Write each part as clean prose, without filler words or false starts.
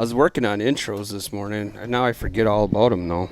I was working on intros this morning, and now I forget all about them, though.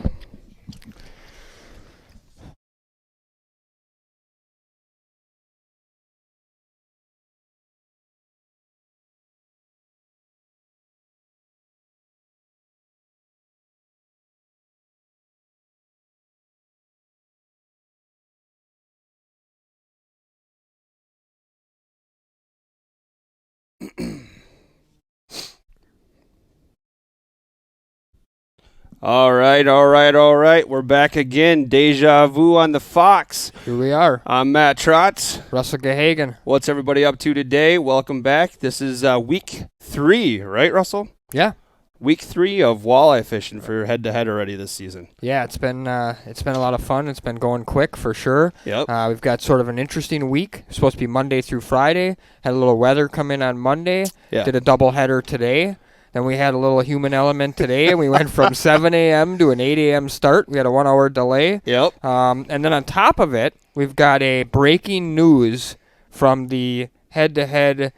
All right. We're back again. Deja Vu on the Fox. Here we are. I'm Matt Trotz. Russell Gahagan. What's everybody up to today? Welcome back. This is week 3, right, Russell? Yeah. Week 3 of walleye fishing for head-to-head already this season. Yeah, it's been a lot of fun. It's been going quick for sure. Yep. We've got sort of an interesting week. It's supposed to be Monday through Friday. Had a little weather come in on Monday. Yeah. Did a doubleheader today. Then we had a little human element today, and we went from 7 a.m. to an 8 a.m. start. We had a 1-hour delay. Yep. And then on top of it, we've got a breaking news from the head-to-head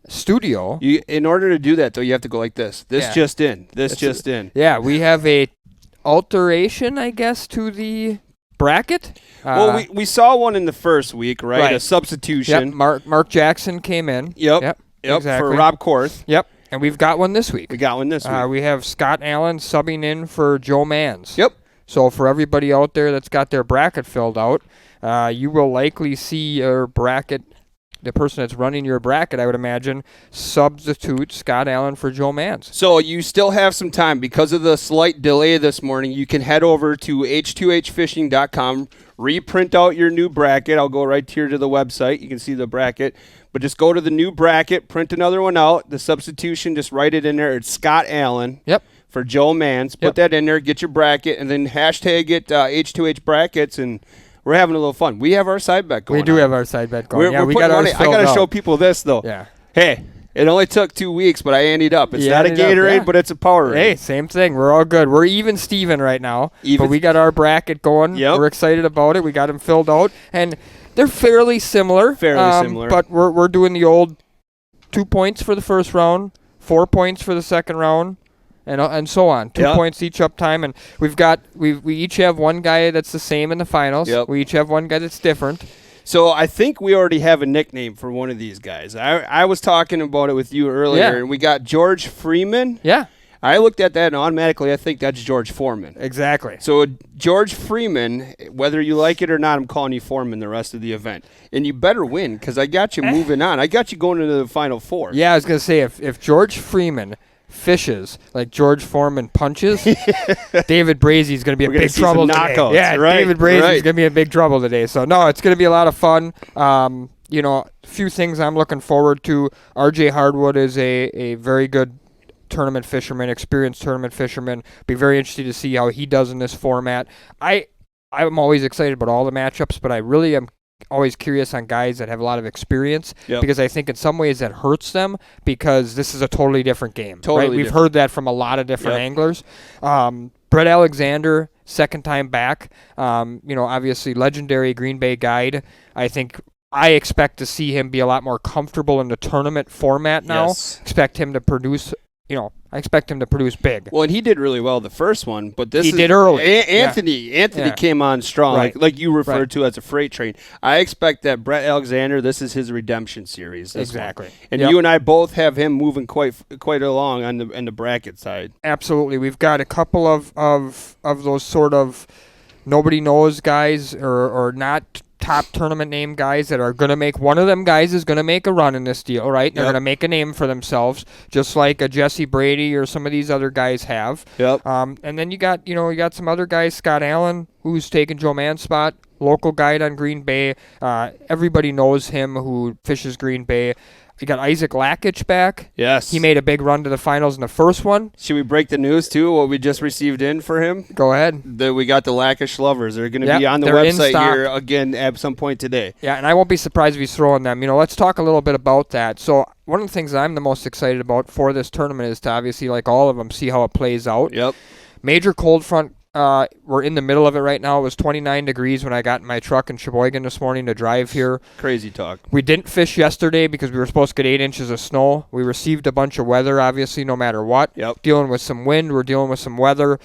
studio. In order to do that, though, you have to go like this. This just in. Yeah, we have a alteration, I guess, to the bracket. Well, we saw one in the first week, right? A substitution. Yep, Mark Jackson came in. Yep, exactly. for Rob Korth. Yep, and we've got one this week. We have Scott Allen subbing in for Joe Mans. Yep. So for everybody out there that's got their bracket filled out, you will likely see your bracket, the person that's running your bracket, I would imagine, substitute Scott Allen for Joe Mans. So you still have some time. Because of the slight delay this morning, you can head over to H2HFishing.com, reprint out your new bracket. I'll go right here to the website. You can see the bracket. But just go to the new bracket, print another one out. The substitution, just write it in there. It's Scott Allen. Yep. For Joe Mans. Put that in there, get your bracket, and then hashtag it H2H brackets, and we're having a little fun. We have our side bet going. We do have our side bet going. We got ours filled out. I got to show people this, though. Yeah. Hey, it only took 2 weeks, but I anteed up. It's not a Gatorade, but it's a Powerade. Hey, same thing. We're all good. We're even Steven right now. But we got our bracket going. Yep. We're excited about it. We got them filled out. And they're fairly similar. But we're doing the old 2 points for the first round, 4 points for the second round, and so on. 2 points each up time. And we each have one guy that's the same in the finals. Yep. We each have one guy that's different. So I think we already have a nickname for one of these guys. I was talking about it with you earlier, and we got George Freeman. Yeah. I looked at that, and automatically I think that's George Foreman. Exactly. So George Freeman, whether you like it or not, I'm calling you Foreman the rest of the event. And you better win, because I got you moving on. I got you going into the Final Four. Yeah, I was going to say, if George Freeman fishes like George Foreman punches, David Brazy's going to be in big trouble today. Knockouts, yeah, right, David Brazy's going to be in big trouble today. So, no, it's going to be a lot of fun. A few things I'm looking forward to. RJ Hardwood is a very good tournament fisherman, experienced tournament fisherman. Be very interested to see how he does in this format. I'm always excited about all the matchups, but I really am always curious on guys that have a lot of experience because I think in some ways that hurts them because this is a totally different game. We've heard that from a lot of different anglers. Brett Alexander, second time back, obviously legendary Green Bay guide. I expect to see him be a lot more comfortable in the tournament format now. Expect him to produce I expect him to produce big. Well, and he did really well the first one, but he did early. Anthony came on strong, like you referred to as a freight train. I expect that Brett Alexander, this is his redemption series. Exactly. And you and I both have him moving quite along on the bracket side. Absolutely. We've got a couple of those sort of nobody knows guys or not top tournament name guys that are going to make, one of them guys is going to make a run in this deal, right? They're going to make a name for themselves, just like a Jesse Brady or some of these other guys have. Yep. And then you got some other guys, Scott Allen, who's taken Joe Mann's spot, local guide on Green Bay. Everybody knows him who fishes Green Bay. We got Isaac Lakich back. Yes. He made a big run to the finals in the first one. Should we break the news, too, what we just received in for him? Go ahead. We got the Lakich lovers. They're going to be on the website here again at some point today. Yeah, and I won't be surprised if he's throwing them. Let's talk a little bit about that. So one of the things I'm the most excited about for this tournament is to obviously, like all of them, see how it plays out. Yep. Major cold front we're in the middle of it right now. It was 29 degrees when I got in my truck in Sheboygan this morning to drive here. Crazy talk. We didn't fish yesterday because we were supposed to get 8 inches of snow. We received a bunch of weather, obviously, no matter what. Yep. Dealing with some wind. We're dealing with some weather.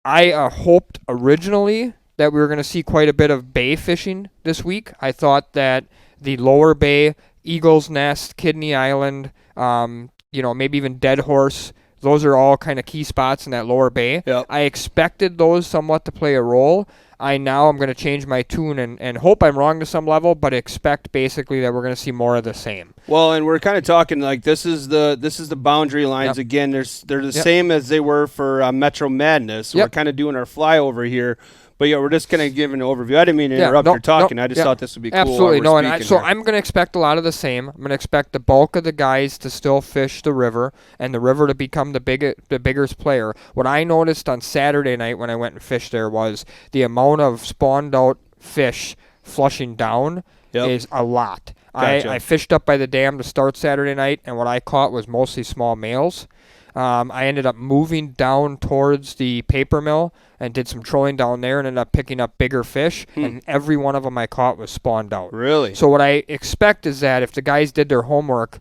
I hoped originally that we were going to see quite a bit of bay fishing this week. I thought that the lower bay, Eagle's Nest, Kidney Island, maybe even Dead Horse, those are all kind of key spots in that lower bay. Yep. I expected those somewhat to play a role. I'm going to change my tune and hope I'm wrong to some level, but expect basically that we're going to see more of the same. Well, and we're kind of talking like this is the boundary lines again. They're the same as they were for Metro Madness. We're kind of doing our flyover here. But yeah, we're just kind of giving an overview. I didn't mean to interrupt your talking. I just thought this would be cool. Absolutely. No, I'm going to expect a lot of the same. I'm going to expect the bulk of the guys to still fish the river and the river to become the biggest player. What I noticed on Saturday night when I went and fished there was the amount of spawned out fish flushing down is a lot. Gotcha. I fished up by the dam to start Saturday night, and what I caught was mostly small males. I ended up moving down towards the paper mill and did some trolling down there and ended up picking up bigger fish, and every one of them I caught was spawned out. Really? So what I expect is that if the guys did their homework,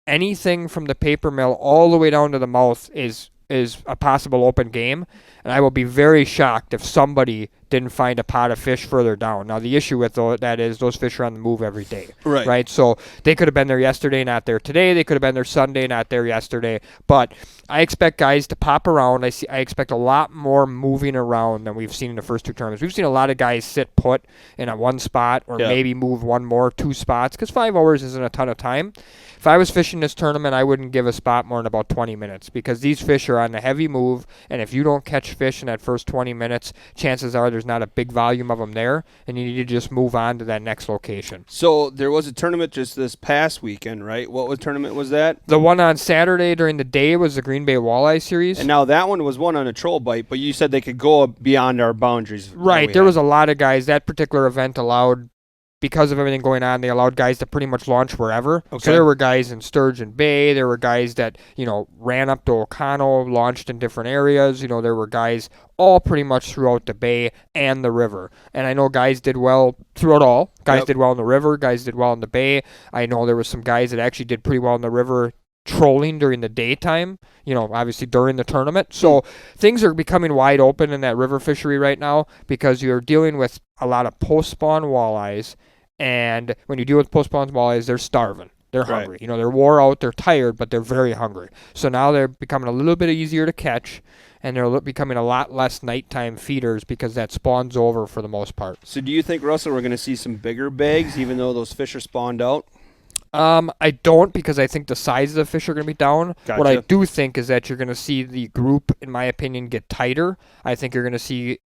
anything from the paper mill all the way down to the mouth is a possible open game, and I will be very shocked if somebody didn't find a pot of fish further down. Now, the issue with that is those fish are on the move every day. Right? So they could have been there yesterday, not there today. They could have been there Sunday, not there yesterday. But I expect guys to pop around. I expect a lot more moving around than we've seen in the first two tournaments. We've seen a lot of guys sit put in a one spot or maybe move one more, 2 spots, because 5 hours isn't a ton of time. If I was fishing this tournament, I wouldn't give a spot more than about 20 minutes because these fish are on a heavy move, and if you don't catch fish in that first 20 minutes, chances are there's not a big volume of them there, and you need to just move on to that next location. So there was a tournament just this past weekend, right? What tournament was that? The one on Saturday during the day was the Green Bay Walleye Series. And now that one was won on a troll bite, but you said they could go beyond our boundaries. Right. There was a lot of guys. That particular event allowed, because of everything going on, they allowed guys to pretty much launch wherever. Okay. So there were guys in Sturgeon Bay. There were guys that, ran up to O'Connell, launched in different areas. There were guys all pretty much throughout the bay and the river. And I know guys did well throughout all. Guys did well in the river. Guys did well in the bay. I know there were some guys that actually did pretty well in the river trolling during the daytime, obviously during the tournament. So things are becoming wide open in that river fishery right now because you're dealing with a lot of post-spawn walleyes. And when you deal with post-spawn walleyes, they're starving. They're hungry. They're wore out, they're tired, but they're very hungry. So now they're becoming a little bit easier to catch, and they're becoming a lot less nighttime feeders because that spawns over for the most part. So do you think, Russell, we're going to see some bigger bags even though those fish are spawned out? I don't, because I think the size of the fish are going to be down. Gotcha. What I do think is that you're going to see the group, in my opinion, get tighter. I think you're going to see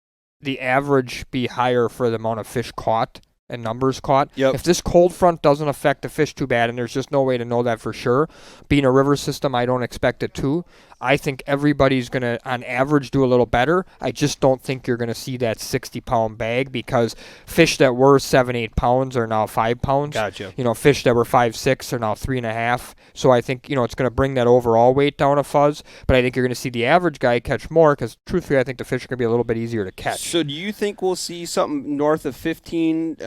the average be higher for the amount of fish caught and numbers caught. Yep. If this cold front doesn't affect the fish too bad, and there's just no way to know that for sure, being a river system, I don't expect it to. I think everybody's going to, on average, do a little better. I just don't think you're going to see that 60-pound bag because fish that were 7-8 pounds are now 5 pounds. Gotcha. Fish that were 5-6 are now 3.5. So I think, it's going to bring that overall weight down a fuzz. But I think you're going to see the average guy catch more because, truthfully, I think the fish are going to be a little bit easier to catch. So do you think we'll see something north of 15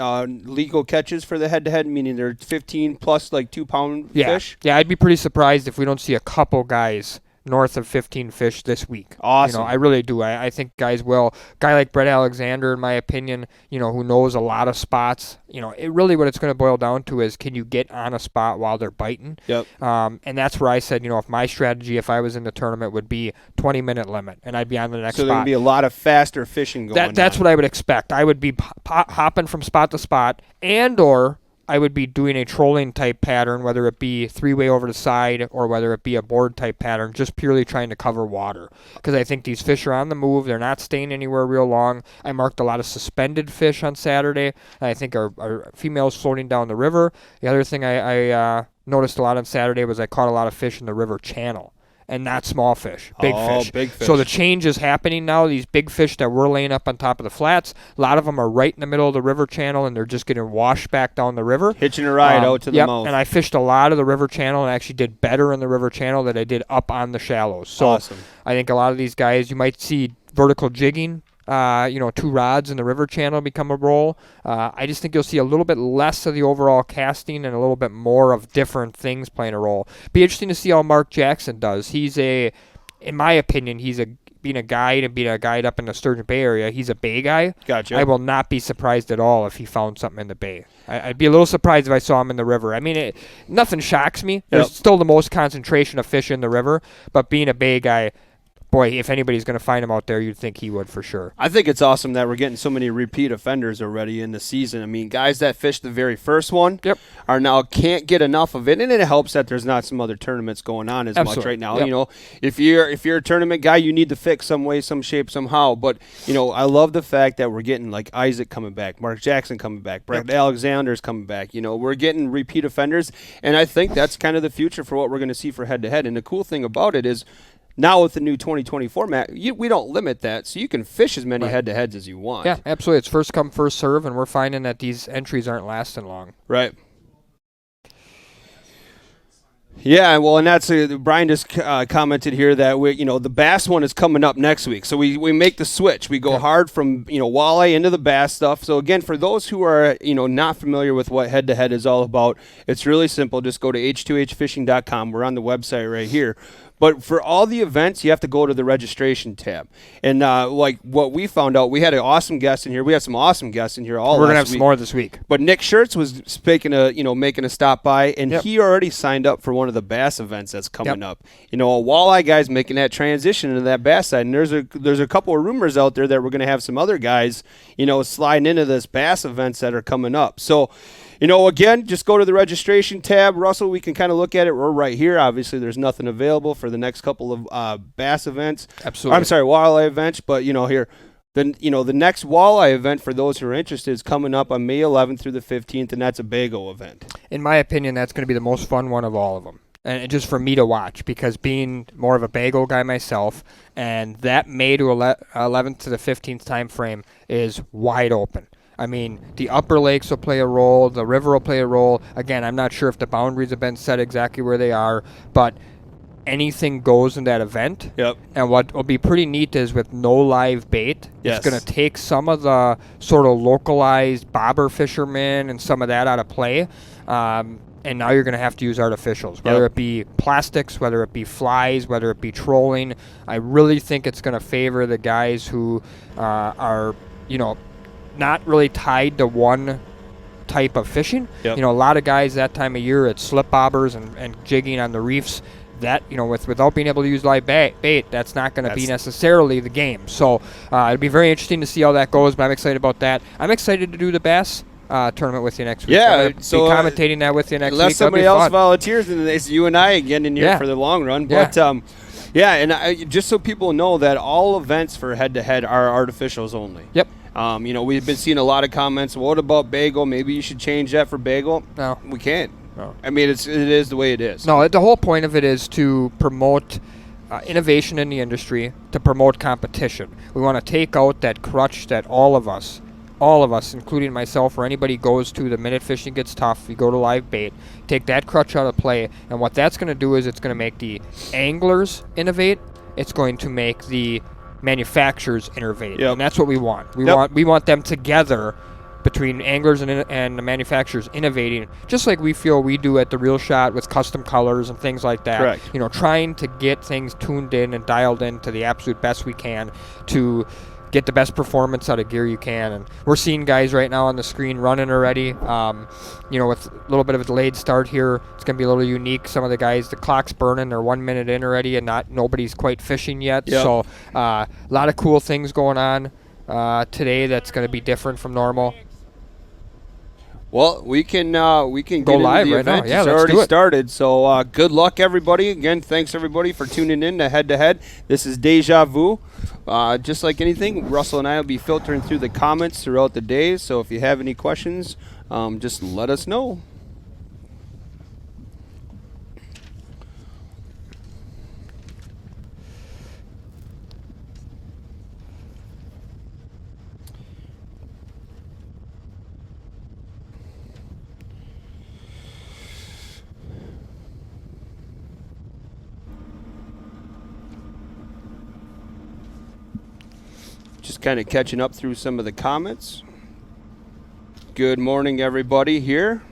legal catches for the head-to-head, meaning they're 15 plus like 2-pound fish? Yeah, I'd be pretty surprised if we don't see a couple guys north of 15 fish this week. Awesome. I really do. I think guys will. Guy like Brett Alexander, in my opinion, who knows a lot of spots. It really what it's going to boil down to is can you get on a spot while they're biting? Yep. And that's where I said, if my strategy, if I was in the tournament, would be 20-minute limit, and I'd be on the next spot. So there'd be a lot of faster fishing going on. That's what I would expect. I would be hopping from spot to spot, and/or I would be doing a trolling type pattern, whether it be 3-way over the side or whether it be a board type pattern, just purely trying to cover water. Because I think these fish are on the move. They're not staying anywhere real long. I marked a lot of suspended fish on Saturday. I think our females floating down the river. The other thing I noticed a lot on Saturday was I caught a lot of fish in the river channel. And not small fish, big fish. So the change is happening now. These big fish that were laying up on top of the flats, a lot of them are right in the middle of the river channel, and they're just getting washed back down the river. Hitching a ride out to the mouth. And I fished a lot of the river channel and actually did better in the river channel than I did up on the shallows. So awesome. I think a lot of these guys, you might see vertical jigging 2 rods in the river channel become a role. I just think you'll see a little bit less of the overall casting and a little bit more of different things playing a role. Be interesting to see how Mark Jackson does. In my opinion, being a guide up in the Sturgeon Bay area, he's a bay guy. Gotcha. I will not be surprised at all if he found something in the bay. I'd be a little surprised if I saw him in the river. I mean, nothing shocks me. There's still the most concentration of fish in the river, but being a bay guy, boy, if anybody's going to find him out there, you'd think he would for sure. I think it's awesome that we're getting so many repeat offenders already in the season. I mean, guys that fished the very first one are now can't get enough of it, and it helps that there's not some other tournaments going on as much right now. Yep. If you're a tournament guy, you need to fix some way, some shape, somehow. But I love the fact that we're getting like Isaac coming back, Mark Jackson coming back, Brett Alexander's coming back. We're getting repeat offenders, and I think that's kind of the future for what we're going to see for head-to-head. And the cool thing about it is, now with the new 2020 format, we don't limit that, so you can fish as many head-to-heads as you want. Yeah, absolutely. It's first come, first serve, and we're finding that these entries aren't lasting long. Right. Yeah, well, and that's Brian just commented here that the bass one is coming up next week, so we make the switch. We go hard from walleye into the bass stuff. So again, for those who are not familiar with what head-to-head is all about, it's really simple. Just go to h2hfishing.com. We're on the website right here. But for all the events, you have to go to the registration tab. And like what we found out, we had an awesome guest in here. We had some awesome guests in here all We're going to last have some week. more this week. But Nick Schertz was making a stop by, and he already signed up for one of the bass events that's coming up. A walleye guy's making that transition into that bass side. And there's a couple of rumors out there that we're going to have some other guys, sliding into this bass events that are coming up. So, again, just go to the registration tab. Russell, we can kind of look at it. We're right here. Obviously, there's nothing available for the next couple of bass events. Absolutely. I'm sorry, walleye events. But, here, then the next walleye event for those who are interested is coming up on May 11th through the 15th, and that's a Bago event. In my opinion, that's going to be the most fun one of all of them. And just for me to watch, because being more of a Bago guy myself, and that May to 11th to the 15th time frame is wide open. I mean, the upper lakes will play a role, the river will play a role. Again, I'm not sure if the boundaries have been set exactly where they are, but anything goes in that event. Yep. And what will be pretty neat is with no live bait, it's going to take some of the sort of localized bobber fishermen and some of that out of play. And now you're going to have to use artificials, whether it be plastics, whether it be flies, whether it be trolling. I really think it's going to favor the guys who are, not really tied to one type of fishing. A lot of guys that time of year, it's slip bobbers and jigging on the reefs. That, without being able to use live bait, that's not going to be necessarily the game. So it'll be very interesting to see how that goes, but I'm excited about that. I'm excited to do the bass tournament with you next week. Yeah, so be commentating that with you next week. Unless somebody else volunteers, and it's you and I again in here for the long run. But and just so people know that all events for head-to-head are artificials only. Yep. We've been seeing a lot of comments. What about Bago? Maybe you should change that for Bago. No, we can't. No. I mean, it is the way it is. No, the whole point of it is to promote innovation in the industry, to promote competition. We want to take out that crutch that all of us, including myself or anybody, goes to the minute fishing gets tough. You go to live bait, take that crutch out of play, and what that's going to do is it's going to make the anglers innovate. It's going to make the manufacturers innovate, and that's what we want. We want them together, between anglers and the manufacturers, innovating, just like we feel we do at the Real Shot with custom colors and things like that. Correct. Trying to get things tuned in and dialed in to the absolute best we can to get the best performance out of gear you can. And we're seeing guys right now on the screen running already. With a little bit of a delayed start here, it's going to be a little unique. Some of the guys, the clock's burning, they're 1 minute in already, and nobody's quite fishing yet. So a lot of cool things going on today that's going to be different from normal. Well, we can go get live into the right event. now. Yeah, it's let's already do it. started. So good luck, everybody. Again, thanks everybody for tuning in to Head to Head. This is Deja Vu. Just like anything, Russell and I will be filtering through the comments throughout the day. So if you have any questions, just let us know. Just kind of catching up through some of the comments. Good morning, everybody here.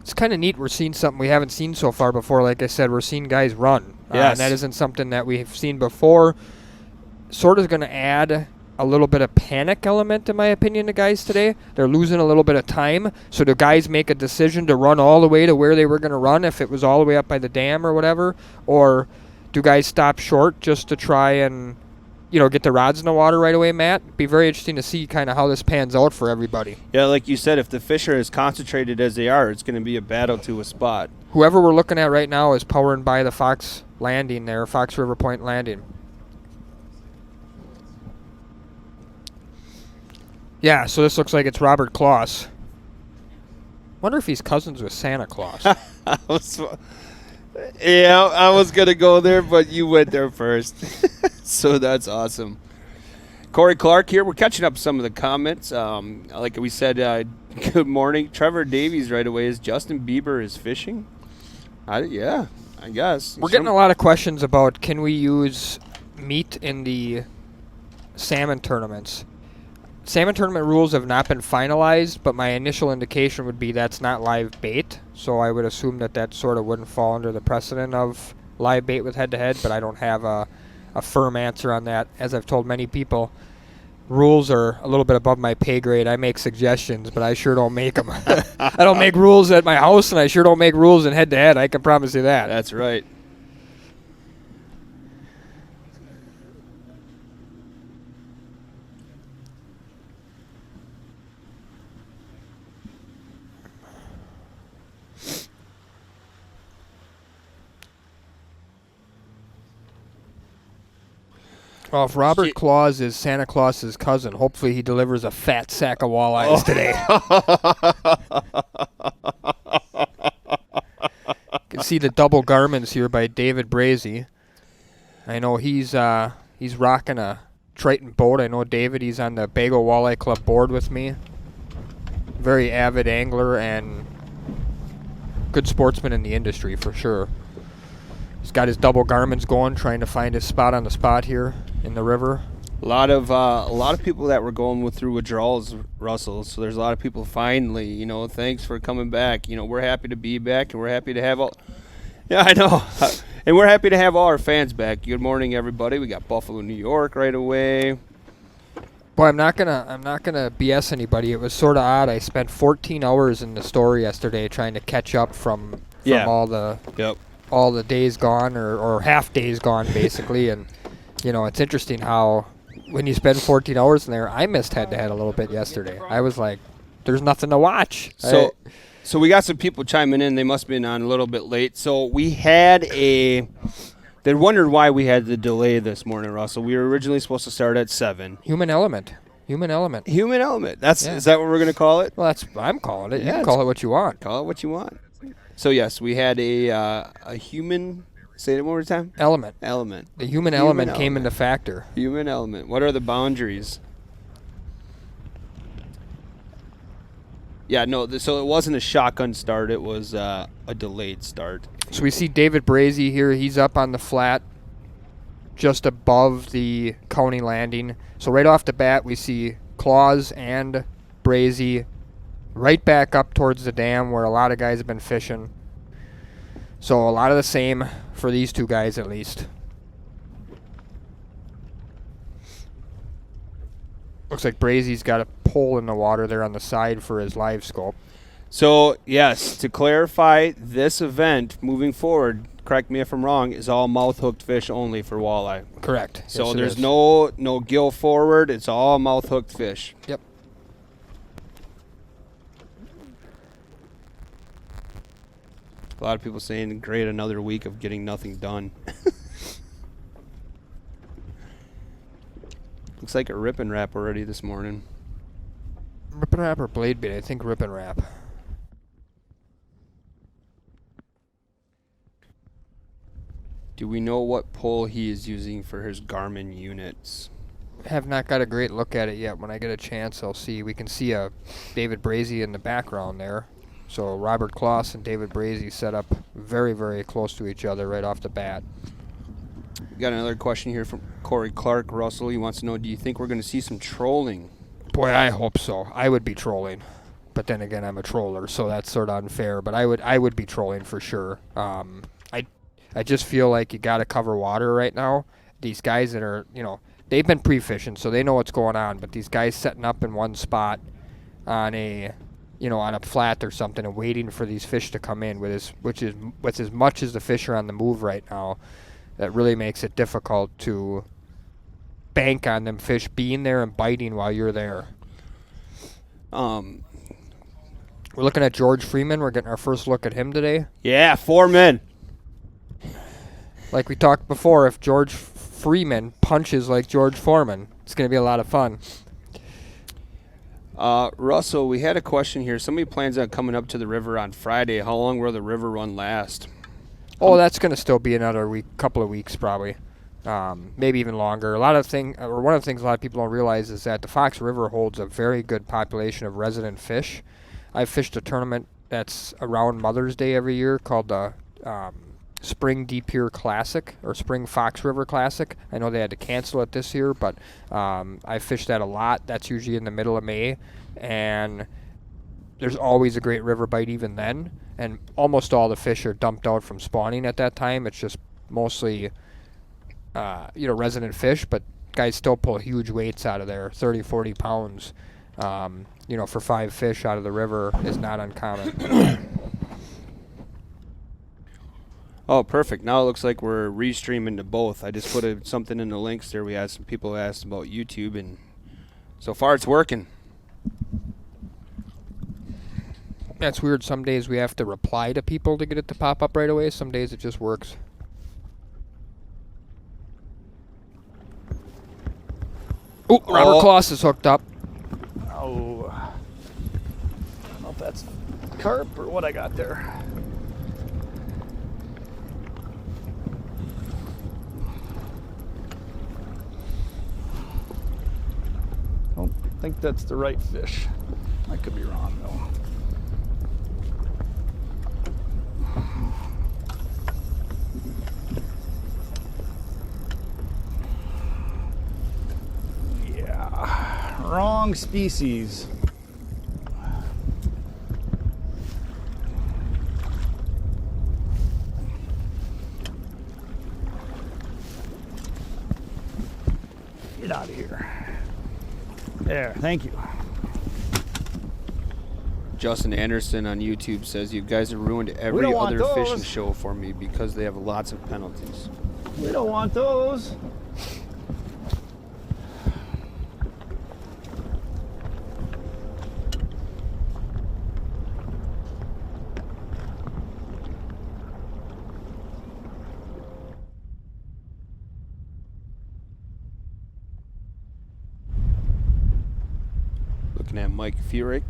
It's kind of neat. We're seeing something we haven't seen so far before. Like I said, we're seeing guys run. Yes. And that isn't something that we've seen before. Sort of going to add a little bit of panic element, in my opinion, to guys today. They're losing a little bit of time. So do guys make a decision to run all the way to where they were going to run if it was all the way up by the dam or whatever? Or do guys stop short just to try and, get the rods in the water right away, Matt? Be very interesting to see kind of how this pans out for everybody. Yeah, like you said, if the fish are as concentrated as they are, it's going to be a battle to a spot. Whoever we're looking at right now is powering by the Fox Landing there, Fox River Point Landing. Yeah, so this looks like it's Robert Claus. Wonder if he's cousins with Santa Claus. I was going to go there, but you went there first. So that's awesome. Corey Clark here. We're catching up some of the comments. Like we said, good morning. Trevor Davies right away. Is Justin Bieber is fishing? I guess. We're getting a lot of questions about can we use meat in the salmon tournaments. Salmon tournament rules have not been finalized, but my initial indication would be that's not live bait. So I would assume that sort of wouldn't fall under the precedent of live bait with head-to-head, but I don't have a firm answer on that. As I've told many people, rules are a little bit above my pay grade. I make suggestions, but I sure don't make them. I don't make rules at my house, and I sure don't make rules in head-to-head. I can promise you that. That's right. Well, if Robert Claus is Santa Claus's cousin, hopefully he delivers a fat sack of walleyes today. You can see the double garments here by David Brazy. I know he's rocking a Triton boat. I know David, he's on the Bago Walleye Club board with me. Very avid angler and good sportsman in the industry for sure. He's got his double garments going, trying to find his spot on the spot here in the river. A lot of people that were going through withdrawals, Russell. So there's a lot of people finally, thanks for coming back. We're happy to be back, and we're happy to have all. Yeah, I know, and we're happy to have all our fans back. Good morning, everybody. We got Buffalo, New York, right away. Boy, I'm not gonna BS anybody. It was sort of odd. I spent 14 hours in the store yesterday trying to catch up from all the days gone or half days gone basically, and it's interesting how when you spend 14 hours in there, I missed head-to-head a little bit yesterday. I was like, there's nothing to watch. So we got some people chiming in. They must have been on a little bit late. So we had they wondered why we had the delay this morning, Russell. We were originally supposed to start at 7. Human element. Is that what we're going to call it? Well, that's what I'm calling it. Yeah, you can call it what you want. Call it what you want. So yes, we had a human. Say it one more time. Element. The human element came into factor. Human element. What are the boundaries? Yeah, no. So it wasn't a shotgun start. It was a delayed start. So we see David Brazy here. He's up on the flat, just above the county landing. So right off the bat, we see Claus and Brazy right back up towards the dam where a lot of guys have been fishing. So a lot of the same for these two guys at least. Looks like Brazy's got a pole in the water there on the side for his live scope. So, yes, to clarify, this event moving forward, correct me if I'm wrong, is all mouth-hooked fish only for walleye. Correct. So yes, there's no gill forward. It's all mouth-hooked fish. Yep. A lot of people saying, great, another week of getting nothing done. Looks like a rip and wrap already this morning. Rip and wrap or blade bait? I think rip and wrap. Do we know what pole he is using for his Garmin units? Have not got a great look at it yet. When I get a chance, I'll see. We can see a David Brazy in the background there. So Robert Claus and David Brazy set up very, very close to each other right off the bat. Got another question here from Corey Clark. Russell, he wants to know, do you think we're going to see some trolling? Boy, I hope so. I would be trolling. But then again, I'm a troller, so that's sort of unfair. But I would be trolling for sure. I just feel like you got to cover water right now. These guys that are, they've been pre-fishing, so they know what's going on. But these guys setting up in one spot on a flat or something and waiting for these fish to come in, with as much as the fish are on the move right now, that really makes it difficult to bank on them fish being there and biting while you're there. We're looking at George Freeman. We're getting our first look at him today. Yeah, 4 men. Like we talked before, if George Freeman punches like George Foreman, it's going to be a lot of fun. Russell, we had a question here. Somebody plans on coming up to the river on Friday. How long will the river run last? Oh, that's going to still be another couple of weeks probably. Maybe even longer. One of the things a lot of people don't realize is that the Fox River holds a very good population of resident fish. I've fished a tournament that's around Mother's Day every year called the Spring Deep Pier Classic, or Spring Fox River Classic. I know they had to cancel it this year, but I fished that a lot. That's usually in the middle of May, and there's always a great river bite even then, and almost all the fish are dumped out from spawning at that time. It's just mostly resident fish, but guys still pull huge weights out of there, 30, 40 pounds. For 5 fish out of the river is not uncommon. Oh, perfect. Now it looks like we're restreaming to both. I just put something in the links there. We had some people asked about YouTube, and so far it's working. That's weird. Some days we have to reply to people to get it to pop up right away. Some days it just works. Oh, Robert Kloss is hooked up. Oh, I don't know if that's carp or what I got there. Don't think that's the right fish. I could be wrong though. Wrong species. Get out of here. There, thank you. Justin Anderson on YouTube says, you guys have ruined every other fishing show for me because they have lots of penalties. We don't want those. Looking at Mike Furyk.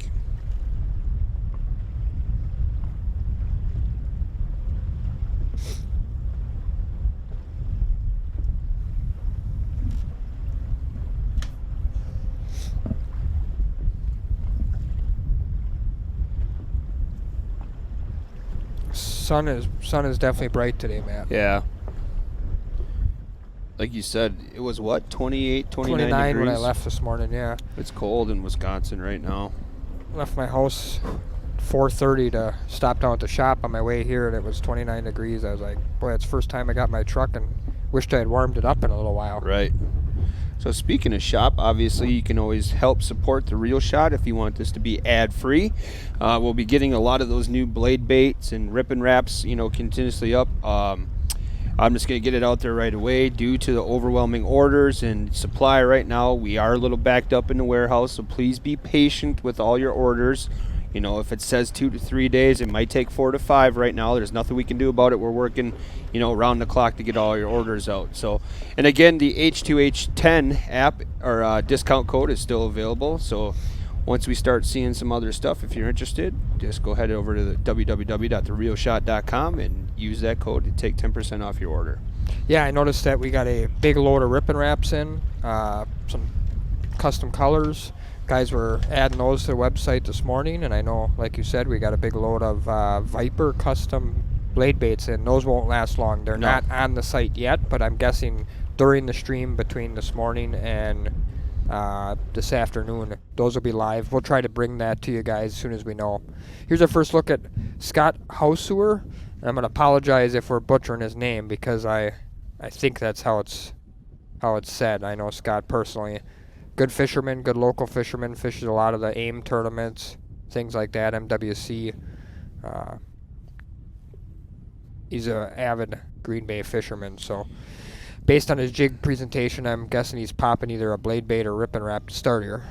Sun is definitely bright today, Matt. Yeah. Like you said, it was what, 28, 29 degrees? When I left this morning, yeah. It's cold in Wisconsin right now. Left my house 4:30 to stop down at the shop on my way here, and it was 29 degrees. I was like, boy, it's the first time I got my truck, and wished I had warmed it up in a little while. Right. So speaking of shop, obviously you can always help support The Real Shot if you want this to be ad-free. We'll be getting a lot of those new blade baits and rip and wraps, continuously up. I'm just going to get it out there right away. Due to the overwhelming orders and supply right now, we are a little backed up in the warehouse, so please be patient with all your orders. If it says 2 to 3 days, it might take 4 to 5 right now. There's nothing we can do about it. We're working, around the clock to get all your orders out. So, and again, the H2H 10 app or discount code is still available. So once we start seeing some other stuff, if you're interested, just go head over to the www.therealshot.com and use that code to take 10% off your order. Yeah, I noticed that we got a big load of rip and wraps in, some custom colors. Guys were adding those to the website this morning, and I know, like you said, we got a big load of Viper custom blade baits in. Those won't last long. They're No. not on the site yet, but I'm guessing during the stream between this morning and this afternoon, those will be live. We'll try to bring that to you guys as soon as we know. Here's our first look at Scott Hausuer. I'm going to apologize if we're butchering his name because I think that's how it's said. I know Scott personally. Good fisherman, good local fisherman, fishes a lot of the AIM tournaments, things like that, MWC. He's an avid Green Bay fisherman, so based on his jig presentation, I'm guessing he's popping either a blade bait or rip and wrap to start here.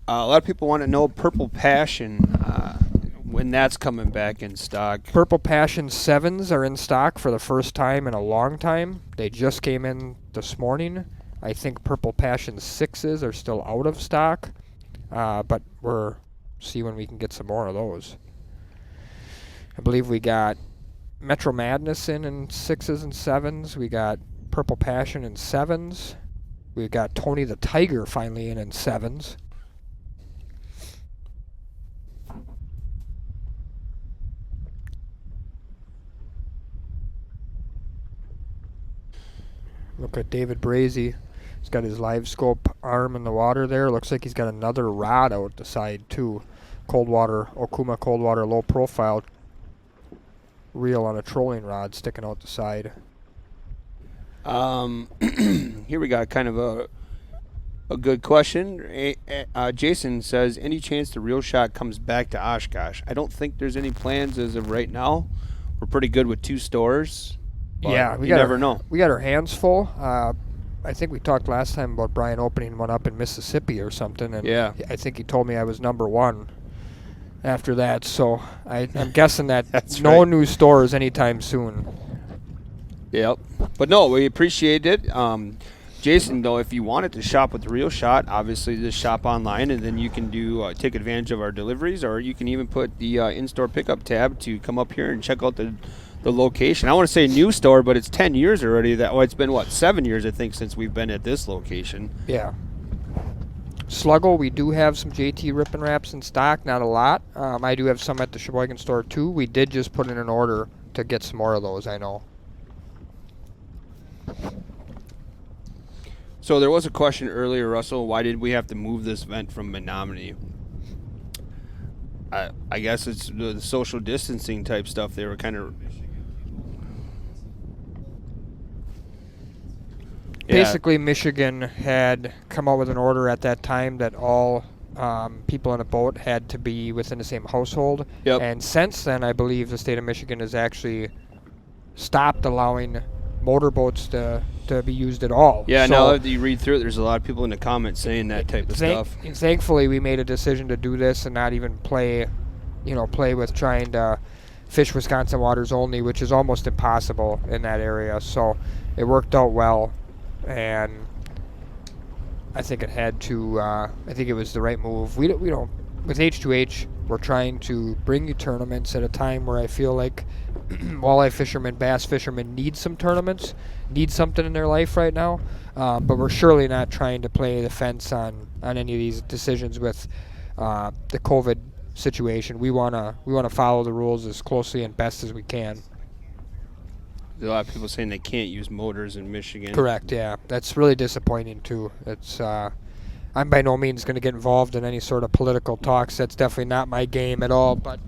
A lot of people want to know Purple Passion, when that's coming back in stock. Purple Passion 7s are in stock for the first time in a long time. They just came in this morning. I think Purple Passion 6s are still out of stock, but we'll see when we can get some more of those. I believe we got Metro Madness in 6s and 7s. We got Purple Passion in 7s. We got Tony the Tiger finally in 7s. Look at David Brazy. He's got his live scope arm in the water there. Looks like he's got another rod out the side too. Cold water, Okuma cold water low profile reel on a trolling rod sticking out the side. Here we got kind of a good question. Jason says, any chance the Reel Shot comes back to Oshkosh? I don't think there's any plans as of right now. We're pretty good with 2 stores. Yeah, you never know. We got our hands full. I think we talked last time about Brian opening one up in Mississippi or something, and yeah. I think he told me I was number 1 after that. So I'm guessing that no right. new stores anytime soon. Yep. But no, we appreciate it. Jason, though, if you wanted to shop with the Reel Shot, obviously just shop online, and then you can do take advantage of our deliveries, or you can even put the in-store pickup tab to come up here and check out the location. I want to say new store, but it's 10 years already. It's been, 7 years, I think, since we've been at this location. Yeah. Sluggo, we do have some JT Rip and Wraps in stock, not a lot. I do have some at the Sheboygan store, too. We did just put in an order to get some more of those, I know. So there was a question earlier, Russell, why did we have to move this event from Menominee? I guess it's the social distancing type stuff. They were kind of... Basically, Michigan had come out with an order at that time that all people on a boat had to be within the same household. Yep. And since then, I believe the state of Michigan has actually stopped allowing motorboats to be used at all. Yeah, so now that you read through it, there's a lot of people in the comments saying that type of stuff. Thankfully, we made a decision to do this and not even play with trying to fish Wisconsin waters only, which is almost impossible in that area. So it worked out well. And I think it had to. I think it was the right move. We don't. With H2H, we're trying to bring you tournaments at a time where I feel like walleye fishermen, bass fishermen need some tournaments, need something in their life right now. But we're surely not trying to play the fence on any of these decisions with the COVID situation. We wanna follow the rules as closely and best as we can. There's a lot of people saying they can't use motors in Michigan. Correct, yeah. That's really disappointing, too. It's I'm by no means going to get involved in any sort of political talks. That's definitely not my game at all, but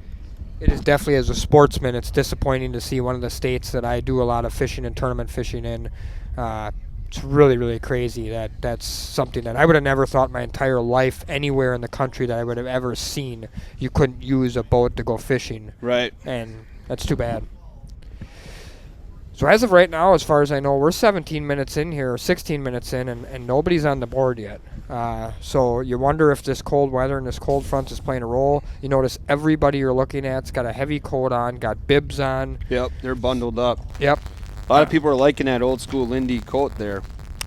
it is definitely, as a sportsman, it's disappointing to see one of the states that I do a lot of fishing and tournament fishing in. It's really, really crazy that that's something that I would have never thought my entire life anywhere in the country that I would have ever seen. You couldn't use a boat to go fishing. Right. And that's too bad. So as of right now, as far as I know, we're 17 minutes in here, 16 minutes in, and nobody's on the board yet. So you wonder if this cold weather and this cold front is playing a role. You notice everybody you're looking at's got a heavy coat on, got bibs on. Yep, they're bundled up. Yep. A lot of people are liking that old school Lindy coat there.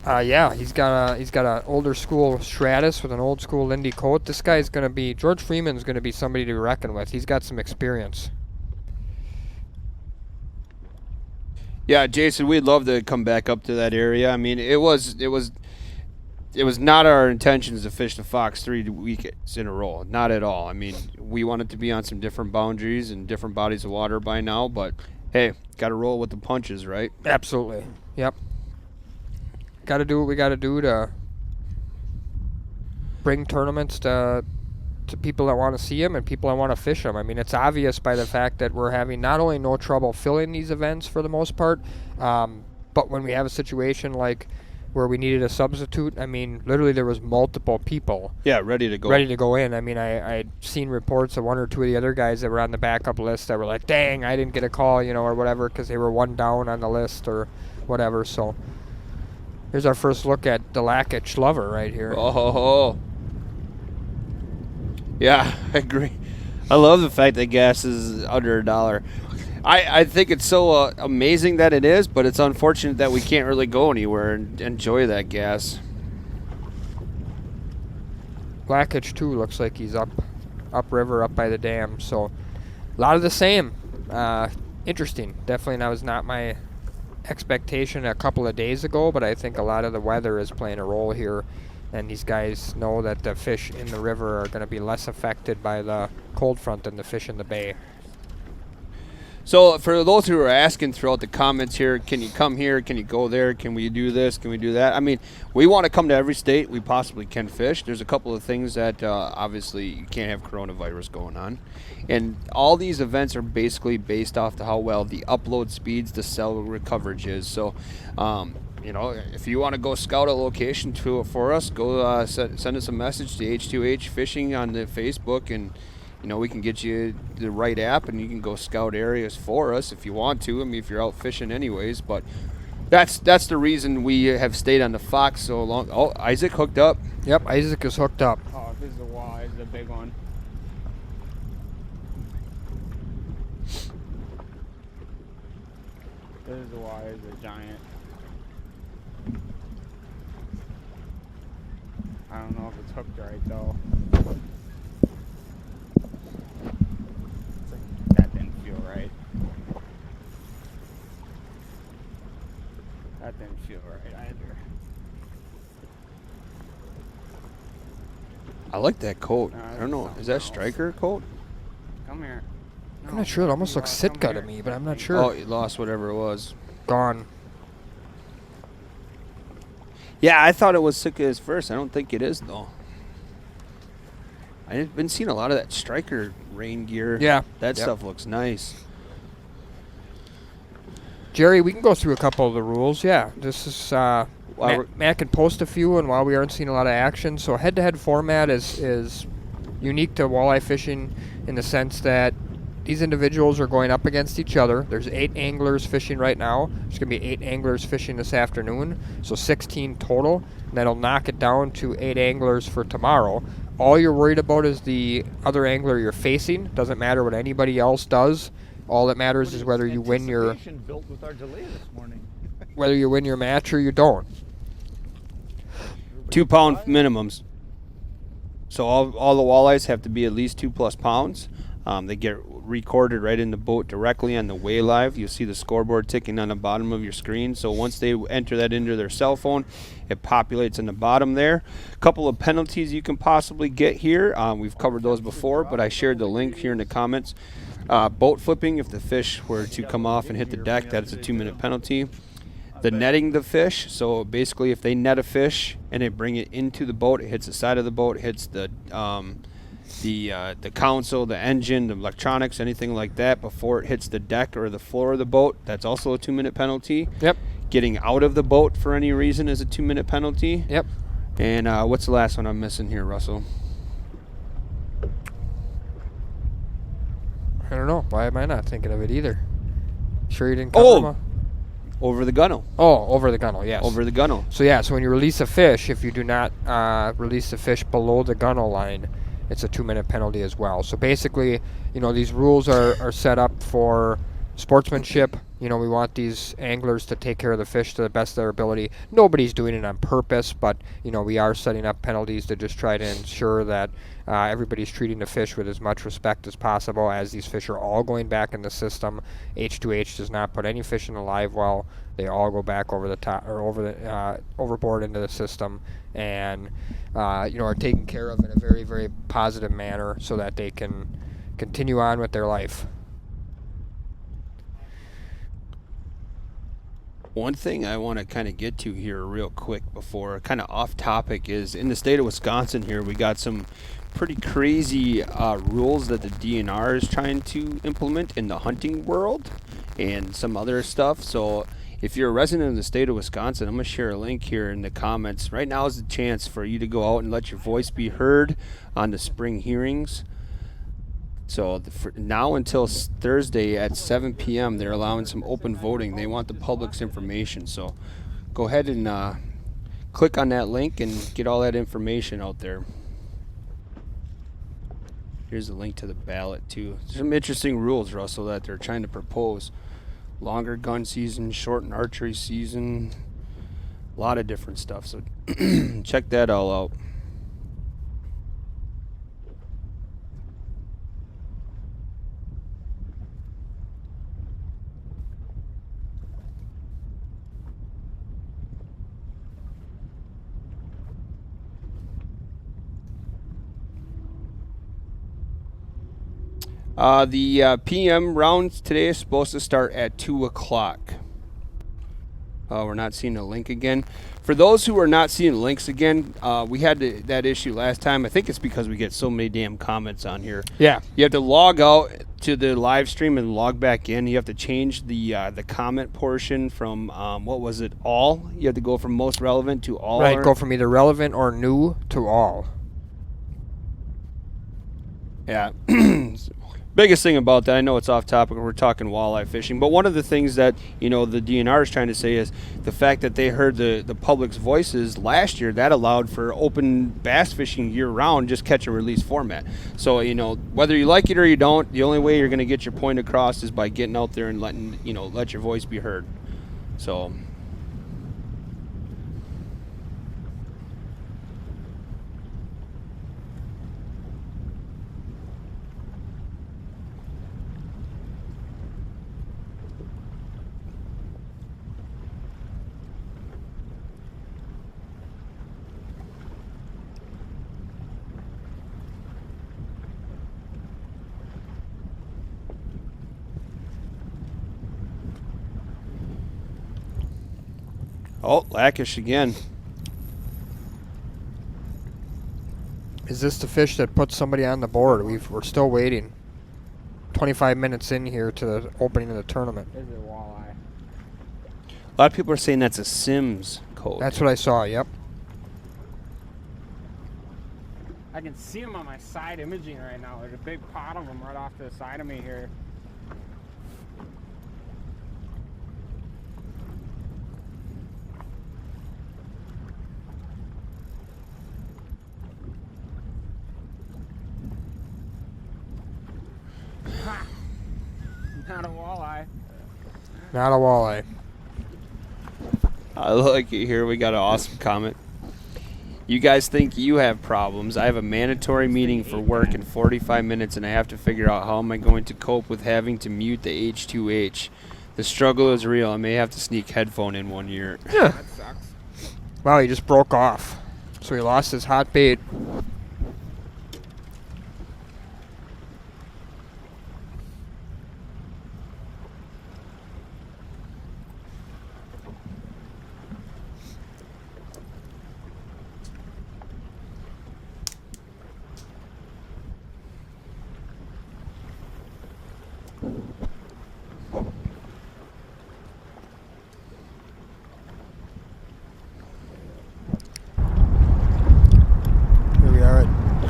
Yeah, he's got an older school Stratus with an old school Lindy coat. This guy's going to be, George Freeman's going to be somebody to reckon with. He's got some experience. Yeah, Jason, we'd love to come back up to that area. I mean, it was it was not our intentions to fish the Fox 3 weeks in a row. Not at all. I mean, we wanted to be on some different boundaries and different bodies of water by now, but hey, got to roll with the punches, right? Absolutely. Yep. Got to do what we got to do to bring tournaments to people that want to see them and people that want to fish them. I mean, it's obvious by the fact that we're having not only no trouble filling these events for the most part, but when we have a situation like where we needed a substitute, I mean, literally there was multiple people. Yeah, ready to go. Ready to go in. I mean, I'd seen reports of one or two of the other guys that were on the backup list that were like, dang, I didn't get a call, you know, or whatever, because they were one down on the list or whatever. So here's our first look at the H2H Lover right here. Oh. Yeah, I agree. I love the fact that gas is under $1. I think it's so amazing that it is, but it's unfortunate that we can't really go anywhere and enjoy that gas. H2H too looks like he's upriver, up by the dam. So a lot of the same. Interesting. Definitely that was not my expectation a couple of days ago, but I think a lot of the weather is playing a role here. And these guys know that the fish in the river are going to be less affected by the cold front than the fish in the bay. So for those who are asking throughout the comments here, can you come here? Can you go there? Can we do this? Can we do that? I mean, we want to come to every state we possibly can fish. There's a couple of things that obviously you can't have coronavirus going on. And all these events are basically based off to how well the upload speeds, the cell coverage is. So, you know, if you want to go scout a location for us, go send us a message to H2H Fishing on the Facebook, and you know, we can get you the right app, and you can go scout areas for us if you want to. I mean, if you're out fishing anyways, but that's the reason we have stayed on the Fox so long. Oh, Isaac hooked up. Yep, Isaac is hooked up. Oh, this is a walleye. This is a big one. This is a walleye. This is a giant. I don't know if it's hooked right though. That didn't feel right. That didn't feel right either. I like that coat. No, I don't know. Is that striker coat? Come here. I'm not sure. It almost looks Sitka to me, but I'm not sure. Oh, he lost whatever it was. Gone. Yeah, I thought it was Sitka's first. I don't think it is, though. I've been seeing a lot of that striker rain gear. Yeah. That Yep. stuff looks nice. Jerry, we can go through a couple of the rules. Yeah, this is we're- Matt can post a few, and while we aren't seeing a lot of action, so head-to-head format is unique to walleye fishing in the sense that these individuals are going up against each other. There's 8 anglers fishing right now. There's going to be 8 anglers fishing this afternoon, so 16 total. And that'll knock it down to 8 anglers for tomorrow. All you're worried about is the other angler you're facing. Doesn't matter what anybody else does. All that matters is whether you win your Built with our delay this morning. whether you win your match or you don't. 2 pound minimums. So all the walleyes have to be at least 2+ pounds. They get recorded right in the boat directly on the Way Live. You'll see the scoreboard ticking on the bottom of your screen. So once they enter that into their cell phone, it populates in the bottom there. A couple of penalties you can possibly get here. We've covered those before, but I shared the link here in the comments. Boat flipping, if the fish were to come off and hit the deck, that's a 2-minute penalty. The netting the fish, so basically if they net a fish and they bring it into the boat, it hits the side of the boat, it hits the console, the engine, the electronics, anything like that before it hits the deck or the floor of the boat, that's also a 2-minute penalty. Yep. Getting out of the boat for any reason is a 2-minute penalty. Yep. And what's the last one I'm missing here, Russell? I don't know. Why am I not thinking of it either? Sure you didn't cover them? Over the gunnel. Oh, over the gunnel, yes. Over the gunnel. So yeah, so when you release a fish, if you do not release the fish below the gunnel line, it's a 2-minute penalty as well. So basically, you know, these rules are set up for sportsmanship. You know, we want these anglers to take care of the fish to the best of their ability. Nobody's doing it on purpose, but, you know, we are setting up penalties to just try to ensure that everybody's treating the fish with as much respect as possible, as these fish are all going back in the system. H2H does not put any fish in the live well. They all go back over the top, or overboard into the system, and you know, are taken care of in a very, very positive manner so that they can continue on with their life. One thing I want to kind of get to here real quick before kind of off topic is in the state of Wisconsin here, we got some pretty crazy rules that the DNR is trying to implement in the hunting world and some other stuff. So if you're a resident of the state of Wisconsin, I'm going to share a link here in the comments. Right now is the chance for you to go out and let your voice be heard on the spring hearings. So now until Thursday at 7 p.m., they're allowing some open voting. They want the public's information. So go ahead and click on that link and get all that information out there. Here's a link to the ballot, too. There's some interesting rules, Russell, that they're trying to propose. Longer gun season, shortened archery season, a lot of different stuff. So check that all out. The PM rounds today is supposed to start at 2 o'clock. We're not seeing a link again. For those who are not seeing links again, we had that issue last time. I think it's because we get so many damn comments on here. Yeah. You have to log out to the live stream and log back in. You have to change the comment portion from, what was it, all? You have to go from most relevant to all. Right, go from either relevant or new to all. Yeah. Biggest thing about that, I know it's off topic, we're talking walleye fishing, but one of the things that, you know, the DNR is trying to say is the fact that they heard the public's voices last year, that allowed for open bass fishing year-round, just catch and release format. So, you know, whether you like it or you don't, the only way you're going to get your point across is by getting out there and let your voice be heard. So... Oh, Lackish again. Is this the fish that puts somebody on the board? We're still waiting. 25 minutes in here to the opening of the tournament. Is it walleye? A lot of people are saying that's a Sims code. That's what I saw, yep. I can see them on my side imaging right now. There's a big pot of them right off to the side of me here. Ha! Not a walleye. Not a walleye. I like it here. We got an awesome comment. You guys think you have problems. I have a mandatory meeting for work in 45 minutes, and I have to figure out how am I going to cope with having to mute the H2H. The struggle is real. I may have to sneak headphone in 1 year. Yeah. That sucks. Wow, he just broke off. So he lost his hot bait.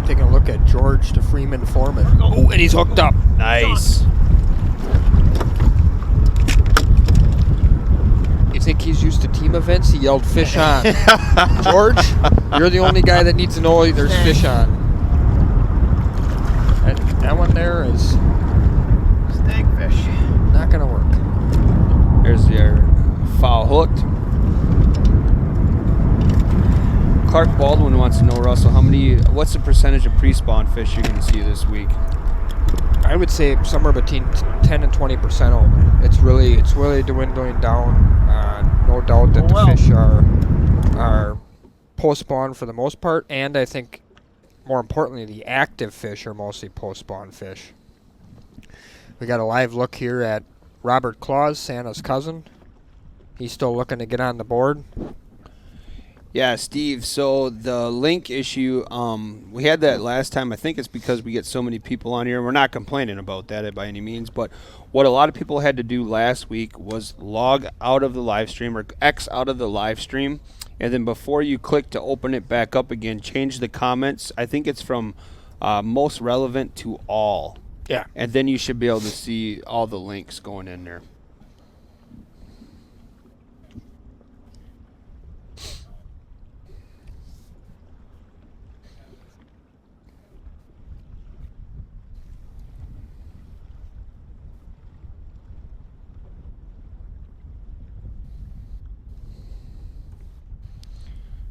Taking a look at George to Freeman Foreman. Oh, and he's hooked up. Nice. You think he's used to team events? He yelled fish on. George, you're the only guy that needs to know there's fish on. That one there is Snake fish. not going to work. There's your foul hooked. Clark Baldwin wants to know, Russell, what's the percentage of pre-spawn fish you're going to see this week? I would say somewhere between 10 and 20% only. It's really dwindling down. No doubt that the fish are post-spawn for the most part, and I think more importantly, the active fish are mostly post-spawn fish. We got a live look here at Robert Claus, Santa's cousin. He's still looking to get on the board. Yeah, Steve, so the link issue, we had that last time. I think it's because we get so many people on here. We're not complaining about that by any means, but what a lot of people had to do last week was log out of the live stream or X out of the live stream, and then before you click to open it back up again, change the comments. I think it's from most relevant to all. Yeah. And then you should be able to see all the links going in there.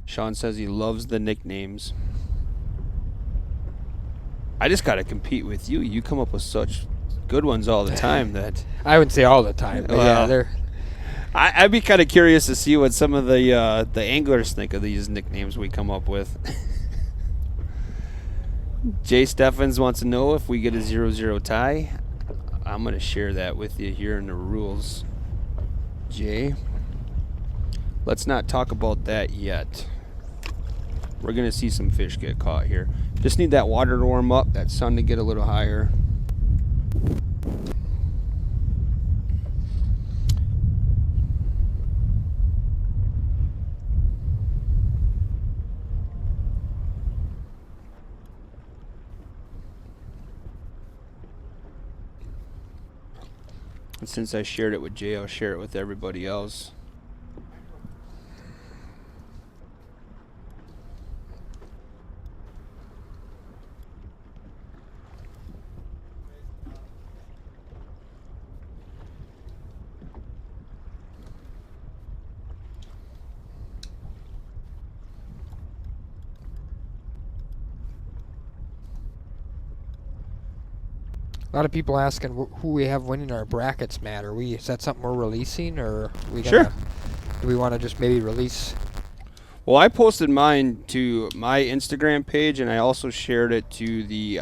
Sean says he loves the nicknames. I just got to compete with you. You come up with such good ones all the time that I wouldn't say all the time, but yeah, they're. I'd be kind of curious to see what some of the anglers think of these nicknames we come up with. Jay Steffens wants to know if we get a 0-0 tie. I'm going to share that with you here in the rules, Jay. Let's not talk about that yet. We're going to see some fish get caught here. Just need that water to warm up, that sun to get a little higher. And since I shared it with Jay, I'll share it with everybody else. A lot of people asking who we have winning our brackets, Matt. Is that something we're releasing, or Sure. Do we want to just maybe release? Well, I posted mine to my Instagram page, and I also shared it to the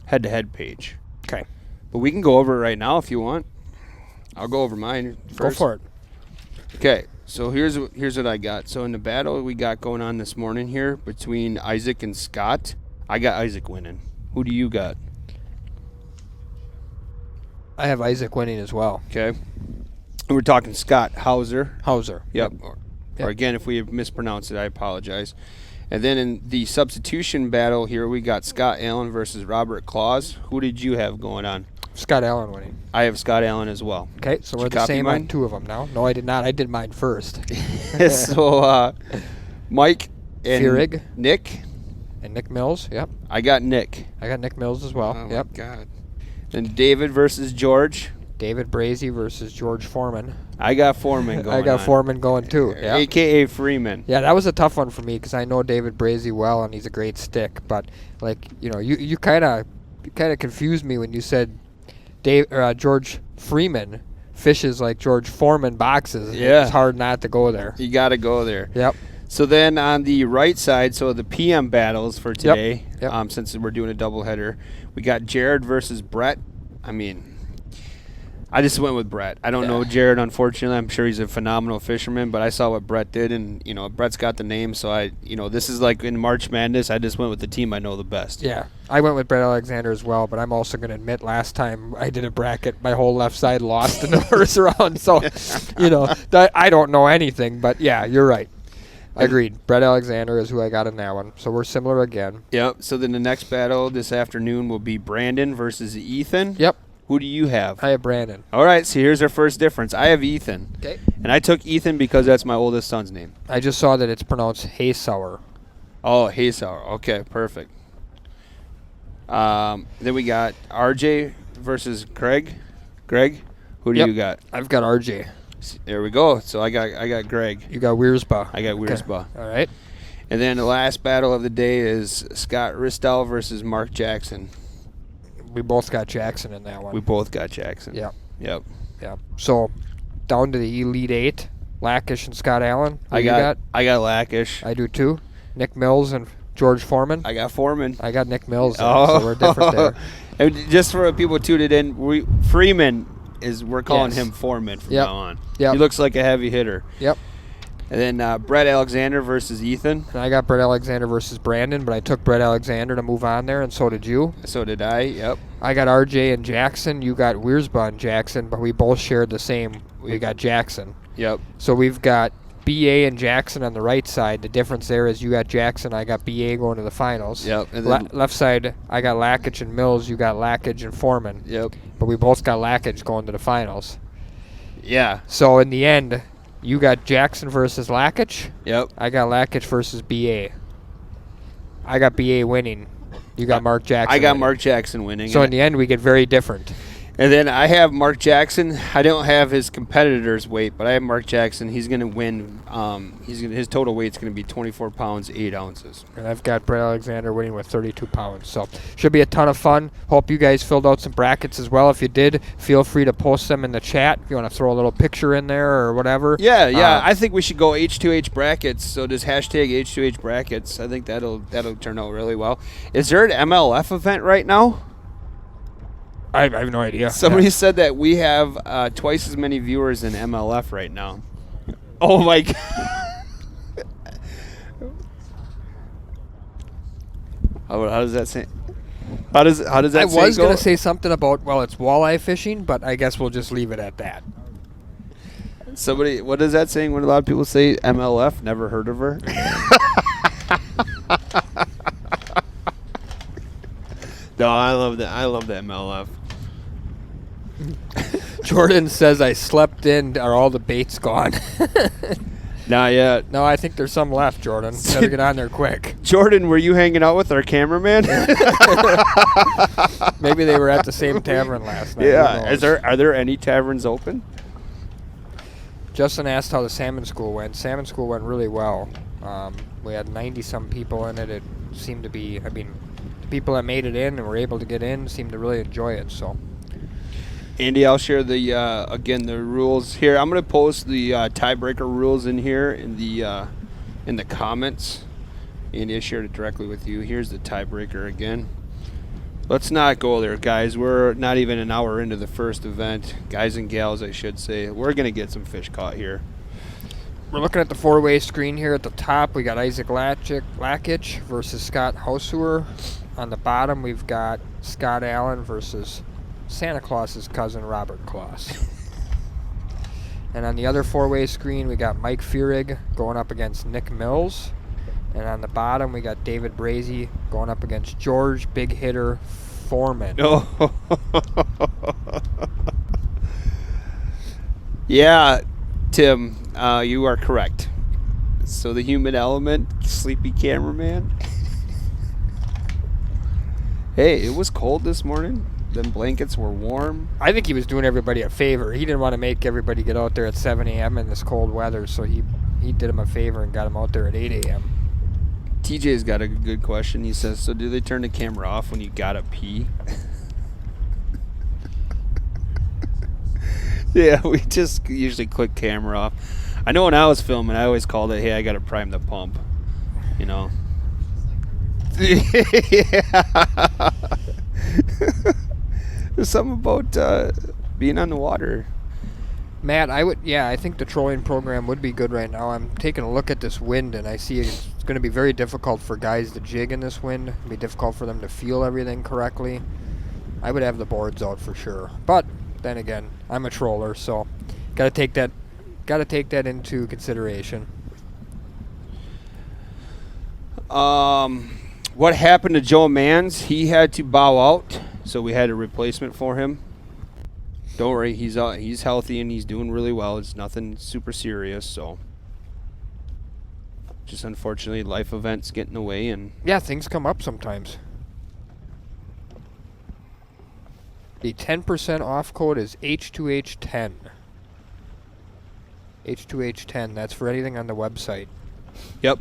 head-to-head page. Okay. But we can go over it right now if you want. I'll go over mine first. Go for it. Okay, so here's what I got. So in the battle we got going on this morning here between Isaac and Scott, I got Isaac winning. Who do you got? I have Isaac winning as well. Okay. And we're talking Scott Hauser. Hauser. Yep. Or again, if we have mispronounced it, I apologize. And then in the substitution battle here, we got Scott Allen versus Robert Claus. Who did you have going on? Scott Allen winning. I have Scott Allen as well. Okay, so Did we're you the copy same mine? on two of them now. No, I did not. I did mine first. So Mike and Feurig. Nick. And Nick Mills. Yep. I got Nick. I got Nick Mills as well. Oh yep. my God. And David versus George. David Brazy versus George Foreman. I got Foreman going I got on. Foreman going too. Yeah. AKA Freeman. Yeah, that was a tough one for me because I know David Brazy well and he's a great stick. But you kind of confused me when you said George Freeman fishes like George Foreman boxes. Yeah. It's hard not to go there. You got to go there. Yep. So then on the right side, so the PM battles for today, Yep. Since we're doing a doubleheader, we got Jared versus Brett. I mean, I just went with Brett. I don't know Jared, unfortunately. I'm sure he's a phenomenal fisherman, but I saw what Brett did, and, Brett's got the name, so this is like in March Madness. I just went with the team I know the best. Yeah, I went with Brett Alexander as well, but I'm also going to admit last time I did a bracket, my whole left side lost in the first round, so, I don't know anything, but yeah, you're right. Agreed. Brett Alexander is who I got in that one, so we're similar again. Yep, so then the next battle this afternoon will be Brandon versus Ethan. Yep. Who do you have? I have Brandon. All right, so here's our first difference. I have Ethan. Okay. And I took Ethan because that's my oldest son's name. I just saw that it's pronounced Haysauer. Oh, Haysauer. Okay, perfect. Then we got RJ versus Greg. Greg, Who do Yep. you got? I've got RJ. There we go. So I got Greg. You got Wiersba. I got Wiersba. All right. And then the last battle of the day is Scott Ristel versus Mark Jackson. We both got Jackson in that one. We both got Jackson. Yep. Yep. Yeah. So down to the Elite 8, Lackish and Scott Allen. Who I you got Lackish. I do too. Nick Mills and George Foreman. I got Foreman. I got Nick Mills. Oh. So we're different there. And just for people who tuned in, Freeman we're calling Yes. him Foreman from Yep. now on. Yep. He looks like a heavy hitter. Yep. And then Brett Alexander versus Ethan. And I got Brett Alexander versus Brandon, but I took Brett Alexander to move on there, and so did you. So did I. Yep. I got RJ and Jackson. You got Wiersba and Jackson, but we both shared the same. We got Jackson. Yep. So we've got BA and Jackson on the right side. The difference there is you got Jackson, I got BA going to the finals. Yep. And then, Left side, I got Lackage and Mills. You got Lackage and Foreman. yep. But we both got Lackage going to the finals. Yeah. So in the end, you got Jackson versus Lackage. Yep. I got Lackage versus BA. I got BA winning. You got Mark Jackson. I got winning. Mark Jackson winning. So in the end, we get very different. And then I have Mark Jackson. I don't have his competitor's weight, but I have Mark Jackson. He's going to win. His total weight's going to be 24 pounds, 8 ounces. And I've got Brett Alexander winning with 32 pounds. So should be a ton of fun. Hope you guys filled out some brackets as well. If you did, feel free to post them in the chat. If you want to throw a little picture in there or whatever. Yeah. I think we should go H2H brackets. So just hashtag H2H brackets. I think that'll turn out really well. Is there an MLF event right now? I have no idea. Somebody said that we have twice as many viewers in MLF right now. Oh my god. How does that say? How does that I say was go? going to say something about, well, it's walleye fishing, but I guess we'll just leave it at that. Somebody, what is that saying when a lot of people say MLF? Never heard of her. No, I love that. I love the MLF. Jordan says I slept in. Are all the baits gone? Not yet. No, I think there's some left, Jordan. Better get on there quick. Jordan, were you hanging out with our cameraman? Maybe they were at the same tavern last night. Yeah. Who knows? Are there any taverns open? Justin asked how the salmon school went. Salmon school went really well. We had 90-some people in it. It seemed to be, the people that made it in and were able to get in seemed to really enjoy it. So, Andy, I'll share the the rules here. I'm going to post the tiebreaker rules in here in the comments. Andy, I shared it directly with you. Here's the tiebreaker again. Let's not go there, guys. We're not even an hour into the first event. Guys and gals, I should say. We're going to get some fish caught here. we're looking at the four-way screen here. At the top, we got Isaac Lackich versus Scott Hausuer. On the bottom, we've got Scott Allen versus Santa Claus's cousin, Robert Claus. And on the other four-way screen, we got Mike Feurig going up against Nick Mills. And on the bottom, we got David Brazy going up against George Big Hitter Foreman. Oh. Yeah, Tim, you are correct. So the human element, sleepy cameraman. Hey, it was cold this morning. Them blankets were warm. I think he was doing everybody a favor. He didn't want to make everybody get out there at 7 a.m. in this cold weather, so he did him a favor and got him out there at 8 a.m. TJ's got a good question. He says, so do they turn the camera off when you gotta pee? Yeah, we just usually click camera off. I know when I was filming, I always called it, hey, I gotta prime the pump. You know? Yeah. There's something about being on the water. Matt, I think the trolling program would be good right now. I'm taking a look at this wind, and I see it's going to be very difficult for guys to jig in this wind. It'll be difficult for them to feel everything correctly. I would have the boards out for sure. But then again, I'm a troller, so gotta take that into consideration. What happened to Joe Mans? He had to bow out, so we had a replacement for him. Don't worry, he's healthy and he's doing really well. It's nothing super serious, so just unfortunately life events get in the way. And Yeah, things come up sometimes. The 10% off code is H2H10. H2H10. That's for anything on the website. Yep.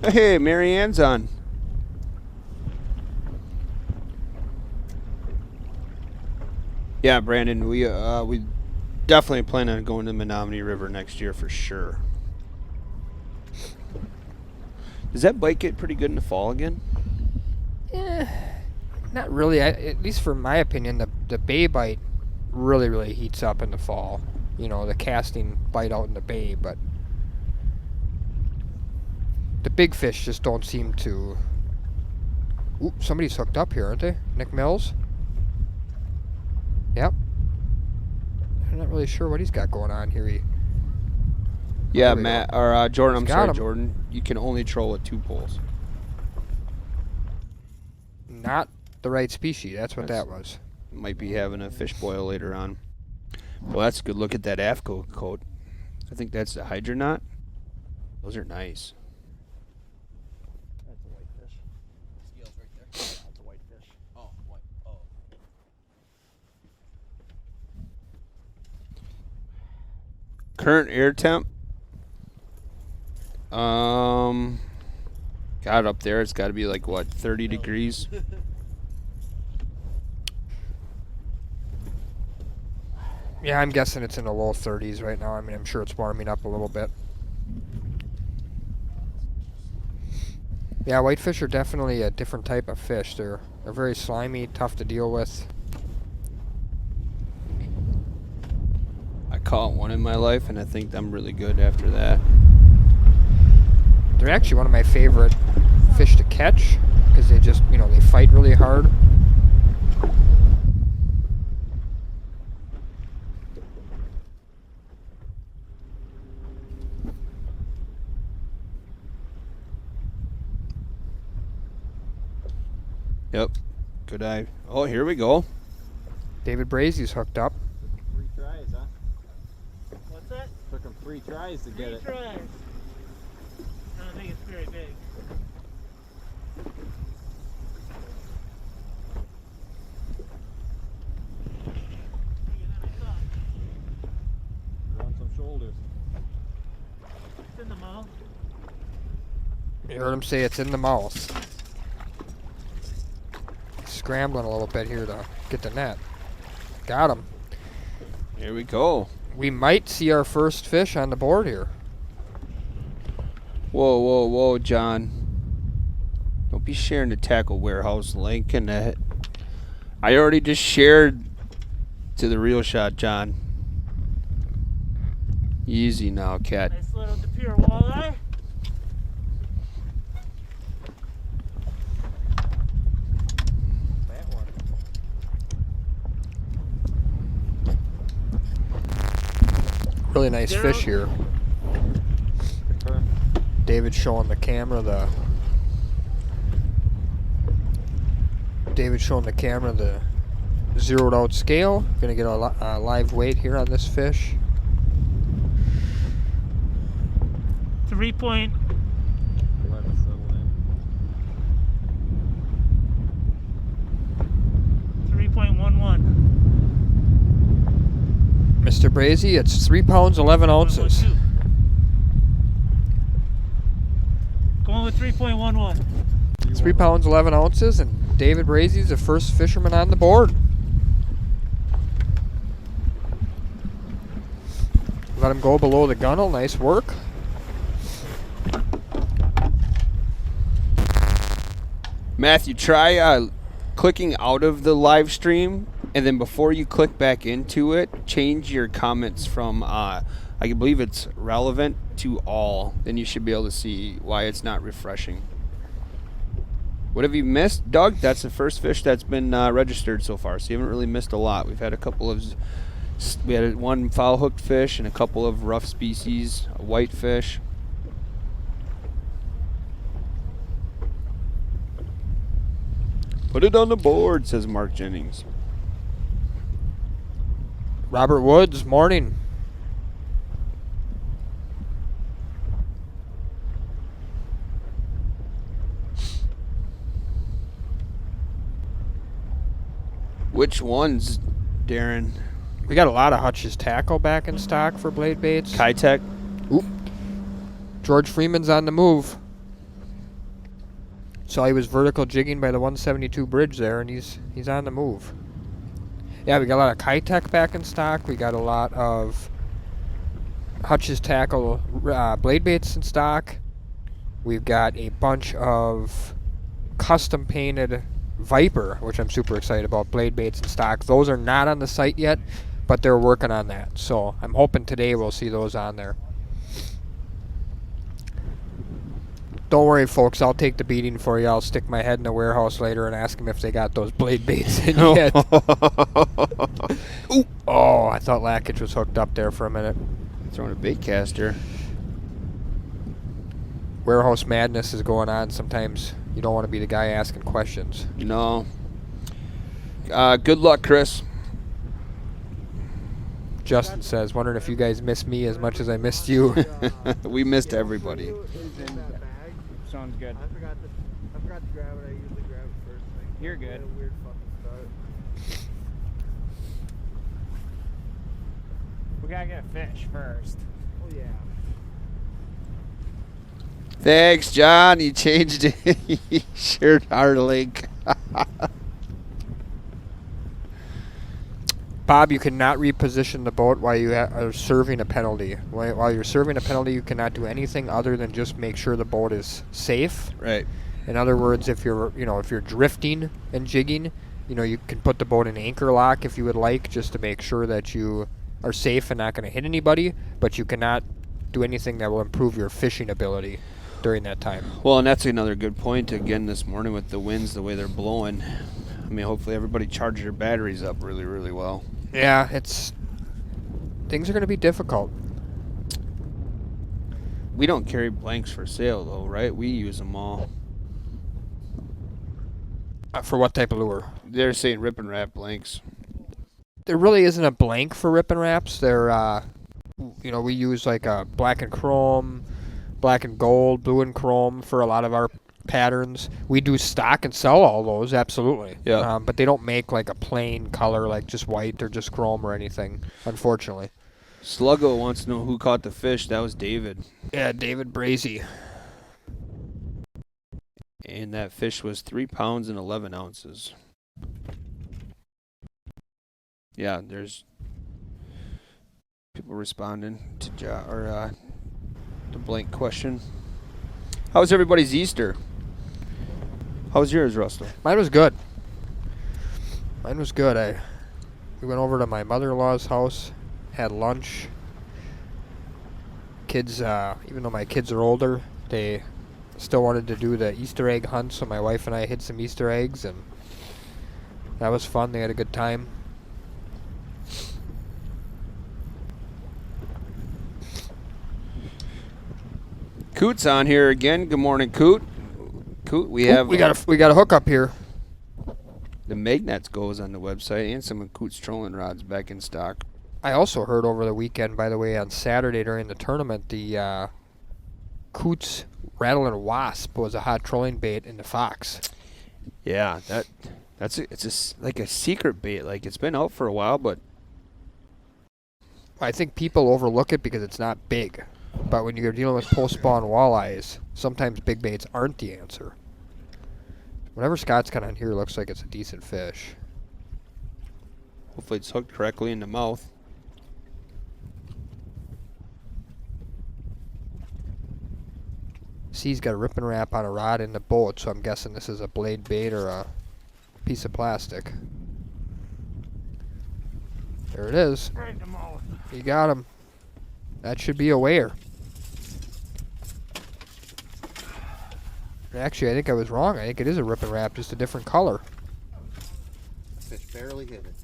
Hey, Marianne's on. Yeah, Brandon, we definitely plan on going to Menominee River next year for sure. Does that bite get pretty good in the fall again? Not really. At least for my opinion, the bay bite really heats up in the fall. You know, the casting bite out in the bay, but the big fish just don't seem to. Ooh, somebody's hooked up here, aren't they? Nick Mills? Yep. I'm not really sure what he's got going on here. Yeah, There we Matt go. or Jordan. I'm Got sorry, him. Jordan. You can only troll with 2 poles. Not the right species. That's what That's- that was. Might be having a fish boil later on. Well, that's a good look at that AFCO coat. I think that's the hydronaut. Those are nice. That's a whitefish. Scales right there. Yeah, that's a whitefish. Oh, white. Oh. Current air temp. Got up there. It's got to be like what, 30 degrees. Yeah, I'm guessing it's in the low 30s right now. I mean, I'm sure it's warming up a little bit. Yeah, whitefish are definitely a different type of fish. They're very slimy, tough to deal with. I caught one in my life, and I think I'm really good after that. They're actually one of my favorite fish to catch because they just, you know, they fight really hard. Yep. Good eye. Oh, here we go. David Brazy's hooked up. 3 tries, huh? What's that? Took him 3 tries to get it. Tries. I don't think it's very big. On some shoulders. It's in the mouth. You heard him say it's in the mouth. Scrambling a little bit here to get the net. Got him. Here we go. We might see our first fish on the board here. Whoa, whoa, whoa, John. Don't be sharing the tackle warehouse link and that. I already just shared to the Real Shot, John. Easy now, cat. Nice little pure walleye. That one. Really nice Zero. fish here. Confirm. David's showing the camera the zeroed out scale. Gonna get a live weight here on this fish. 3 point. Let it settle in. 3.11. Mr. Brazy, it's 3 pounds 11 ounces. 1.12. Going with 3.11. 3 pounds 11 ounces, and David Brazy's the first fisherman on the board. Let him go below the gunnel. Nice work. Matthew, try clicking out of the live stream, and then before you click back into it, change your comments from, I believe it's relevant, to all. Then you should be able to see why it's not refreshing. What have you missed, Doug? That's the first fish that's been registered so far, so you haven't really missed a lot. We've had a couple of, we had one foul hooked fish and a couple of rough species, a whitefish. Put it on the board, says Mark Jennings. Robert Woods, morning. Which ones, Darren? We got a lot of Hutch's tackle back in stock for blade baits. Kitech? Oop. George Freeman's on the move. Saw he was vertical jigging by the 172 bridge there, and he's on the move. Yeah, we got a lot of Kitech back in stock. We got a lot of Hutch's tackle blade baits in stock. We've got a bunch of custom painted Viper, which I'm super excited about, blade baits in stock. Those are not on the site yet, but they're working on that. So I'm hoping today we'll see those on there. Don't worry, folks. I'll take the beating for you. I'll stick my head in the warehouse later and ask them if they got those blade baits in yet. Ooh. Oh, I thought Lackage was hooked up there for a minute. Throwing a bait caster. Warehouse madness is going on. Sometimes you don't want to be the guy asking questions. No. Good luck, Chris. Justin says, wondering if you guys miss me as much as I missed you. We missed everybody. Sounds good. I forgot to grab it. I usually grab it first thing. You're I good. had a weird fucking start. We gotta get a fish first. Oh yeah. Thanks, John. You changed it. He shared our link. Bob, you cannot reposition the boat while you are serving a penalty. While you're serving a penalty, you cannot do anything other than just make sure the boat is safe. Right. In other words, if you're drifting and jigging, you can put the boat in anchor lock if you would like, just to make sure that you are safe and not going to hit anybody. But you cannot do anything that will improve your fishing ability during that time. Well, and that's another good point again this morning with the winds, the way they're blowing. I mean, hopefully everybody charged their batteries up really, really well. Yeah, things are going to be difficult. We don't carry blanks for sale, though, right? We use them all. For what type of lure? They're saying rip and wrap blanks. There really isn't a blank for rip and wraps. They're, we use like a black and chrome, black and gold, blue and chrome for a lot of our patterns. We do stock and sell all those, absolutely. Yeah. But they don't make like a plain color like just white or just chrome or anything, unfortunately. Sluggo wants to know who caught the fish. That was David. Yeah, David Brazy. And that fish was 3 pounds and 11 ounces. Yeah, there's people responding to the blank question. How was everybody's Easter? How was yours, Russell? Mine was good. We went over to my mother-in-law's house, had lunch. Kids, even though my kids are older, they still wanted to do the Easter egg hunt, so my wife and I hid some Easter eggs, and that was fun. They had a good time. Coot's on here again. Good morning, Coot. Coot, we got a hookup here. the Magnets goes on the website and some of Coot's trolling rods back in stock. I also heard over the weekend, by the way, on Saturday during the tournament, the Coots Rattle and Wasp was a hot trolling bait in the Fox. Yeah, it's like a secret bait. Like, it's been out for a while, but I think people overlook it because it's not big. But when you're dealing with post-spawn walleyes, sometimes big baits aren't the answer. Whatever Scott's got on here looks like it's a decent fish. hopefully it's hooked correctly in the mouth. See, he's got a rip and wrap on a rod in the boat, so I'm guessing this is a blade bait or a piece of plastic. There it is. Right in the mouth. You got him. That should be a weir. Actually, I think I was wrong. I think it is a rip and wrap, just a different color. Fish barely hit it.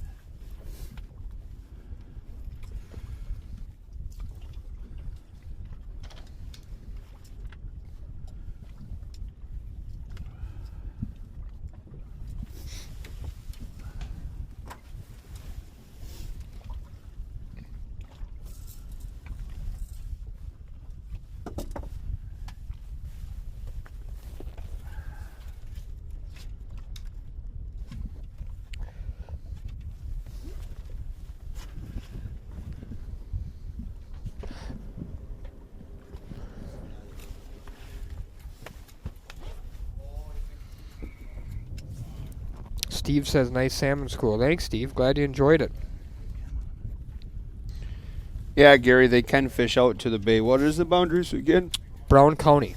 Steve says nice salmon school. Thanks, Steve. Glad you enjoyed it. Yeah, Gary, they can fish out to the bay. What is the boundaries again? Brown County.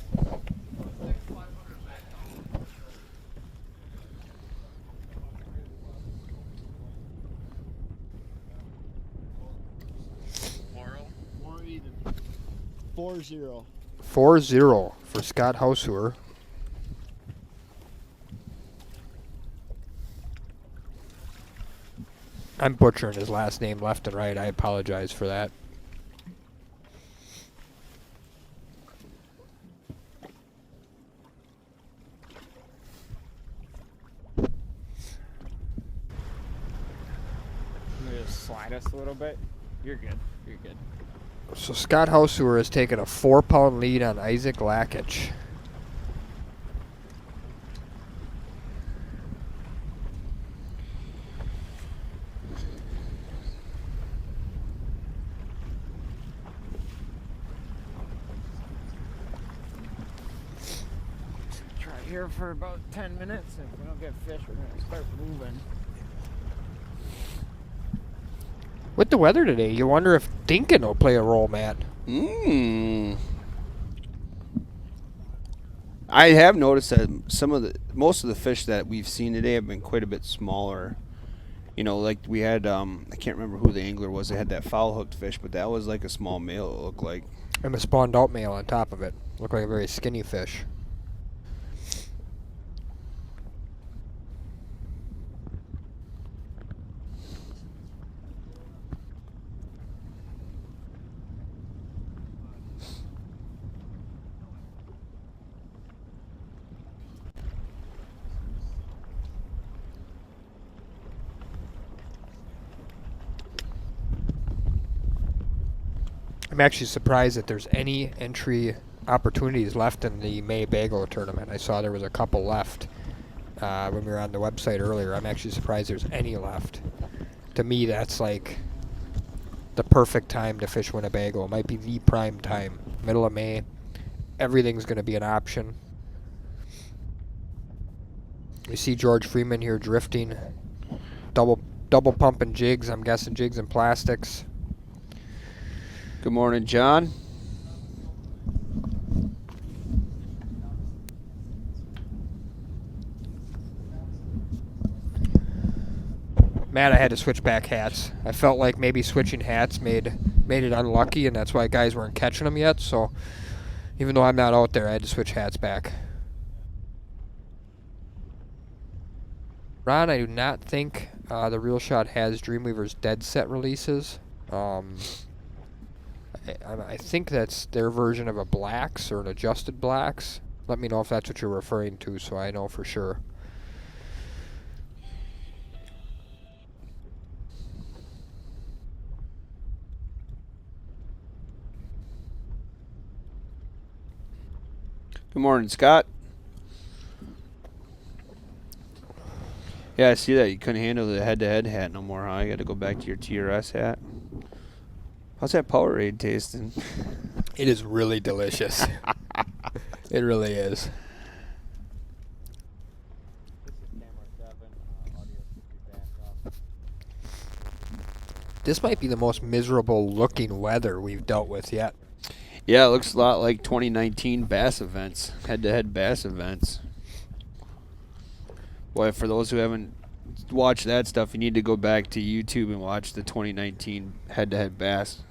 More even. 4-0. 4-0 for Scott Hauser. I'm butchering his last name left and right. I apologize for that. Can you just slide us a little bit? You're good. You're good. So Scott Hauser has taken a 4-pound lead on Isaac Lakich. Try here for about 10 minutes. If we don't get fish, we're going to start moving. With the weather today, you wonder if Dinkin will play a role, Matt. I have noticed that most of the fish that we've seen today have been quite a bit smaller. You know, like we had, I can't remember who the angler was. They had that foul hooked fish, but that was like a small male, it looked like. And a spawned out male on top of it. Looked like a very skinny fish. I'm actually surprised that there's any entry opportunities left in the May Bagel tournament. I saw there was a couple left when we were on the website earlier. I'm actually surprised there's any left. To me, that's like the perfect time to fish Winnebago. It might be the prime time, middle of May. Everything's going to be an option. We see George Freeman here drifting, double pumping jigs. I'm guessing jigs and plastics. Good morning, John. Matt, I had to switch back hats. I felt like maybe switching hats made it unlucky, and that's why guys weren't catching them yet. So even though I'm not out there, I had to switch hats back. Ron, I do not think the Real Shot has Dreamweaver's dead set releases. I think that's their version of a blacks or an adjusted blacks. Let me know if that's what you're referring to so I know for sure. Good morning, Scott. Yeah, I see that. You couldn't handle the head-to-head hat no more, huh? You got to go back to your TRS hat. How's that Powerade tasting? It is really delicious. It really is. This might be the most miserable looking weather we've dealt with yet. Yeah, it looks a lot like 2019 bass events, head-to-head bass events. Boy, for those who haven't watched that stuff, you need to go back to YouTube and watch the 2019 head-to-head bass.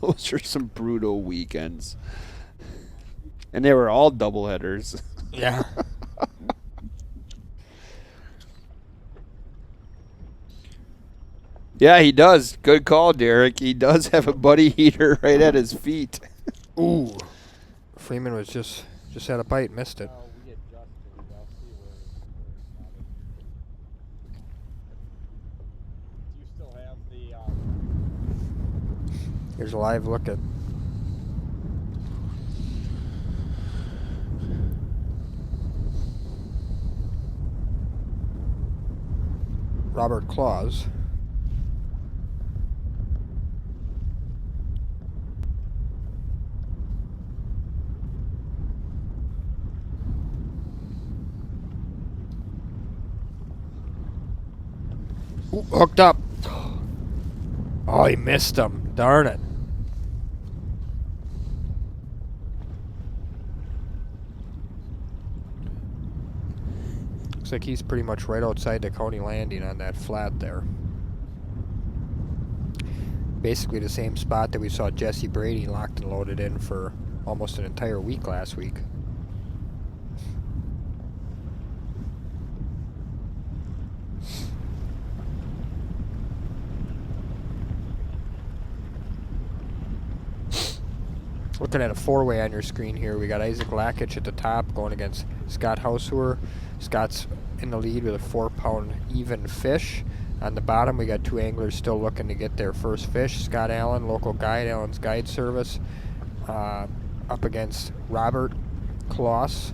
Those are some brutal weekends. And they were all doubleheaders. Yeah. Yeah, he does. Good call, Derek. He does have a buddy heater right at his feet. Ooh. Freeman was just had a bite, missed it. We adjusted. I'll see where do you still have the Here's a live look at Robert Claus. Ooh, hooked up. Oh, he missed him. Darn it. Looks like he's pretty much right outside the county landing on that flat there. Basically the same spot that we saw Jesse Brady locked and loaded in for almost an entire week last week. Looking at a four-way on your screen here, we got Isaac Lakich at the top going against Scott Hauser. Scott's in the lead with a 4-pound even fish. On the bottom, we got two anglers still looking to get their first fish. Scott Allen, local guide, Allen's Guide Service, up against Robert Kloss.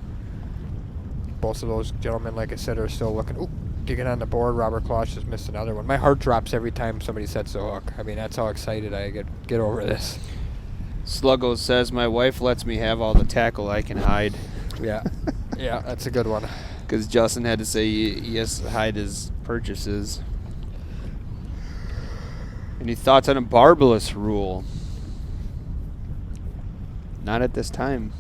Both of those gentlemen, like I said, are still looking to get on the board. Robert Kloss just missed another one. My heart drops every time somebody sets a hook. I mean, that's how excited I get over this. Sluggo says, my wife lets me have all the tackle I can hide. Yeah, yeah, that's a good one. Because Justin had to say he has to hide his purchases. Any thoughts on a barbless rule? Not at this time.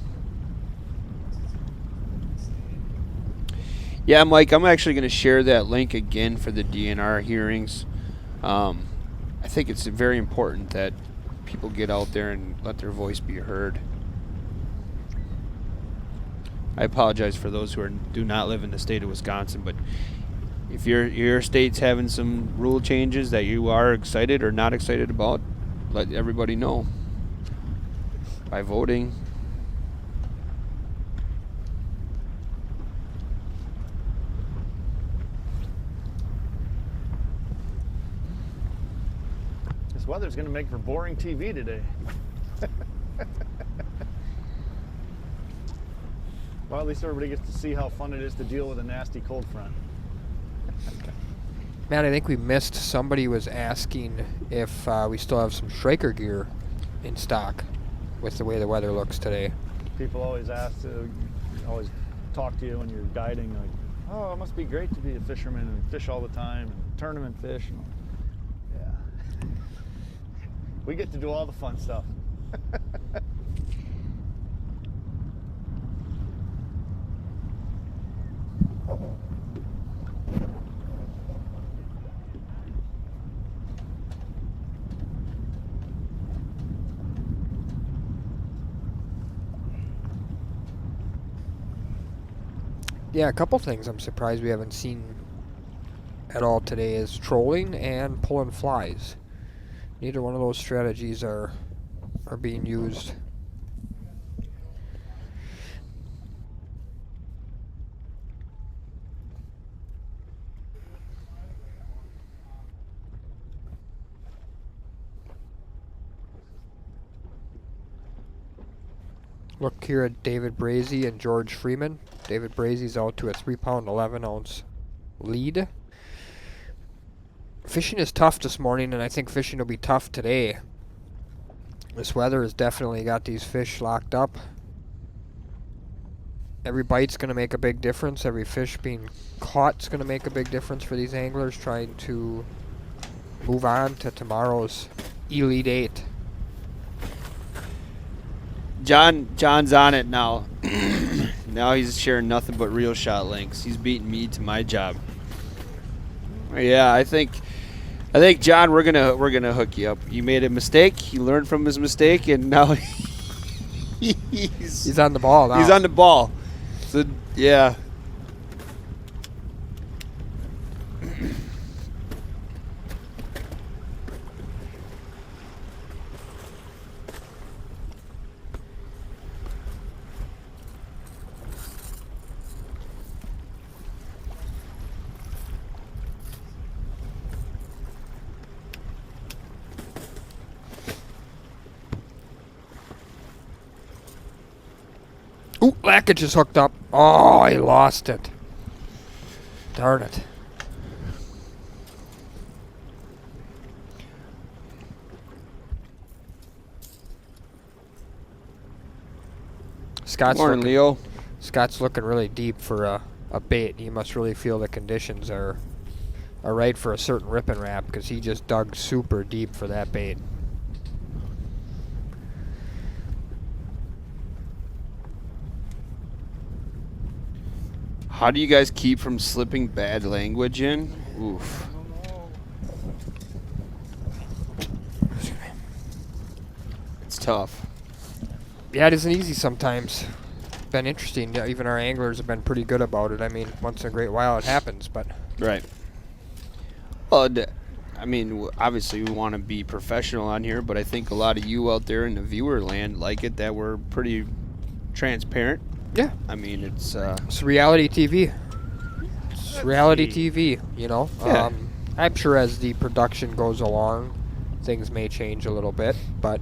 Yeah, Mike, I'm actually going to share that link again for the DNR hearings. I think it's very important that people get out there and let their voice be heard. I apologize for those who do not live in the state of Wisconsin, but if your state's having some rule changes that you are excited or not excited about, let everybody know by voting. This weather's going to make for boring TV today. Well, at least everybody gets to see how fun it is to deal with a nasty cold front. Man, I think we missed. Somebody was asking if we still have some striker gear in stock with the way the weather looks today. People always ask to, always talk to you when you're guiding, like, oh, it must be great to be a fisherman and fish all the time and tournament fish. And, yeah. We get to do all the fun stuff. Yeah, a couple things I'm surprised we haven't seen at all today is trolling and pulling flies. Neither one of those strategies are being used. Look here at David Brazy and George Freeman. David Brazy's out to a 3-pound, 11-ounce lead. Fishing is tough this morning, and I think fishing will be tough today. This weather has definitely got these fish locked up. Every bite's going to make a big difference. Every fish being caught's going to make a big difference for these anglers trying to move on to tomorrow's Elite 8. John's on it now. Now he's sharing nothing but reel shot links. He's beating me to my job. Yeah, I think John, we're gonna hook you up. You made a mistake. He learned from his mistake, and now he's on the ball now. He's on the ball. So yeah. Ooh, Lakich is hooked up. Oh, he lost it. Darn it. Morning, Leo. Scott's looking really deep for a bait. He must really feel the conditions are a right for a certain rip and wrap because he just dug super deep for that bait. How do you guys keep from slipping bad language in? Oof. It's tough. Yeah, it isn't easy sometimes. Been interesting. Yeah, even our anglers have been pretty good about it. I mean, once in a great while it happens, but Right. Well, I mean, obviously we want to be professional on here, but I think a lot of you out there in the viewer land like it that we're pretty transparent. yeah, I mean, it's it's reality TV. It's reality TV, you know. Yeah. I'm sure as the production goes along, things may change a little bit, but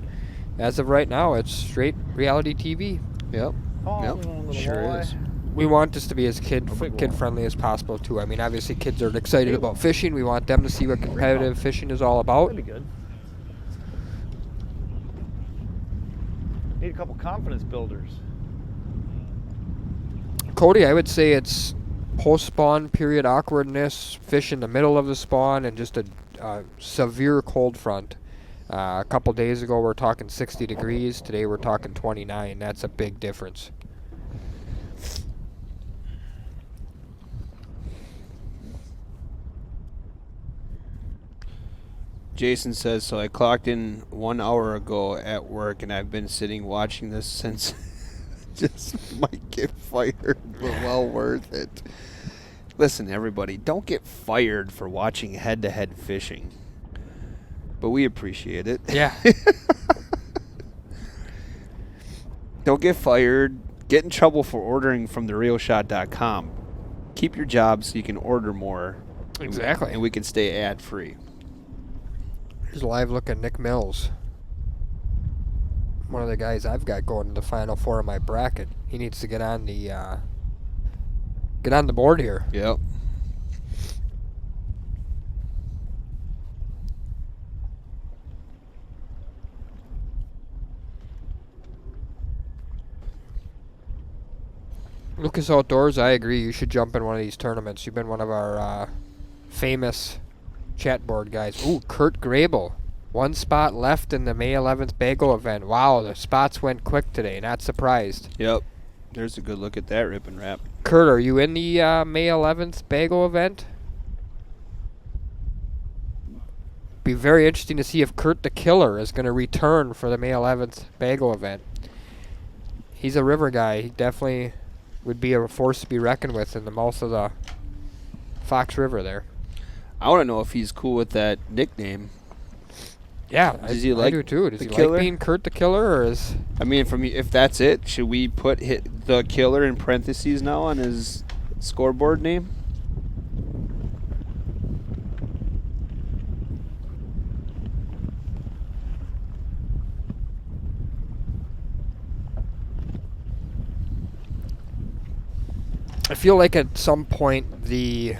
as of right now, it's straight reality TV. yep. Oh, Yep, little sure walleye. is. We want this to be as big one. friendly as possible too. I mean, obviously kids are excited about fishing. We want them to see what competitive fishing is all about. Really good. Need a couple confidence builders. Cody, I would say it's post-spawn period awkwardness, fish in the middle of the spawn, and just a severe cold front. A couple days ago, we're talking 60 degrees. Today, we're talking 29. That's a big difference. Jason says, so I clocked in 1 hour ago at work, and I've been sitting watching this since. Just might get fired, but well worth it. Listen, everybody, don't get fired for watching head-to-head fishing. But we appreciate it. Yeah. Don't get fired. Get in trouble for ordering from therealshot.com. Keep your job so you can order more. Exactly. And we can stay ad-free. Here's a live look at Nick Mills. One of the guys I've got going to the Final Four of my bracket. He needs to get on the board here. Yep. Lucas Outdoors, I agree. You should jump in one of these tournaments. You've been one of our famous chat board guys. Ooh, Kurt Grable. 1 spot left in the May 11th Bagel event. Wow, the spots went quick today. Not surprised. Yep. There's a good look at that rip and wrap. Kurt, are you in the May 11th Bagel event? Be very interesting to see if Kurt the Killer is going to return for the May 11th Bagel event. He's a river guy. He definitely would be a force to be reckoned with in the mouth of the Fox River there. I want to know if he's cool with that nickname. Yeah, Does I he like do too. Does the he Killer? like being Kurt the Killer, or is... I mean, if that's it, should we put the Killer in parentheses now on his scoreboard name? I feel like at some point the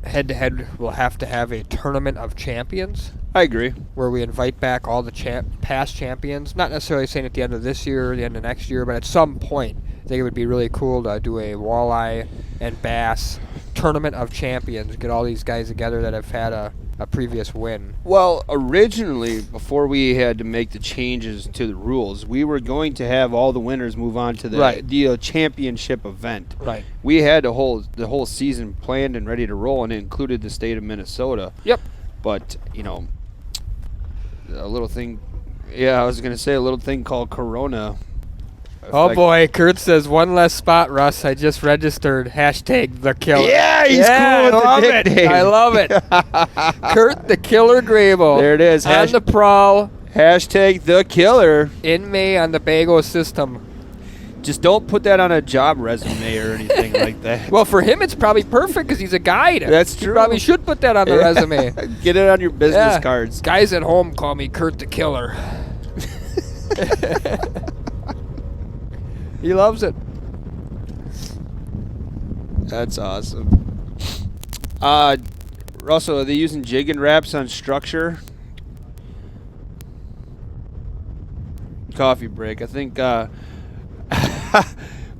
head-to-head will have to have a tournament of champions I agree. where we invite back all the past champions. Not necessarily saying at the end of this year or the end of next year, but at some point I think it would be really cool to do a walleye and bass tournament of champions. Get all these guys together that have had a previous win. Well, originally, before we had to make the changes to the rules, we were going to have all the winners move on to the championship event. Right. We had the whole season planned and ready to roll, and it included the state of Minnesota. Yep. But, you know, a little thing, I was going to say a little thing called Corona. Oh boy, Kurt says 1 less spot, Russ. I just registered # the Killer. Yeah, he's cool with I love the it. nickname. I love it. Kurt the Killer Grable. There it is. On the prowl # the Killer. in May on the Bagel system. Just don't put that on a job resume or anything like that. Well, for him, it's probably perfect because he's a guide. That's He true. probably should put that on the resume. Get it on your business Yeah. cards. Guys at home call me Kurt the Killer. He loves it. That's awesome. Russell, are they using jig and wraps on structure? Coffee break. I think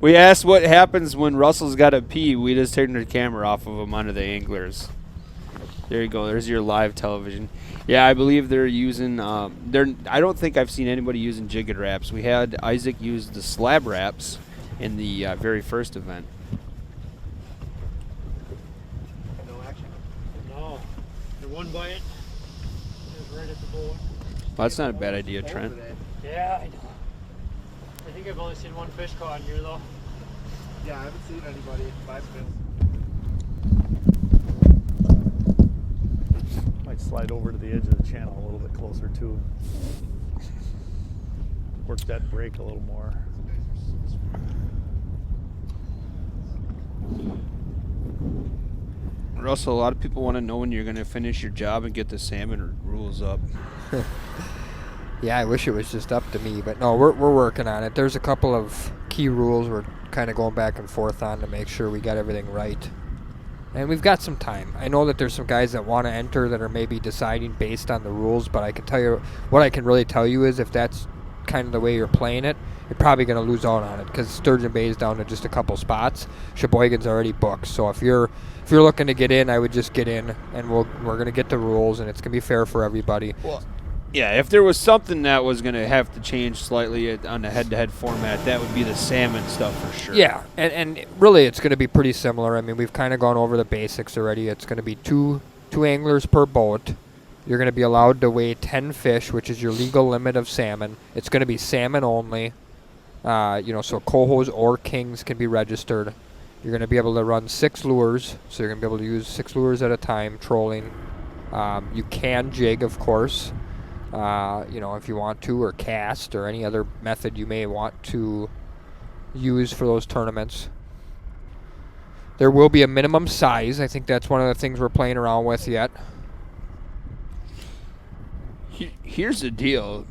we asked what happens when Russell's got to pee. We just turned the camera off of him onto the anglers. There you go. There's your live television. Yeah, I believe they're using. I don't think I've seen anybody using jigged wraps. We had Isaac use the slab wraps in the very first event. No action. No. The one bite is right at the bowl. Well, that's not a bad idea, Cold Trent. today. Yeah, I know. I think I've only seen one fish caught in here though. Yeah, I haven't seen anybody. 5 spins. Might slide over to the edge of the channel a little bit closer too. Work that break a little more. Russell, a lot of people want to know when you're going to finish your job and get the salmon rules up. Yeah, I wish it was just up to me, but no, we're working on it. There's a couple of key rules we're kind of going back and forth on to make sure we got everything right. And we've got some time. I know that there's some guys that want to enter that are maybe deciding based on the rules, but I can tell you, what I can really tell you is if that's kind of the way you're playing it, you're probably going to lose out on it because Sturgeon Bay is down to just a couple spots. Sheboygan's already booked. So if you're looking to get in, I would just get in, and we're going to get the rules, and it's going to be fair for everybody. Well, yeah, if there was something that was going to have to change slightly on the head-to-head format, that would be the salmon stuff for sure. Yeah, and really it's going to be pretty similar. I mean, we've kind of gone over the basics already. It's going to be two anglers per boat. You're going to be allowed to weigh 10 fish, which is your legal limit of salmon. It's going to be salmon only. So cohos or kings can be registered. You're going to be able to run 6 lures, so you're going to be able to use 6 lures at a time, trolling. You can jig, of course, if you want to, or cast, or any other method you may want to use for those tournaments. There will be a minimum size. I think that's one of the things we're playing around with yet. Here's the deal.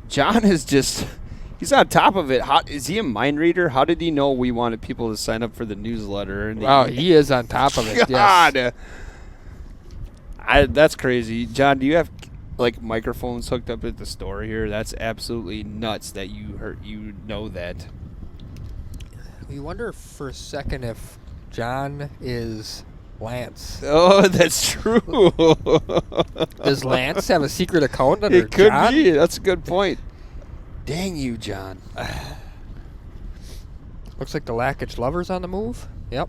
John is just... He's on top of it. Is he a mind reader? How did he know we wanted people to sign up for the newsletter? Wow, he is on top of it. God. Yes. That's crazy. John, do you have microphones hooked up at the store here? That's absolutely nuts that you know that. We wonder for a second if John is Lance. Oh, that's true. Does Lance have a secret account under It could John? be. That's a good point. Dang you, John. Looks like the Lackage Lover's on the move. Yep.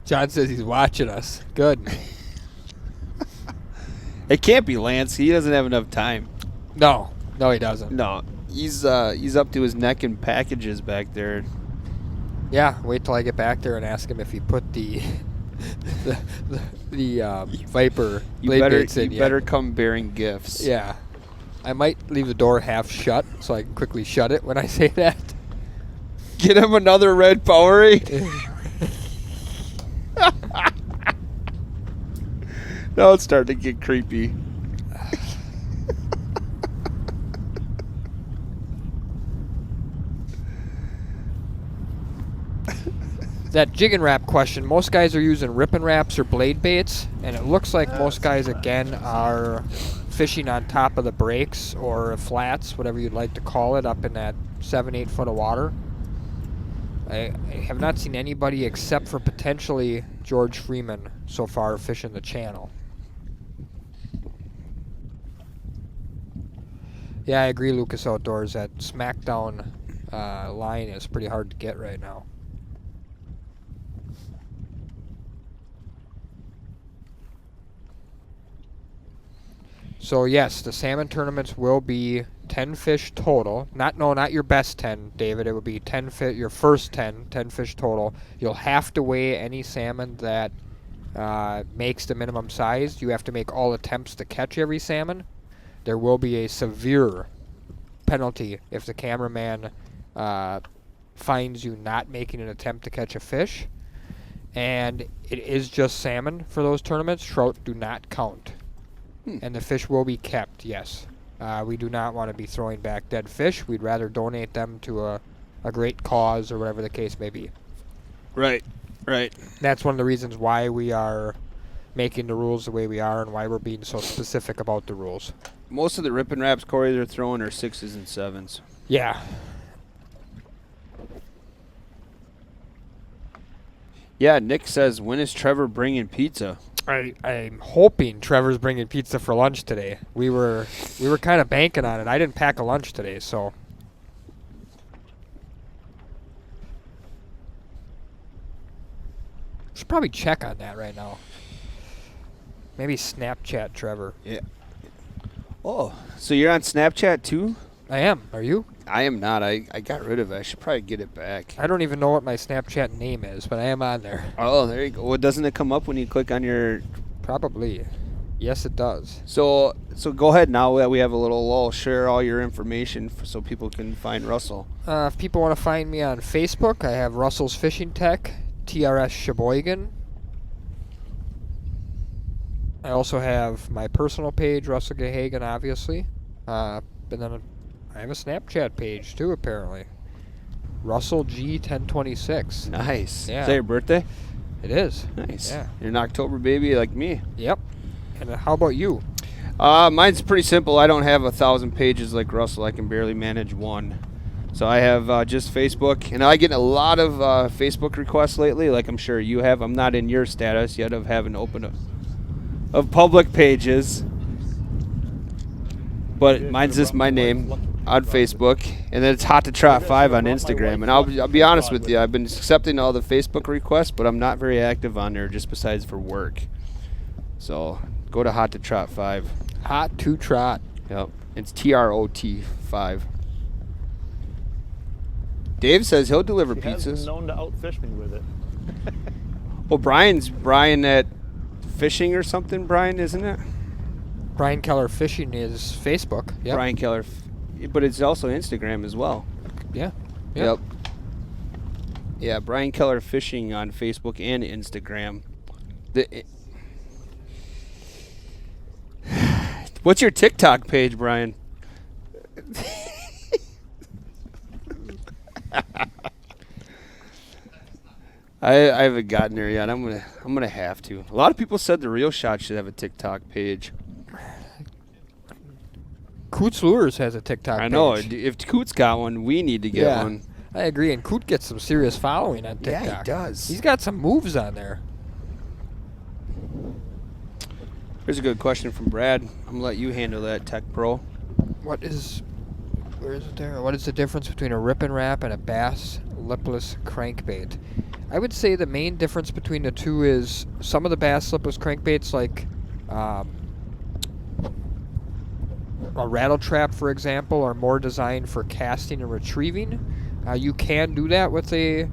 John says he's watching us. Good. It can't be Lance. He doesn't have enough time. No, he doesn't. No, he's up to his neck in packages back there. Yeah, wait till I get back there and ask him if he put the Viper blade baits in You yet. better come bearing gifts. Yeah. I might leave the door half shut so I can quickly shut it when I say that. Get him another red Powerade. Now it's starting to get creepy. That jig and wrap question, most guys are using rip and wraps or blade baits, and it looks like most guys, again, are fishing on top of the breaks or flats, whatever you'd like to call it, up in that 7-8 foot of water. I have not seen anybody except for potentially George Freeman so far fishing the channel. Yeah, I agree, Lucas Outdoors. That smackdown line is pretty hard to get right now. So yes, the salmon tournaments will be 10 fish total. Not your best 10, David. It would be 10 fish, your first 10 fish total. You'll have to weigh any salmon that makes the minimum size. You have to make all attempts to catch every salmon. There will be a severe penalty if the cameraman finds you not making an attempt to catch a fish. And it is just salmon for those tournaments. Trout do not count. And the fish will be kept, yes. We do not want to be throwing back dead fish. We'd rather donate them to a great cause or whatever the case may be. Right. That's one of the reasons why we are making the rules the way we are and why we're being so specific about the rules. Most of the rip and wraps, Corey, they're throwing are 6s and 7s. Yeah. Yeah, Nick says, when is Trevor bringing pizza? I'm hoping Trevor's bringing pizza for lunch today. We were kind of banking on it. I didn't pack a lunch today, so. Should probably check on that right now. Maybe Snapchat Trevor. Yeah. Oh, so you're on Snapchat too? I am. Are you? I am not. I got rid of it. I should probably get it back. I don't even know what my Snapchat name is, but I am on there. Oh, there you go. Well, doesn't it come up when you click on your... Probably. Yes, it does. So go ahead now that we have a little lull. Share all your information so people can find Russell. If people want to find me on Facebook, I have Russell's Fishing Tech, TRS Sheboygan. I also have my personal page, Russell Gahagan, obviously. And then I have a Snapchat page, too, apparently. Russell G1026. Nice. Yeah. Is that your birthday? It is. Nice. Yeah. You're an October baby like me. Yep. And how about you? Mine's pretty simple. I don't have 1,000 pages like Russell. I can barely manage one. So I have just Facebook. And I get a lot of Facebook requests lately, like I'm sure you have. I'm not in your status yet of having open of public pages. But mine's just my name on Facebook, and then it's Hot to Trot 5 on Instagram. And I'll be honest with you, I've been accepting all the Facebook requests, but I'm not very active on there, just besides for work. So go to Hot to Trot 5. Hot to Trot. Yep, it's TROT 5. Dave says he'll deliver He has been pizzas. known to outfish me with it. Well, Brian at Fishing or something. Brian, isn't it? Brian Keller Fishing is Facebook. Yep. Brian Keller, but it's also Instagram as well. Yeah. Yep. Yeah, Brian Keller Fishing on Facebook and Instagram. What's your TikTok page, Brian? I haven't gotten there yet. I'm gonna have to. A lot of people said the Real Shot should have a TikTok page. Coots Lures has a TikTok page. I know. If Coot's got one, we need to get one. I agree, and Coot gets some serious following on TikTok. Yeah, he does. He's got some moves on there. Here's a good question from Brad. I'm gonna let you handle that, Tech Pro. Where is it there? What is the difference between a rip and wrap and a bass lipless crankbait? I would say the main difference between the two is some of the bass lipless crankbaits, like a rattle trap, for example, are more designed for casting and retrieving. You can do that with a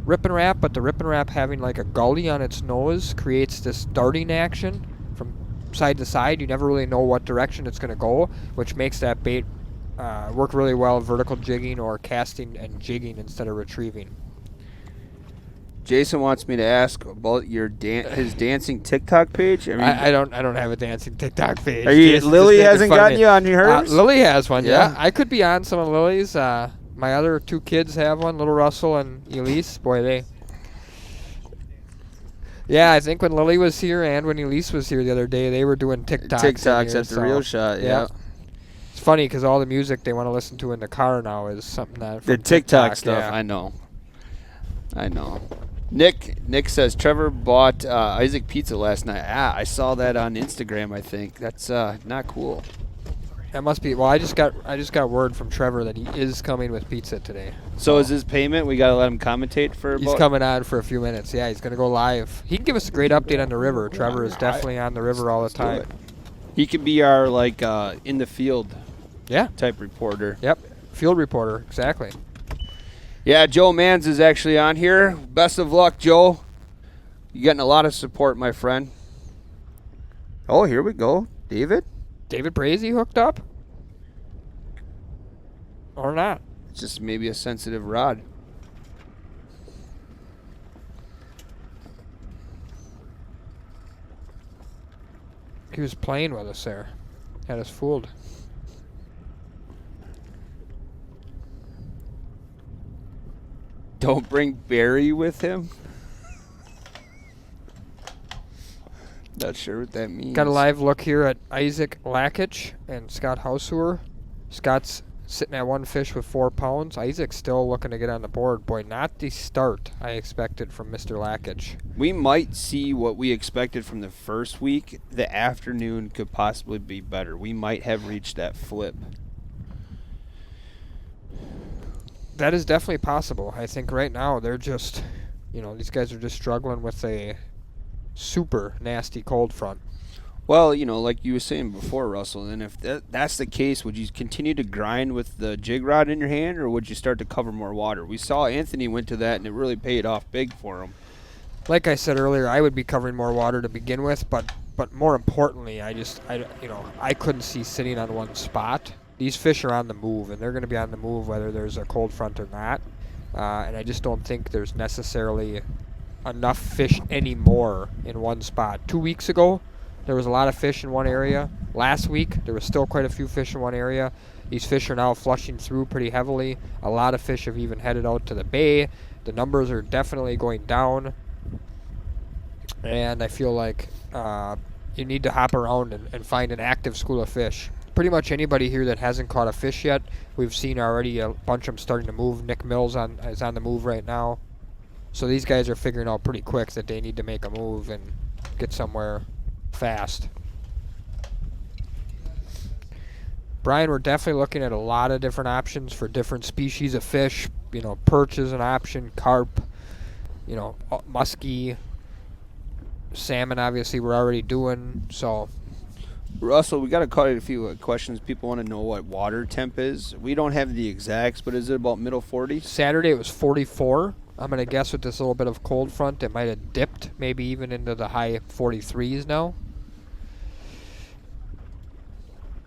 rip and wrap, but the rip and wrap having like a gully on its nose creates this darting action from side to side. You never really know what direction it's going to go, which makes that bait work really well vertical jigging or casting and jigging instead of retrieving. Jason wants me to ask about your his dancing TikTok page. I don't have a dancing TikTok page. Lily hasn't gotten you on hers? Lily has one, Yeah. yeah. I could be on some of Lily's. My other two kids have one, little Russell and Elise. Boy, they... Yeah, I think when Lily was here and when Elise was here the other day, they were doing TikToks at the Real Shot, yeah. It's funny because all the music they want to listen to in the car now is something that The from TikTok stuff, yeah. I know. Nick says Trevor bought Isaac pizza last night. I saw that on Instagram. I think that's not cool. That must be. Well, I just got word from Trevor that he is coming with pizza today. So is his payment? We gotta let him commentate for. He's coming on for a few minutes. Yeah, he's gonna go live. He can give us a great update on the river. Trevor is definitely on the river all the time. He could be our in the field. Yeah. Type reporter. Yep. Field reporter. Exactly. Yeah, Joe Mans is actually on here. Best of luck, Joe. You're getting a lot of support, my friend. Oh, here we go. David Brazy hooked up? Or not? It's just maybe a sensitive rod. He was playing with us there. Had us fooled. Don't bring Barry with him. Not sure what that means. Got a live look here at Isaac Lakich and Scott Hausuer. Scott's sitting at one fish with 4 pounds. Isaac's still looking to get on the board. Boy, not the start I expected from Mr. Lackage. We might see what we expected from the first week. The afternoon could possibly be better. We might have reached that flip. That is definitely possible. I think right now they're just, these guys are just struggling with a super nasty cold front. Well, like you were saying before, Russell, and if that's the case, would you continue to grind with the jig rod in your hand, or would you start to cover more water? We saw Anthony went to that, and it really paid off big for him. Like I said earlier, I would be covering more water to begin with, but more importantly, I couldn't see sitting on one spot. These fish are on the move, and they're going to be on the move whether there's a cold front or not. And I just don't think there's necessarily enough fish anymore in one spot. 2 weeks ago, there was a lot of fish in one area. Last week, there was still quite a few fish in one area. These fish are now flushing through pretty heavily. A lot of fish have even headed out to the bay. The numbers are definitely going down. And I feel like you need to hop around and find an active school of fish. Pretty much anybody here that hasn't caught a fish yet, we've seen already a bunch of them starting to move. Nick Mills is on the move right now. So these guys are figuring out pretty quick that they need to make a move and get somewhere fast. Brian, we're definitely looking at a lot of different options for different species of fish. Perch is an option, carp, muskie, salmon obviously we're already doing. So Russell, we got to cut a few questions. People want to know what water temp is. We don't have the exacts, but is it about middle 40s? Saturday it was 44. I'm going to guess with this little bit of cold front it might have dipped maybe even into the high 43s now.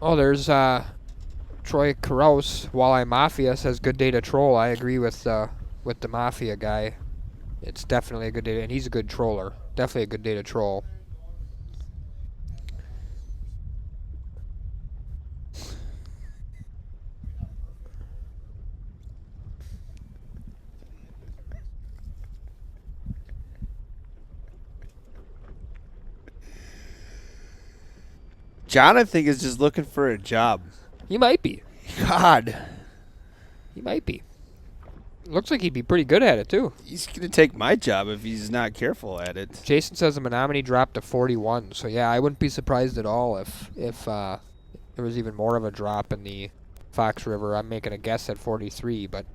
Oh, there's Troy Carouse, Walleye Mafia, says good day to troll. I agree with the Mafia guy. It's definitely a good day, and he's a good troller. Definitely a good day to troll. John, I think, is just looking for a job. He might be. God. He might be. Looks like he'd be pretty good at it, too. He's going to take my job if he's not careful at it. Jason says the Menominee dropped to 41. So, yeah, I wouldn't be surprised at all if there was even more of a drop in the Fox River. I'm making a guess at 43, but...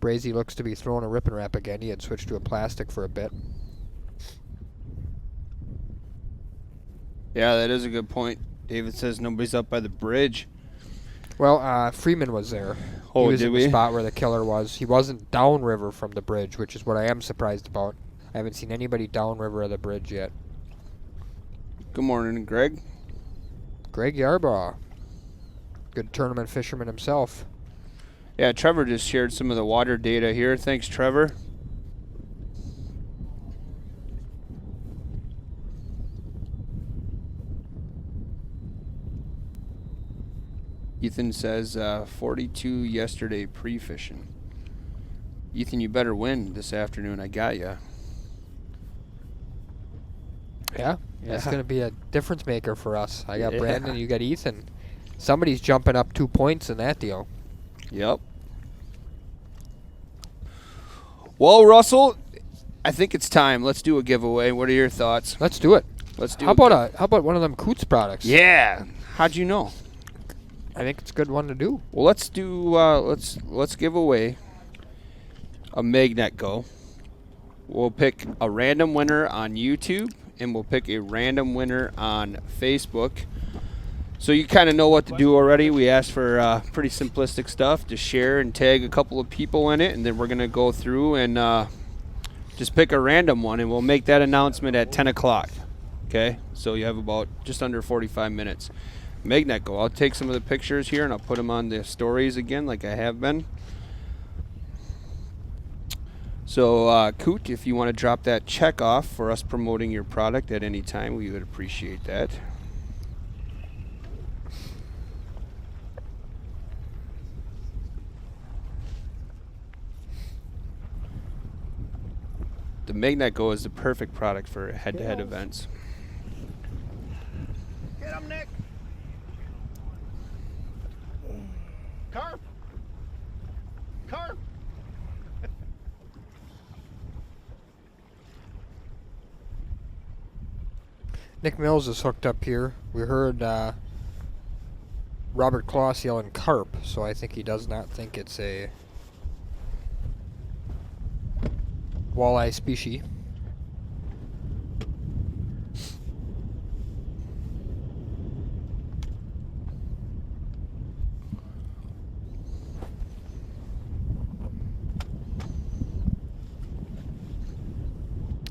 Brazy looks to be throwing a rip and wrap again. He had switched to a plastic for a bit. Yeah, that is a good point. David says nobody's up by the bridge. Well, Freeman was there. Oh, he was did in we? the spot where the killer was. He wasn't downriver from the bridge, which is what I am surprised about. I haven't seen anybody downriver of the bridge yet. Good morning, Greg. Greg Yarbaugh. Good tournament fisherman himself. Yeah, Trevor just shared some of the water data here. Thanks, Trevor. Ethan says 42 yesterday pre-fishing. Ethan, you better win this afternoon. I got ya. Yeah, that's going to be a difference maker for us. I got Yeah. Brandon, you got Ethan. Somebody's jumping up 2 points in that deal. Yep. Well, Russell, I think it's time. Let's do a giveaway. What are your thoughts? Let's do it. Let's do. How about one of them Coots products? Yeah. How'd you know? I think it's a good one to do. Well, let's do. Let's give away a Magnet Go. We'll pick a random winner on YouTube, and we'll pick a random winner on Facebook. So you kind of know what to do already. We asked for pretty simplistic stuff. Just share and tag a couple of people in it, and then we're going to go through and just pick a random one, and we'll make that announcement at 10 o'clock. Okay? So you have about just under 45 minutes. Magnet Go. I'll take some of the pictures here, and I'll put them on the stories again like I have been. So, Coot, if you want to drop that check off for us promoting your product at any time, we would appreciate that. The Magnet Go is the perfect product for head-to-head events. Get him, Nick. Carp. Carp. Nick Mills is hooked up here. We heard Robert Kloss yelling carp, so I think he does not think it's a walleye species.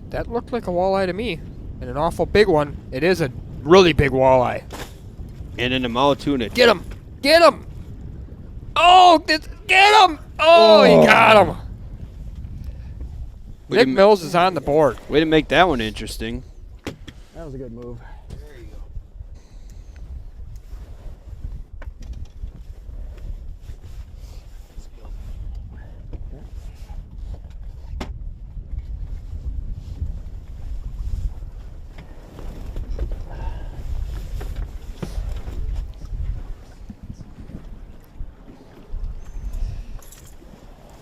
That looked like a walleye to me, and an awful big one. It is a really big walleye. And in the mouth tuna. Get him! Get him! Oh, get him! Oh, he got him! Nick Mills is on the board. Way to make that one interesting. That was a good move. There you go.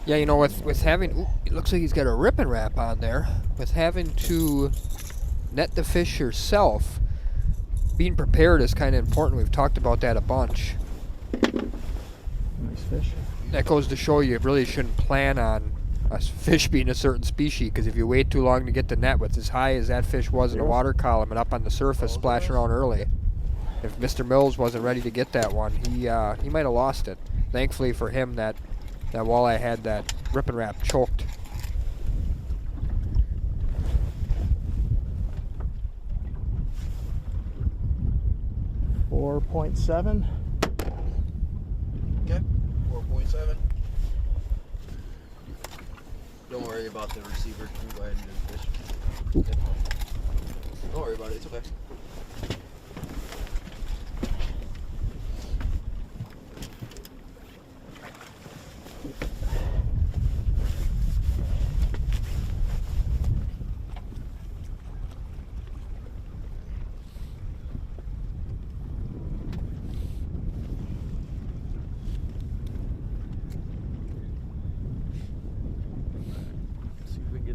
Yeah, you know, with having, ooh, it looks like he's got a rip and wrap on there. With having to net the fish yourself, being prepared is kind of important. We've talked about that a bunch. Nice fish. That goes to show you really shouldn't plan on a fish being a certain species, because if you wait too long to get the net with as high as that fish was in the water column and up on the surface splashing around early, if Mr. Mills wasn't ready to get that one, he might have lost it. Thankfully for him, that walleye had that rip and wrap choked. .7. Okay. 4.7. Don't worry about the receiver. You can go ahead and do the fish. Yep. Don't worry about it. It's okay.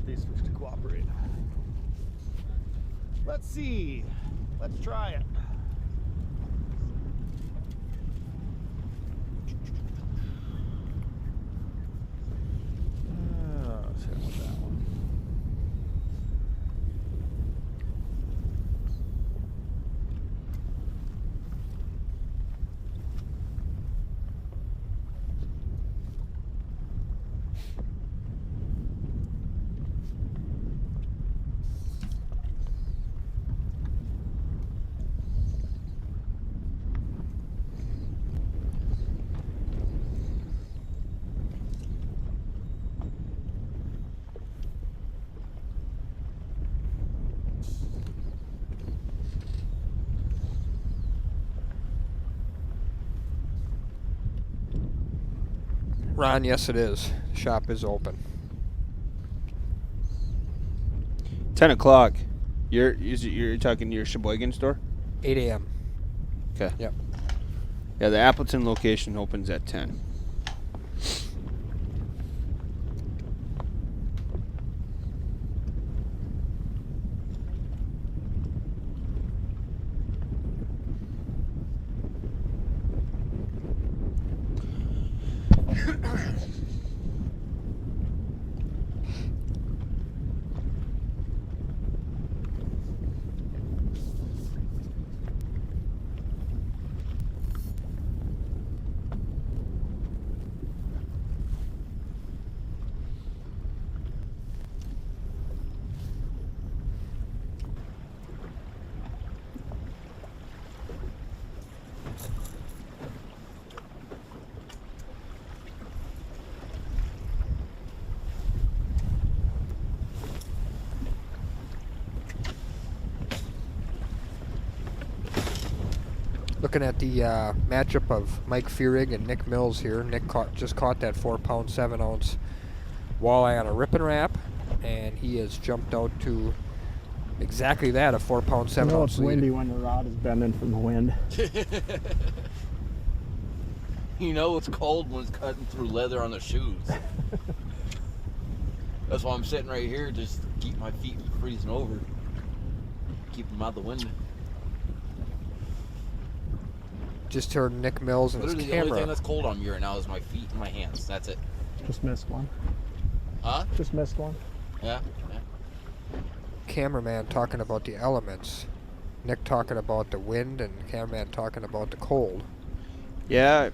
These fish to cooperate. Let's see. Let's try it. Let's hit with that one. Ron, yes it is. Shop is open. 10 o'clock. You're talking your Sheboygan store? 8 a.m. Okay. Yep. Yeah, the Appleton location opens at 10. Looking at the matchup of Mike Fearig and Nick Mills here. Nick just caught that 4-pound, 7-ounce walleye on a rip and wrap, and he has jumped out to exactly that, a 4 pound, 7 ounce it's lead. windy when the rod is bending from the wind. You know it's cold when it's cutting through leather on the shoes. That's why I'm sitting right here, just keep my feet from freezing over. Keep them out the wind. Just heard Nick Mills and his Literally the only thing camera. that's cold on me right now is my feet and my hands. That's it. Just missed one. Huh? Just missed one. Yeah. Cameraman talking about the elements. Nick talking about the wind, and cameraman talking about the cold. Yeah.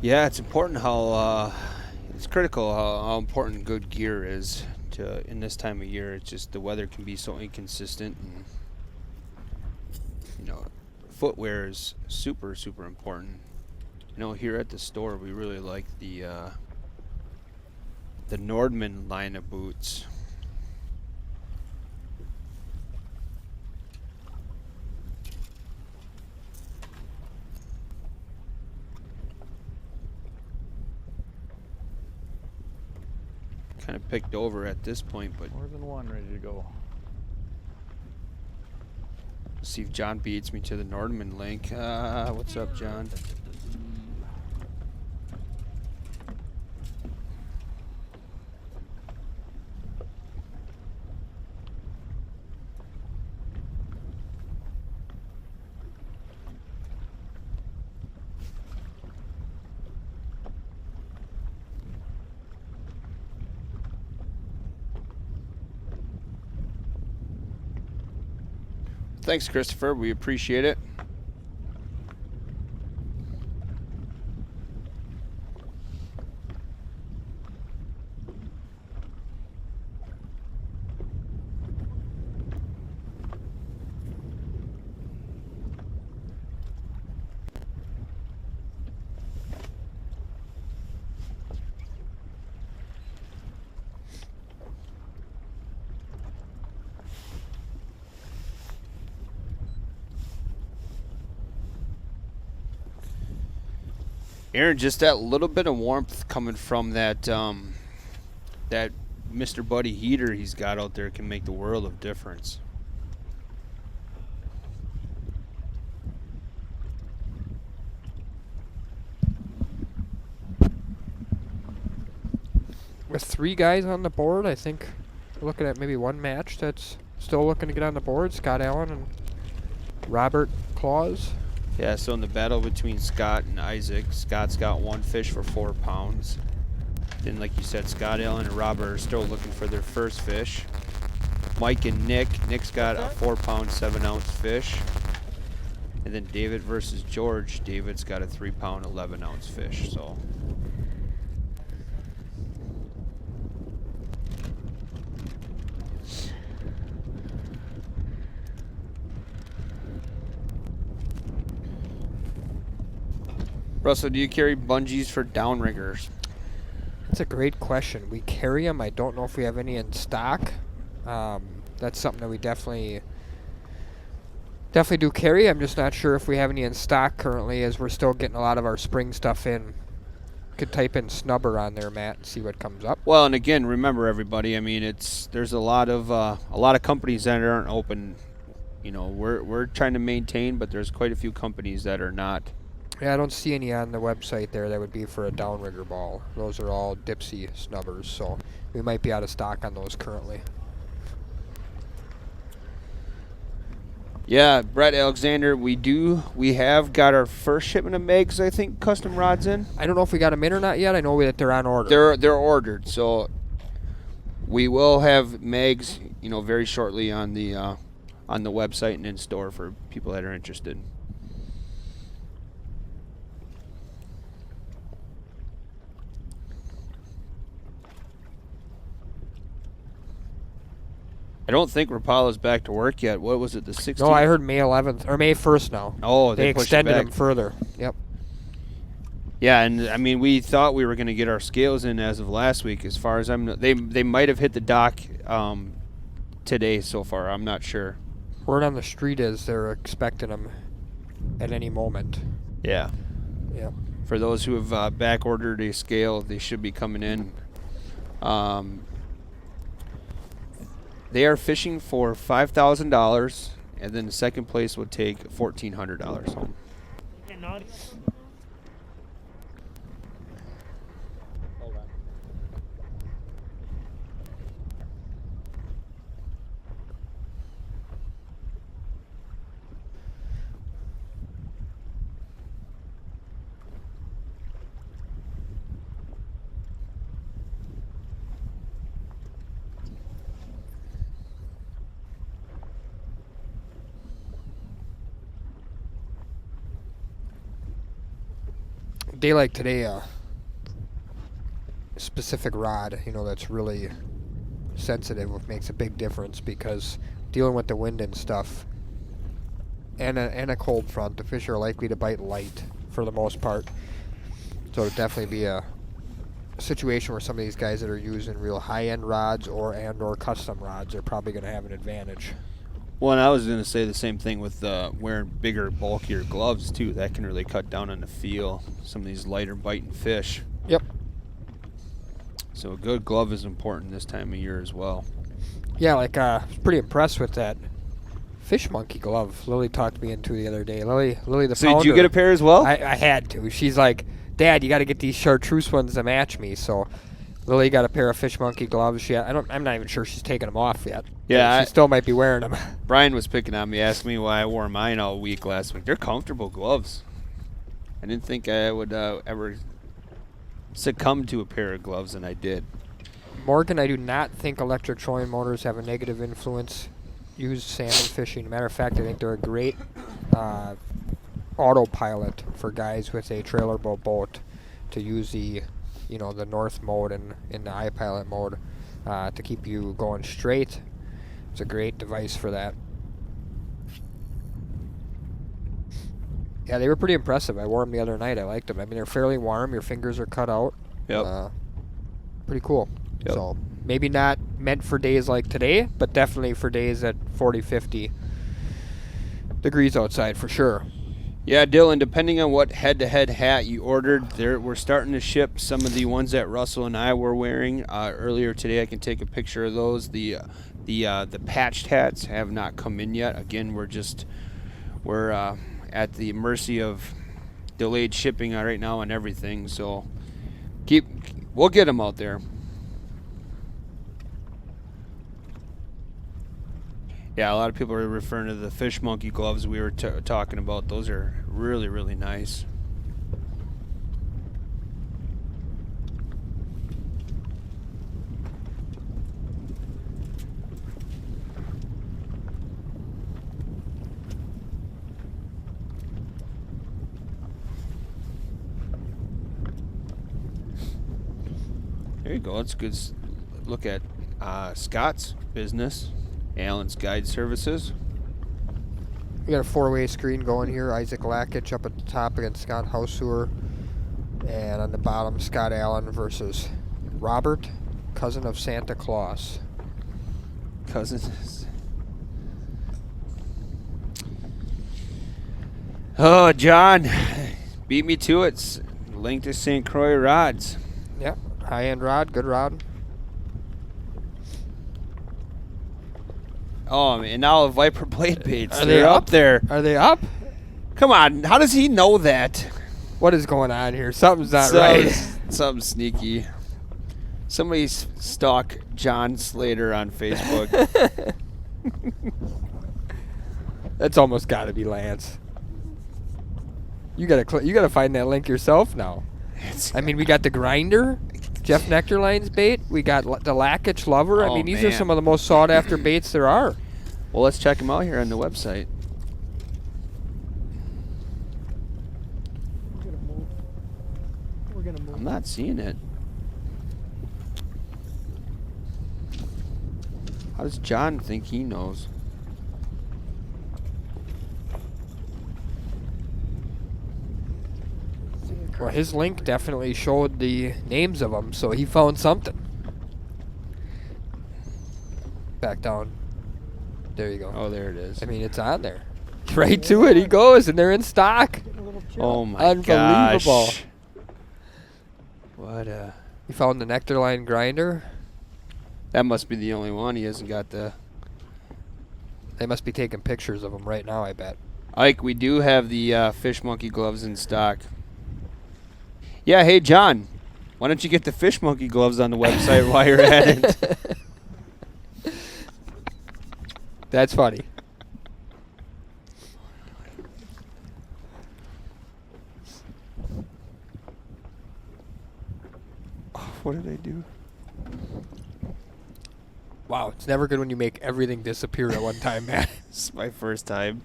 Yeah, it's important how it's critical how important good gear is to in this time of year. It's just the weather can be so inconsistent, and you know, footwear is super important. You know, here at the store we really like the Nordman line of boots. Kind of picked over at this point, but More than one ready to go. see if John beats me to the Nordman link. What's up, John? Thanks, Christopher. We appreciate it. Aaron, just that little bit of warmth coming from that that Mr. Buddy heater he's got out there can make the world of difference. With 3 guys on the board, I think we're looking at maybe one match that's still looking to get on the board. Scott Allen and Robert Claus. Yeah, so in the battle between Scott and Isaac, Scott's got 1 fish for 4 pounds. Then, like you said, Scott Allen and Robert are still looking for their first fish. Mike and Nick. Nick's got a 4 pound, 7 ounce fish. And then David versus George. David's got a 3 pound, 11 ounce fish. So Russell, do you carry bungees for downriggers? That's a great question. We carry them. I don't know if we have any in stock. That's something that we definitely do carry. I'm just not sure if we have any in stock currently, as we're still getting a lot of our spring stuff in. Could type in snubber on there, Matt, and see what comes up. Well, and again, remember everybody. I mean, there's a lot of companies that aren't open. You know, we're trying to maintain, but there's quite a few companies that are not. Yeah, I don't see any on the website there that would be for a downrigger ball. Those are all Dipsy snubbers, so we might be out of stock on those currently. Yeah, Brett Alexander, we have got our first shipment of Megs, I think, custom rods in. I don't know if we got them in or not yet. I know that they're on order. They're ordered, so we will have Megs, you know, very shortly on the website and in store for people that are interested. I don't think Rapala's back to work yet. What was it, the 16th? No, I heard May 11th or May 1st now. Oh, they pushed it extended back. them further. Yep. Yeah, and I mean, we thought we were going to get our scales in as of last week. As far as they might have hit the dock today so far. I'm not sure. Word on the street is they're expecting them at any moment. Yeah. Yeah. For those who have back ordered a scale, they should be coming in. They are fishing for $5,000, and then the second place would take $1,400 home. And naughty. Hold on. Day like today, specific rod, that's really sensitive makes a big difference, because dealing with the wind and stuff and a cold front, the fish are likely to bite light for the most part. So it'd definitely be a situation where some of these guys that are using real high-end rods or custom rods are probably going to have an advantage. Well, and I was going to say the same thing with wearing bigger, bulkier gloves, too. That can really cut down on the feel. Some of these lighter biting fish. Yep. So a good glove is important this time of year as well. Yeah, I was pretty impressed with that fish monkey glove Lily talked me into the other day. Lily the So founder. did you get a pair as well? I had to. She's like, Dad, you got to get these chartreuse ones to match me. So Lily got a pair of fish monkey gloves. I'm not even sure she's taken them off yet. Yeah, she still might be wearing them. Brian was picking on me, asking me why I wore mine all week last week. They're comfortable gloves. I didn't think I would ever succumb to a pair of gloves, and I did. Morgan, I do not think electric trolling motors have a negative influence used salmon fishing. Matter of fact, I think they're a great autopilot for guys with a trailer boat to use the north mode and in the iPilot mode to keep you going straight. It's a great device for that. Yeah, they were pretty impressive. I wore them the other night. I liked them. I mean, they're fairly warm. Your fingers are cut out. Yep. Pretty cool. Yep. So maybe not meant for days like today, but definitely for days at 40, 50 degrees outside for sure. Yeah, Dylan, depending on what head-to-head hat you ordered, we're starting to ship some of the ones that Russell and I were wearing earlier today. I can take a picture of those. The patched hats have not come in yet. Again, we're at the mercy of delayed shipping right now and everything. So we'll get them out there. Yeah, a lot of people are referring to the fish monkey gloves we were talking about. Those are really, really nice. There you go. Let's good look at Scott's business. Allen's Guide Services. We got a four-way screen going here. Isaac Lakich up at the top against Scott Hausuer. And on the bottom, Scott Allen versus Robert, cousin of Santa Claus. Cousins. Oh, John. Beat me to it. Linked to St. Croix rods. Yep. High-end rod. Good rod. Oh, and now Viper blade baits. Are They're they up there. Are they up? Come on. How does he know that? What is going on here? Something's not right. Something sneaky. Somebody stalk John Slater on Facebook. That's almost got to be Lance. You gotta find that link yourself now. I mean, we got the grinder, Jeff Nectarline's bait. We got the Lakich Lover. I Oh, mean, these man. are some of the most sought after baits there are. Well, let's check them out here on the website. We're gonna move. We're gonna move. I'm not seeing it. How does John think he knows? Well, his link definitely showed the names of them, so he found something. Back down. There you go. Oh, there it is. I mean, it's on there. Right to it he goes, and they're in stock. Oh my Unbelievable. gosh. What a... You found the nectar line grinder. That must be the only one. He hasn't got the... They must be taking pictures of them right now, I bet. Ike, we do have the Fish Monkey gloves in stock. Yeah, hey, John. Why don't you get the Fish Monkey gloves on the website while you're at it? That's funny. What did I do? Wow, it's never good when you make everything disappear at one time, man. This is my first time.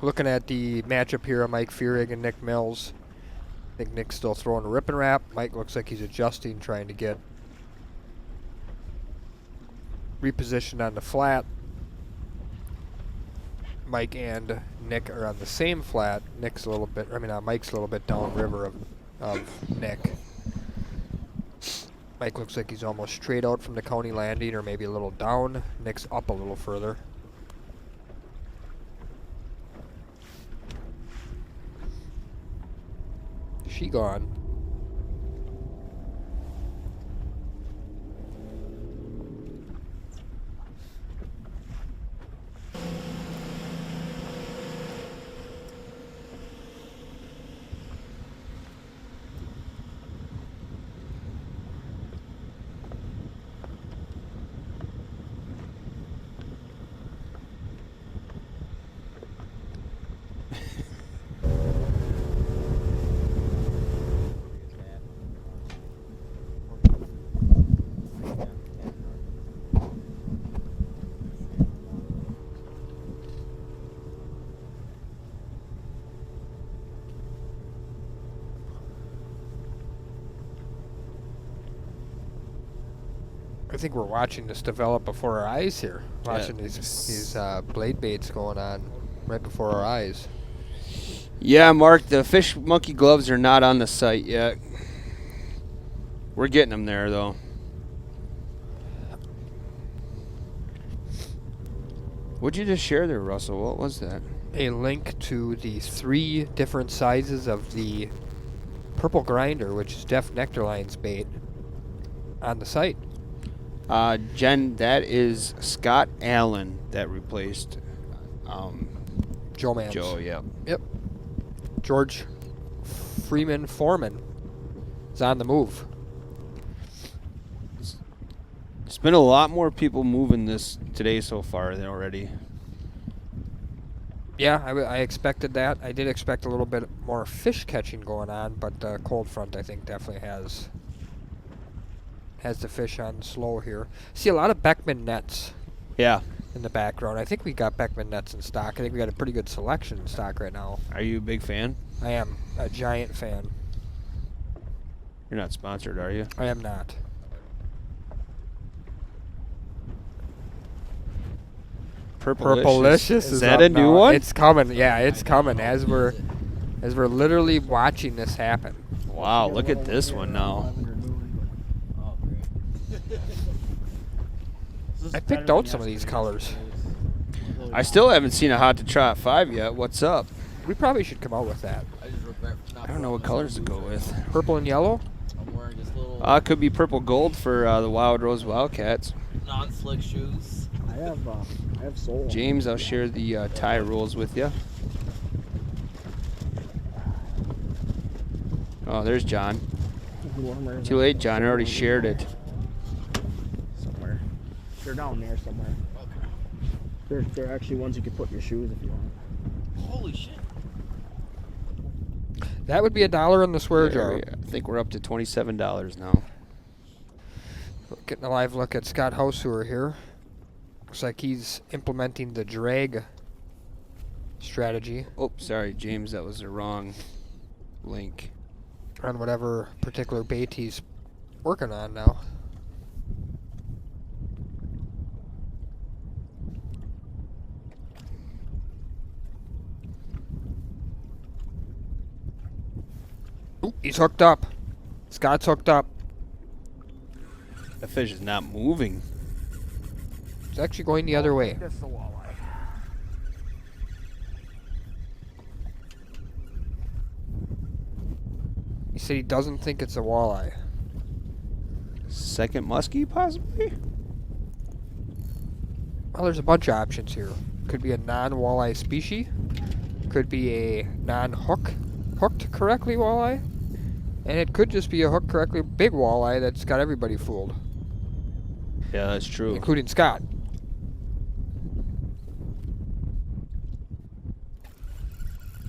Looking at the matchup here of Mike Fearig and Nick Mills. I think Nick's still throwing a rip and wrap. Mike looks like he's adjusting, trying to get repositioned on the flat. Mike and Nick are on the same flat. Mike's a little bit downriver of Nick. Mike looks like he's almost straight out from the county landing, or maybe a little down. Nick's up a little further. She gone. I think we're watching this develop before our eyes here. Watching these blade baits going on right before our eyes. Yeah, Mark, the Fish Monkey gloves are not on the site yet. We're getting them there, though. What'd you just share there, Russell? What was that? A link to the 3 different sizes of the purple grinder, which is Def Nectarline's bait, on the site. Jen, that is Scott Allen that replaced Joe Mans. Joe, yeah. Yep. George Freeman Foreman is on the move. There's been a lot more people moving this today so far than already. Yeah, I expected that. I did expect a little bit more fish catching going on, but the cold front, I think, definitely has the fish on slow here. See a lot of Beckman nets. Yeah. In the background. I think we got Beckman nets in stock. I think we got a pretty good selection in stock right now. Are you a big fan? I am a giant fan. You're not sponsored, are you? I am not. Purplelicious is that a new one? It's coming. Yeah, it's coming as we're literally watching this happen. Wow, look at this one now. Oh, great. I picked out some of these colors. I still haven't seen a Hot to Trot 5 yet. What's up? We probably should come out with that. I don't know what colors to go with. Purple and yellow? I'm wearing just little Could be purple gold for the Wild Rose Wildcats. non-slick shoes. I have soul. James, I'll share the tie rules with you. Oh, there's John. Too late, John. I already shared it. Somewhere. They're down there somewhere. They're actually ones you can put in your shoes if you want. Holy shit. That would be $1 in the swear jar. I think we're up to $27 now. Getting a live look at Scott Hauser here. Looks like he's implementing the drag strategy Oh, sorry, James. That was the wrong link. on whatever particular bait he's working on now. Ooh, he's hooked up. Scott's hooked up. The fish is not moving. It's actually going the other way. That's the walleye. He said he doesn't think it's a walleye. Second muskie, possibly? Well, there's a bunch of options here. Could be a non-walleye species. Could be a hooked correctly walleye. And it could just be a hooked correctly big walleye that's got everybody fooled, Yeah, that's true. including Scott.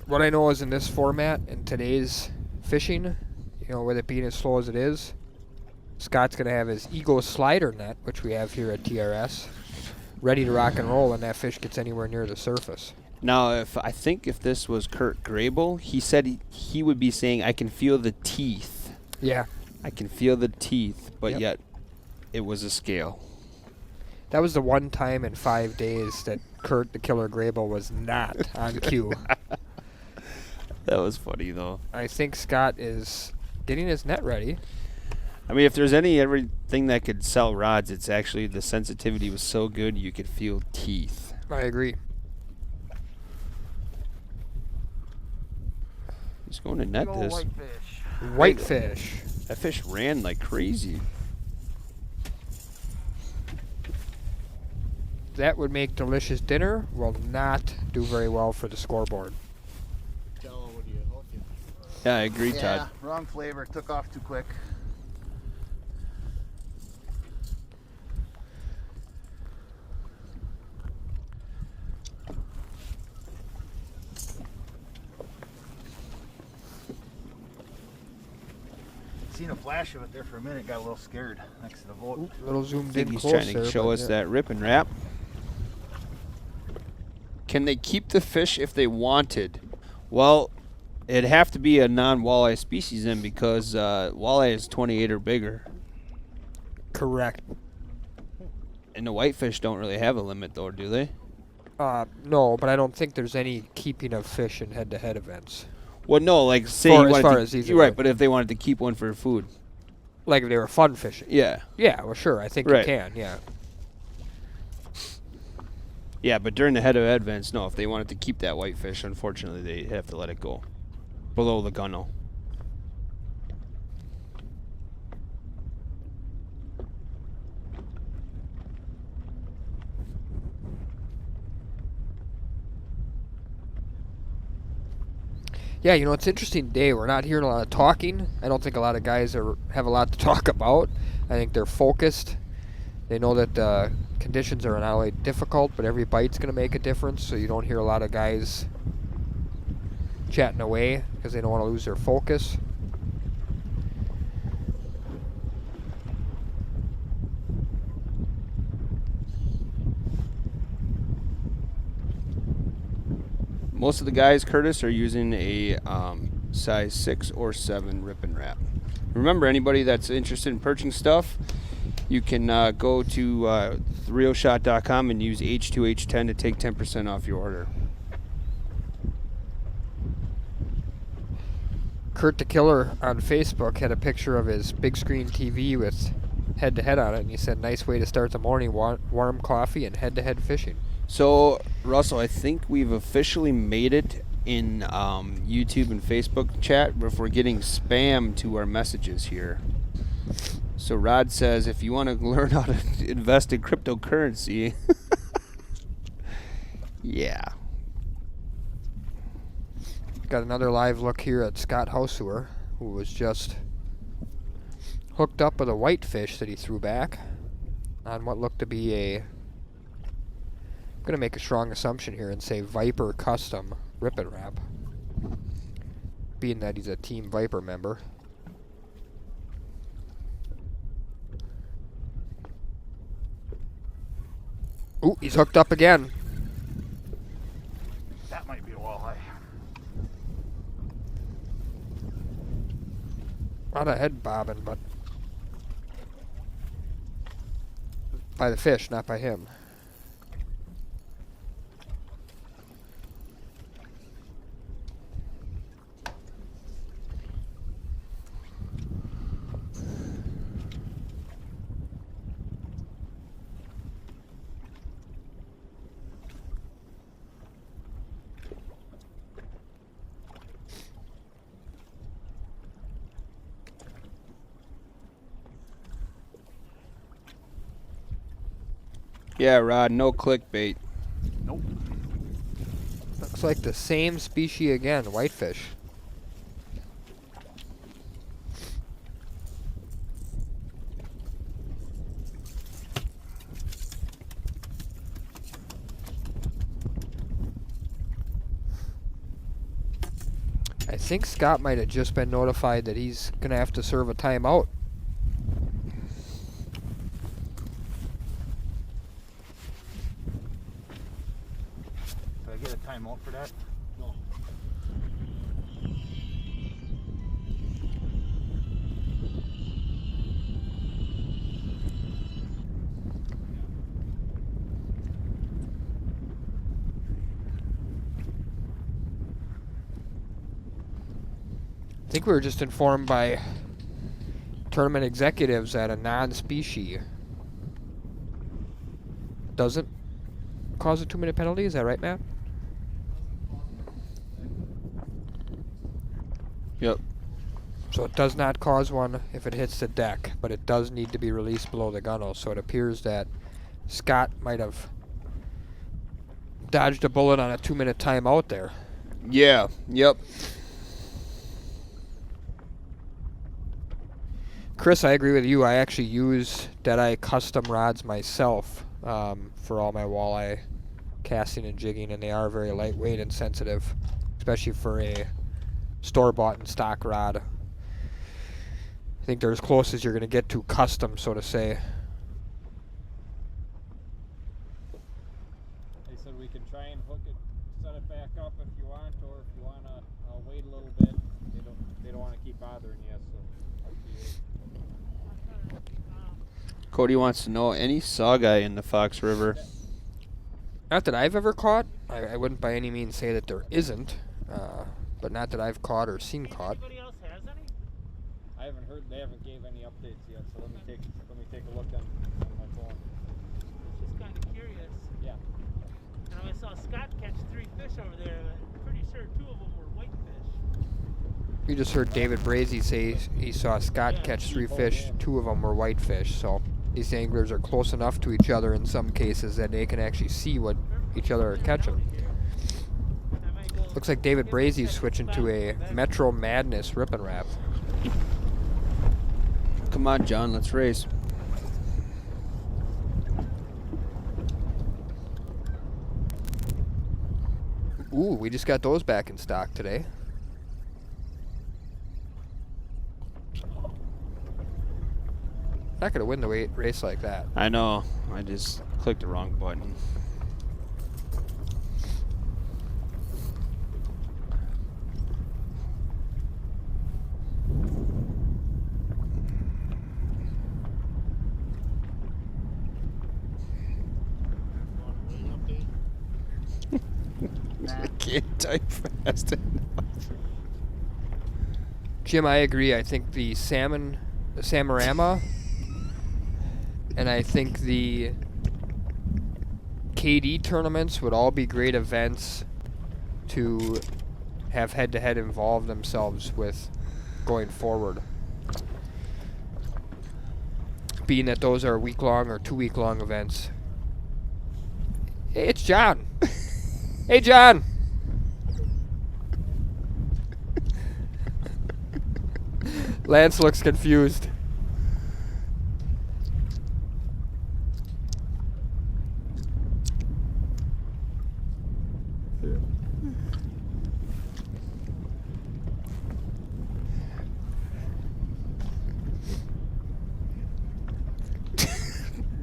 What I know is in this format, in today's fishing, with it being as slow as it is, Scott's going to have his Ego slider net, which we have here at TRS, ready to rock and roll when that fish gets anywhere near the surface. Now, I think if this was Kurt Grable, he said he would be saying, I can feel the teeth. Yeah. I can feel the teeth, but Yep. yet it was a scale. That was the one time in 5 days that Kurt the Killer Grable was not on cue. That was funny, though. I think Scott is getting his net ready. I mean, if there's everything that could sell rods, it's actually the sensitivity was so good you could feel teeth. I agree. He's going to net this. Whitefish. That fish ran like crazy. That would make delicious dinner. Will not do very well for the scoreboard. Yeah, I agree, Yeah, Todd. wrong flavor. Took off too quick. Seen a flash of it there for a minute. Got a little scared next to the boat. Little zoomed I think in he's closer. trying to show but us yeah. that rip and wrap. Can they keep the fish if they wanted? Well, it'd have to be a non-walleye species then because walleye is 28 or bigger. Correct. And the whitefish don't really have a limit though, do they? No, but I don't think there's any keeping of fish in head-to-head events. Well, no, like say Far- you as wanted far to, as these you're are right, like- but if they wanted to keep one for food. Like if they were fun fishing. Yeah. Yeah, well, sure. I think Right. you can, yeah. Yeah, but during the head-to-head events, no, if they wanted to keep that whitefish, unfortunately, they have to let it go below the gunnel. Yeah, it's an interesting day. We're not hearing a lot of talking. I don't think a lot of guys have a lot to talk about. I think they're focused. They know that the conditions are not only difficult, but every bite's going to make a difference. So you don't hear a lot of guys chatting away because they don't want to lose their focus. Most of the guys, Curtis, are using a size 6 or 7 rip and wrap. Remember, anybody that's interested in purchasing stuff, you can go to therealshot.com and use H2H10 to take 10% off your order. Kurt the Killer on Facebook had a picture of his big screen TV with head-to-head on it, and he said, nice way to start the morning, warm coffee and head-to-head fishing. So, Russell, I think we've officially made it in YouTube and Facebook chat, but if we're getting spam to our messages here. So Rod says, if you want to learn how to invest in cryptocurrency, yeah. Got another live look here at Scott Housewer, who was just hooked up with a whitefish that he threw back on what looked to be I'm going to make a strong assumption here and say Viper Custom Rip and Wrap, being that he's a Team Viper member. Ooh, he's hooked up again. That might be a walleye. Not a head bobbing, but by the fish, not by him. Yeah, Rod, no clickbait. Nope. Looks like the same species again, whitefish. I think Scott might have just been notified that he's going to have to serve a timeout. Did I get a timeout for that? No. I think we were just informed by tournament executives that a non-species doesn't cause a 2-minute penalty. Is that right, Matt? Yep. So it does not cause one if it hits the deck, but it does need to be released below the gunnel. So it appears that Scott might have dodged a bullet on a 2-minute timeout there. Yeah. Yep. Chris, I agree with you. I actually use Deadeye custom rods myself for all my walleye casting and jigging, and they are very lightweight and sensitive, especially for a store-bought and stock rod. I think they're as close as you're going to get to custom, so to say. They said we can try and hook it, set it back up if you want, or if you want to wait a little bit. They don't want to keep bothering you, so up to you. Cody wants to know any saw guy in the Fox River. Not that I've ever caught. I wouldn't by any means say that there isn't, but not that I've caught or seen caught. Anybody else has any? I haven't heard. They haven't gave any updates yet, so let me take a look on my phone. Just kind of curious. Yeah. And I saw Scott catch 3 fish over there. I'm pretty sure 2 of them were whitefish. You just heard David Brazy say he saw Scott catch 3 fish. 2 of them were whitefish, so these anglers are close enough to each other in some cases that they can actually see what each other are catching. Looks like David Brazy's switching to a Metro Madness Rip and Wrap. Come on, John, let's race. Ooh, we just got those back in stock today. Not gonna win the race like that. I know. I just clicked the wrong button. I can't type fast enough. Jim, I agree. I think the Samarama, and I think the KD tournaments would all be great events to have head-to-head involve themselves with going forward. Being that those are week-long or 2-week-long events. Hey, it's John. Hey, John. Lance looks confused.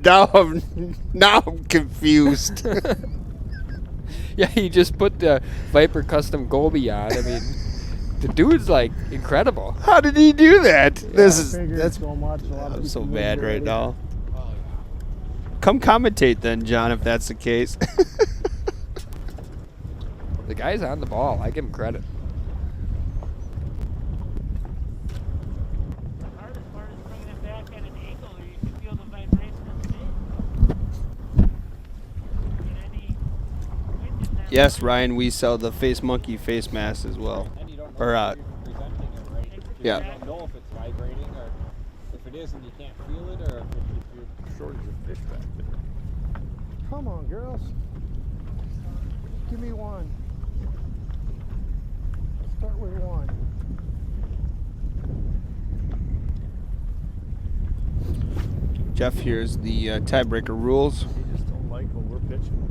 Now I'm confused. Yeah, he just put the Viper Custom Goby on. I mean, the dude's like incredible. How did he do that? That's so much. I'm so bad right now. Come commentate then, John, if that's the case. The guy's on the ball. I give him credit. The hardest part is bringing it back at an angle where you can feel the vibration of the fish. Get any wind in that Yes, Ryan, we sell the Face Monkey face mask as well. And you don't know Or, if you're presenting it right. yeah. You don't know if it's vibrating, or if it is and you can't feel it, or if you're Shortage of fish back there. Come on, girls. Give me one. Start with one. Jeff, here's the tiebreaker rules. They just don't like when we're pitching.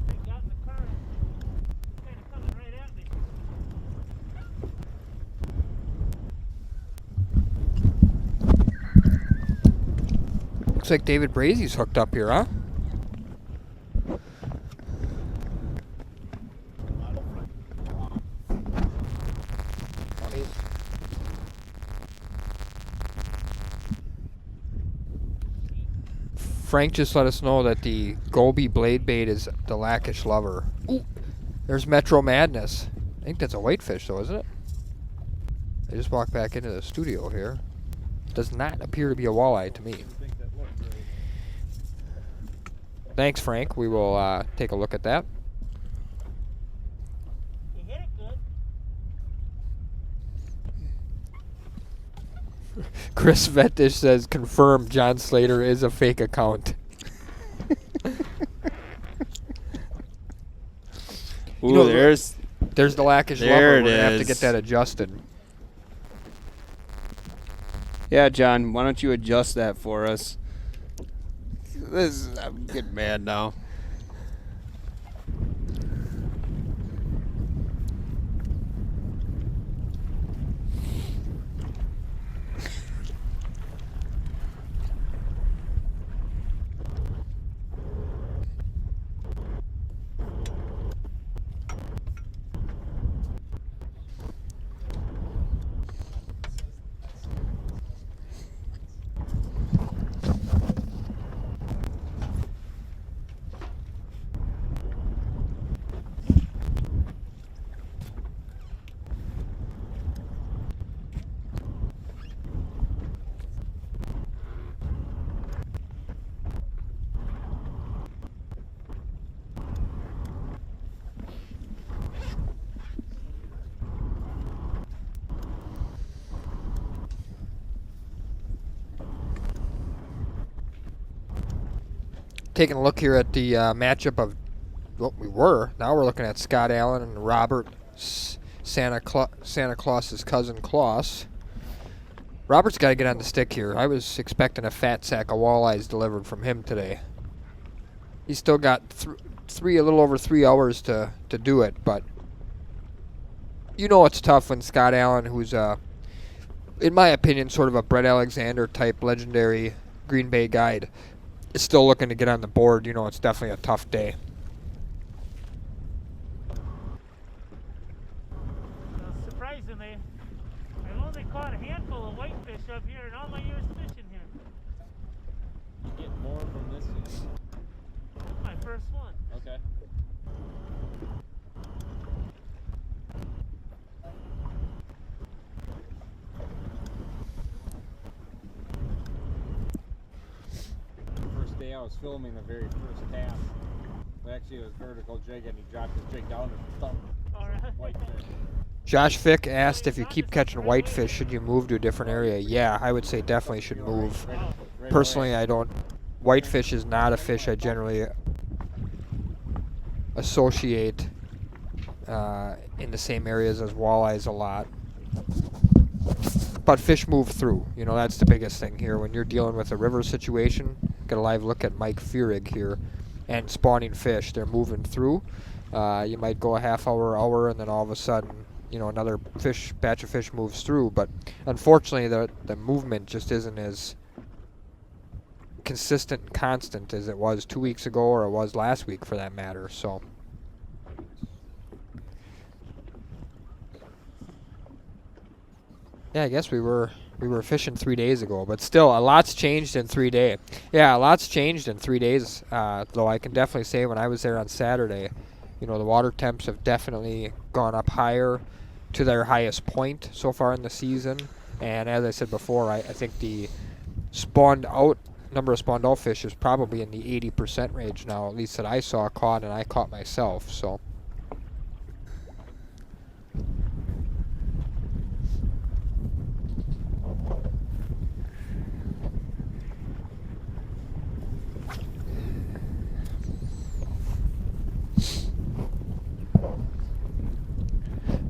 They got in the car. Kind of coming right at me. Looks like David Brazy's hooked up here, huh? Frank just let us know that the Goby blade bait is the Lackish Lover. Ooh, there's Metro Madness. I think that's a whitefish, though, isn't it? I just walked back into the studio here. Does not appear to be a walleye to me. Thanks, Frank. We will take a look at that. You hit it good. Chris Vettish says, confirm John Slater is a fake account. Ooh, know, there's There's the Lackish There Lover. it We're going to have to is. get that adjusted. Yeah, John, why don't you adjust that for us? I'm getting mad now. Taking a look here at the matchup of what we were. Now we're looking at Scott Allen and Robert Santa Claus's cousin Claus. Robert's got to get on the stick here. I was expecting a fat sack of walleyes delivered from him today. He's still got a little over 3 hours to do it, but you know it's tough when Scott Allen, who's in my opinion, sort of a Brett Alexander type legendary Green Bay guide, is still looking to get on the board. You know it's definitely a tough day. Surprisingly, I've only caught a handful of whitefish up here in all my years fishing here. You get more from this year. This is my first one. Okay. First day I was filming the very first cast. Actually, it was vertical jig, and he dropped his jig down and thumped All right. whitefish. Josh Fick asked if you keep catching whitefish, should you move to a different area? Yeah, I would say definitely should move. Right personally, I don't. Whitefish is not a fish I generally associate in the same areas as walleyes a lot. But fish move through. You know, that's the biggest thing here. When you're dealing with a river situation, get a live look at Mike Feurig here, and spawning fish. They're moving through. You might go a half hour, and then all of a sudden, you know, another batch of fish moves through. But unfortunately, the movement just isn't as consistent and constant as it was 2 weeks ago, or it was last week for that matter. So yeah, I guess we were fishing 3 days ago, but still a lot's changed in 3 days. Yeah, a lot's changed in 3 days, though I can definitely say when I was there on Saturday, you know, the water temps have definitely gone up higher to their highest point so far in the season. And as I said before, I think the number of spawned out fish is probably in the 80% range now, at least that I saw caught and I caught myself. So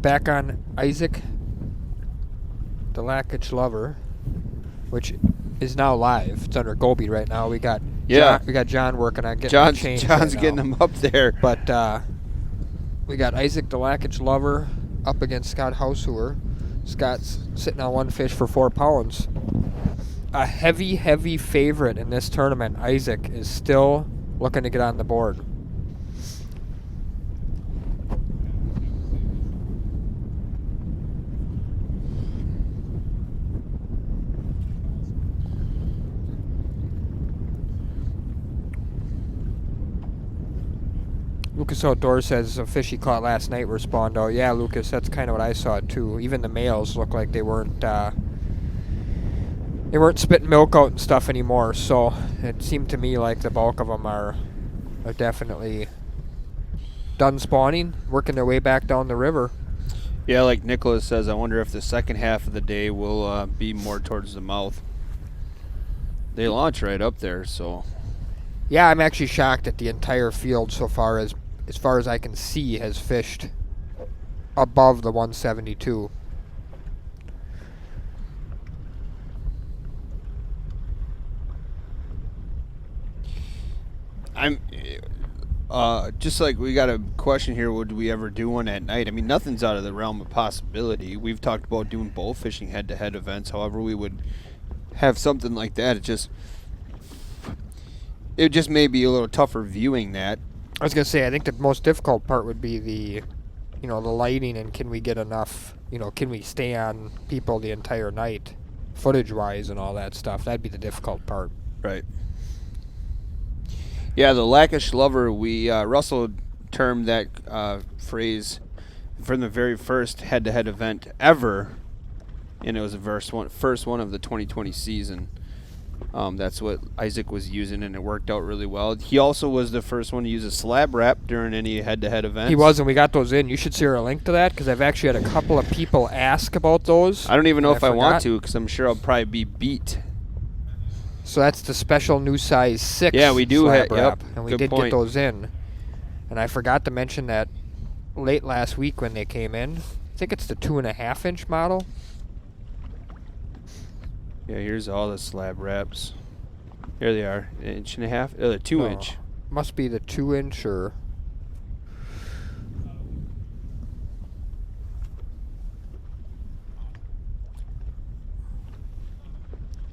back on Isaac the Lackage Lover, which is now live. It's under Gobi right now. We got John working on getting the chains. John's right getting now. them up there. But we got Isaac the Lackage Lover up against Scott Househuer. Scott's sitting on one fish for 4 pounds. A heavy favorite in this tournament. Isaac is still looking to get on the board. Lucas Outdoors says a fish he caught last night were spawned out. Yeah, Lucas, that's kind of what I saw too. Even the males look like they weren't spitting milk out and stuff anymore. So it seemed to me like the bulk of them are definitely done spawning, working their way back down the river. Yeah, like Nicholas says, I wonder if the second half of the day will be more towards the mouth. They launch right up there, so. Yeah, I'm actually shocked that the entire field so far as I can see has fished above the 172. I'm just like we got a question here, would we ever do one at night? I mean, nothing's out of the realm of possibility. We've talked about doing bow fishing head-to-head events. However, we would have something like that. It just may be a little tougher viewing that. I was going to say, I think the most difficult part would be the lighting, and can we get enough, can we stay on people the entire night, footage-wise and all that stuff. That'd be the difficult part. Right. Yeah, the Lackage Lover, Russell termed that phrase from the very first head-to-head event ever, and it was the first one of the 2020 season. That's what Isaac was using, and it worked out really well. He also was the first one to use a slab wrap during any head-to-head events. He was, and we got those in. You should share a link to that, because I've actually had a couple of people ask about those. I don't even know if I want to, because I'm sure I'll probably be beat. So that's the special new size 6. Yeah, we do have, wrap, yep, and we good did point. get those in. And I forgot to mention that late last week when they came in. I think it's the 2.5-inch model. Yeah, here's all the slab wraps. Here they are, 1.5 inch. The 2-inch. Must be the 2-inch or.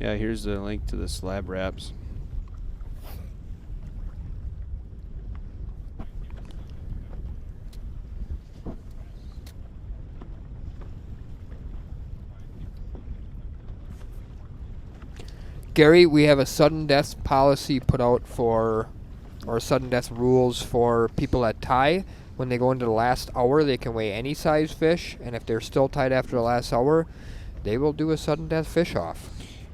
Yeah, here's the link to the slab wraps. Gary, we have a sudden death policy put out or sudden death rules for people that tie. When they go into the last hour, they can weigh any size fish, and if they're still tied after the last hour, they will do a sudden death fish off.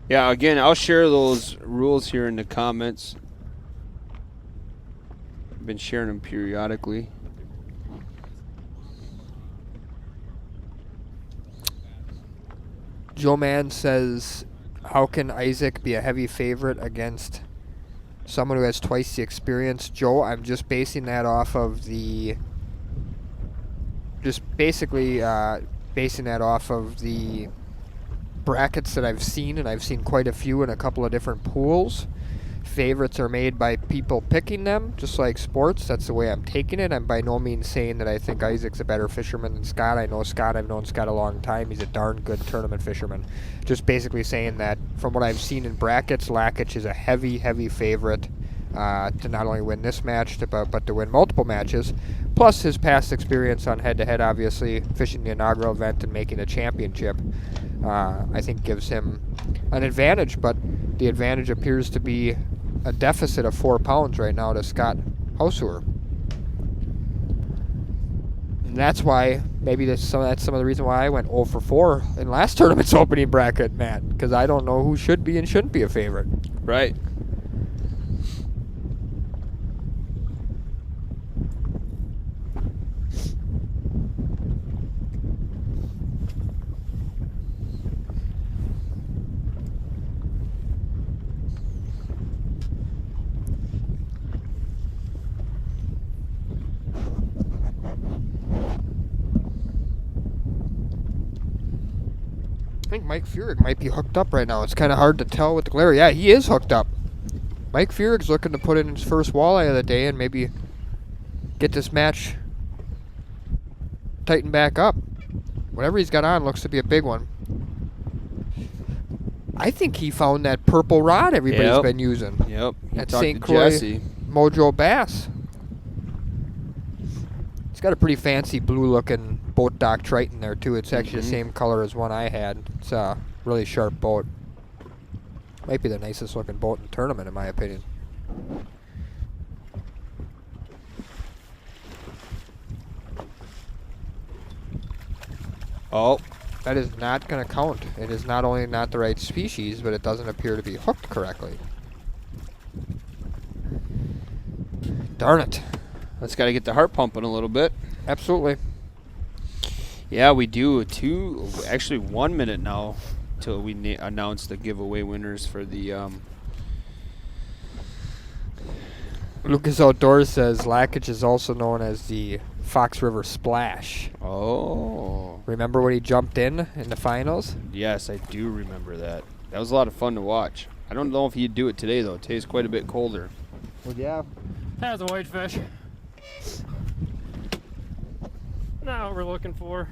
Yeah, again, I'll share those rules here in the comments. I've been sharing them periodically. Joe Mann says How can Isaac be a heavy favorite against someone who has twice the experience? Joe, I'm just basing that off of the... Just basically basing that off of the brackets that I've seen, and I've seen quite a few in a couple of different pools. Favorites are made by people picking them, just like sports. That's the way I'm taking it. I'm by no means saying that I think Isaac's a better fisherman than Scott. I know Scott. I've known Scott a long time. He's a darn good tournament fisherman. Just basically saying that from what I've seen in brackets, Lakich is a heavy, heavy favorite to not only win this match, but to win multiple matches. Plus his past experience on head-to-head, obviously, fishing the inaugural event and making a championship, I think gives him an advantage. But the advantage appears to be a deficit of 4 pounds right now to Scott Hausuer. And that's why, maybe that's some of the reason why I went 0 for 4 in last tournament's opening bracket, Matt, because I don't know who should be and shouldn't be a favorite. Right. I think Mike Furyk might be hooked up right now. It's kind of hard to tell with the glare. Yeah, he is hooked up. Mike Furyk's looking to put in his first walleye of the day and maybe get this match tightened back up. Whatever he's got on looks to be a big one. I think he found that purple rod everybody's been using. Yep. At Talked St. to Croix Jesse. Mojo Bass. It's got a pretty fancy blue-looking boat dock Triton there, too. It's actually the same color as one I had. It's a really sharp boat. Might be the nicest looking boat in the tournament, in my opinion. Oh, That is not going to count. It is not only not the right species, but it doesn't appear to be hooked correctly. Darn it. that's got to get the heart pumping a little bit. Absolutely. Yeah, we do. Actually 1 minute now till we announce the giveaway winners for the. Lucas Outdoors says Lakich is also known as the Fox River Splash. Oh. Remember when he jumped in the finals? Yes, I do remember that. That was a lot of fun to watch. I don't know if he'd do it today though. Today's quite a bit colder. Well, yeah. That's a whitefish. Not what we're looking for.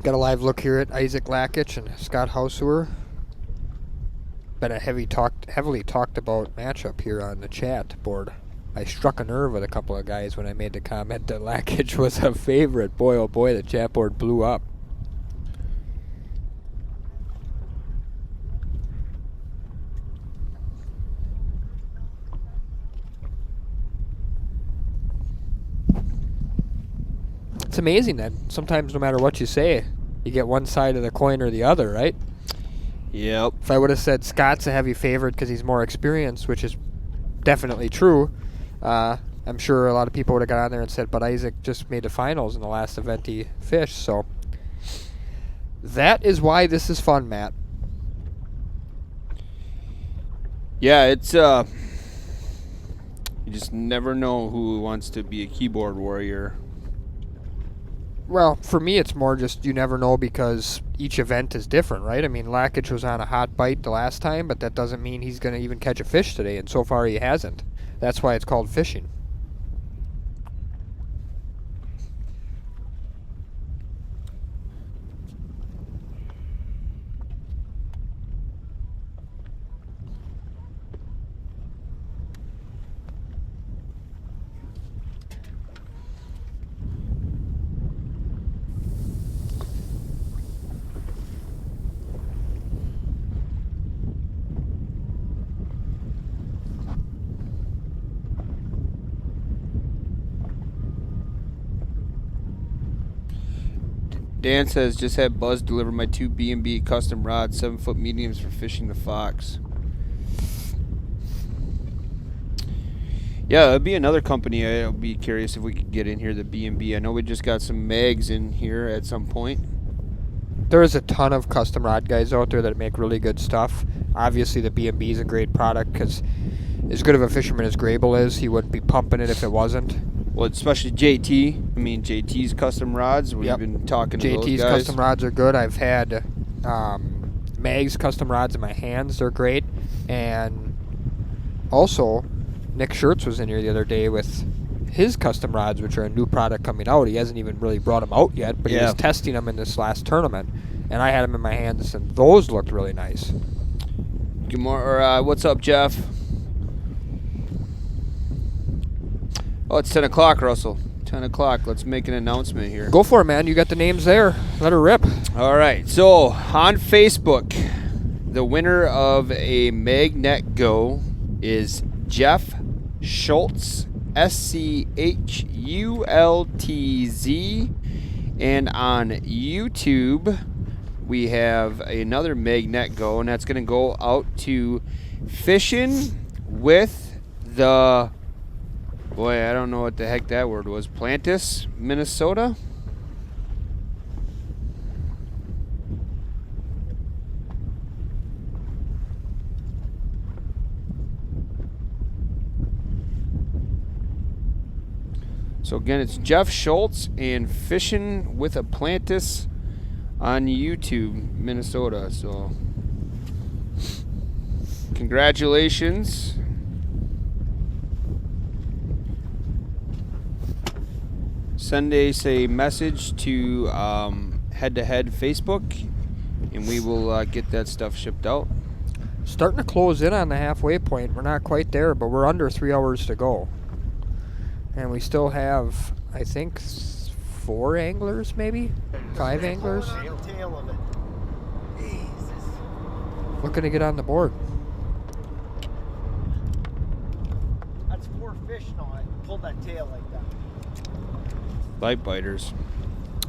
Got a live look here at Isaac Lakich and Scott Hausuer. Been a heavily talked about matchup here on the chat board. I struck a nerve with a couple of guys when I made the comment that Lakich was a favorite. Boy, oh boy, the chat board blew up. It's amazing that sometimes no matter what you say, you get one side of the coin or the other, right? Yep. If I would have said Scott's a heavy favorite because he's more experienced, which is definitely true, I'm sure a lot of people would have got on there and said, but Isaac just made the finals in the last event he fished. So that is why this is fun, Matt. Yeah, it's you just never know who wants to be a keyboard warrior. Well, for me, it's more just you never know because each event is different, right? I mean, Lakich was on a hot bite the last time, but that doesn't mean he's going to even catch a fish today, and so far he hasn't. That's why it's called fishing. Dan says, just had Buzz deliver my 2 B&B custom rods, 7-foot mediums for fishing the Fox. Yeah, it'd be another company. I'll be curious if we could get in here, the B&B. I know we just got some mags in here at some point. There is a ton of custom rod guys out there that make really good stuff. Obviously, the B&B is a great product because as good of a fisherman as Grable is, he wouldn't be pumping it if it wasn't. Well, especially JT. I mean, JT's custom rods. We've been talking to those JT's guys. custom rods are good. I've had Mag's custom rods in my hands. They're great. And also, Nick Schertz was in here the other day with his custom rods, which are a new product coming out. He hasn't even really brought them out yet, but he was testing them in this last tournament. And I had them in my hands, and those looked really nice. Good morning. What's up, Jeff? Oh, it's 10 o'clock, Russell. 10 o'clock. Let's make an announcement here. Go for it, man. You got the names there. Let her rip. All right. So, on Facebook, the winner of a Magnet Go is Jeff Schultz, SCHULTZ. And on YouTube, we have another Magnet Go, and that's going to go out to Fishing with the... Boy, I don't know what the heck that word was. Plantis, Minnesota? So again, it's Jeff Schultz and Fishing with a Plantis on YouTube, Minnesota. So congratulations. Send us a message to Head-to-Head Facebook, and we will get that stuff shipped out. Starting to close in on the halfway point. We're not quite there, but we're under 3 hours to go. And we still have, I think, 4 anglers, maybe? 5 anglers? Tail of it. Jesus. Looking to get on the board. That's 4 fish now. I pulled that tail like that. Light biters.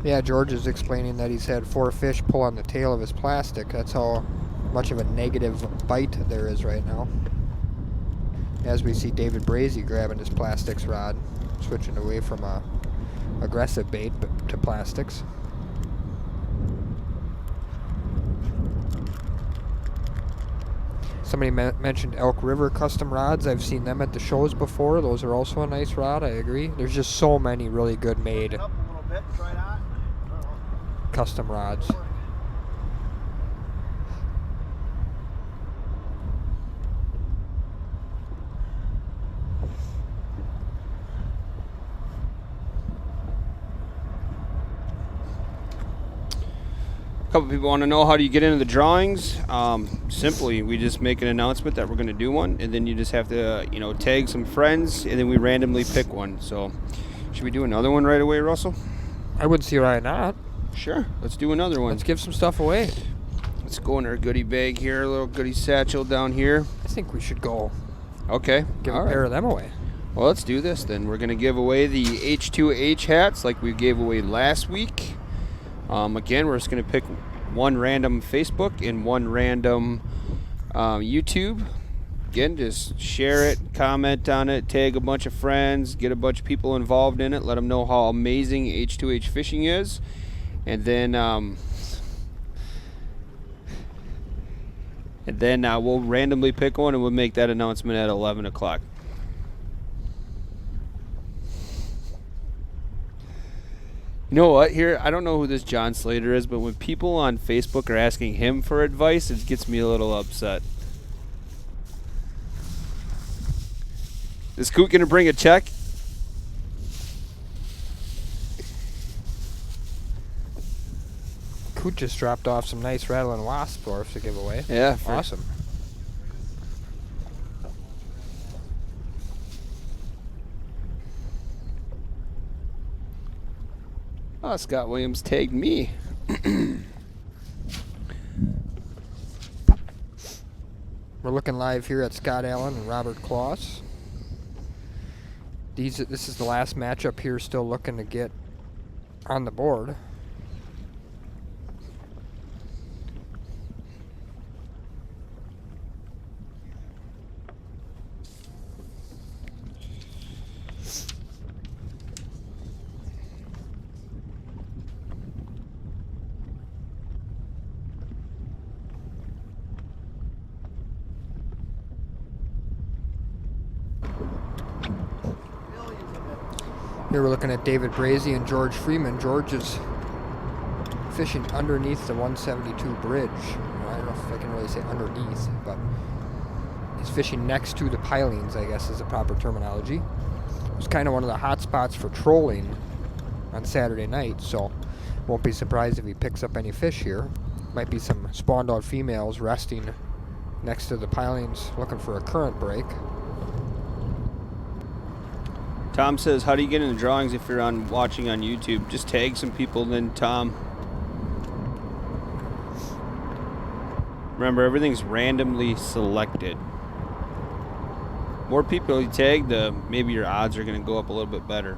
Yeah, George is explaining that he's had 4 fish pull on the tail of his plastic. That's how much of a negative bite there is right now. As we see David Brazy grabbing his plastics rod, switching away from a aggressive bait to plastics. Somebody mentioned Elk River custom rods. I've seen them at the shows before. Those are also a nice rod, I agree. There's just so many really good made Up a little bit, try that. custom rods. A couple people want to know, how do you get into the drawings? Simply, we just make an announcement that we're going to do one, and then you just have to, tag some friends, and then we randomly pick one. So, should we do another one right away, Russell? I wouldn't see why not. Sure, let's do another one. Let's give some stuff away. Let's go in our goodie bag here, a little goodie satchel down here. I think we should go Okay. give all a right. pair of them away. Well, let's do this then. We're going to give away the H2H hats like we gave away last week. Again, we're just going to pick one random Facebook and one random YouTube. Again, just share it, comment on it, tag a bunch of friends, get a bunch of people involved in it, let them know how amazing H2H Fishing is. And then we'll randomly pick one, and we'll make that announcement at 11 o'clock. You know what? Here, I don't know who this John Slater is, but when people on Facebook are asking him for advice, it gets me a little upset. Is Coot going to bring a check? Coot just dropped off some nice rattling wasp for us to give away. Yeah. Awesome. Oh, Scott Williams tagged me. We're looking live here at Scott Allen and Robert Kloss. This is the last matchup here, still looking to get on the board. Here we're looking at David Brazy and George Freeman. George is fishing underneath the 172 bridge. I don't know if I can really say underneath, but he's fishing next to the pilings, I guess is the proper terminology. It's kind of one of the hot spots for trolling on Saturday night, so won't be surprised if he picks up any fish here. Might be some spawned out females resting next to the pilings looking for a current break. Tom says, how do you get in the drawings if you're watching on YouTube? Just tag some people, then Tom. Remember, everything's randomly selected. More people you tag, maybe your odds are going to go up a little bit better.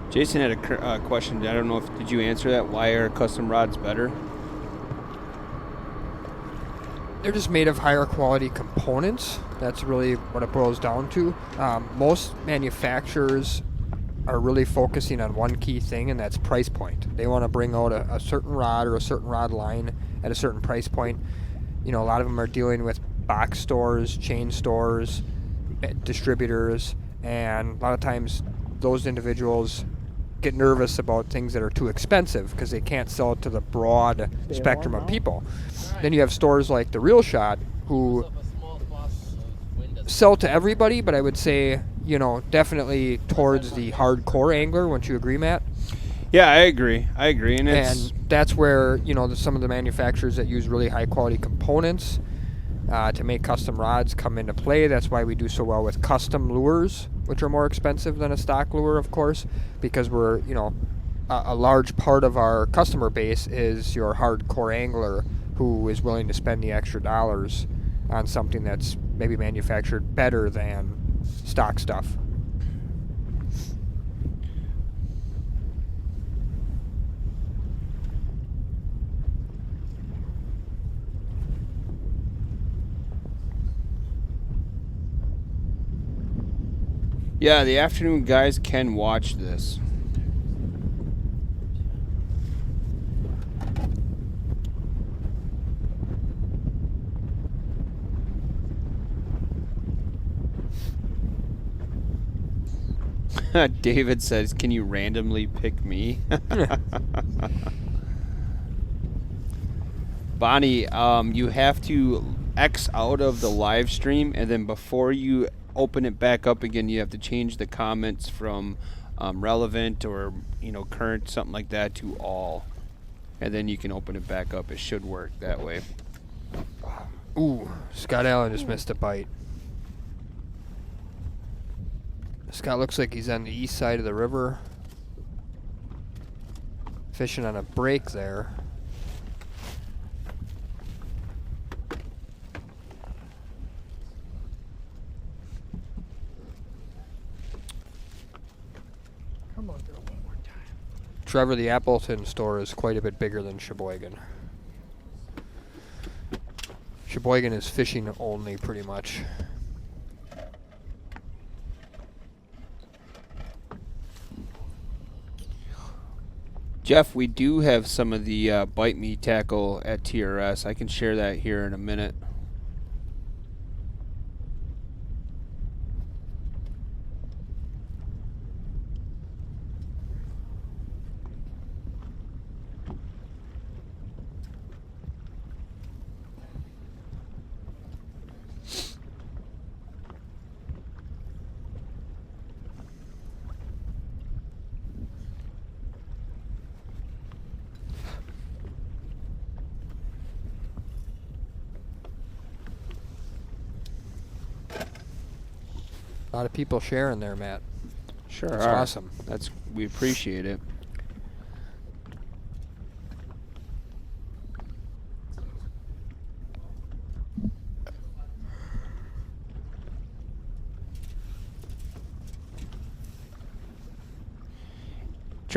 Jason had a question. I don't know if did you answer that? Why are custom rods better? They're just made of higher quality components. That's really what it boils down to. Most manufacturers are really focusing on one key thing, and that's price point. They want to bring out a certain rod or a certain rod line at a certain price point. You know, a lot of them are dealing with box stores, chain stores, distributors, and a lot of times those individuals get nervous about things that are too expensive because they can't sell it to the broad spectrum of people. Then you have stores like The Real Shot who sell to everybody, but I would say, you know, definitely towards the hardcore angler. Wouldn't you agree, Matt? Yeah, I agree. And that's where, you know, some of the manufacturers that use really high quality components to make custom rods come into play. That's why we do so well with custom lures, which are more expensive than a stock lure, of course, because we're, you know, a large part of our customer base is your hardcore angler who is willing to spend the extra dollars on something that's maybe manufactured better than stock stuff. Yeah, the afternoon guys can watch this. David says, can you randomly pick me? Bonnie, you have to X out of the live stream, and then before you open it back up again, you have to change the comments from relevant or, you know, current, something like that, to all, and then you can open it back up. It should work that way. Ooh, Scott Allen just missed a bite. Scott looks like he's on the east side of the river, fishing on a break there. Trevor, the Appleton store is quite a bit bigger than Sheboygan. Sheboygan is fishing only, pretty much. Jeff, we do have some of the Bite Me tackle at TRS. I can share that here in a minute. A lot of people sharing there, Matt. Sure, That's are. awesome. We appreciate it.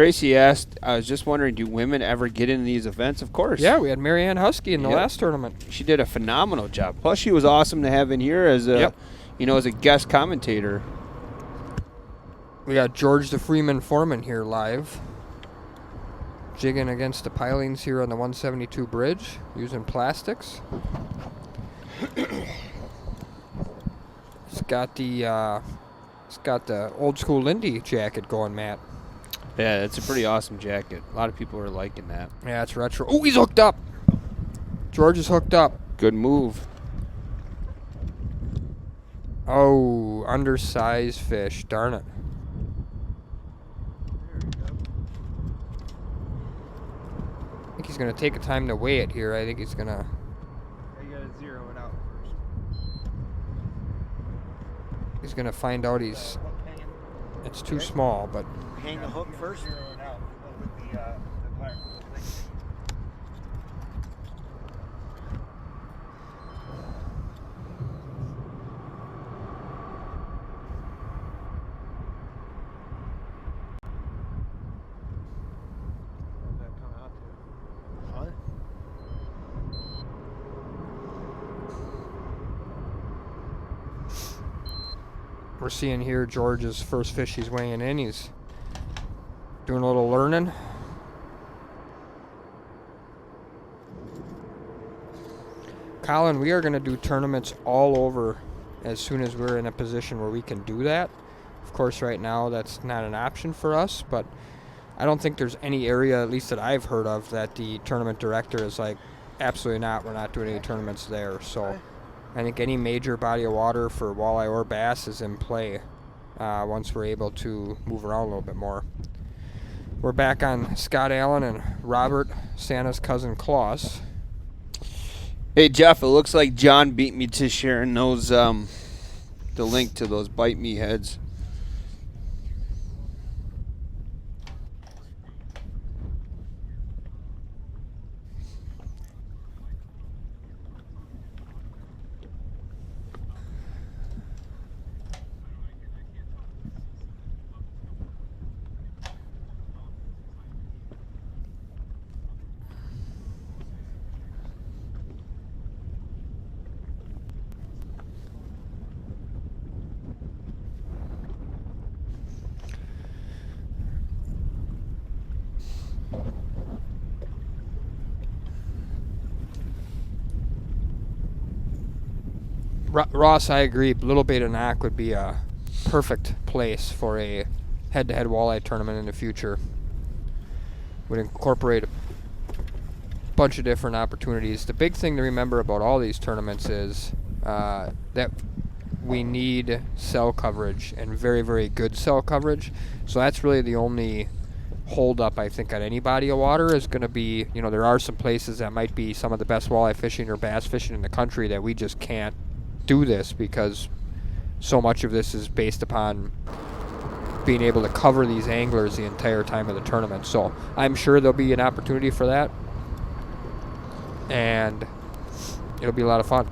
Tracy asked, I was just wondering, do women ever get into these events? Of course. Yeah, we had Marianne Husky in the Yep. last tournament. She did a phenomenal job. Plus, she was awesome to have in here as a, Yep. as a guest commentator. We got George the Freeman Foreman here live. Jigging against the pilings here on the 172 bridge using plastics. It's got the old school Lindy jacket going, Matt. Yeah, it's a pretty awesome jacket. A lot of people are liking that. Yeah, it's retro. Oh, he's hooked up. George is hooked up. Good move. Oh, undersized fish. Darn it. I think he's going to take a time to weigh it here. I think he's going to... You gotta zero it out first. He's going to find out it's too small, but... Hang the hook first. Zero it out with the black thing. What? We're seeing here George's first fish he's weighing in. He's doing a little learning. Colin, we are going to do tournaments all over as soon as we're in a position where we can do that. Of course, right now that's not an option for us, but I don't think there's any area, at least that I've heard of, that the tournament director is like, absolutely not, we're not doing any tournaments there. So I think any major body of water for walleye or bass is in play once we're able to move around a little bit more. We're back on Scott Allen and Robert, Santa's cousin Klaus. Hey, Jeff, it looks like John beat me to sharing those, the link to those Bite Me heads. Ross, I agree. Little Beta Knock would be a perfect place for a head-to-head walleye tournament in the future. Would incorporate a bunch of different opportunities. The big thing to remember about all these tournaments is that we need cell coverage and very, very good cell coverage. So that's really the only hold up I think on any body of water is going to be, there are some places that might be some of the best walleye fishing or bass fishing in the country that we just can't do this because so much of this is based upon being able to cover these anglers the entire time of the tournament. So I'm sure there'll be an opportunity for that, and it'll be a lot of fun.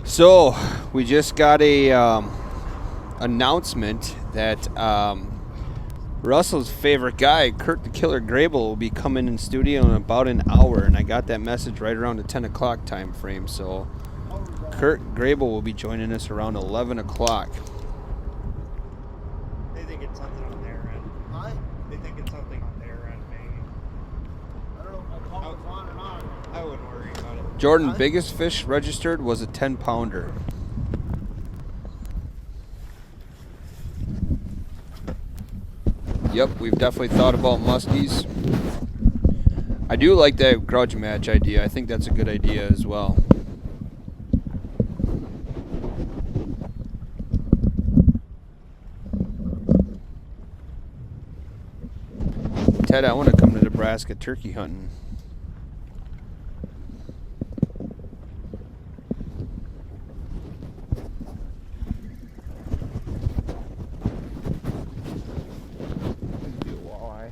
So we just got a announcement that Russell's favorite guy, Kurt the Killer Grable, will be coming in studio in about an hour, and I got that message right around the 10 o'clock time frame. So Kurt Grable will be joining us around 11 o'clock. They think it's something on their end. Huh? They think it's something on their end, maybe. I don't know. I call it on and on. I wouldn't worry about it. Jordan, Huh? biggest fish registered was a 10-pounder. Yep, we've definitely thought about muskies. I do like that grudge match idea. I think that's a good idea as well. Ted, I want to come to Nebraska turkey hunting. Be a walleye.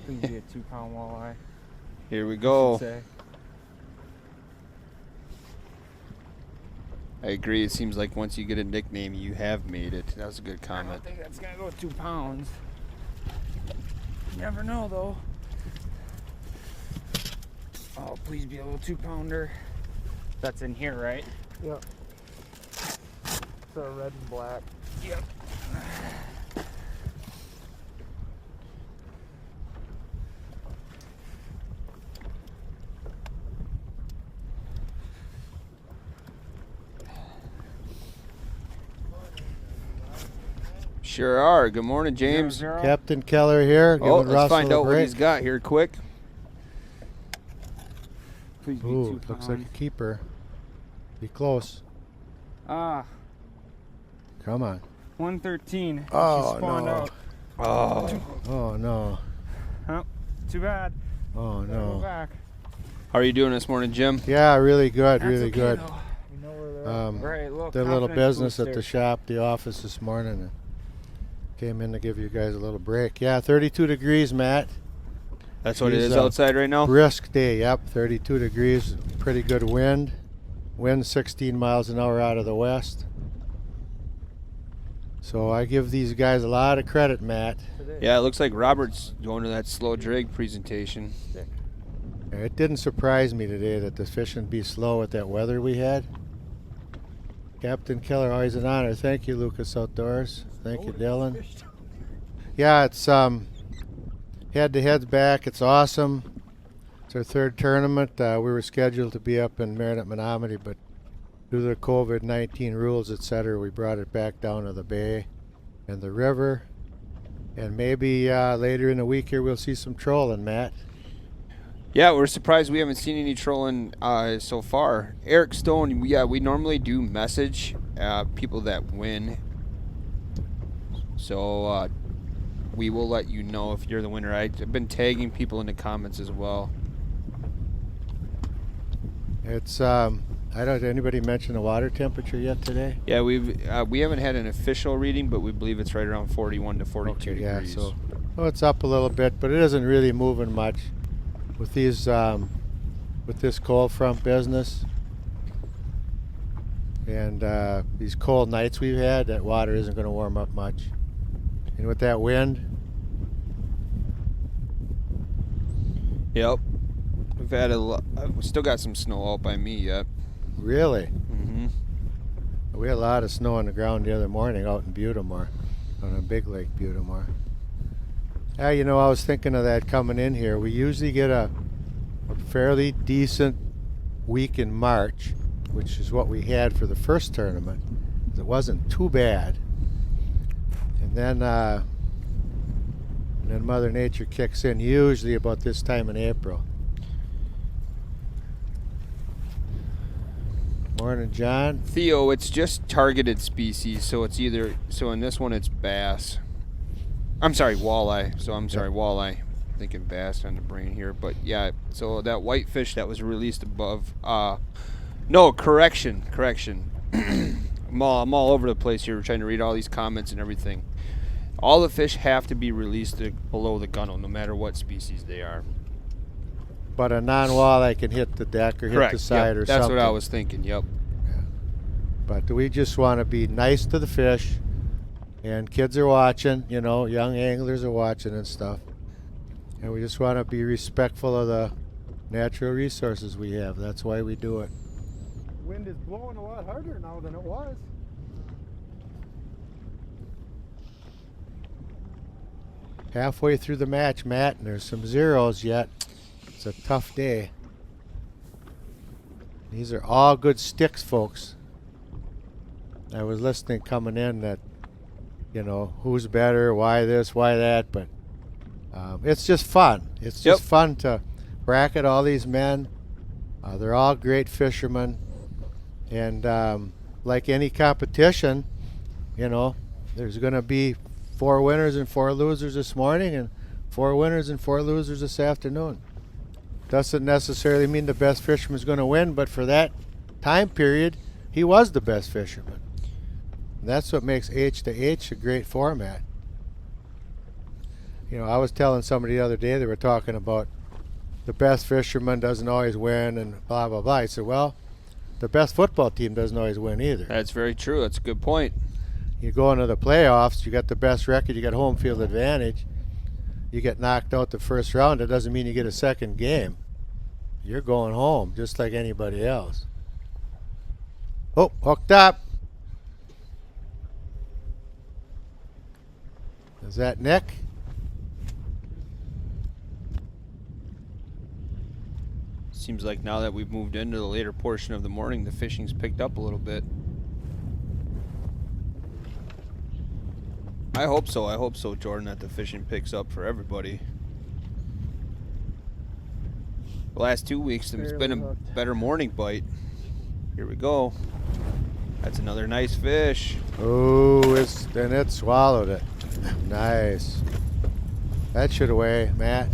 Could be a 2-pound walleye. Here we go. Say. I agree. It seems like once you get a nickname, you have made it. That was a good I comment. don't think that's gonna go 2 pounds. You never know though. Oh, please be a little 2-pounder. That's in here, right? Yep. It's a red and black. Yep. Sure are. Good morning, James. 0-0. Captain Keller here. Oh, Giving let's Russell find a out what break. he's got here quick. Please be Ooh, 2 looks pound. like a keeper. Be close. Ah, Come on. 113. Oh, She spawned no. out. Oh, Oh no. Oh, too bad. Oh Gotta go no. back. how are you doing this morning, Jim? Yeah, really good. That's really okay, good. though. You know where they're at? Right, Did a little confidence business at the booster. shop, the office this morning, and came in to give you guys a little break. Yeah, 32 degrees, Matt. That's what it He's, is outside right now. Brisk day. Yep, 32 degrees. Pretty good wind. Wind 16 miles an hour out of the west. So I give these guys a lot of credit, Matt. Today. Yeah, it looks like Robert's going to that slow drag presentation. It didn't surprise me today that the fishing would be slow with that weather we had. Captain Keller, always an honor. Thank you, Lucas Outdoors. Thank you, Dylan. Yeah, it's head-to-head's back. It's awesome. It's our third tournament. We were scheduled to be up in Marinette, Menominee, but due to the COVID-19 rules, etc., we brought it back down to the bay and the river. And maybe later in the week here we'll see some trolling, Matt. Yeah, we're surprised we haven't seen any trolling so far. Eric Stone, yeah, we normally do message people that win. So we will let you know if you're the winner. I've been tagging people in the comments as well. It's I don't. Anybody mention the water temperature yet today? Yeah, we haven't had an official reading, but we believe it's right around 41 to 42 Okay, yeah. degrees. So, well, it's up a little bit, but it isn't really moving much with these with this cold front business and these cold nights we've had. That water isn't going to warm up much, and with that wind, Yep. We've had we still got some snow out by me yet. really, Mm-hmm. we had a lot of snow on the ground the other morning out in Butamore, on a big lake, Butamore. Yeah, you know, I was thinking of that coming in here. We usually get a fairly decent week in March, which is what we had for the first tournament. It wasn't too bad. And then Mother Nature kicks in usually about this time in April. Morning, John. Theo, it's just targeted species, so it's so in this one it's bass. I'm sorry, walleye. So I'm sorry, walleye. Thinking bass on the brain here, but yeah. So that whitefish that was released above. No, correction. I'm all over the place here, trying to read all these comments and everything. All the fish have to be released below the gunnel, no matter what species they are. But a non-walleye can hit the deck or Correct. hit the side Yep, or that's something. what I was thinking. Yep. But we just want to be nice to the fish, and kids are watching, you know, young anglers are watching and stuff. And we just want to be respectful of the natural resources we have. That's why we do it. Wind is blowing a lot harder now than it was. Halfway through the match, Matt, and there's some zeros yet. It's a tough day. These are all good sticks, folks. I was listening coming in that, you know, who's better, why this, why that, but it's just fun. It's just fun to bracket all these men. They're all great fishermen. And like any competition, you know, there's going to be 4 winners and 4 losers this morning and 4 winners and 4 losers this afternoon. Doesn't necessarily mean the best fisherman's going to win, but for that time period, he was the best fisherman. And that's what makes H2H a great format. You know, I was telling somebody the other day, they were talking about the best fisherman doesn't always win and blah, blah, blah. I said, well, the best football team doesn't always win either. That's very true. That's a good point. You go into the playoffs, you got the best record, you got home field advantage. You get knocked out the first round, it doesn't mean you get a second game. You're going home just like anybody else. Oh, hooked up. Is that Nick? Seems like now that we've moved into the later portion of the morning, the fishing's picked up a little bit. I hope so. I hope so, Jordan, that the fishing picks up for everybody. The last 2 weeks, there's been a better morning bite. Here we go. That's another nice fish. Oh, it swallowed it. Nice. That should weigh, Matt.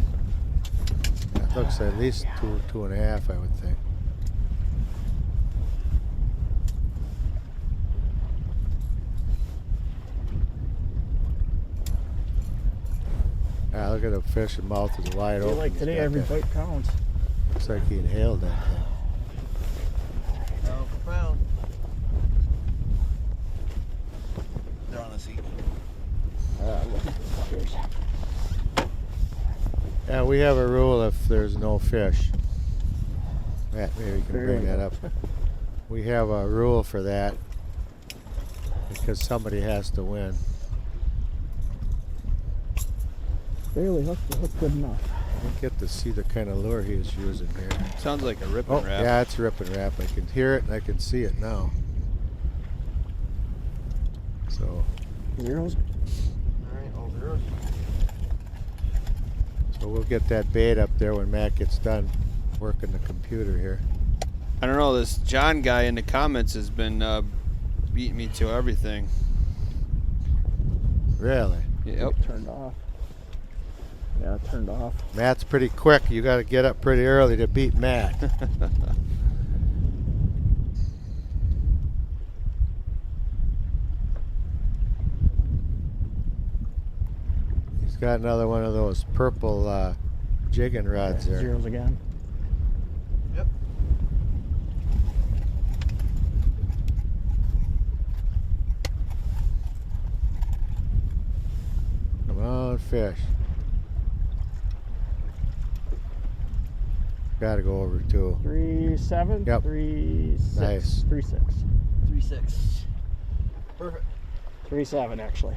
That looks at least 2.5, I would think. Ah, look at the fish. The mouth is wide open. Like today, every bite counts. Looks like he inhaled that thing. Pound for pound. They're on the seat. Yeah, we have a rule if there's no fish. Matt, maybe you can bring that up. We have a rule for that because somebody has to win. Barely hooked the hook good enough. I didn't get to see the kind of lure he was using here. Sounds like a rip and Oh, wrap. yeah, it's rip and wrap. I can hear it and I can see it now. So, Zeros? Alright, all zeros. so we'll get that bait up there when Matt gets done working the computer here. I don't know. This John guy in the comments has been beating me to everything. Really? Yep. Turned off. Yeah, it turned off. Matt's pretty quick. You got to get up pretty early to beat Matt. He's got another one of those purple jigging rods there. Zeros again. Yep. Come on, fish. Got to go over 2. 3.7. Yep. 3.6. Nice. 3.6. 3.6. Perfect. 3.7 actually.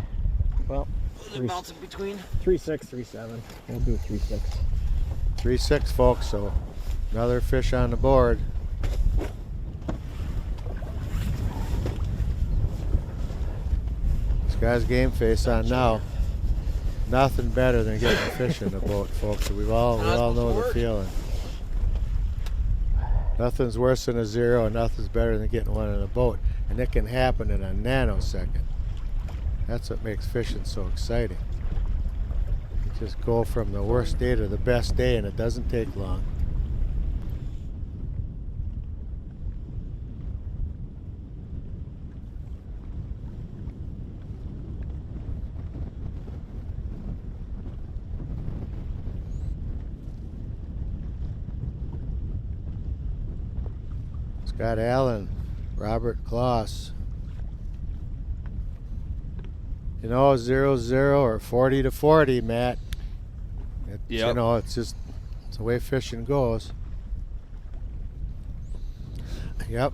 Well, They're bouncing between. 3.6, 3.7. We'll do 3.6. 3-6, folks. So another fish on the board. This guy's game face on now. Nothing better than getting a fish in the boat, folks. We all know the feeling. Nothing's worse than a zero, and nothing's better than getting one in a boat. And it can happen in a nanosecond. That's what makes fishing so exciting. You just go from the worst day to the best day, and it doesn't take long. Scott Allen, Robert Kloss. You know, 0-0 or 40-40, Matt. You Yep. know, it's just it's the way fishing goes. Yep.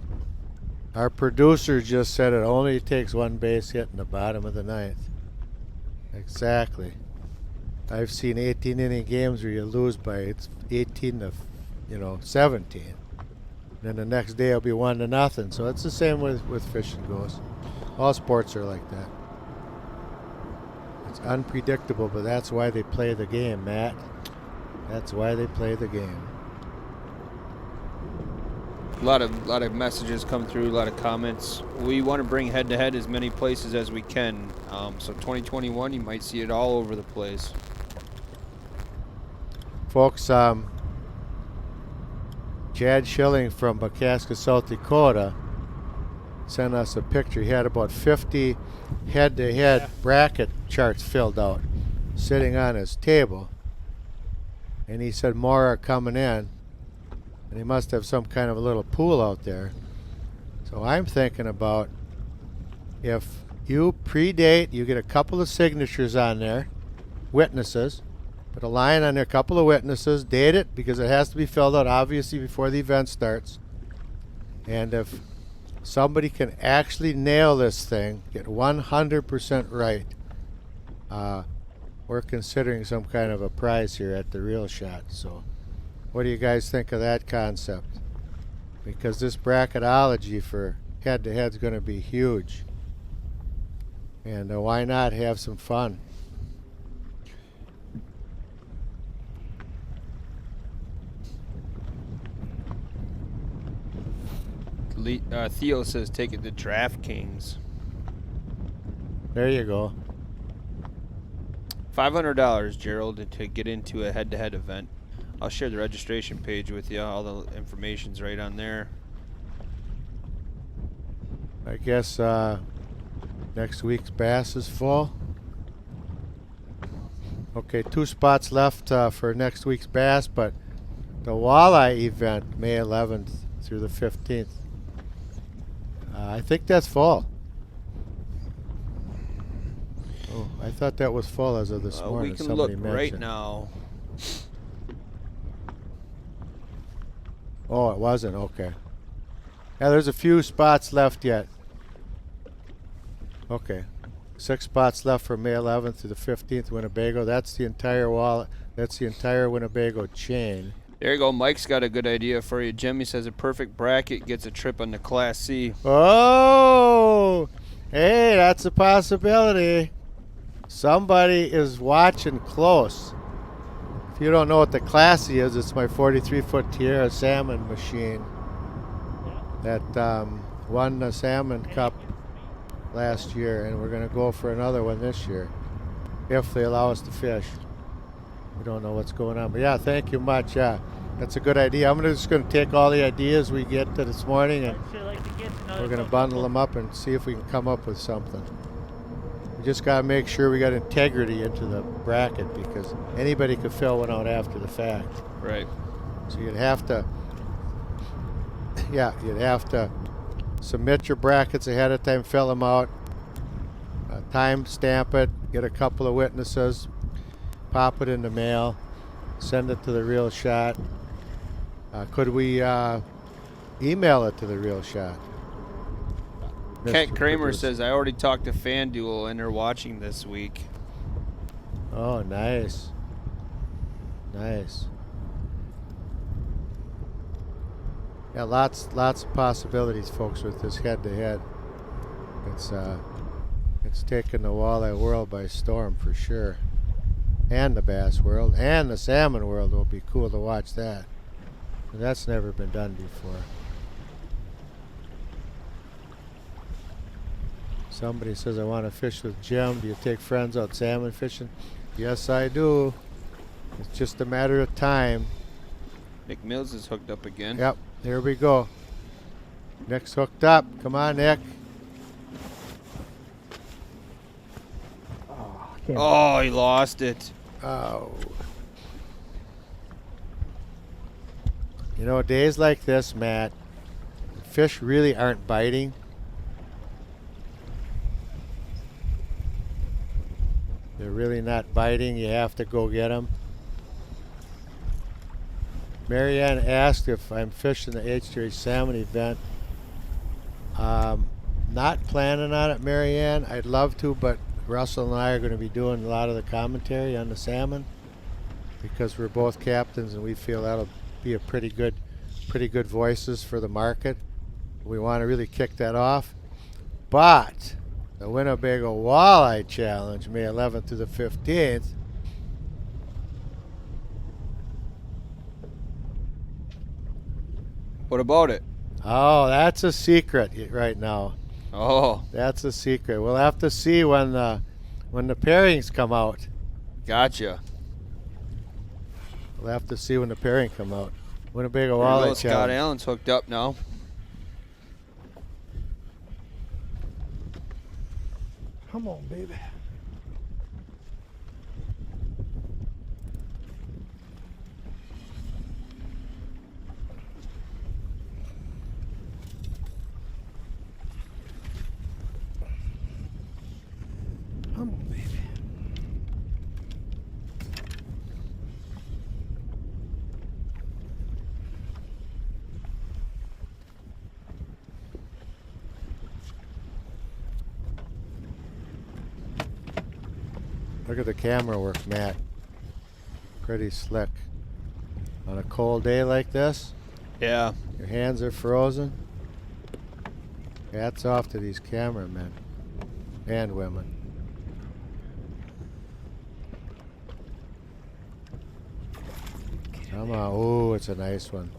Our producer just said it only takes one base hit in the bottom of the ninth. Exactly. I've seen 18-inning games where you lose by it's 18 to 17. Then the next day it'll be 1-0. So it's the same with fishing goes. All sports are like that. It's unpredictable, but that's why they play the game, Matt. That's why they play the game. A lot of messages come through, a lot of comments. We want to bring head-to-head as many places as we can. So 2021, you might see it all over the place. Folks, Chad Schilling from Bakaska, South Dakota sent us a picture. He had about 50 head-to-head bracket charts filled out sitting on his table. And he said more are coming in. And he must have some kind of a little pool out there. So I'm thinking about, if you predate, you get a couple of signatures on there, witnesses, put a line on there, a couple of witnesses, date it, because it has to be filled out obviously before the event starts. And if somebody can actually nail this thing, get 100% right, we're considering some kind of a prize here at the Real Shot. So what do you guys think of that concept? Because this bracketology for head-to-head is going to be huge. And why not have some fun? Theo says take it to DraftKings. There you go. $500, Gerald, to get into a head-to-head event. I'll share the registration page with you. All the information's right on there. I guess next week's bass is full. Okay, 2 spots left for next week's bass, but the walleye event, May 11th through the 15th, I think that's full. Oh, I thought that was full as of this morning. We can Somebody look mentioned. right now. Oh, it wasn't? Okay. Yeah, there's a few spots left yet. Okay. 6 spots left for May 11th to the 15th, Winnebago. That's the entire wall. That's the entire Winnebago chain. There you go. Mike's got a good idea for you. Jimmy says a perfect bracket gets a trip on the Class C. Oh! Hey, that's a possibility. Somebody is watching close. If you don't know what the Class C is, it's my 43-foot Tierra salmon machine that won the Salmon Cup last year, and we're going to go for another one this year if they allow us to fish. We don't know what's going on, but yeah, thank you much. Yeah, that's a good idea. I'm just going to take all the ideas we get to this morning, and I'd sure like to get another we're going to couple. bundle them up and see if we can come up with something. We just got to make sure we got integrity into the bracket, because anybody could fill one out after the fact. Right. So you'd have to, yeah, you'd have to submit your brackets ahead of time, fill them out, time stamp it, get a couple of witnesses, pop it in the mail, send it to the Real Shot. Could we email it to the Real Shot? Kent Mr. Kramer Producer. says I already talked to FanDuel and they're watching this week. Oh, nice. Nice. Yeah, lots of possibilities, folks, with this head-to-head. It's taken the walleye world by storm for sure, and the bass world, and the salmon world. Will be cool to watch that. That's never been done before. Somebody says, I want to fish with Jim. Do you take friends out salmon fishing? Yes, I do. It's just a matter of time. Nick Mills is hooked up again. Yep, here we go. Nick's hooked up. Come on, Nick. Oh, he lost it. Oh. You know, days like this, Matt, fish really aren't biting. They're really not biting. You have to go get them. Marianne asked if I'm fishing the H2H salmon event. Not planning on it, Marianne. I'd love to, but Russell and I are going to be doing a lot of the commentary on the salmon because we're both captains, and we feel that'll be a pretty good voices for the market. We want to really kick that off. But the Winnebago Walleye Challenge, May 11th to the 15th. What about it? Oh, that's a secret right now. Oh, That's a secret. We'll have to see when the pairings come out. gotcha. We'll have to see when the pairing come out. Winnebago There you go, Walleye Scott Challenge. Allen's hooked up now. Come on, baby. Look at the camera work, Matt. Pretty slick. On a cold day like this, Yeah. your hands are frozen. Hats off to these cameramen and women. Come on. Oh, it's a nice one.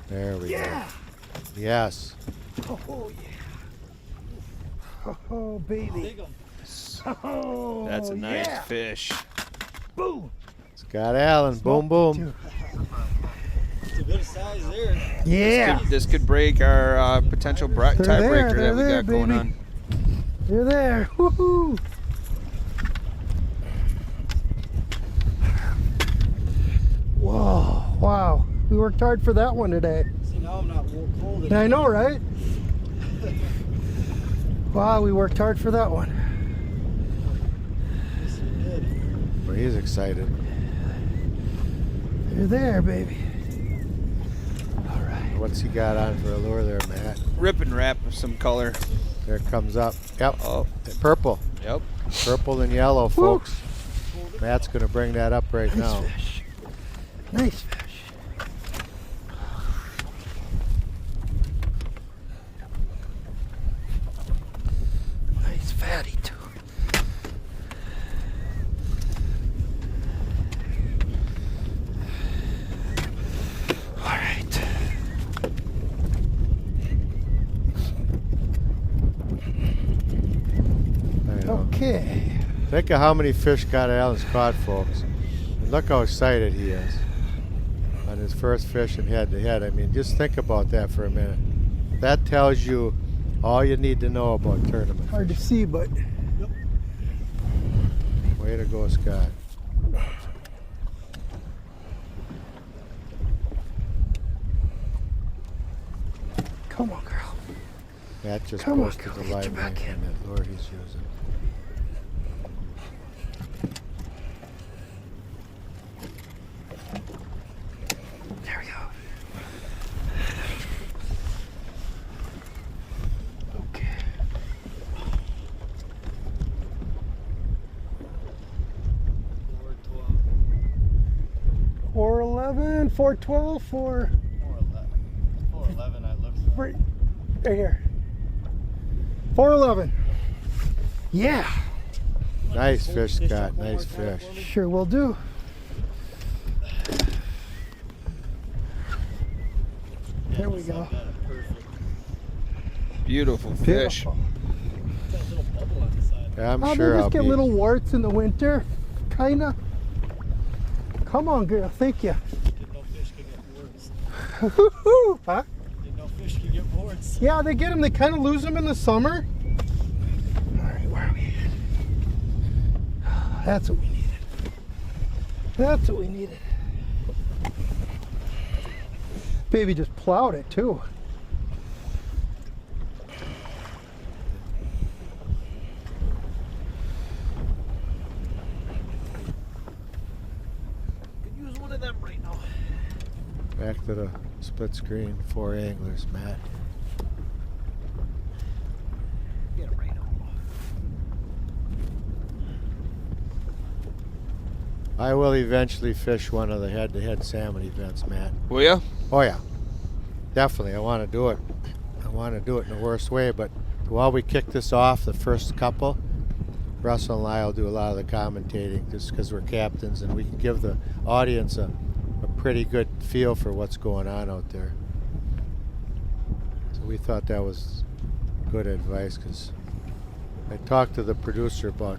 There we go. Yes. Oh yeah. Oh baby. Oh, That's a nice yeah. fish. Boom. Scott Allen. Boom, boom. Dude. It's a good size there. Yeah. This could break our potential They're there, tiebreaker they're that we there, got going baby. on. You're there. Woohoo. Whoa. Wow. We worked hard for that one today. See, now I'm not cold. I know, right? Wow, we worked hard for that one. Yes, you did. Well, he's excited. You're there, baby. All right. What's he got on for a lure there, Matt? Rip and wrap of some color. There it comes up. Yep. Oh, Purple. yep. Purple and yellow, folks. Matt's going to bring that up right Nice now. fish. Nice fish. Nice fatty too. All right. I know. Okay. Think of how many fish Scott Allen's caught, folks. And look how excited he is on his first fish and head-to-head. I mean, just think about that for a minute. That tells you all you need to know about tournament. Hard to see, but Way to go, Scott. come on, girl. Matt just Come on, posted girl, the get live your back link in. on that lure he's using. There we go. Okay. 411, 412, 411, I looked. right here. 411. Yeah, Nice fish, Scott. Nice fish. sure will do. There we go. Beautiful fish. Beautiful. Yeah, I'm Oh, sure they I'll just get be. little warts in the winter, kinda. Come on, girl. Thank you. Didn't know fish could get warts. Huh? Didn't know fish could get warts. Yeah, they get them. They kind of lose them in the summer. All right, where are we at? That's what we needed. That's what we needed. Baby just plowed it too. Could use one of them right now. Back to the split screen. 4 anglers, Matt. Get it right now. I will eventually fish one of the head-to-head salmon events, Matt. Will ya? Oh yeah, definitely. I want to do it. I want to do it in the worst way, but while we kick this off, the first couple, Russell and I will do a lot of the commentating just because we're captains and we can give the audience a pretty good feel for what's going on out there. So we thought that was good advice because I talked to the producer about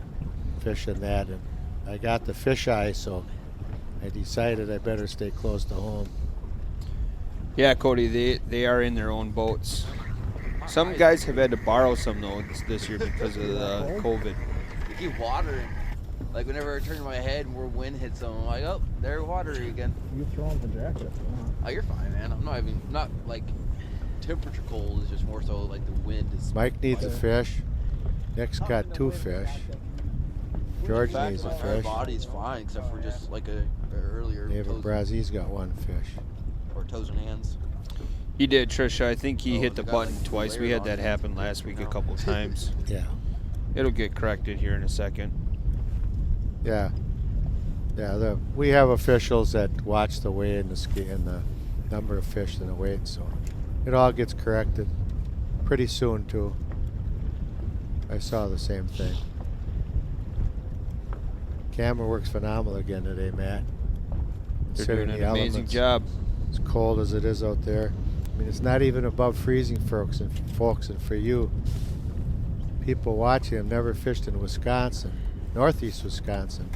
fishing that and I got the fish eye, so I decided I better stay close to home. Yeah, Cody, they are in their own boats. Some guys have had to borrow some though this year because of the COVID. You keep watering. Like whenever I turn my head and more wind hits them, I'm like, oh, they're watery again. You throw in the jacket. Oh, you're fine, man. I'm not like temperature cold. It's just more so like the wind is. Mike needs a fish. Nick's got 2 fish. George Back needs to a my entire fish. body's fine except for just like a earlier David toes, Brazi's got 1 fish. or toes and hands. He did, Trisha. I think he Oh, hit the it's got, button like, twice. We layered had on that it. happen last week a couple times. Yeah. It'll get corrected here in a second. Yeah. Yeah, we have officials that watch the weigh and the ski and the number of fish and the weight, so it all gets corrected pretty soon too. I saw the same thing. Camera works phenomenal again today, Matt. They're Considering doing an the amazing elements, job. as cold as it is out there. I mean, it's not even above freezing, folks, and for you, people watching have never fished in Wisconsin, northeast Wisconsin,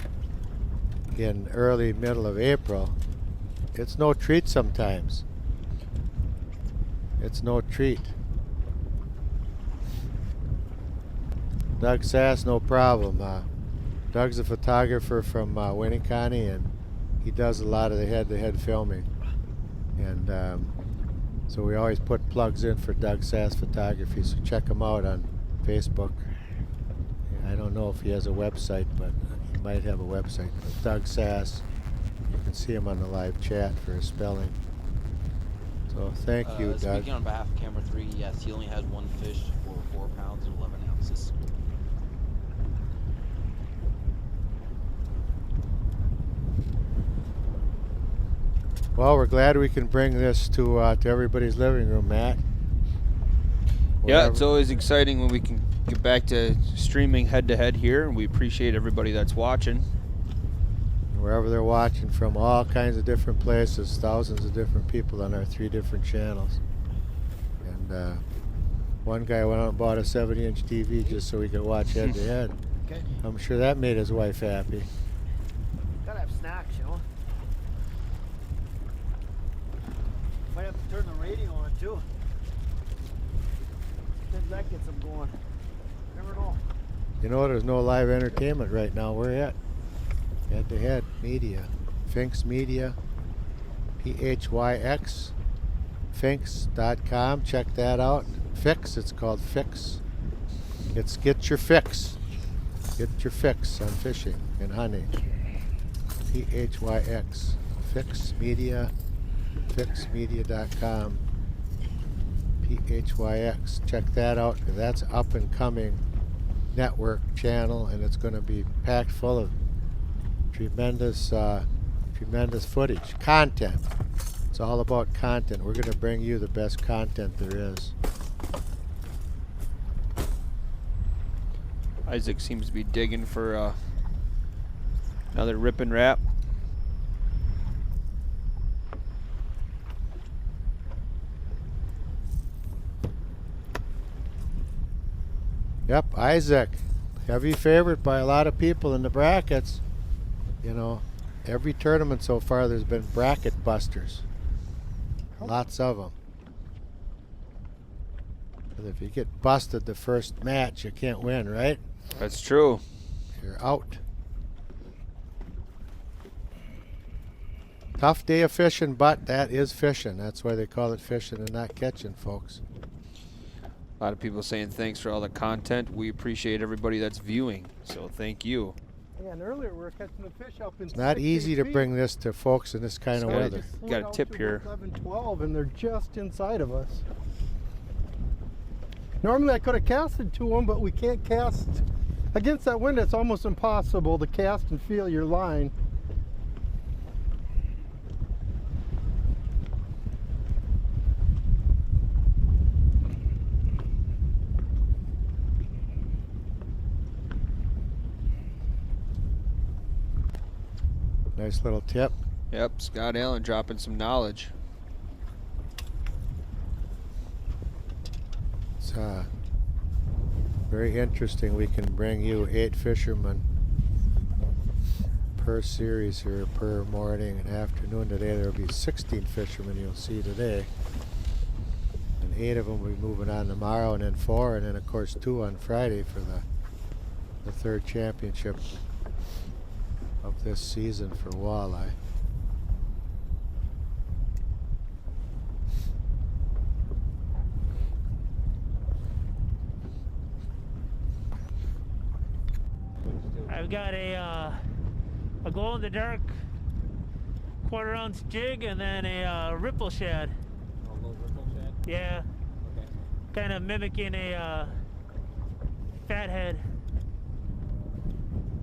in early middle of April. It's no treat sometimes. It's no treat. Doug Sass, no problem. Doug's a photographer from Winneconne, and he does a lot of the head-to-head filming. And so we always put plugs in for Doug Sass Photography, so check him out on Facebook. I don't know if he has a website, but he might have a website. But Doug Sass, you can see him on the live chat for his spelling. So thank you, Doug. Speaking on behalf of Camera 3, yes, he only has one fish for 4 pounds and 11 ounces. Well, we're glad we can bring this to everybody's living room, Matt. Yeah, it's always exciting when we can get back to streaming head-to-head here, and we appreciate everybody that's watching. Wherever they're watching from, all kinds of different places, thousands of different people on our 3 different channels. And one guy went out and bought a 70-inch TV just so he could watch head-to-head. Okay. I'm sure that made his wife happy. Gotta have snacks, you know? Might have to turn the radio on too. Then that gets them going. Never know. You know, there's no live entertainment right now. We're at head-to-head media. Finks Media, PHYX, Finks.com. Check that out. Fix, it's called Fix. It's get your fix. Get your fix on fishing and hunting. PHYX, Fix Media, fixmedia.com. PHYX. Check that out. That's up and coming network channel, and it's going to be packed full of tremendous footage, content. It's all about content. We're going to bring you the best content there is. Isaac seems to be digging for another rip and wrap. Yep, Isaac, heavy favorite by a lot of people in the brackets. You know, every tournament so far there's been bracket busters. Lots of them. But if you get busted the first match, you can't win, right? That's true. You're out. Tough day of fishing, but that is fishing. That's why they call it fishing and not catching, folks. A lot of people saying thanks for all the content. We appreciate everybody that's viewing, so thank you. Yeah, and earlier we were catching the fish up in It's not 6, easy 8 to feet. bring this to folks in this kind of Scotty, weather. Just got a slid out tip to here. 11, 12, and they're just inside of us. Normally I could have casted to them, but we can't cast against that wind. It's almost impossible to cast and feel your line. Nice little tip. Yep, Scott Allen dropping some knowledge. It's very interesting. We can bring you 8 fishermen per series here, per morning and afternoon. Today there will be 16 fishermen you'll see today. And 8 of them will be moving on tomorrow, and then 4, and then of course 2 on Friday for the 3rd championship of this season for walleye. I've got a glow-in-the-dark quarter-ounce jig and then a ripple shad. A little ripple shad. Yeah, Okay. kind of mimicking a fathead.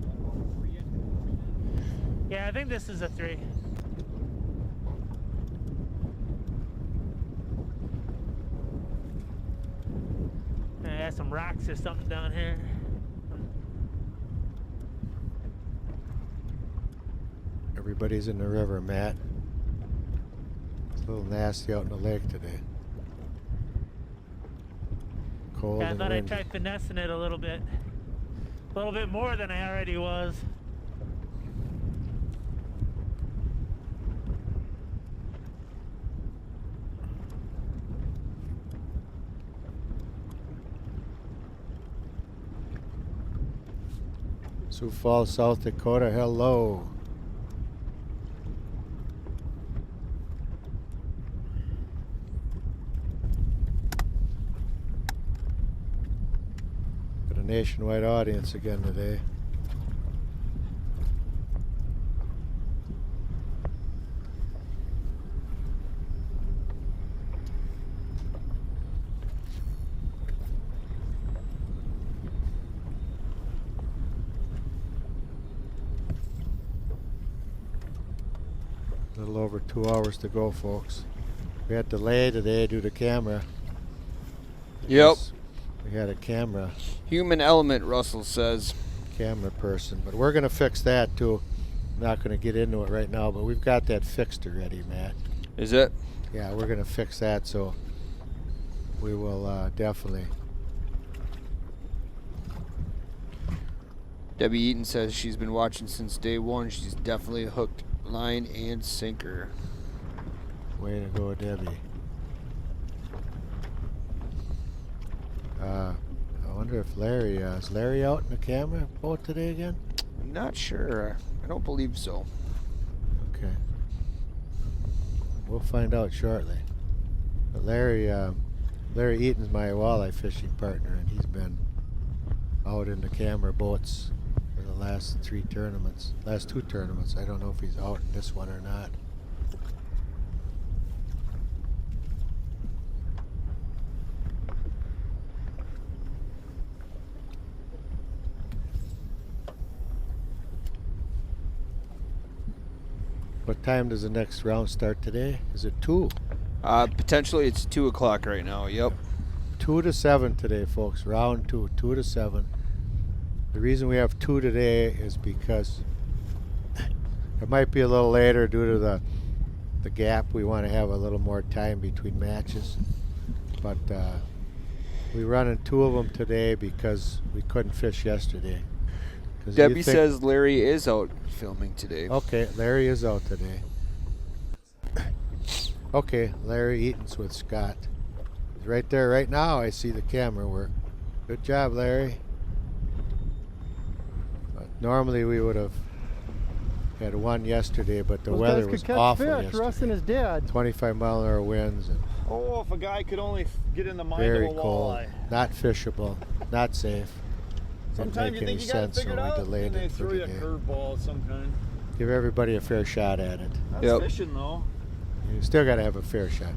And what were you? Yeah, I think this is a 3. There's some rocks or something down here. Everybody's in the river, Matt. It's a little nasty out in the lake today. Cold Yeah, I and thought I'd windy. try finessing it a little bit more than I already was. Sioux Falls, South Dakota, hello. Got a nationwide audience again today. A little over 2 hours to go, folks. We had delay today due to camera. Yep. We had a camera Human element, Russell says. person, but we're going to fix that too. I'm not going to get into it right now, but we've got that fixed already, Matt. Is it? Yeah, we're going to fix that, so we will definitely. Debbie Eaton says she's been watching since day one. She's definitely hooked line and sinker. Way to go, Debbie. I wonder if Larry, is Larry out in the camera boat today again? Not sure. I don't believe so. Okay. We'll find out shortly. But Larry Eaton's my walleye fishing partner, and he's been out in the camera boats for the last 2 tournaments. I don't know if he's out in this one or not. What time does the next round start today? Is it 2? Potentially it's 2 o'clock right now. Yep. 2 to 7 today, folks. Round 2, 2 to 7. The reason we have 2 today is because it might be a little later due to the gap. We want to have a little more time between matches. But we run in 2 of them today because we couldn't fish yesterday. Debbie says Larry is out filming today. Okay, Larry is out today. Okay, Larry Eaton's with Scott. He's right there right now. I see the camera work. Good job, Larry. But normally we would have had 1 yesterday, but the weather was awful yesterday. Russ and his dad. 25-mile-an-hour winds and Oh, if a guy could only get in the mind very of a cold. walleye. Not fishable. Not safe. Didn't Sometimes make you any think you got it sense, so figured we out, delayed and they it for throw you a today. curveball of some kind. Give everybody a fair shot at it. That's Yep. fishing, though. You still got to have a fair shot.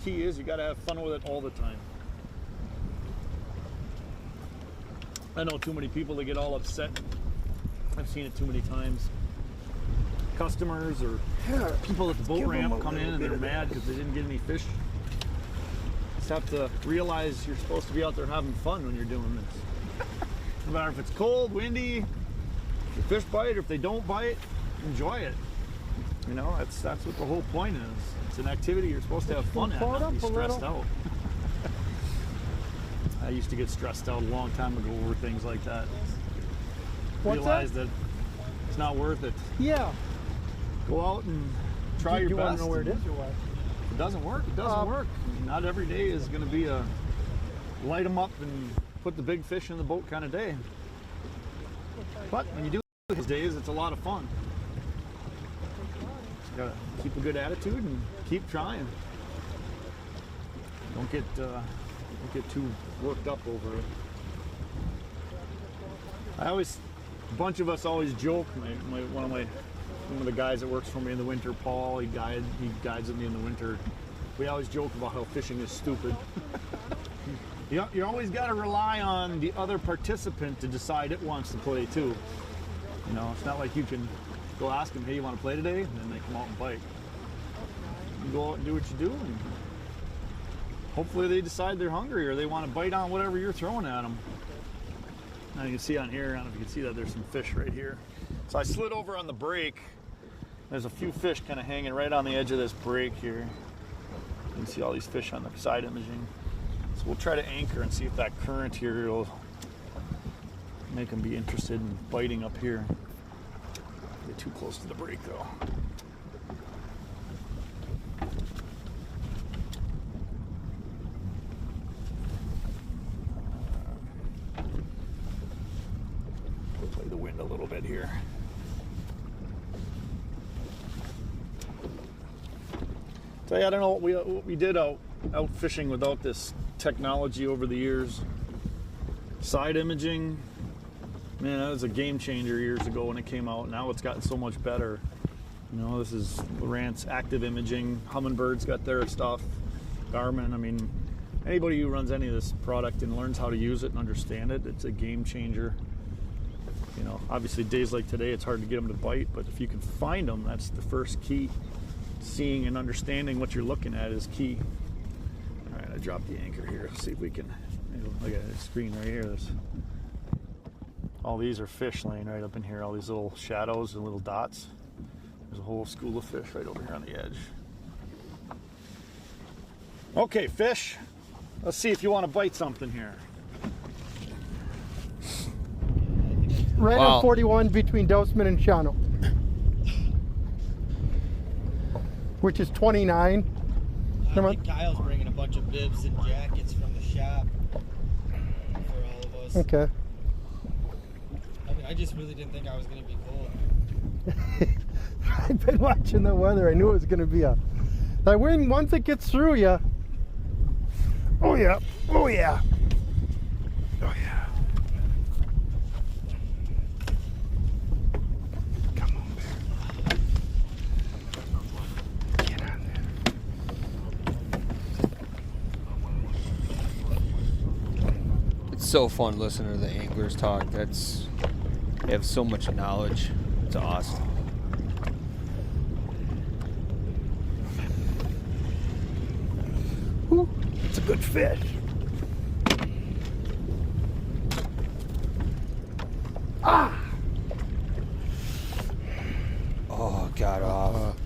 Key is you got to have fun with it all the time. I know too many people that get all upset. I've seen it too many times. Customers or people at the boat ramp come in and they're mad because they didn't get any fish. Just have to realize you're supposed to be out there having fun when you're doing this. No matter if it's cold, windy, if the fish bite or if they don't bite, enjoy it. You know, that's what the whole point is. It's an activity you're supposed to have fun at, not be stressed out. I used to get stressed out a long time ago over things like that. Realize that it's not worth it. Yeah. Go out and try your Do you want best. to know where it is or what? If it doesn't work, it doesn't work. Not every day is going to be a light them up and put the big fish in the boat kind of day. But when you do those days, it's a lot of fun. You gotta keep a good attitude and keep trying. Don't get too worked up over it. A bunch of us always joke. One of the guys that works for me in the winter, Paul, he guides with me in the winter. We always joke about how fishing is stupid. You always got to rely on the other participant to decide it wants to play too. You know, it's not like you can go ask them, hey, you want to play today? And then they come out and bite. You go out and do what you do, and hopefully they decide they're hungry or they want to bite on whatever you're throwing at them. Now you can see on here, I don't know if you can see that, there's some fish right here. So I slid over on the break. There's a few fish kind of hanging right on the edge of this break here. You can see all these fish on the side imaging. So we'll try to anchor and see if that current here will make them be interested in biting up here. Get too close to the break though. We'll play the wind a little bit here. Tell you, I don't know what we did out fishing without this technology over the years. Side imaging, man, that was a game changer years ago when it came out. Now it's gotten so much better. You know, this is Lowrance active imaging. Hummingbird's got their stuff. Garmin. I mean, anybody who runs any of this product and learns how to use it and understand it, it's a game changer. You know, obviously days like today, it's hard to get them to bite, but if you can find them, that's the first key. Seeing and understanding what you're looking at is key. All right, I dropped the anchor here. Let's see if we can, look at the screen right here. All these are fish laying right up in here, all these little shadows and little dots. There's a whole school of fish right over here on the edge. Okay, fish. Let's see if you want to bite something here. Right Wow. on 41 between Dosman and Shano, which is 29. I think Kyle's bringing a bunch of bibs and jackets from the shop for all of us. Okay. I mean, I just really didn't think I was going to be cold. I've been watching the weather. I knew it was going to be a. Like when once it gets through you. Oh yeah. Oh yeah. Oh yeah. Come on, bear. Get on there. It's so fun listening to the anglers talk. They have so much knowledge. It's awesome. Ooh, it's a good fish. Ah! Oh, got off.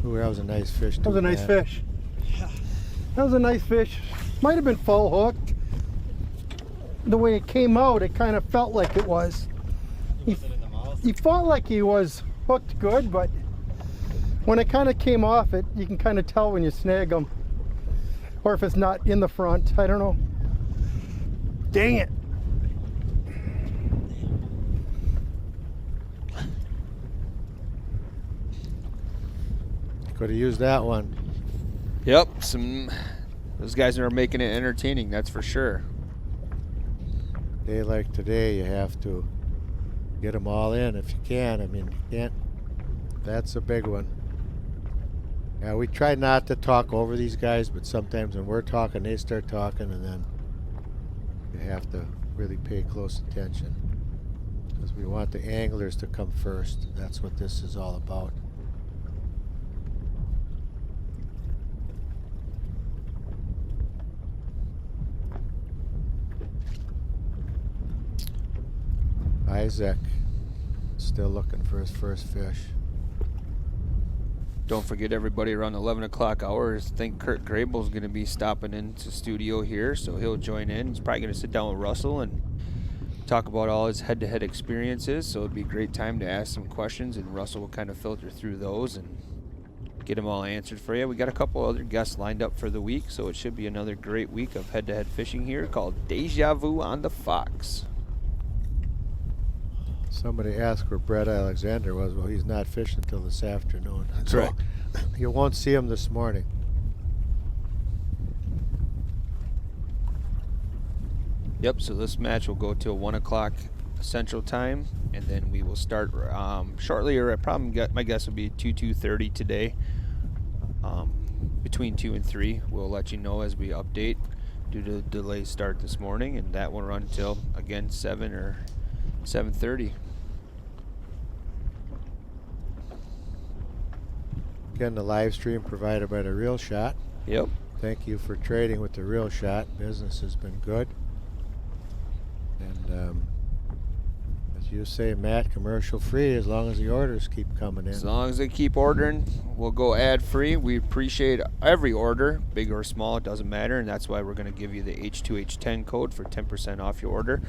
Ooh, that was a nice fish. That was a nice fish. That was a nice fish. Might have been full hooked. The way it came out, it kind of felt like it was. He wasn't in the mouth. He felt like he was hooked good, but when it kind of came off it, you can kind of tell when you snag them. Or if it's not in the front, I don't know. Dang it. Could have used that one. Yep, those guys are making it entertaining, that's for sure. Day like today, you have to get them all in if you can. I mean, you can't. That's a big one. Yeah, we try not to talk over these guys, but sometimes when we're talking, they start talking, and then you have to really pay close attention because we want the anglers to come first. That's what this is all about. Isaac still looking for his first fish. Don't forget, everybody, around the 11 o'clock hour, I think Kurt Grable's going to be stopping into studio here, so he'll join in. He's probably going to sit down with Russell and talk about all his head-to-head experiences, so it'd be a great time to ask some questions, and Russell will kind of filter through those and get them all answered for you. We got a couple other guests lined up for the week, so it should be another great week of head-to-head fishing here called Deja Vu on the Fox. Somebody asked where Brett Alexander was. Well, he's not fishing until this afternoon. Correct. So you won't see him this morning. Yep, so this match will go till 1 o'clock Central Time, and then we will start shortly, or my guess would be 2:30 today. between 2 and 3. We'll let you know as we update due to the delay start this morning, and that will run until again 7 or 7:30. Again, the live stream provided by the Real Shot. Yep. Thank you for trading with the Real Shot. Business has been good. And as you say, Matt, commercial free as long as the orders keep coming in. As long as they keep ordering, we'll go ad free. We appreciate every order, big or small, it doesn't matter, and that's why we're going to give you the H2H10 code for 10% off your order.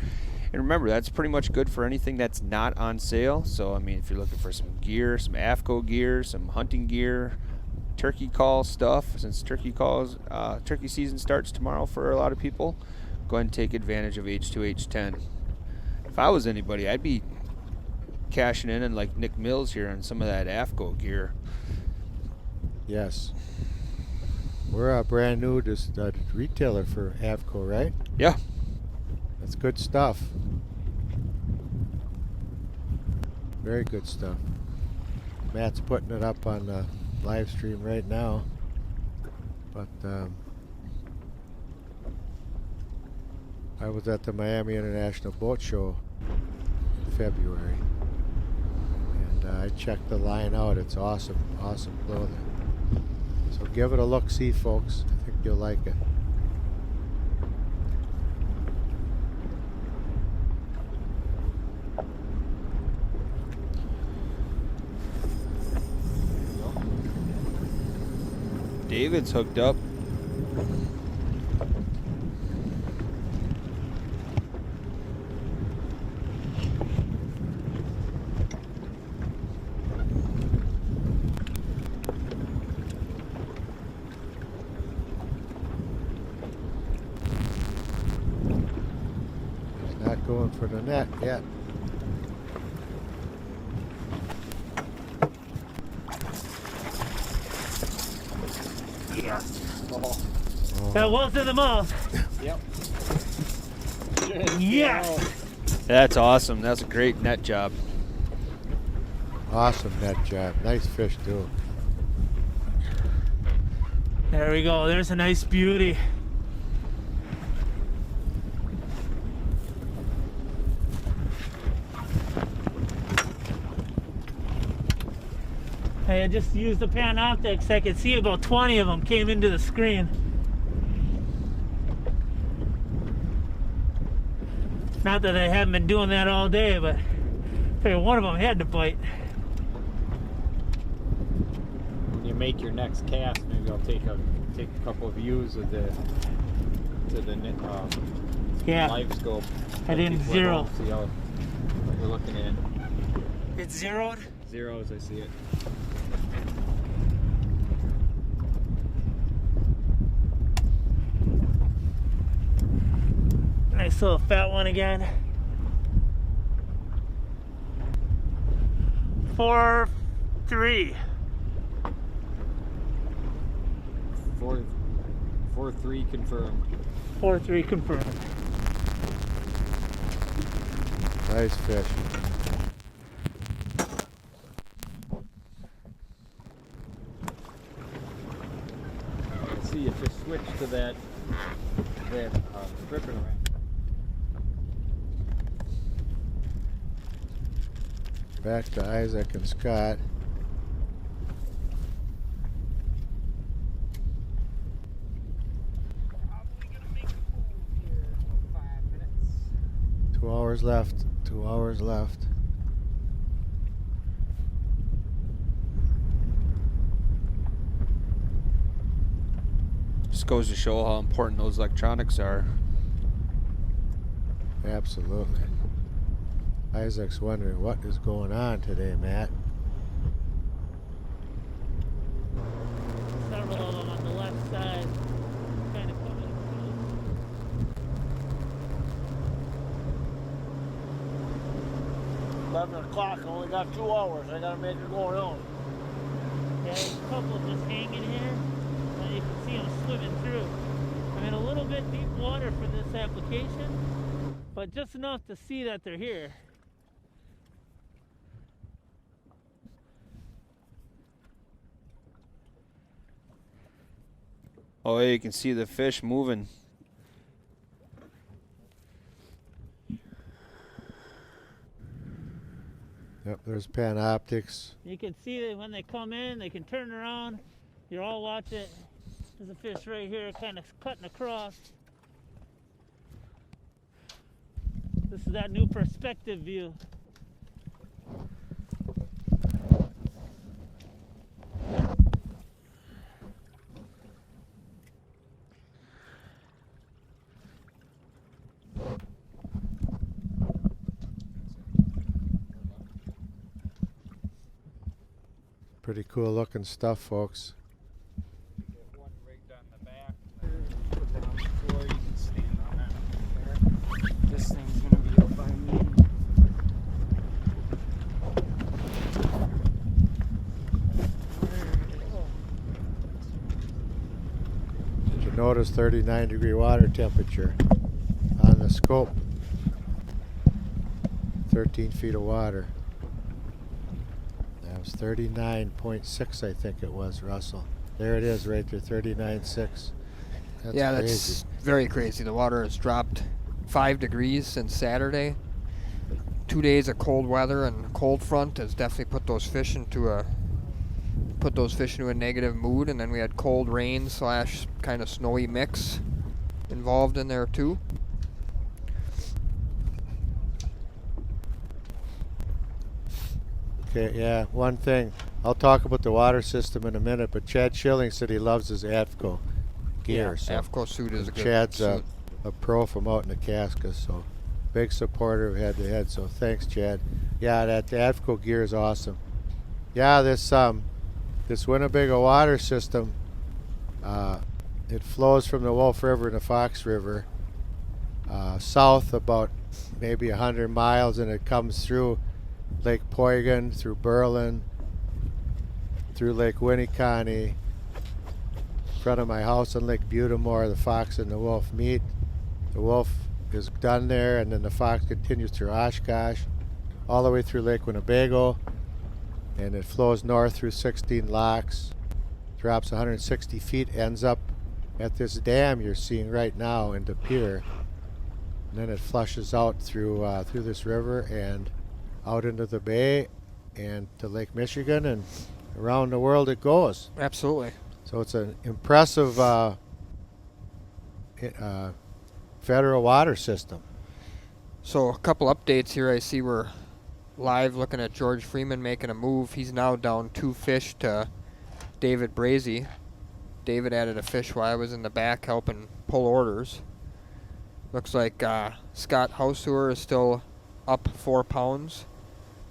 And remember, that's pretty much good for anything that's not on sale. So, I mean, if you're looking for some gear, some AFCO gear, some hunting gear, turkey call stuff, since turkey season starts tomorrow for a lot of people, go ahead and take advantage of H2H10. If I was anybody, I'd be cashing in like Nick Mills here on some of that AFCO gear. Yes. We're a brand new retailer for AFCO, right? Yeah. That's good stuff. Very good stuff. Matt's putting it up on the live stream right now. But I was at the Miami International Boat Show in February. And I checked the line out. It's awesome. Awesome clothing. So give it a look-see, folks. I think you'll like it. David's hooked up. He's not going for the net yet. That was in the mouth. Yep. Yes. That's awesome. That's a great net job. Awesome net job. Nice fish, too. There we go. There's a nice beauty. I just used the Panoptics. I could see about 20 of them came into the screen. Not that I haven't been doing that all day, but I figured one of them had to bite. When you make your next cast, maybe I'll take a couple of views of the Yeah, live scope. I didn't zero. See what you're looking at. It's zeroed? Zero as I see it. Nice little fat one again. 4-3. 4-3 confirmed. 4-3 confirmed. Nice fish. See if you switch to that stripping around. Back to Isaac and Scott. Probably gonna make a move here in 5 minutes. 2 hours left. 2 hours left. Just goes to show how important those electronics are. Absolutely. Isaac's wondering what is going on today, Matt. Several of them on the left side. Kind of coming through. 11 o'clock, I only got 2 hours. I gotta make it going on. Yeah, there's a couple just hanging here. And you can see them swimming through. I'm in a little bit deep water for this application, but just enough to see that they're here. Oh, yeah, you can see the fish moving. Yep, there's Panoptics. You can see that when they come in, they can turn around. You're all watching. There's a fish right here kind of cutting across. This is that new perspective view. Pretty cool looking stuff, folks. Get one rigged on the back. Put that on the floor. You can stand on that there. This thing's gonna be up by me. Did you notice 39-degree water temperature on the scope? 13 feet of water. That was 39.6, I think it was, Russell. There it is right there, 39.6. That's Yeah, crazy. that's very crazy. The water has dropped 5 degrees since Saturday. 2 days of cold weather and cold front has definitely put those fish into a negative mood, and then we had cold rain / kind of snowy mix involved in there too. Okay, yeah, one thing. I'll talk about the water system in a minute, but Chad Schilling said he loves his AFCO gear. So AFCO suit is a good Chad's suit. a pro from out in the Cascas, so big supporter of Head to Head. So thanks, Chad. Yeah, that AFCO gear is awesome. Yeah, this Winnebago water system, it flows from the Wolf River and the Fox River south about maybe 100 miles, and it comes through Lake Poygan, through Berlin, through Lake Winneconne, in front of my house on Lake Butamore. The Fox and the Wolf meet. The Wolf is done there, and then the Fox continues through Oshkosh, all the way through Lake Winnebago, and it flows north through 16 locks, drops 160 feet, ends up at this dam you're seeing right now in De Pere, and then it flushes out through this river and out into the bay and to Lake Michigan, and around the world it goes. Absolutely. So it's an impressive federal water system. So a couple updates here. I see we're live looking at George Freeman making a move. He's now down 2 fish to David Brazy. David added a fish while I was in the back helping pull orders. Looks like Scott Hauser is still up 4 pounds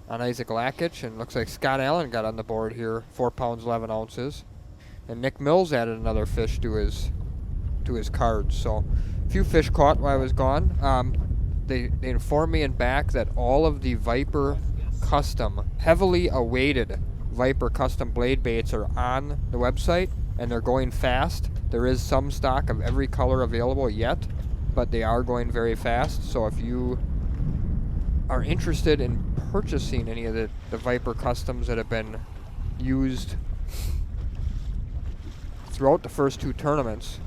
on Isaac Lakich, and looks like Scott Allen got on the board here, 4 pounds 11 ounces. And Nick Mills added another fish to his cards. So a few fish caught while I was gone. They informed me in back that all of the Viper Custom, heavily awaited Viper Custom blade baits are on the website, and they're going fast. There is some stock of every color available yet, but they are going very fast. So if you are interested in purchasing any of the Viper Customs that have been used throughout the first 2 tournaments,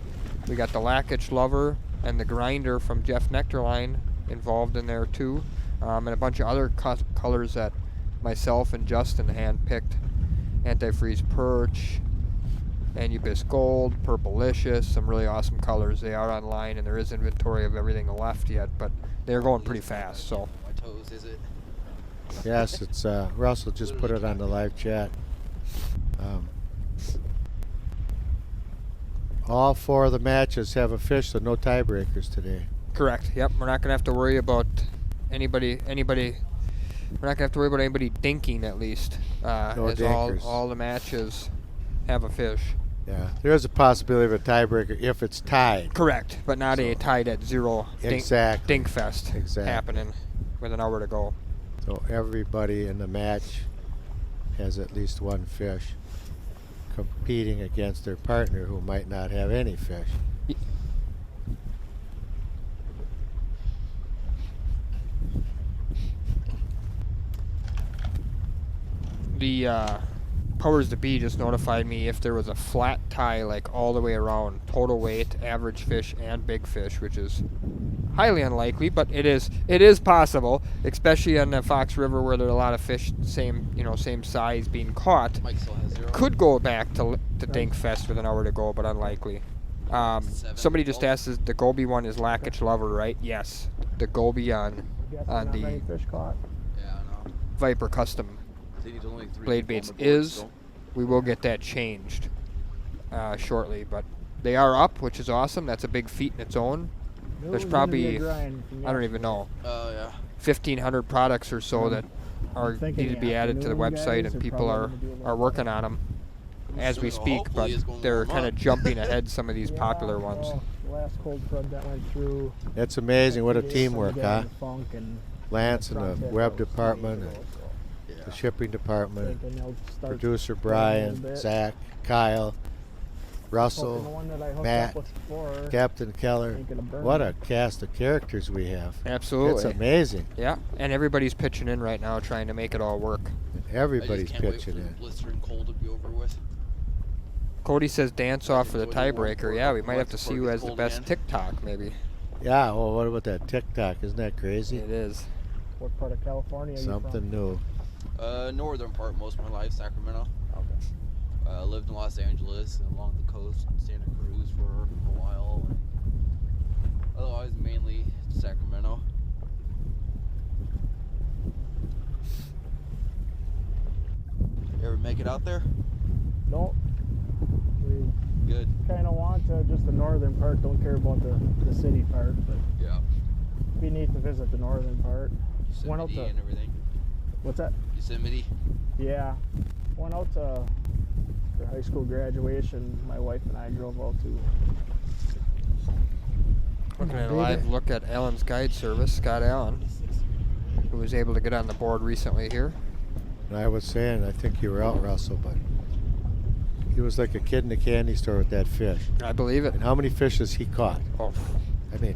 we got the Lakich Lover and the Grinder from Jeff Nectarline involved in there too, and a bunch of other colors that myself and Justin hand-picked. Antifreeze Perch, Anubis Gold, Purplicious, some really awesome colors. They are online, and there is inventory of everything left yet, but they're going pretty fast. So My toes, is it? Yes, it's Russell just put it on the live chat. All 4 of the matches have a fish, so no tiebreakers today. correct. Yep, we're not gonna have to worry about anybody. We're not gonna have to worry about anybody dinking, at least. No as dinkers. all the matches have a fish. Yeah, there is a possibility of a tiebreaker if it's tied. Correct, but not a tied at 0 Exactly. dink fest Exactly. happening with an hour to go. So everybody in the match has at least one fish competing against their partner who might not have any fish. The powers to be just notified me if there was a flat tie like all the way around, total weight, average fish, and big fish, which is highly unlikely, but it is possible, especially on the Fox River where there are a lot of fish same size being caught. Mike still has 0. Could go back to Dinkfest with an hour to go, but unlikely. Somebody just asked, is the Goby one is Lackage Lover, right? Yes, the Goby on the fish caught. Yeah, I know. Viper Custom I think he's only 3 blade people on baits the board is. still. We will get that changed shortly, but they are up, which is awesome. That's a big feat in its own. There's probably, I don't even know, Yeah. 1,500 products or so that are thinking need to be added to the afternoon website, guys and are people probably are gonna do a little are working on them as we So speak, hopefully but it's gonna they're warm kind of up. jumping ahead some of these popular ones. The last cold front that went through. It's amazing what a it is teamwork, getting huh? the funk and Lance and front the end web goes department, smooth, and Yeah. the shipping department, thinking they'll start producer going a little Brian, bit. Zach, Kyle, Hoping the Russell, one that I hooked Matt, up with before Captain Keller. ain't gonna burn. What a cast of characters we have. Absolutely. It's amazing. Yeah, and everybody's pitching in right now trying to make it all work. And I everybody's just can't wait pitching for the in. blistering cold to be over with. Cody says dance off for the Enjoy the warm tiebreaker. for a Yeah, we couple might have months to see before who it has gets the cold best again. TikTok, maybe. Yeah, well, what about that TikTok? Isn't that crazy? It is. What part of California are you Something new. Northern part most of my life, Sacramento. from? Okay. Lived in Los Angeles and along the coast, Santa Cruz for a while. And otherwise, mainly Sacramento. You ever make it out there? No. We Good. kind of want to just the northern part. Don't care about the city part, but Yeah. it'd be neat to visit the northern part. Went out Yosemite to and everything. what's that? Yosemite. Yeah, went out to for high school graduation. My wife and I drove out to. Looking at a live look at Allen's guide service, Scott Allen, who was able to get on the board recently here. And I was saying, I think you were out, Russell, but he was like a kid in a candy store with that fish. I believe it. And how many fishes he caught? Oh, I mean,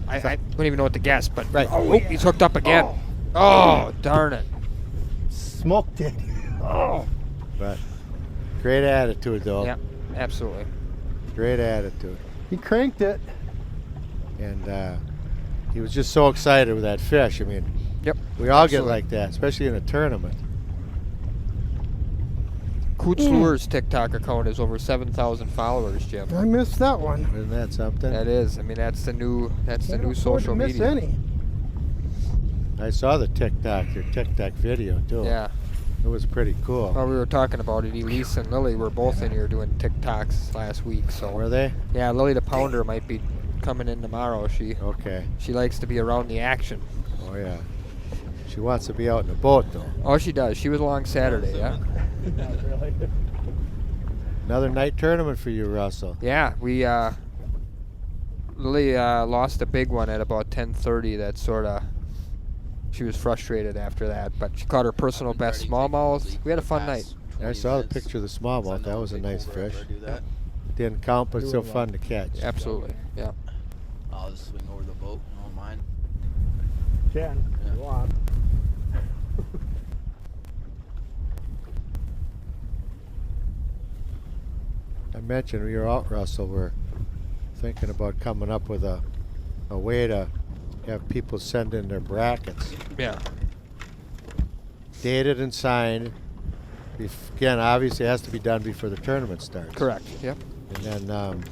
I don't even know what to guess, but Right. oh, he's hooked up again. Oh, darn it. Smoked it. Oh. but great attitude, though. Yeah, absolutely. Great attitude. He cranked it. And he was just so excited with that fish. I mean, Yep. we all absolutely. get like that, especially in a tournament. Coots Lures TikTok account is over 7,000 followers, Jim. I missed that one. Isn't that something? That is. I mean, that's the new Can't afford to social miss media. any. I saw the your TikTok video, too. Yeah. It was pretty cool. Well, we were talking about it. Elise and Lily were both in here doing TikToks last week. So Were they? yeah, Lily the Pounder might be coming in tomorrow. Okay. She likes to be around the action. Oh, yeah. She wants to be out in the boat, though. Oh, she does. She was along Saturday. Yeah. Not really. Another night tournament for you, Russell. Yeah. We Lily lost a big one at about 10:30. That sort of. She was frustrated after that, but she caught her personal best smallmouth. We had a fun night. I saw the picture of the smallmouth. That was a nice fish. Didn't count, but still fun to catch. Absolutely. Yeah. I'll just swing over the boat. I don't mind. Can Yeah. go on. I mentioned we were out, Russell. We're thinking about coming up with a way to have people send in their brackets, Yeah. dated and signed. Again, obviously, it has to be done before the tournament starts. Correct. Yep. And then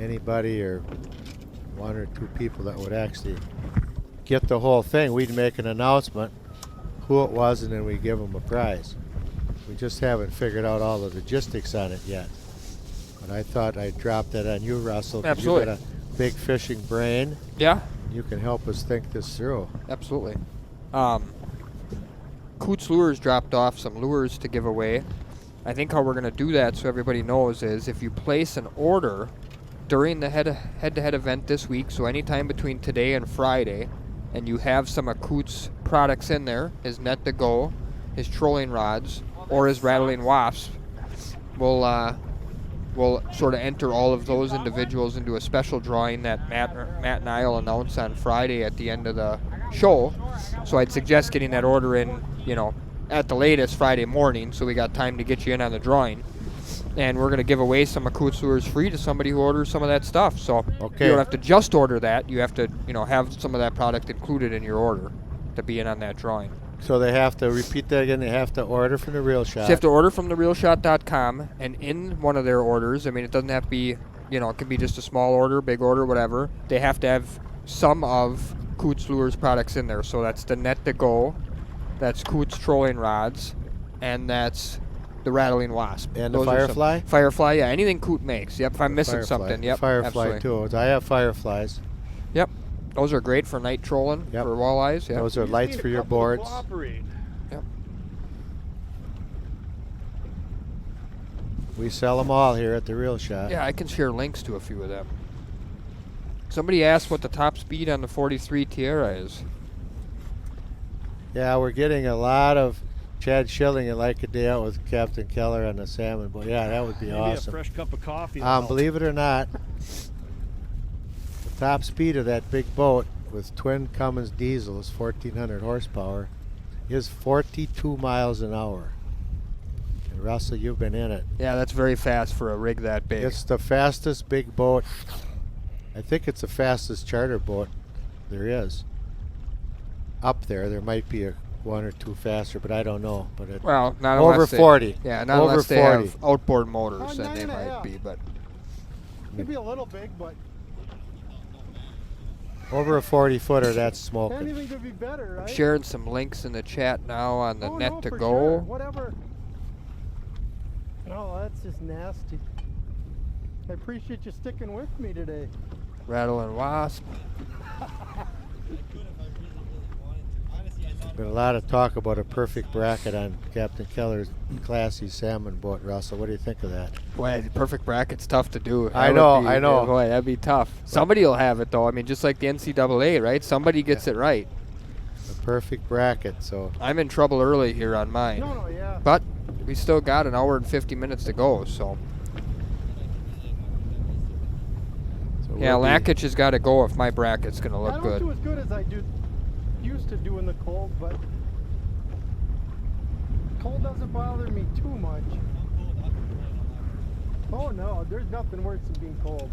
anybody or one or two people that would actually get the whole thing, we'd make an announcement who it was, and then we give them a prize. We just haven't figured out all the logistics on it yet. But I thought I'd drop that on you, Russell. 'cause Absolutely. You got a big fishing brain. Yeah. You can help us think this through. Absolutely. Coots Lures dropped off some lures to give away. I think how we're going to do that, so everybody knows, is if you place an order during the head-to-head event this week, so anytime between today and Friday, and you have some of Coots products in there, his net to go, his trolling rods, or his rattling wasps, we'll sort of enter all of those individuals into a special drawing that Matt and I will announce on Friday at the end of the show. So I'd suggest getting that order in, at the latest Friday morning, so we got time to get you in on the drawing. And we're going to give away some Akut's Lures free to somebody who orders some of that stuff. So Okay. you don't have to just order that. You have to, have some of that product included in your order to be in on that drawing. So they have to repeat that again. They have to order from the Real Shot. So you have to order from therealshot.com, and in one of their orders, I mean, it doesn't have to be, it can be just a small order, big order, whatever. They have to have some of Coots Lures products in there. So that's the Net to Go, that's Coots trolling rods, and that's the Rattling Wasp. And the Those are some- Firefly? Firefly, yeah, anything Coot makes. Yep, if I'm missing something, yep, Firefly absolutely. too. I have Fireflies. Yep, those are great for night trolling, Yep. for walleyes. Yep. Those are You just lights need a for your couple to boards. cooperate. Yep. We sell them all here at the Real Shot. Yeah, I can share links to a few of them. Somebody asked what the top speed on the 43 Tierra is. Yeah, we're getting a lot of Chad Schilling and like a day out with Captain Keller on the salmon boat. Yeah, that would be Maybe awesome. a fresh cup of coffee. will help. Believe it or not, the top speed of that big boat with twin Cummins diesels, 1,400 horsepower, is 42 miles an hour. And Russell, you've been in it. Yeah, that's very fast for a rig that big. It's the fastest big boat. I think it's the fastest charter boat there is. Up there, there might be one or two faster, but I don't know. But it, Well, not over unless 40. Yeah, not Over unless they 40. have outboard motors, Oh, then they 9.5. might be. But Could be a little big, but Over a 40-footer, that's smoking. anything could be better, right? sharing some links in the chat now on the Oh, Net no, to for Go. sure. Whatever. Oh, that's just nasty. I appreciate you sticking with me today. Rattling Wasp. Been a lot of talk about a perfect bracket on Captain Keller's classy salmon boat, Russell. What do you think of that? Boy, the perfect bracket's tough to do. I That know, would be- I know. Boy, that'd be tough. Somebody will have it, though. I mean, just like the NCAA, right? Somebody gets it right. A perfect bracket, so I'm in trouble early here on mine. No, yeah. But we still got an hour and 50 minutes to go, so. Yeah, we'll be- Lakich has got to go if my bracket's going to I look don't good. do as good as I used to do in the cold, but cold doesn't bother me too much. Oh no, there's nothing worse than being cold.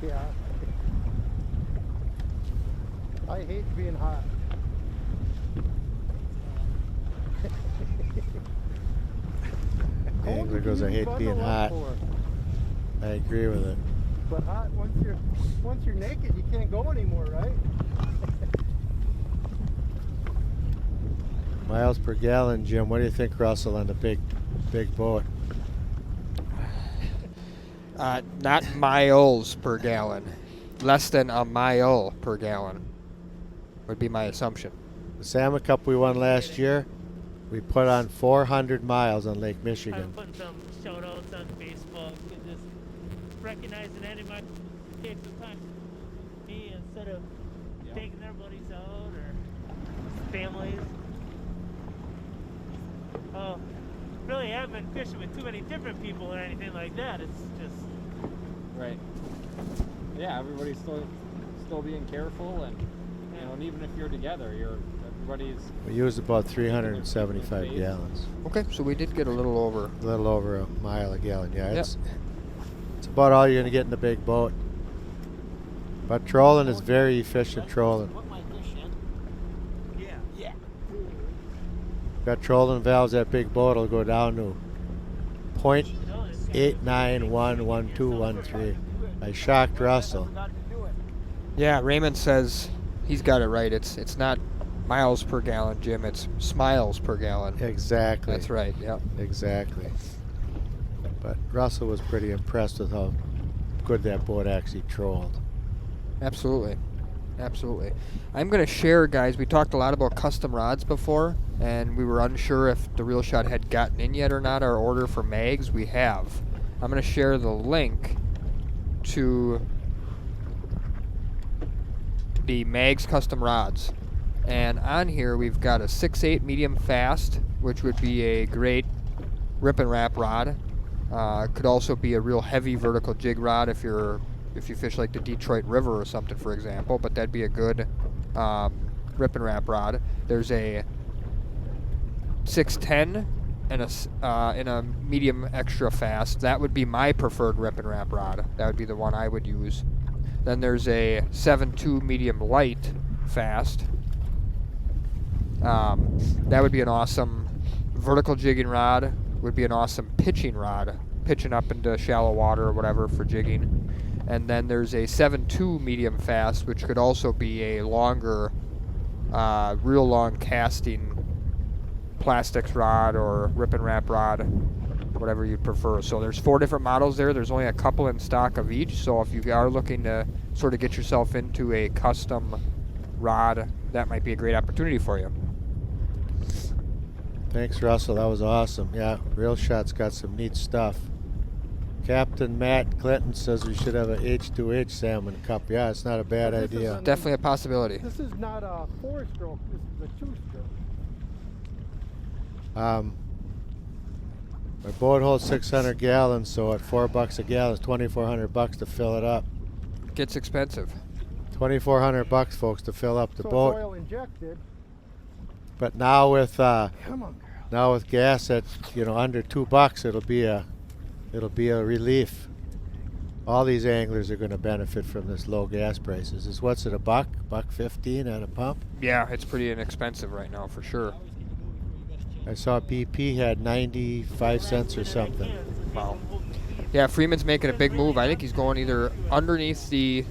Yeah. I hate being hot. Cold Angler you goes, can I hate bundle being up hot. for. I agree with it. But hot, once you're naked, you can't go anymore, right? Miles per gallon, Jim. What do you think, Russell, on the big boat? Not miles per gallon. Less than a mile per gallon would be my assumption. The Salmon Cup we won last year, we put on 400 miles on Lake I'm Michigan. putting some shout outs on Facebook and just recognizing anybody who takes the time to me instead of taking their buddies out or families. Oh, really haven't been fishing with too many different people or anything like that. It's just Right. Yeah, everybody's still being careful, and and even if you're together, everybody's. We used about 375 gallons. Okay, so we did get a little over. A little over a mile a gallon. Yeah, Yep. it's about all you're going to get in the big boat. But trolling is very efficient trolling. Got trolling valves, that big boat will go down to 0.89111213. I shocked Russell. Yeah, Raymond says he's got it right. It's not miles per gallon, Jim. It's smiles per gallon. Exactly. That's right. Yeah. Exactly. But Russell was pretty impressed with how good that boat actually trolled. Absolutely. Absolutely. I'm going to share, guys. We talked a lot about custom rods before, and we were unsure if the Real Shot had gotten in yet or not. Our order for mags, we have. I'm going to share the link to the mags custom rods. And on here, we've got a 6/8 medium fast, which would be a great rip and wrap rod. Could also be a real heavy vertical jig rod if you fish like the Detroit River or something, for example. But that'd be a good rip and wrap rod. There's a 610 and a medium extra fast. That would be my preferred rip and wrap rod. That would be the one I would use. Then there's a 7.2 medium light fast. That would be an awesome vertical jigging rod. Would be an awesome pitching rod, pitching up into shallow water or whatever for jigging. And then there's a 7.2 medium fast, which could also be a longer, real long casting plastics rod or rip and wrap rod, whatever you prefer. So there's 4 different models there. There's only a couple in stock of each. So if you are looking to sort of get yourself into a custom rod, that might be a great opportunity for you. Thanks, Russell. That was awesome. Yeah, Real Shot's got some neat stuff. Captain Matt Clinton says we should have a H2H salmon cup. Yeah, it's not a bad This is idea. a- Definitely a possibility. This is not a 4-stroke. This is a 2-stroke. My boat holds 600 gallons, so at $4 a gallon, it's $2,400 to fill it up. Gets expensive. $2,400, folks, to fill up the So boat. it's oil injected. But now with Come on, girl. now with gas at under $2, it'll be a relief. All these anglers are going to benefit from this low gas prices. What's it, $1.15 at a pump? Yeah, it's pretty inexpensive right now for sure. I saw BP had 95 cents or something. Wow. Yeah, Freeman's making a big move. I think he's going either underneath the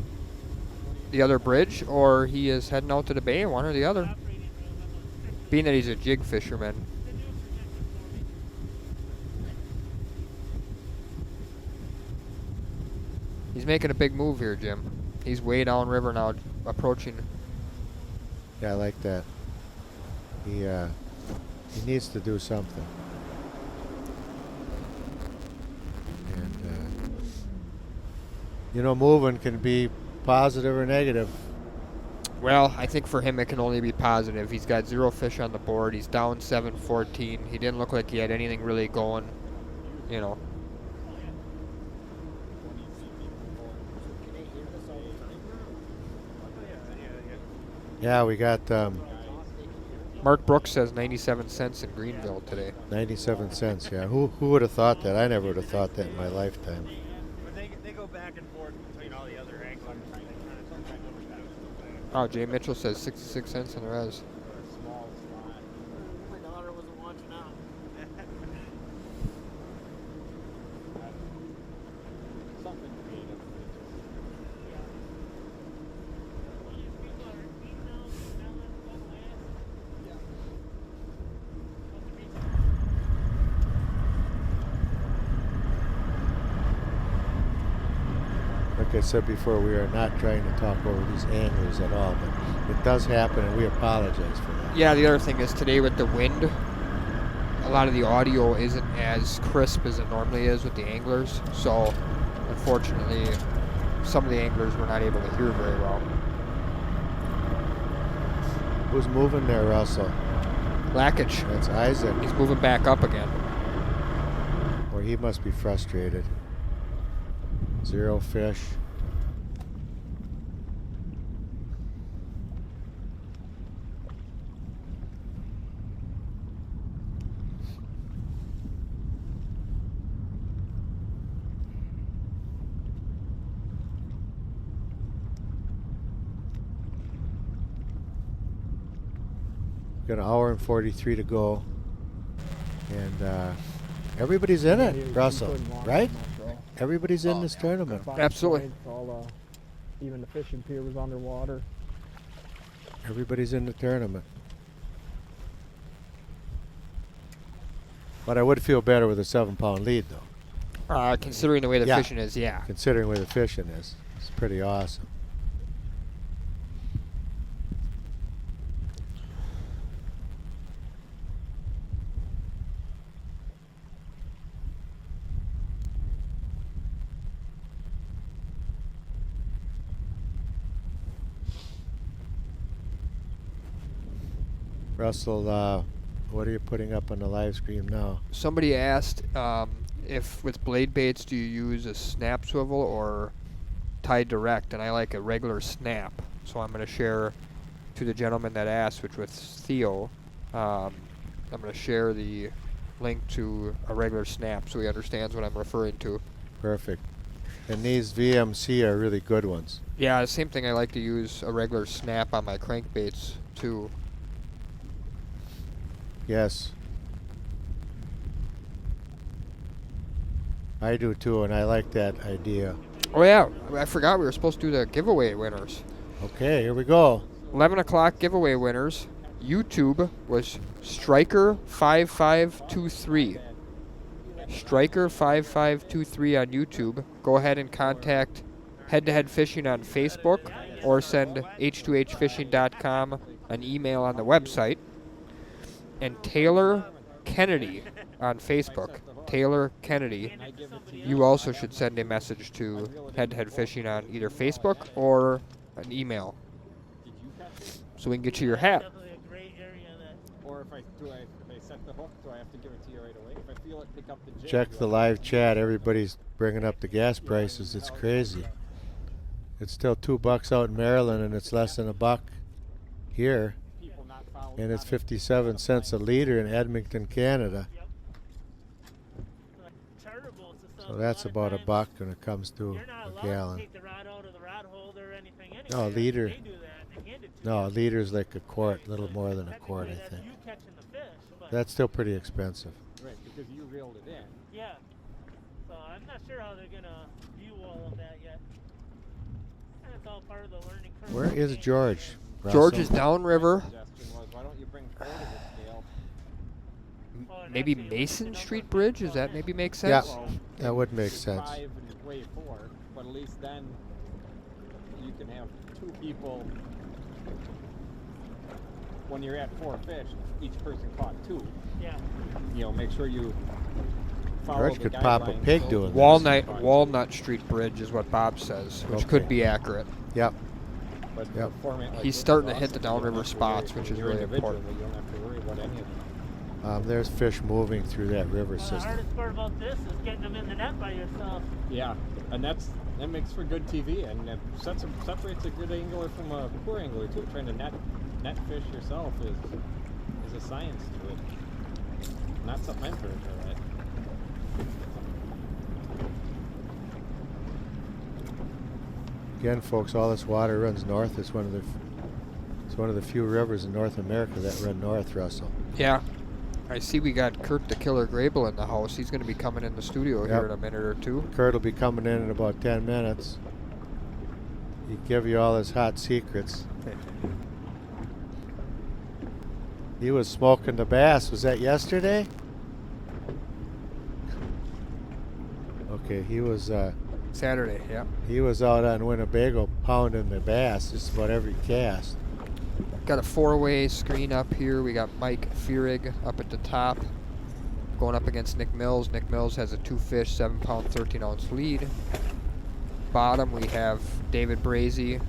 other bridge or he is heading out to the bay, one or the other. Being that he's a jig fisherman. He's making a big move here, Jim. He's way downriver now, approaching. Yeah, I like that. He needs to do something. And moving can be positive or negative. Well, I think for him it can only be positive. He's got 0 fish on the board. He's down 7-14. He didn't look like he had anything really going, Yeah, we got Mark Brooks says 97 cents in Greenville today. 97 cents. Yeah, who would have thought that? I never would have thought that in my lifetime. But they go back and forth between all the other anglers. Oh, Jay Mitchell says 66 cents in the res. Small slot. My daughter wasn't watching out. Something creative. Like I said before, we are not trying to talk over these anglers at all, but it does happen, and we apologize for that. Yeah, the other thing is today with the wind, a lot of the audio isn't as crisp as it normally is with the anglers. So, unfortunately, some of the anglers were not able to hear very well. Who's moving there, Russell? Lackage, That's Isaac, he's moving back up again. or he must be frustrated. 0 fish. Got an hour and 43 to go, and everybody's in You it, Russell, couldn't walk right? much, bro. Everybody's in this tournament. 5 Absolutely. points, even the fishing pier was underwater. Everybody's in the tournament. But I would feel better with a 7-pound lead, though, Considering the way the Yeah. fishing is, yeah. considering where the fishing is. It's pretty awesome. Russell, what are you putting up on the live stream now? Somebody asked if with blade baits, do you use a snap swivel or tie direct? And I like a regular snap. So I'm going to share to the gentleman that asked, which was Theo. I'm going to share the link to a regular snap so he understands what I'm referring to. Perfect. And these VMC are really good ones. Yeah, the same thing. I like to use a regular snap on my crankbaits too. Yes. I do too, and I like that idea. Oh yeah, I forgot we were supposed to do the giveaway winners. Okay, here we go. 11 o'clock giveaway winners. YouTube was Striker5523. Striker5523 on YouTube. Go ahead and contact Head2Head Fishing on Facebook or send H2HFishing.com an email on the website. And Taylor Kennedy on Facebook. Taylor Kennedy. You also should send a message to Head2Head Fishing on either Facebook or an email so we can get you your hat. Definitely a great area that Or if I set the hook, do I have to give it to you right away? If I feel it, pick up the jig. Check the live chat. Everybody's bringing up the gas prices. It's crazy. It's still $2 out in Maryland, and it's less than $1 here. People not following. And it's 57 cents a liter in Edmonton, Canada. charter boats and stuff. So that's a lot about of $1 times when it comes to You're not a allowed gallon. to take the rod out of the rod holder or anything anyway. No, a liter. They do that. They hand it to No, a you. liter's like a quart, a little more than a quart, I Technically, that's think. you catching the fish, but That's still pretty expensive. Right, because you reeled it in. yeah. So I'm not sure how they're gonna view all of that yet. And it's all part of the learning curve. Where is George? George Russell? is downriver. Suggestion was, why don't you bring four to the scale? Oh, and Maybe actually, Mason the Street number- Bridge? Does that maybe make Yeah. sense? That would make sense. 5 and weigh 4, but at least then you can have 2 people. When you're at 4 fish, each person caught 2. Yeah. You know, make sure you follow George the could pop a guidelines. pig doing that. Walnut Street Bridge is what Bob says, which Okay. could be accurate. Yep. But Yep. the format like He's this starting is to hit the awesome. You don't downriver have to spots, worry- which is you're really individual, important. You don't have to worry about any of them. There's fish moving through that river Well, the system. hardest part about this is getting them in the net by yourself. Yeah, and that makes for good TV, and it separates a good angler from a poor angler too. Trying to net fish yourself is a science to it. Not something I'm very good at. Again, folks, all this water runs north. It's one of the few rivers in North America that run north, Russell. Yeah. I see we got Kurt the Killer Grable in the house. He's going to be coming in the studio here Yep. in a minute or two. Kurt will be coming in about 10 minutes. He'll give you all his hot secrets. He was smoking the bass. Was that yesterday? Okay, he was Saturday, yeah. he was out on Winnebago pounding the bass just about every cast. Got a 4-way screen up here. We got Mike Fierig up at the top going up against Nick Mills. Nick Mills has a 2-fish, 7-pound, 13-ounce lead. Bottom, we have David Brazy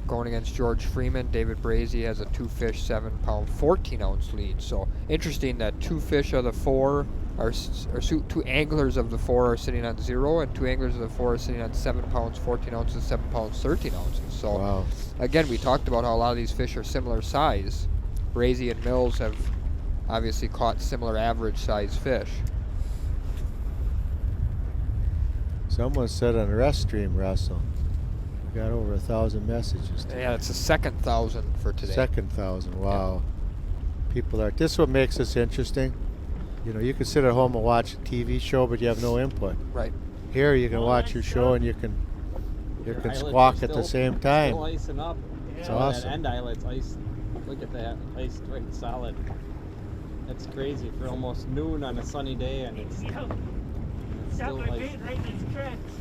going against George Freeman. David Brazy has a 2-fish, 7-pound, 14-ounce lead. So interesting that 2 fish of the 4 2 anglers of the 4 are sitting on 0, and 2 anglers of the 4 are sitting on 7 pounds, 14 ounces, 7 pounds, 13 ounces. So Wow. again, we talked about how a lot of these fish are similar size. Brazy and Mills have obviously caught similar average size fish. Someone said on Reststream, Russell. We got over 1,000 messages today. Yeah, it's the second 1,000 for today. Second 1,000. Wow. People are. This is what makes this interesting. You know, you can sit at home and watch a TV show, but you have no input. Right. Here, you can watch your show and you can squawk at the same time. Still icing up. It's Some of awesome. That end eyelet's iced. Look at that, iced right solid. That's crazy for almost noon on a sunny day, and it's Yep. Got still my iced. bait right in its tracks.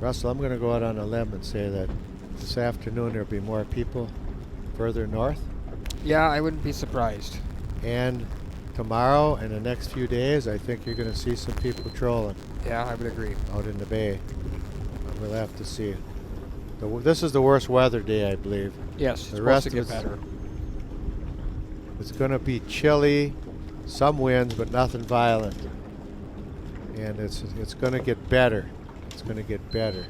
Russell, I'm going to go out on a limb and say that this afternoon there'll be more people further north. Yeah, I wouldn't be surprised. And tomorrow and the next few days, I think you're going to see some people trolling Yeah, I would agree. out in the bay. We'll have to see. This is the worst weather day, I believe. Yes, it's The supposed rest to of get it's- better. It's going to be chilly, some winds, but nothing violent. And it's going to get better. It's going to get better.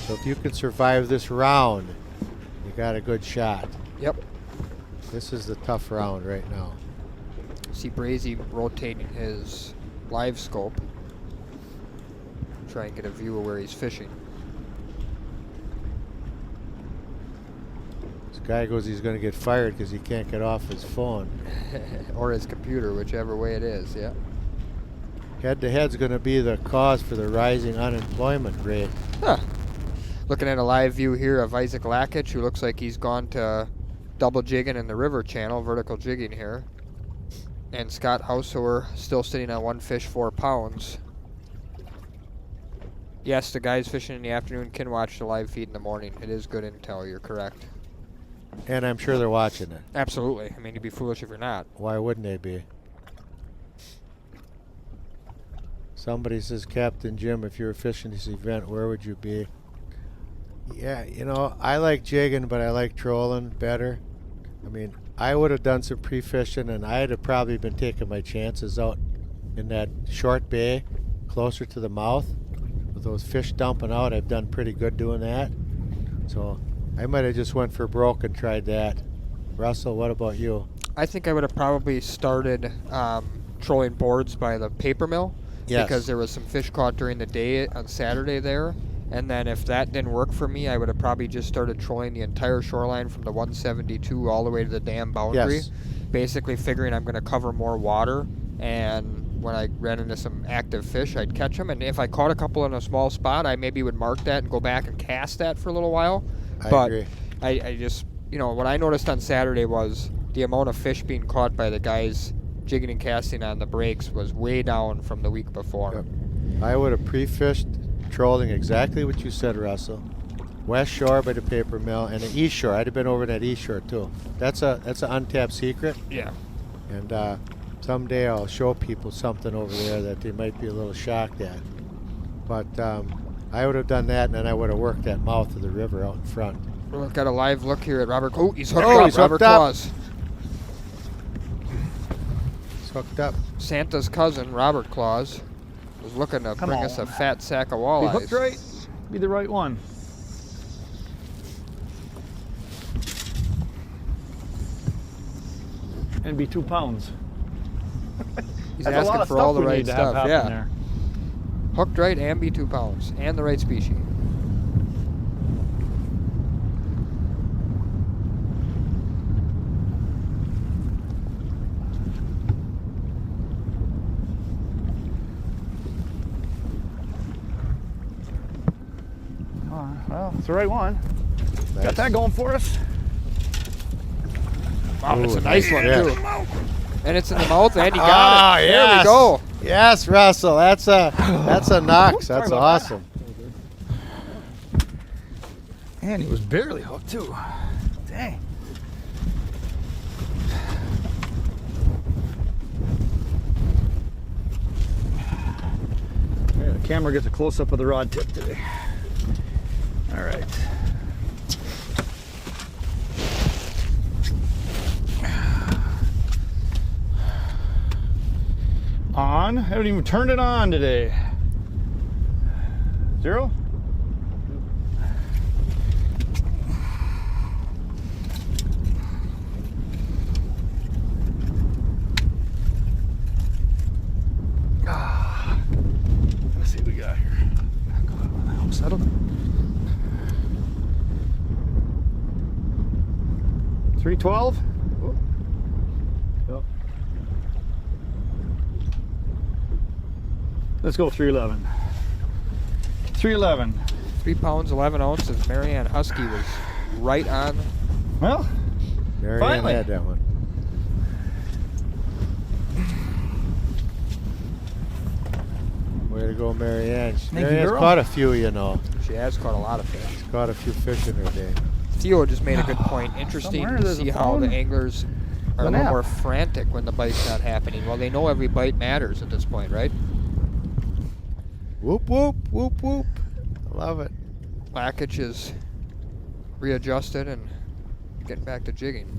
So if you can survive this round, you got a good shot. Yep. This is the tough round right now. See Brazy rotating his live scope. Try and get a view of where he's fishing. This guy goes he's going to get fired because he can't get off his phone. Or his computer, whichever way it is, yeah. Head-to-head's going to be the cause for the rising unemployment rate. Huh. Looking at a live view here of Isaac Lakich, who looks like he's gone to double jigging in the river channel, vertical jigging here. And Scott Hauser still sitting on one fish, 4 pounds. Yes, the guys fishing in the afternoon can watch the live feed in the morning. It is good intel, you're correct. And I'm sure they're watching it. Absolutely. I mean, you'd be foolish if you're not. Why wouldn't they be? Somebody says, Captain Jim, if you were fishing this event, where would you be? Yeah, you know, I like jigging, but I like trolling better. I mean, I would have done some pre-fishing, and I'd have probably been taking my chances out in that short bay, closer to the mouth. With those fish dumping out, I've done pretty good doing that. So I might have just went for broke and tried that. Russell, what about you? I think I would have probably started trolling boards by the paper mill. Yes. Because there was some fish caught during the day on Saturday there. And then if that didn't work for me, I would have probably just started trolling the entire shoreline from the 172 all the way to the dam boundary. Yes. Basically figuring I'm going to cover more water, and when I ran into some active fish, I'd catch them. And if I caught a couple in a small spot, I maybe would mark that and go back and cast that for a little while. I agree. I just, you know, what I noticed on Saturday was the amount of fish being caught by the guys jigging and casting on the breaks was way down from the week before. Yep. I would have pre-fished, trolling exactly what you said, Russell. West shore by the paper mill, and the east shore. I'd have been over that east shore too. That's an untapped secret. Yeah. And someday I'll show people something over there that they might be a little shocked at. But I would have done that, and then I would have worked that mouth of the river out in front. We've got a live look here at Robert. Oh, he's hooked Oh, up. he's Robert hooked up. Claus. It's hooked up. Santa's cousin, Robert Claus, was looking to Come bring on. us a fat sack of Be walleyes. hooked right. Be the right one. And be 2 pounds. He's That's a lot asking of for all stuff the we right need to have stuff. happen Yeah. there. Hooked right and be 2 pounds. And the right species. Well, it's the right one. Nice. Got that going for us. Wow, that's a Ooh, nice one, yeah. too. And it's in the mouth, and he got Ah, it. There we yes. go. Yes, Russell. That's a knox. Sorry That's about awesome. And he was barely hooked too. Dang. Yeah, the camera gets a close-up of the rod tip today. All right. On. I haven't even turned it on today. 0? Let's see what we got here. I'm settled. 312. Yep. Let's go 311. 311. 3 pounds, 11 ounces. Marianne Husky was right on. Well, Marianne Finally. had that one. Way to go, Marianne. Thank you, Marianne's girl. caught a few, you know. She has caught a lot of fish. She's caught a few fish in her day. Theo just made a good point. Interesting Somewhere to there's a see how the phone. anglers are a An little app. more frantic when the bite's not happening. Well, they know every bite matters at this point, right? Whoop, whoop, whoop, whoop. I love it. Lackage is readjusted and getting back to jigging.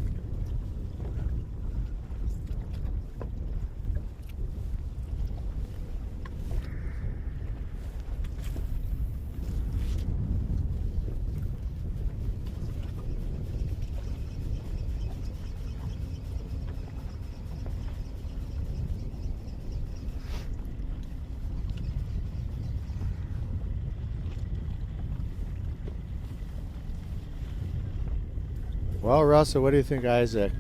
Well, Russell, what do you think Isaac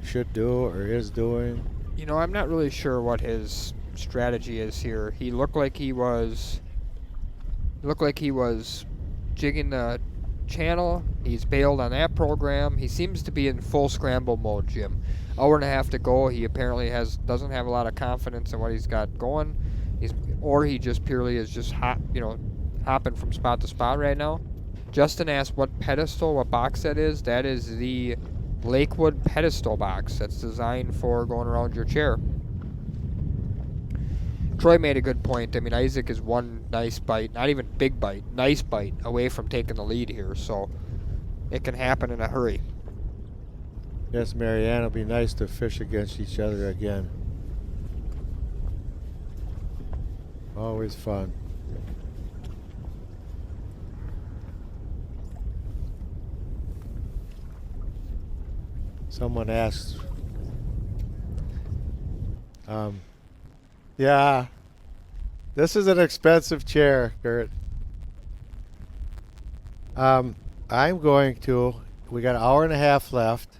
should do or is doing? You know, I'm not really sure what his strategy is here. He looked like he was jigging the channel. He's bailed on that program. He seems to be in full scramble mode, Jim. Hour and a half to go. He apparently doesn't have a lot of confidence in what he's got going. Or he just purely is just hopping from spot to spot right now. Justin asked what box that is. That is the Lakewood pedestal box that's designed for going around your chair. Troy made a good point. I mean, Isaac is one nice bite, not even big bite, nice bite away from taking the lead here, so it can happen in a hurry. Yes, Marianne, it'll be nice to fish against each other again. Always fun. Someone asked, yeah, this is an expensive chair, Kurt. We got an hour and a half left.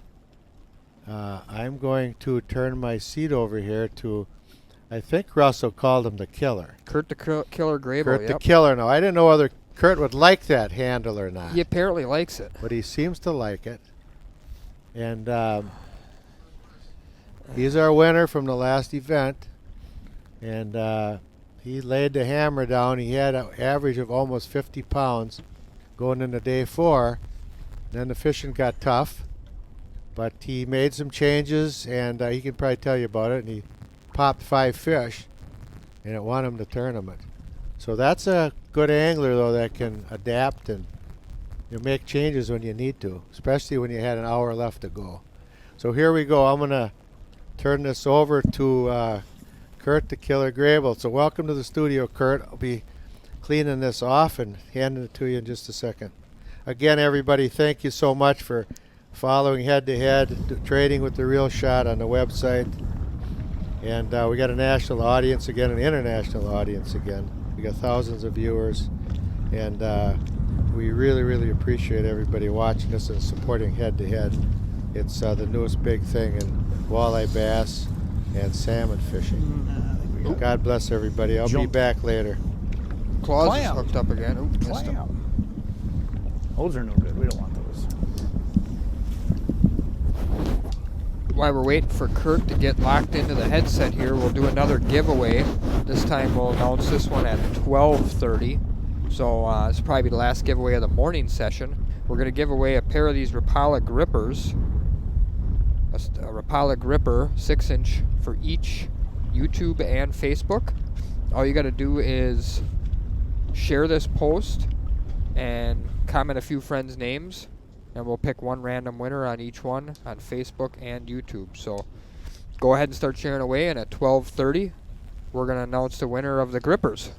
I'm going to turn my seat over here to, I think Russell called him the Killer. Kurt the Killer Grable, Kurt the Killer. Now, I didn't know whether Kurt would like that handle or not. He apparently likes it. But he seems to like it. And he's our winner from the last event. And he laid the hammer down. He had an average of almost 50 pounds going into day 4. Then the fishing got tough. But he made some changes, and he can probably tell you about it. And he popped 5 fish, and it won him the tournament. So that's a good angler, though, that can adapt and make changes when you need to, especially when you had an hour left to go. So here we go. I'm going to turn this over to Kurt the Killer Grable. So welcome to the studio, Kurt. I'll be cleaning this off and handing it to you in just a second. Again, everybody, thank you so much for following Head to Head, Trading with the Real Shot on the website. And we got a national audience again, an international audience again. We got thousands of viewers. And we really, really appreciate everybody watching us and supporting Head to Head. It's the newest big thing in walleye bass and salmon fishing. God bless everybody. I'll be back later. Claws is hooked up again. Ooh, missed him. Those are no good. We don't want those. While we're waiting for Kurt to get locked into the headset here, we'll do another giveaway. This time we'll announce this one at 12:30. So this will probably be the last giveaway of the morning session. We're going to give away a pair of these Rapala grippers. A Rapala gripper, 6-inch for each YouTube and Facebook. All you got to do is share this post and comment a few friends' names, and we'll pick one random winner on each one on Facebook and YouTube. So go ahead and start sharing away, and at 12:30 we're going to announce the winner of the grippers.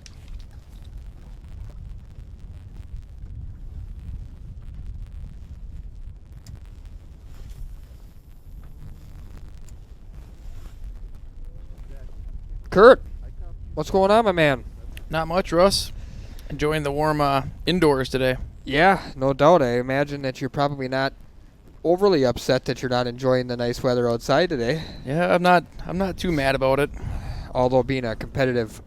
Kurt, what's going on, my man? Not much, Russ. Enjoying the warm indoors today. Yeah, no doubt. I imagine that you're probably not overly upset that you're not enjoying the nice weather outside today. Yeah, I'm not too mad about it. Although being a competitive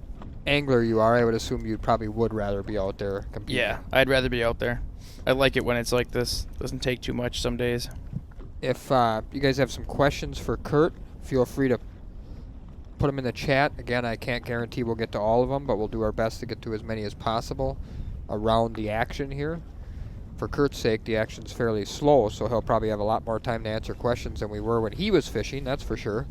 angler you are, I would assume you probably would rather be out there competing. Yeah, I'd rather be out there. I like it when it's like this. Doesn't take too much some days. If you guys have some questions for Kurt, feel free to put them in the chat. Again, I can't guarantee we'll get to all of them, but we'll do our best to get to as many as possible around the action here. For Kurt's sake, the action's fairly slow, so he'll probably have a lot more time to answer questions than we were when he was fishing, that's for sure.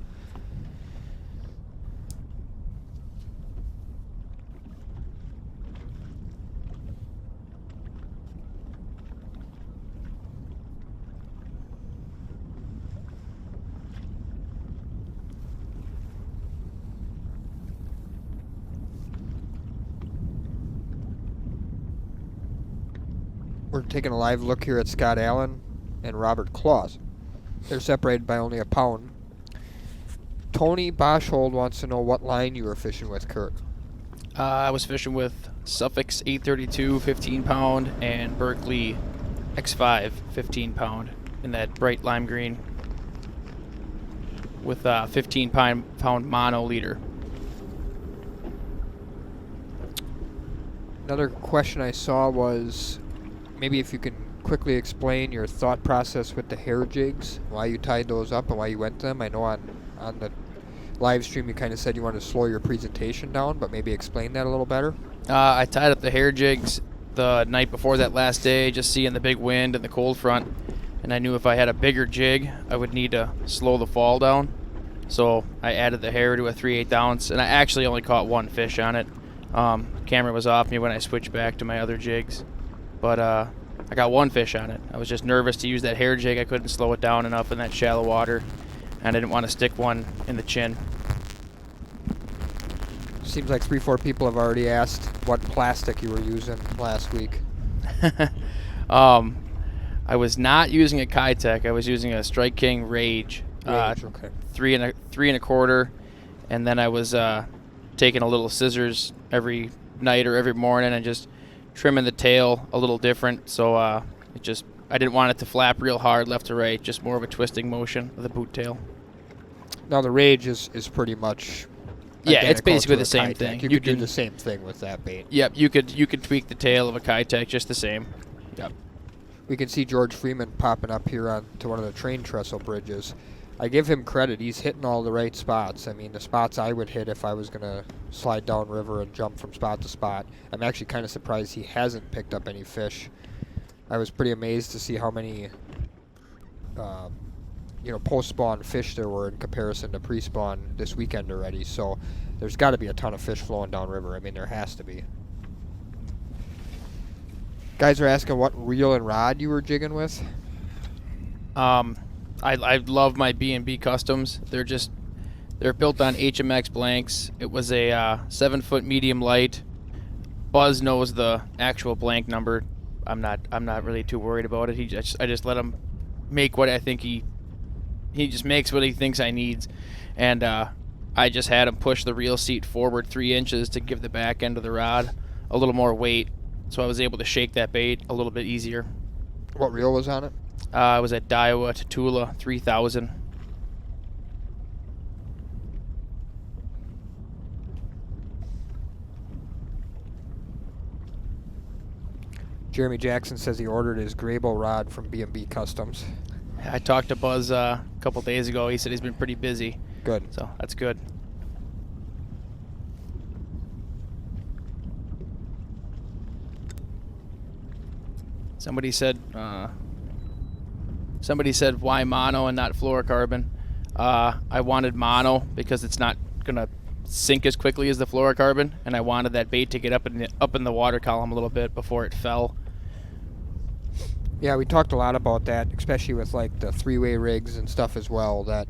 We're taking a live look here at Scott Allen and Robert Claus. They're separated by only a pound. Tony Boschhold wants to know what line you were fishing with, Kurt. I was fishing with Suffolk 832 15-pound and Berkeley X5 15-pound in that bright lime green with 15-pound mono leader. Another question I saw was maybe if you can quickly explain your thought process with the hair jigs, why you tied those up and why you went to them. I know on the live stream you kind of said you wanted to slow your presentation down, but maybe explain that a little better. I tied up the hair jigs the night before that last day, just seeing the big wind and the cold front, and I knew if I had a bigger jig I would need to slow the fall down, so I added the hair to a 3/8 ounce, and I actually only caught one fish on it. Camera was off me when I switched back to my other jigs, but I got one fish on it. I was just nervous to use that hair jig. I couldn't slow it down enough in that shallow water, and I didn't want to stick one in the chin. Seems like 3-4 people have already asked what plastic you were using last week. I was not using a Kitech. I was using a Strike King Rage. Okay. 3 1/4, and then I was taking a little scissors every night or every morning and just trimming the tail a little different. So I didn't want it to flap real hard left to right, just more of a twisting motion of the boot tail. Now the Rage is pretty much yeah, it's identical basically to the a same Kitech. thing. You could do the same thing with that bait. Yep, you could tweak the tail of a Kitech just the same. Yep. We can see George Freeman popping up here on to one of the train trestle bridges. I give him credit. He's hitting all the right spots. I mean, the spots I would hit if I was going to slide down river and jump from spot to spot. I'm actually kind of surprised he hasn't picked up any fish. I was pretty amazed to see how many, post-spawn fish there were in comparison to pre-spawn this weekend already. So there's got to be a ton of fish flowing down river. I mean, there has to be. Guys are asking what reel and rod you were jigging with. I love my B&B Customs. They're built on HMX blanks. It was a 7-foot medium light. Buzz knows the actual blank number. I'm not really too worried about it. I just let him make what I think he just makes what he thinks I needs, and I just had him push the reel seat forward 3 inches to give the back end of the rod a little more weight, so I was able to shake that bait a little bit easier. What reel was on it? I was at Daiwa Tatula 3000. Jeremy Jackson says he ordered his Grable rod from B&B Customs. I talked to Buzz a couple days ago. He said he's been pretty busy. Good. So that's good. Somebody said why mono and not fluorocarbon. I wanted mono because it's not gonna sink as quickly as the fluorocarbon, and I wanted that bait to get up in the water column a little bit before it fell. Yeah, we talked a lot about that, especially with like the 3-way rigs and stuff as well. That,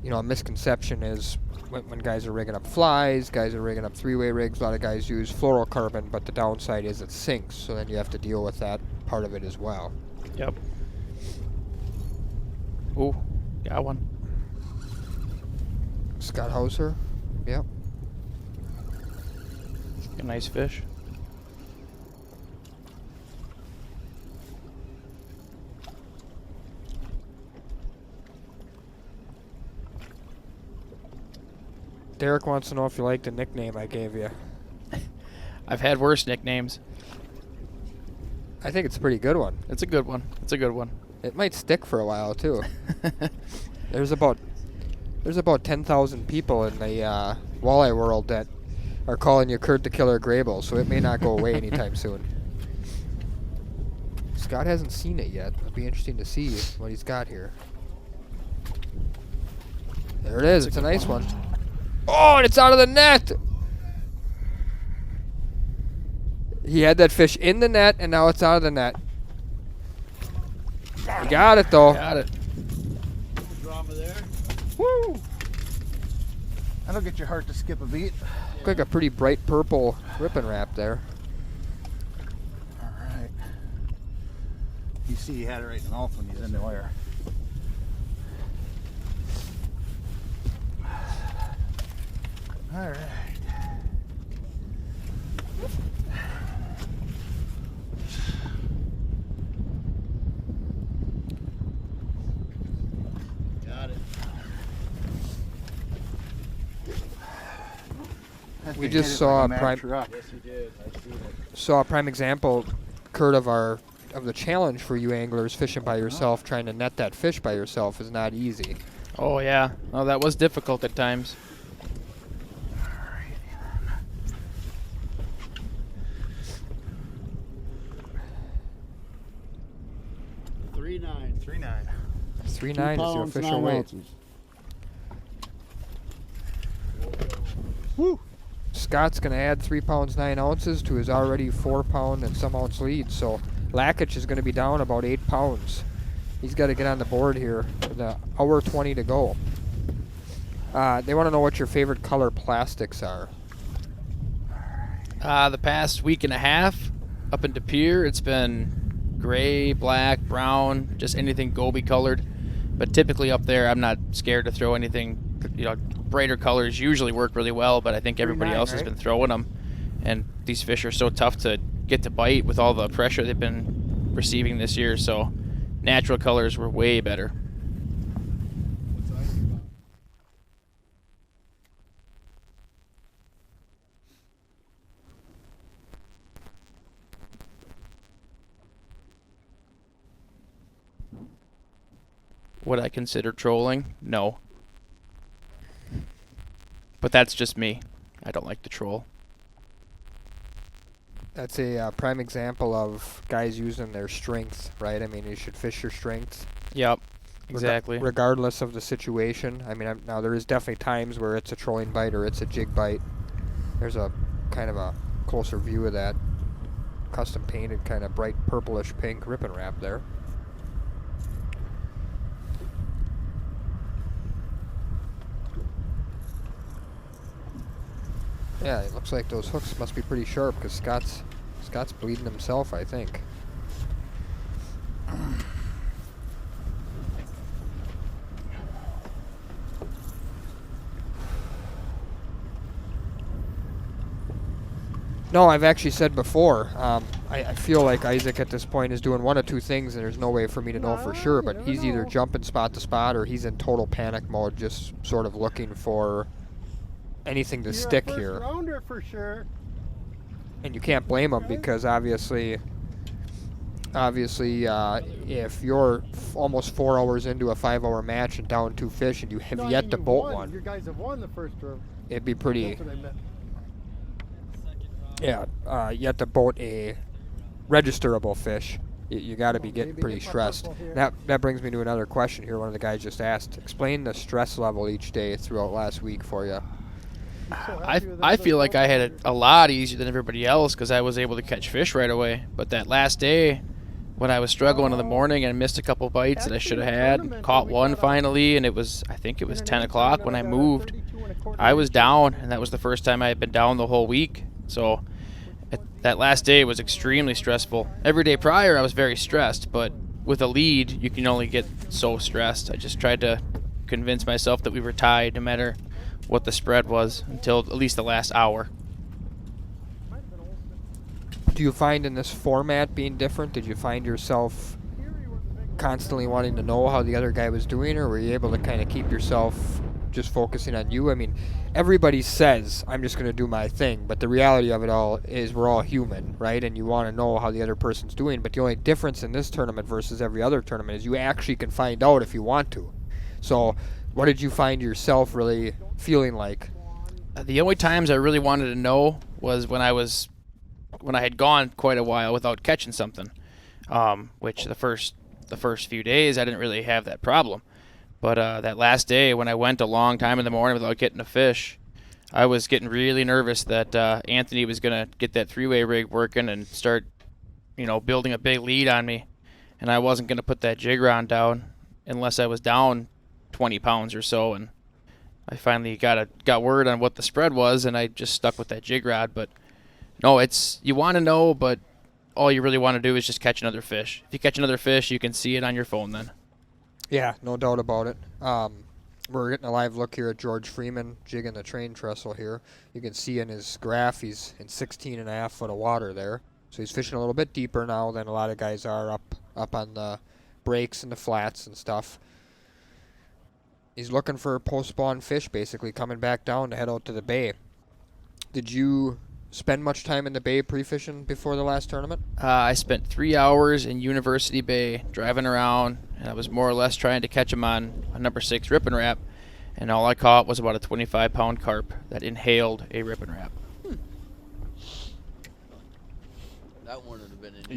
a misconception is when guys are rigging up flies, guys are rigging up 3-way rigs. A lot of guys use fluorocarbon, but the downside is it sinks. So then you have to deal with that part of it as well. Yep. Ooh, got one. Scott Hauser. Yep. A nice fish. Derek wants to know if you like the nickname I gave you. I've had worse nicknames. I think it's a pretty good one. It's a good one. It's a good one. It might stick for a while too. There's about 10,000 people in the walleye world that are calling you Kurt the Killer Grable, so it may not go away anytime soon. Scott hasn't seen it yet. It'll be interesting to see what he's got here. There it is. It's a nice one. Oh, and it's out of the net! He had that fish in the net, and now it's out of the net. He got it, though. Got it. Drama there. Woo! That'll get your heart to skip a beat. Look like a pretty bright purple ripping wrap there. All right. You see he had it right in the mouth when he's in the wire. All right. Got it. We just saw a prime Yes, you did. I see it. saw a prime example, Kurt, of the challenge for you anglers fishing by yourself. Trying to net that fish by yourself is not easy. Oh yeah, well that was difficult at times. 3.9. 3.9. 3.9 is your official weight. Woo! Scott's going to add 3 pounds 9 ounces to his already 4 pound and some ounce lead. So Lakich is going to be down about 8 pounds. He's got to get on the board here with an hour 20 to go. They want to know what your favorite color plastics are. The past week and a half up in De Pere, it's been gray, black, brown, just anything goby colored. But typically up there, I'm not scared to throw anything. Brighter colors usually work really well, but I think everybody else has been throwing them. And these fish are so tough to get to bite with all the pressure they've been receiving this year. So natural colors were way better. Would I consider trolling? No. But that's just me. I don't like to troll. That's a prime example of guys using their strengths, right? I mean, you should fish your strengths. Yep, exactly. Regardless of the situation. I mean, now there is definitely times where it's a trolling bite or it's a jig bite. There's a kind of a closer view of that custom painted kind of bright purplish pink ripping wrap there. Yeah, it looks like those hooks must be pretty sharp because Scott's bleeding himself, I think. No, I've actually said before, I feel like Isaac at this point is doing one of two things, and there's no way for me to know for sure, but he's either jumping spot to spot or he's in total panic mode, just sort of looking for anything to stick here. Rounder for sure. And you can't blame him because obviously, if you're almost 4 hours into a 5-hour match and down 2 fish and you have yet to bolt one, your guys have won the first round. it'd be pretty. That's what I meant. Yeah, yet to boat a registerable fish, you got to be getting pretty stressed. That brings me to another question here. One of the guys just asked, explain the stress level each day throughout last week for you. I feel like I had it a lot easier than everybody else because I was able to catch fish right away. But that last day, when I was struggling in the morning and missed a couple bites that I should have had, caught one finally, and I think it was 10 o'clock when I moved. I was down, and that was the first time I had been down the whole week. So that last day was extremely stressful. Every day prior, I was very stressed, but with a lead, you can only get so stressed. I just tried to convince myself that we were tied no matter what the spread was until at least the last hour. Do you find in this format being different? Did you find yourself constantly wanting to know how the other guy was doing, or were you able to kind of keep yourself just focusing on you? I mean, everybody says, I'm just going to do my thing, but the reality of it all is we're all human, right? And you want to know how the other person's doing, but the only difference in this tournament versus every other tournament is you actually can find out if you want to. So what did you find yourself really feeling like? The only times I really wanted to know was when I had gone quite a while without catching something, which the first few days I didn't really have that problem. But that last day when I went a long time in the morning without getting a fish, I was getting really nervous that Anthony was going to get that 3-way rig working and start, building a big lead on me. And I wasn't going to put that jig rod down unless I was down 20 pounds or so. And I finally got word on what the spread was, and I just stuck with that jig rod. But no, you want to know, but all you really want to do is just catch another fish. If you catch another fish, you can see it on your phone then. Yeah, no doubt about it. We're getting a live look here at George Freeman jigging the train trestle here. You can see in his graph he's in 16.5 foot of water there. So he's fishing a little bit deeper now than a lot of guys are up on the breaks and the flats and stuff. He's looking for post-spawn fish, basically, coming back down to head out to the bay. Did you spend much time in the bay pre-fishing before the last tournament? I spent 3 hours in University Bay driving around, and I was more or less trying to catch him on a number 6 rip and wrap, and all I caught was about a 25-pound carp that inhaled a rip and wrap. That one would have been Do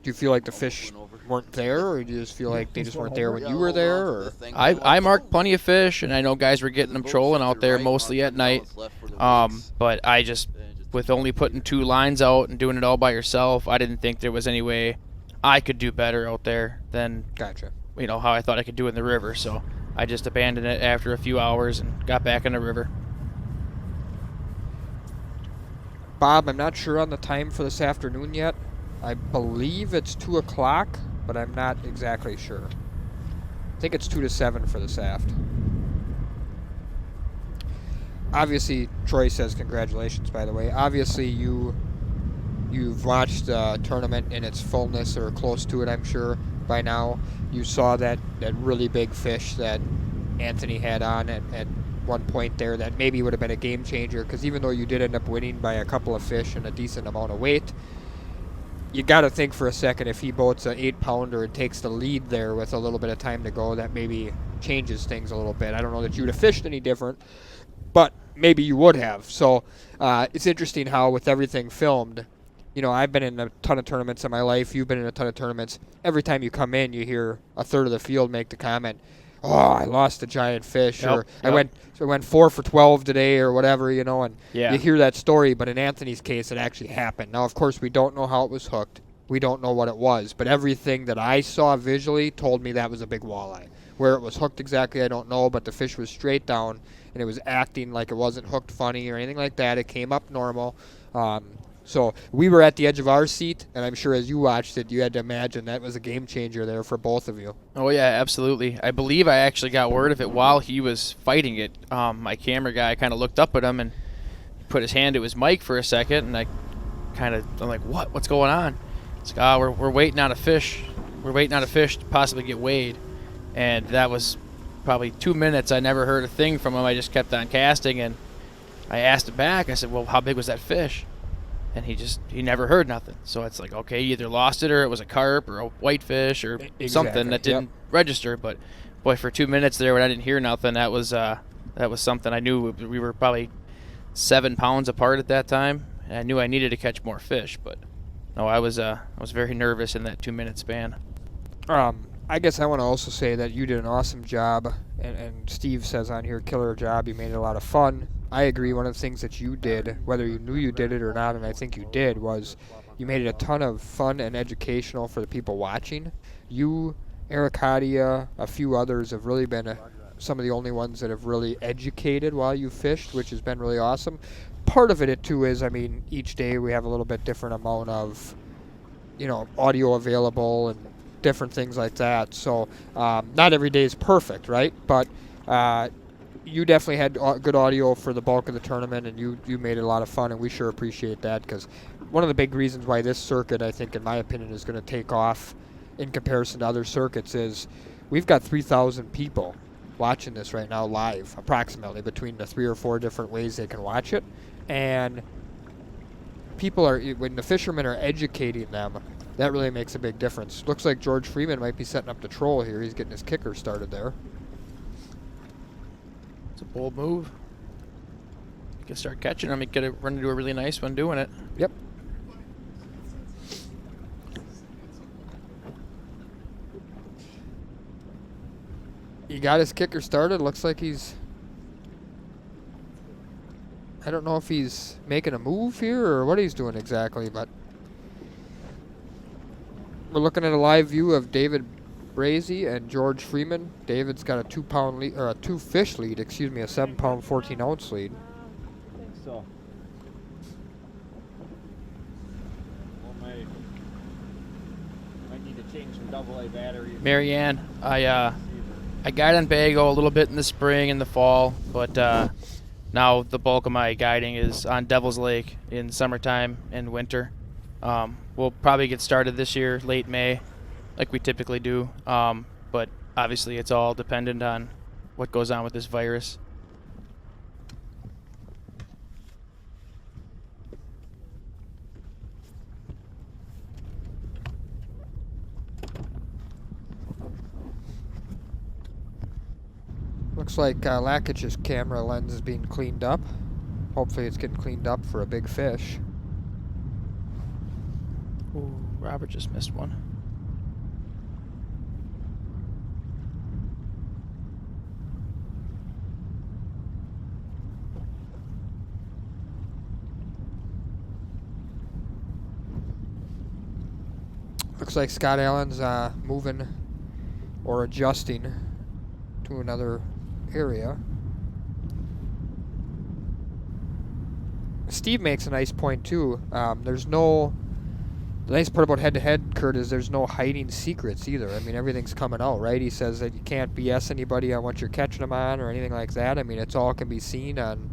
you feel like the fish weren't there, or do you just feel like they just weren't there when you were there? Or I marked plenty of fish, and I know guys were getting them trolling out there mostly at night. But I just, with only putting 2 lines out and doing it all by yourself, I didn't think there was any way I could do better out there than how I thought I could do in the river. So I just abandoned it after a few hours and got back in the river. Bob, I'm not sure on the time for this afternoon yet. I believe it's 2 o'clock, but I'm not exactly sure. I think it's 2 to 7 for this aft. Obviously, Troy says congratulations, by the way. Obviously, you've watched the tournament in its fullness, or close to it, I'm sure, by now. You saw that really big fish that Anthony had on at one point there that maybe would have been a game changer, because even though you did end up winning by a couple of fish and a decent amount of weight, you got to think for a second, if he boats an 8-pounder and takes the lead there with a little bit of time to go, that maybe changes things a little bit. I don't know that you would have fished any different, but maybe you would have. So it's interesting how with everything filmed, I've been in a ton of tournaments in my life. You've been in a ton of tournaments. Every time you come in, you hear a third of the field make the comment, "Oh, I lost a giant fish," or I went 4 for 12 today, or whatever, and you hear that story. But in Anthony's case, it actually happened. Now, of course, we don't know how it was hooked. We don't know what it was, but everything that I saw visually told me that was a big walleye. Where it was hooked exactly, I don't know, but the fish was straight down, and it was acting like it wasn't hooked funny or anything like that. It came up normal. So we were at the edge of our seat, and I'm sure as you watched it, you had to imagine that was a game changer there for both of you. Oh, yeah, absolutely. I believe I actually got word of it while he was fighting it. My camera guy kind of looked up at him and put his hand to his mic for a second, and I'm like, what's going on? It's like, we're waiting on a fish. We're waiting on a fish to possibly get weighed. And that was probably 2 minutes. I never heard a thing from him. I just kept on casting, and I asked him back. I said, well, how big was that fish? And he never heard nothing. So it's like, okay, you either lost it, or it was a carp or a whitefish or something that didn't register. But boy, for 2 minutes there when I didn't hear nothing, that was something. I knew we were probably 7 pounds apart at that time, and I knew I needed to catch more fish. But no, I was very nervous in that 2 minute span. I guess I want to also say that you did an awesome job, and Steve says on here, killer job. You made it a lot of fun. I agree. One of the things that you did, whether you knew you did it or not, and I think you did, was you made it a ton of fun and educational for the people watching. You, Eric Hadia, a few others have really been some of the only ones that have really educated while you fished, which has been really awesome. Part of it, too, is, each day we have a little bit different amount of, audio available and different things like that. So not every day is perfect, right? But you definitely had good audio for the bulk of the tournament, and you made it a lot of fun, and we sure appreciate that, because one of the big reasons why this circuit, I think, in my opinion, is going to take off in comparison to other circuits is we've got 3,000 people watching this right now live, approximately, between the 3 or 4 different ways they can watch it. And people when the fishermen are educating them, that really makes a big difference. Looks like George Freeman might be setting up the troll here. He's getting his kicker started there. It's a bold move. You can start catching them. You get to run into a really nice one doing it. Yep. He got his kicker started. Looks like I don't know if he's making a move here or what he's doing exactly, but we're looking at a live view of David Brazy and George Freeman. David's got a 2-pound lead, or a 2-fish lead, a 7-pound, 14-ounce lead. I think so. AA battery. Marianne, I guide on Bago a little bit in the spring and the fall, but now the bulk of my guiding is on Devil's Lake in summertime and winter. We'll probably get started this year, late May, like we typically do. But obviously it's all dependent on what goes on with this virus. Looks like Lakich's camera lens is being cleaned up. Hopefully it's getting cleaned up for a big fish. Ooh, Robert just missed one. Looks like Scott Allen's moving or adjusting to another area. Steve makes a nice point too. There's no. The nice part about head-to-head, Kurt, is there's no hiding secrets either. I mean, everything's coming out, right? He says that you can't BS anybody on what you're catching them on or anything like that. I mean, it's all can be seen on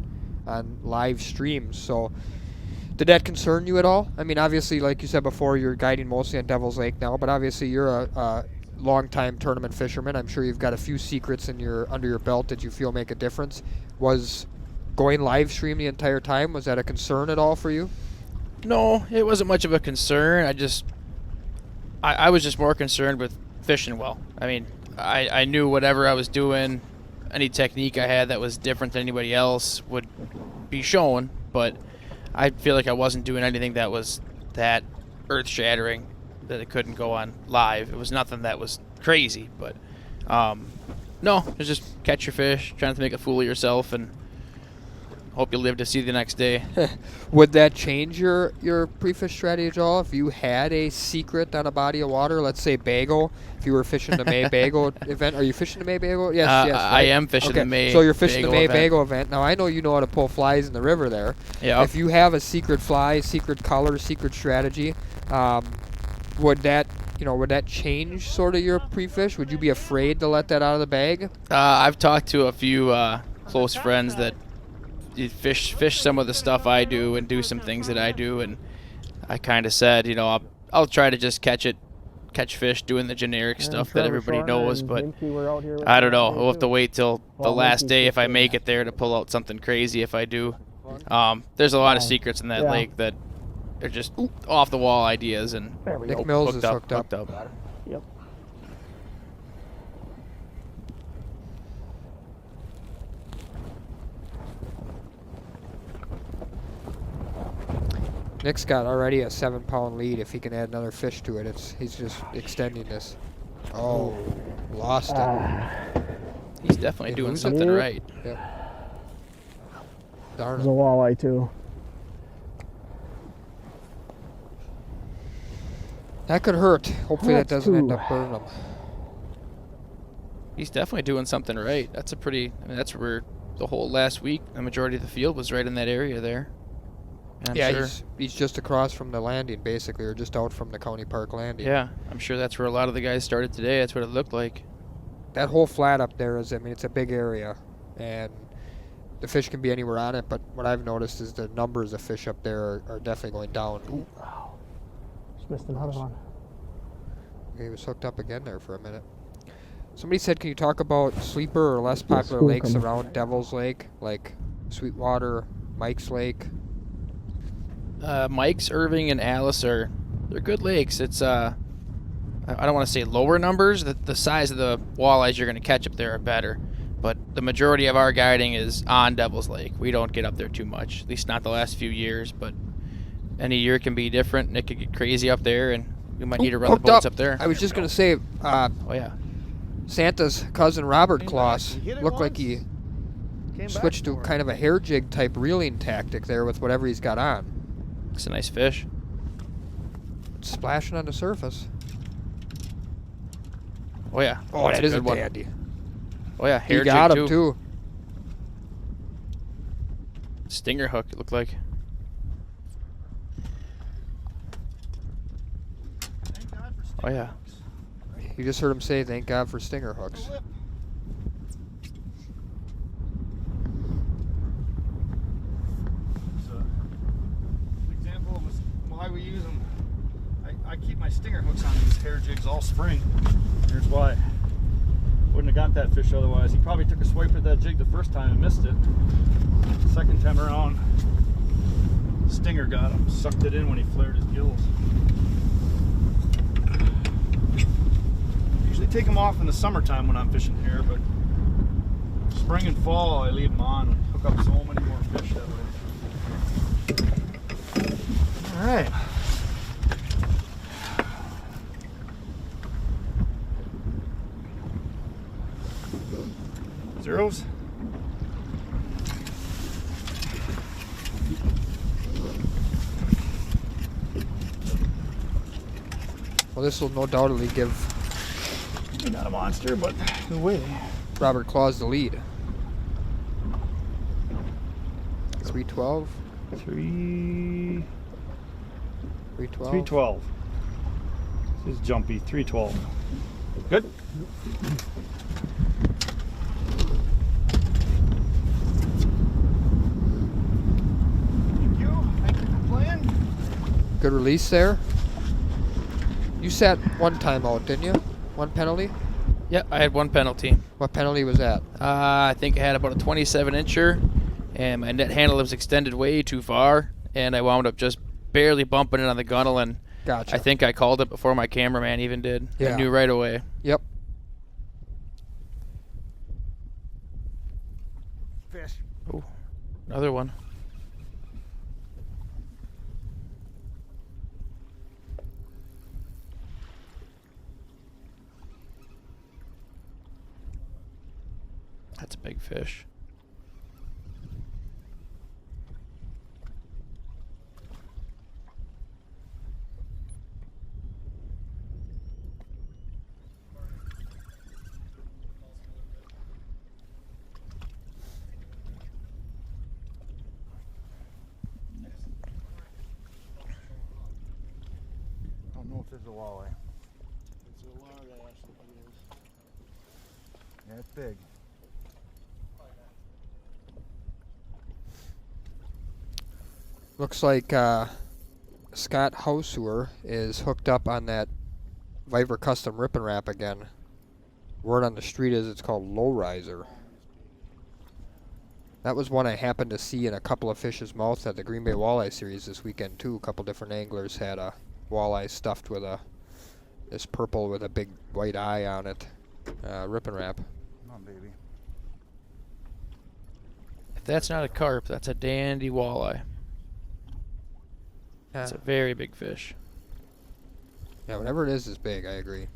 live streams. So, did that concern you at all? I mean, obviously, like you said before, you're guiding mostly on Devil's Lake now, but obviously you're a long-time tournament fisherman. I'm sure you've got a few secrets under your belt that you feel make a difference. Was going live stream the entire time, was that a concern at all for you? No, it wasn't much of a concern. I was just more concerned with fishing well. I mean, I knew whatever I was doing, any technique I had that was different than anybody else would be shown, but I feel like I wasn't doing anything that was that earth-shattering that it couldn't go on live. It was nothing that was crazy, but no, it was just catch your fish, trying to make a fool of yourself, and hope you live to see the next day. Would that change your pre-fish strategy at all if you had a secret on a body of water? Let's say Bago. If you were fishing the May Bago event, are you fishing the May Bago? Yes, yes. Right? I am fishing the May. So you're fishing the May event. Bago event. Now I know you know how to pull flies in the river there. Yeah. If you have a secret fly, secret color, secret strategy, would that change sort of your pre-fish? Would you be afraid to let that out of the bag? I've talked to a few close friends that fish some of the stuff I do and do some things that I do, and I kind of said, I'll try to just catch fish doing the generic stuff that everybody knows, but I don't know. We'll have to wait till the last day if I make it there to pull out something crazy if I do. There's a lot of secrets in that lake that are just off the wall ideas, and Nick Mills is hooked up. Yep. Nick's got already a 7-pound lead. If he can add another fish to it, he's just extending this. Oh, lost it. He's definitely doing something right. Yep. Darn There's a it. walleye too. That could hurt. Hopefully that doesn't end up hurting him. He's definitely doing something right. That's that's where the whole last week, the majority of the field was right in that area there. And I'm sure, he's just across from the landing, basically, or just out from the county park landing. yeah, I'm sure that's where a lot of the guys started today. That's what it looked like. That whole flat up there it's a big area, and the fish can be anywhere on it, but what I've noticed is the numbers of fish up there are definitely going down. Ooh. Just missed another one. He was hooked up again there for a minute. Somebody said, can you talk about sleeper or less popular lakes around Devil's Lake, like Sweetwater, Mike's Lake? Mike's, Irving, and Alice they're good lakes. It's I don't want to say lower numbers. The size of the walleyes you're going to catch up there are better, but the majority of our guiding is on Devil's Lake. We don't get up there too much, at least not the last few years, but any year can be different, and it could get crazy up there, and we might need to run the boats up there. I was just going to say, Oh yeah, Santa's cousin Robert Kloss looked like he switched to kind of a hair jig type reeling tactic there with whatever he's got on. it's a nice fish. It's splashing on the surface. Oh yeah. Oh, That's that is a good one. dandy. Oh yeah, hair He got jig him too. Stinger hook, it looked like. Oh yeah. You just heard him say, "Thank God for stinger hooks." So, an example of why we use them. I keep my stinger hooks on these hair jigs all spring. Here's why. Wouldn't have got that fish otherwise. He probably took a swipe at that jig the first time and missed it. Second time around, stinger got him. Sucked it in when he flared his gills. Usually take them off in the summertime when I'm fishing here, but spring and fall I leave them on and hook up so many more fish that way. All right. Zeros. Well, this will no doubtly give Not a monster, but the way. Robert Claus the lead. 312. 312. 312. 312. This is jumpy. 312. Good. Thank you. Thank you for playing. Good release there. You sat one time out, didn't you? One penalty? Yeah, I had one penalty. What penalty was that? I think I had about a 27-incher, and my net handle was extended way too far, and I wound up just barely bumping it on the gunnel, and Gotcha. I think I called it before my cameraman even did. Yeah. I knew right away. Yep. Fish. Oh, another one. That's a big fish. Don't know if there's a walleye. It's a large ass if it is. Yeah, it's big. Looks like Scott Hauser is hooked up on that Viper Custom Rip and Wrap again. Word on the street is it's called Low Riser. That was one I happened to see in a couple of fish's mouths at the Green Bay Walleye Series this weekend too. A couple different anglers had a walleye stuffed with this purple with a big white eye on it. Rip and Wrap. Come on, baby. If that's not a carp, that's a dandy walleye. It's a very big fish. Yeah, whatever it is big, I agree.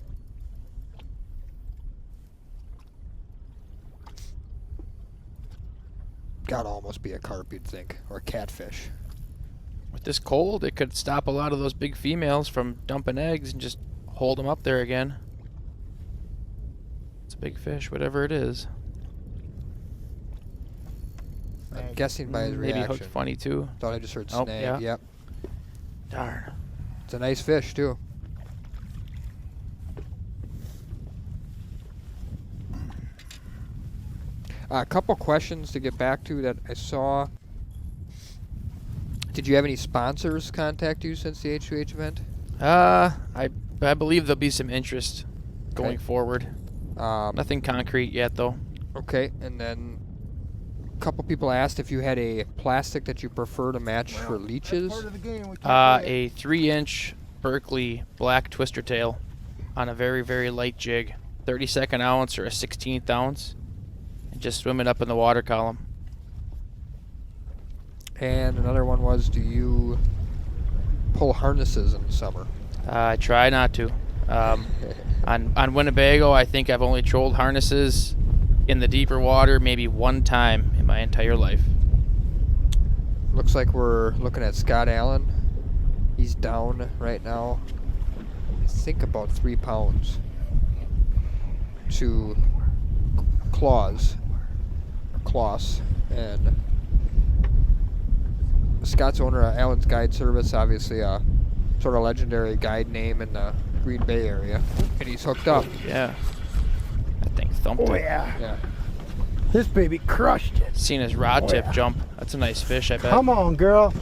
Gotta almost be a carp, you'd think, or a catfish. With this cold, it could stop a lot of those big females from dumping eggs and just hold them up there again. It's a big fish, whatever it is. I'm guessing by his Maybe reaction. hooked funny too. Thought I just heard Oh, snag. yeah. Yep. Darn. It's a nice fish too. A couple questions to get back to that I saw. Did you have any sponsors contact you since the H2H event? I believe there'll be some interest going forward. Nothing concrete yet though. Okay, and then a couple people asked if you had a plastic that you prefer to match for leeches. Part of the game. We can't play it. A 3-inch Berkeley black twister tail on a very, very light jig. 32nd ounce or a 16th ounce. And just swim it up in the water column. And another one was, do you pull harnesses in the summer? I try not to. On Winnebago, I think I've only trolled harnesses in the deeper water maybe one time in my entire life. Looks like we're looking at Scott Allen. He's down right now, I think about 3 pounds to Claus, and Scott's owner of Allen's Guide Service, obviously a sort of legendary guide name in the Green Bay area. And he's hooked up. Yeah. That thing thumped Oh it. yeah. Yeah. This baby crushed it. Seen his rod Oh, tip yeah. jump. That's a nice fish, I bet. Come on, girl.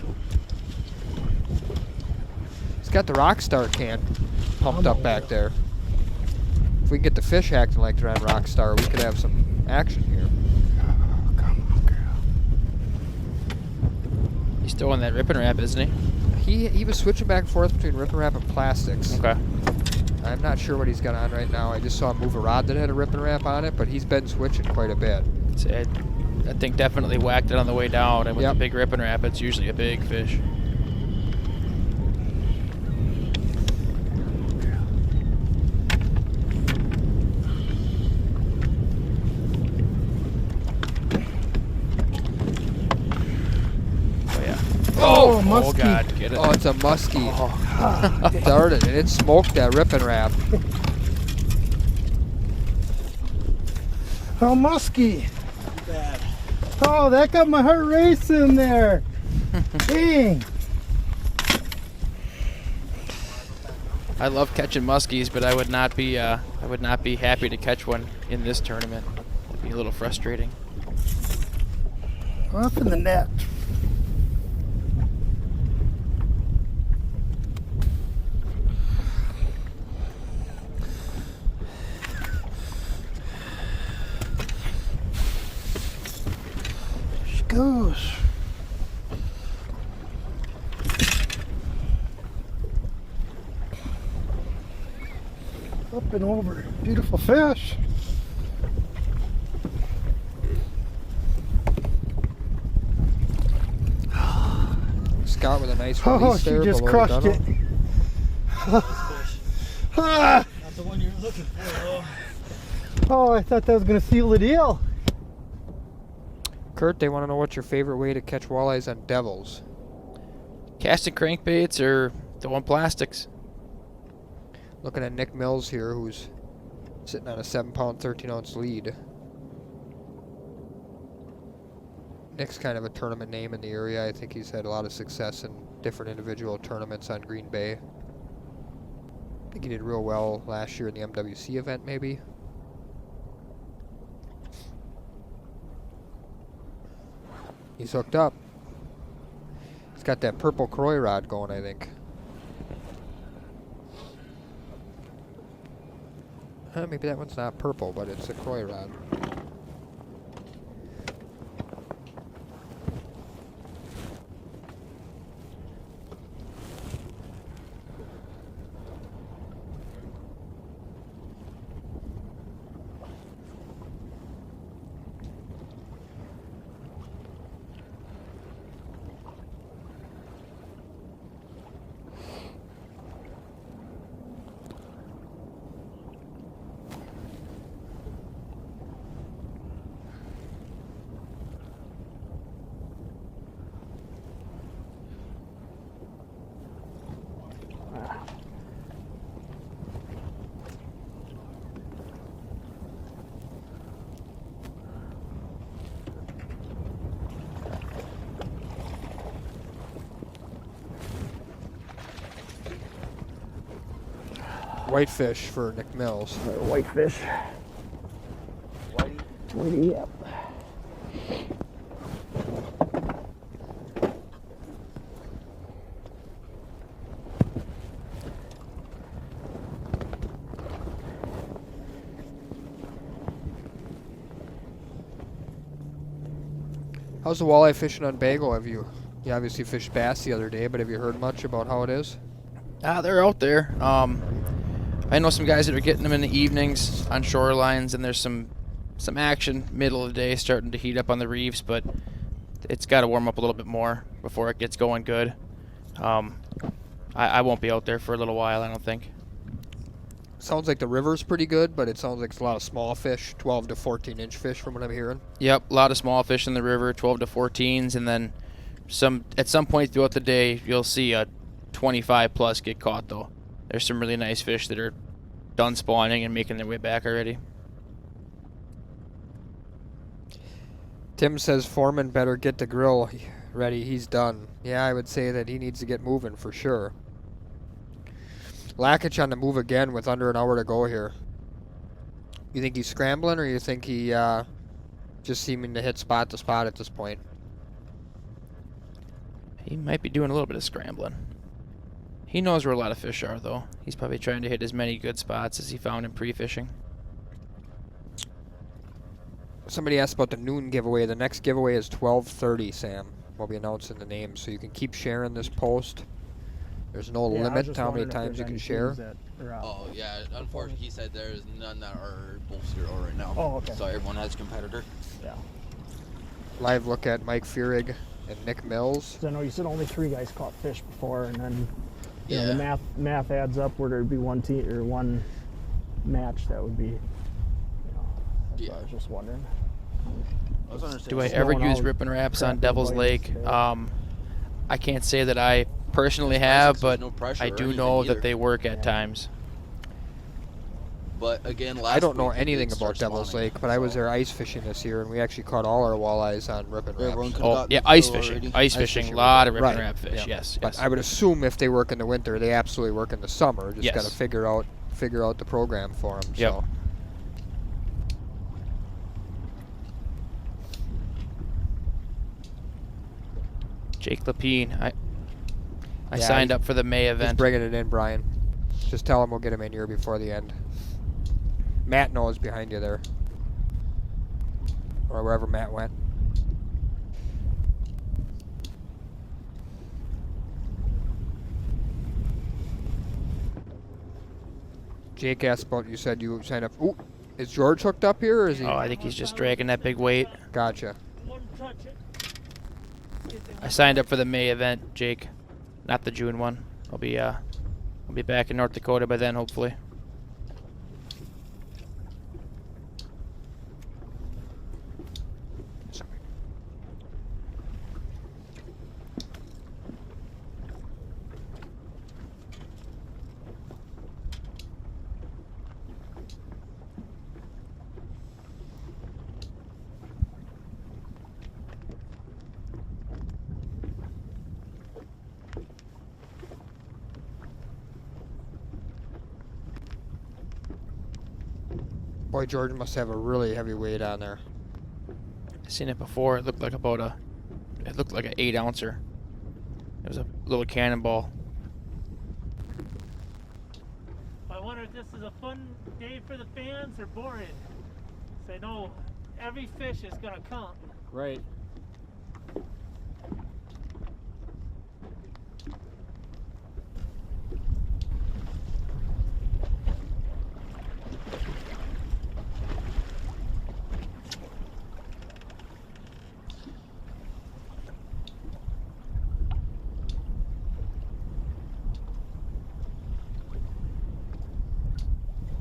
He's got the Rockstar can pumped Come up on, back girl. there. If we can get the fish acting like they're on Rockstar, we could have some action here. Oh, come on, girl. He's still on that ripping wrap, isn't he? He was switching back and forth between Rip and Wrap and plastics. Okay. I'm not sure what he's got on right now. I just saw him move a rod that had a Rip and Wrap on it, but he's been switching quite a bit. So that thing definitely whacked it on the way down, and with Yep. the big ripping wrap, it's usually a big fish. Oh yeah. Oh, Oh muskie. God, get it. Oh, it's a muskie. Darted, and it smoked that Rip and Wrap. Oh, muskie. Oh, that got my heart racing there. Dang. I love catching muskies, but I would not be happy to catch one in this tournament. It'd be a little frustrating. Up in the net. There she goes. Up and over. Beautiful fish. Scott with a nice Oh, release she there just below the crushed it. gunnel. Ah! Not the one you're looking for, though. Oh, I thought that was going to seal the deal. Kurt, they want to know what's your favorite way to catch walleyes on devils. Casting crankbaits or throwing plastics? Looking at Nick Mills here, who's sitting on a 7-pound, 13-ounce lead. Nick's kind of a tournament name in the area. I think he's had a lot of success in different individual tournaments on Green Bay. I think he did real well last year in the MWC event, maybe. He's hooked up. He's got that purple Croy rod going, I think. Maybe that one's not purple, but it's a Croy rod. Whitefish for Nick Mills. Whitefish. Whitey, yep. How's the walleye fishing on Bagel? You obviously fished bass the other day, but have you heard much about how it is? They're out there. I know some guys that are getting them in the evenings on shorelines, and there's some action middle of the day starting to heat up on the reefs, but it's got to warm up a little bit more before it gets going good. I won't be out there for a little while, I don't think. Sounds like the river's pretty good, but it sounds like it's a lot of small fish, 12 to 14-inch fish from what I'm hearing. Yep, a lot of small fish in the river, 12 to 14s, and then at some point throughout the day, you'll see a 25 plus get caught though. There's some really nice fish that are done spawning and making their way back already. Tim says Foreman better get the grill ready. He's done. Yeah, I would say that he needs to get moving for sure. Lakich on the move again with under an hour to go here. You think he's scrambling, or you think he just seeming to hit spot to spot at this point? He might be doing a little bit of scrambling. He knows where a lot of fish are, though. He's probably trying to hit as many good spots as he found in pre-fishing. Somebody asked about the noon giveaway. The next giveaway is 12:30, Sam. We'll be announcing the names, so you can keep sharing this post. There's no Yeah, I was limit just to how many wondering if times you there's can any share. teams that are out. Oh yeah, unfortunately he said there's none that are both 0 right now. Oh, okay. So everyone has a competitor. Yeah. Live look at Mike Feurig and Nick Mills. 'Cause I know you said only 3 guys caught fish before, and then you know, Yeah. the math adds up where there'd be one team or one match that would be. You know, that's what I was just wondering. I was understanding. Do I Just ever going use out, ripping wraps on cracking Devil's bites, Lake? yeah. I can't say that I personally It's nice have, 'cause there's but no pressure I or do anything know either. that they work at Yeah. times. But again, last I don't know week it anything did about start Devil's spawning, Lake, but I was so there ice fishing this year, and we actually caught all our walleyes on ripping everyone wraps. could've Oh, gotten yeah, the ice fill fishing. already. Ice fishing, a lot of ripping Right. wrap fish, Yeah. yes. But yes. I would assume if they work in the winter, they absolutely work in the summer. Just Yes. got to figure out the program for them. Yep. So. Jake Lapine, I Yeah, signed up for the May Just event. bringing it in, Brian. Just tell him we'll get him in here before the end. Matt knows behind you there. Or wherever Matt went. Jake asked about, you said you signed up. Ooh, is George hooked up here, or is he? Oh, I think he's just dragging that big weight. Gotcha. One touch it. I signed up for the May event, Jake, not the June one. I'll be back in North Dakota by then, hopefully. Boy, George must have a really heavy weight on there. I've seen it before. It looked like it looked like an 8-ouncer. It was a little cannonball. I wonder if this is a fun day for the fans or boring. So I know every fish is gonna count. Right.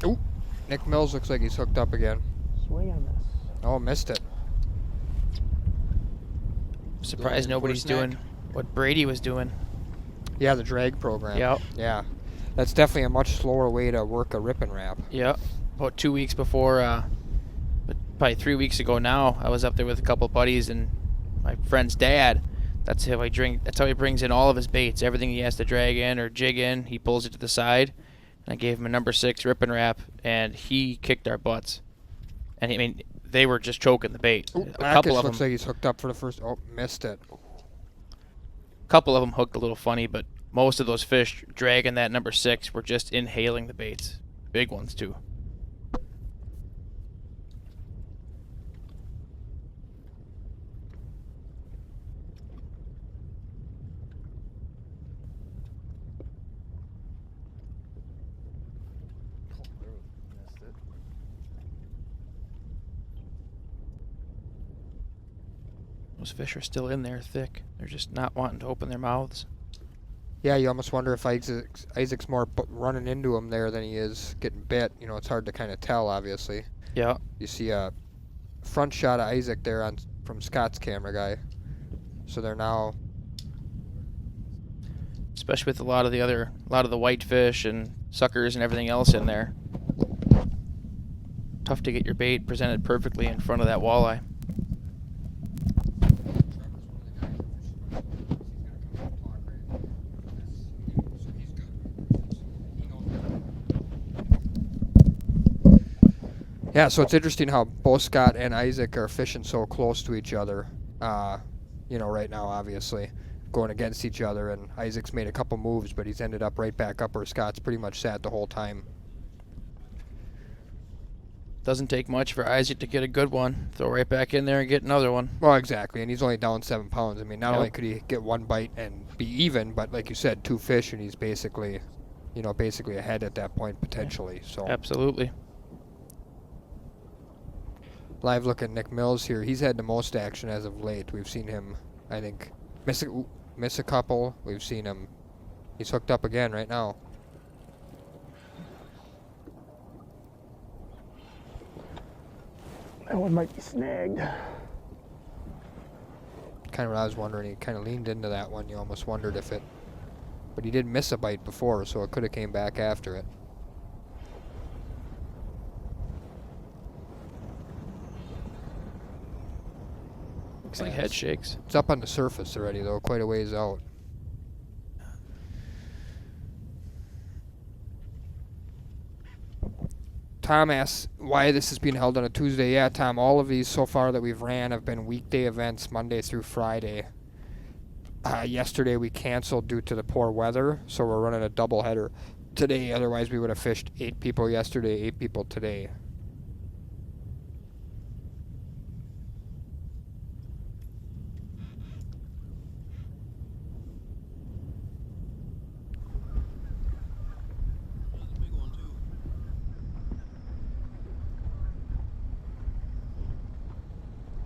Ooh, Nick Mills looks like he's hooked up again. Swing and a miss. Oh, missed it. Surprised Going nobody's for a snack. doing what Brady was doing. Yeah, the drag program. Yep. Yeah. That's definitely a much slower way to work a rip and wrap. Yep. About 2 weeks before, but probably 3 weeks ago now, I was up there with a couple buddies and my friend's dad. That's how he brings in all of his baits. Everything he has to drag in or jig in, he pulls it to the side. And I gave him a number 6 rip and wrap, and he kicked our butts. And I mean, they were just choking the bait. Ooh, A couple of looks them, like he's hooked up for the first. Oh, missed it. hooked a little funny, but most of those fish dragging that number 6 were just inhaling the baits. Big ones too. Missed it. Those fish are still in there thick. They're just not wanting to open their mouths. Yeah, you almost wonder if Isaac's more running into him there than he is getting bit. You know, it's hard to kind of tell, obviously. Yeah. You see a front shot of Isaac there from Scott's camera guy. So they're now. Especially with a lot of the whitefish and suckers and everything else in there. Tough to get your bait presented perfectly in front of that walleye. Yeah, so it's interesting how both Scott and Isaac are fishing so close to each other. Right now, obviously, going against each other, and Isaac's made a couple moves, but he's ended up right back up where Scott's pretty much sat the whole time. Doesn't take much for Isaac to get a good one. Throw right back in there and get another one. Well, exactly, and he's only down 7 pounds. I mean, not Yep. only could he get one bite and be even, but like you said, 2 fish, and he's basically ahead at that point potentially. So Absolutely. live look at Nick Mills here. He's had the most action as of late. We've seen him, I think, miss a couple. We've seen him. He's hooked up again right now. That one might be snagged. Kind of what I was wondering. He kind of leaned into that one. You almost wondered if it... But he did miss a bite before, so it could have came back after it. Looks like head shakes. It's up on the surface already, though, quite a ways out. Tom asks why this is being held on a Tuesday. Yeah, Tom, all of these so far that we've ran have been weekday events, Monday through Friday. Yesterday we canceled due to the poor weather, so we're running a doubleheader today. Otherwise we would have fished 8 people yesterday, 8 people today.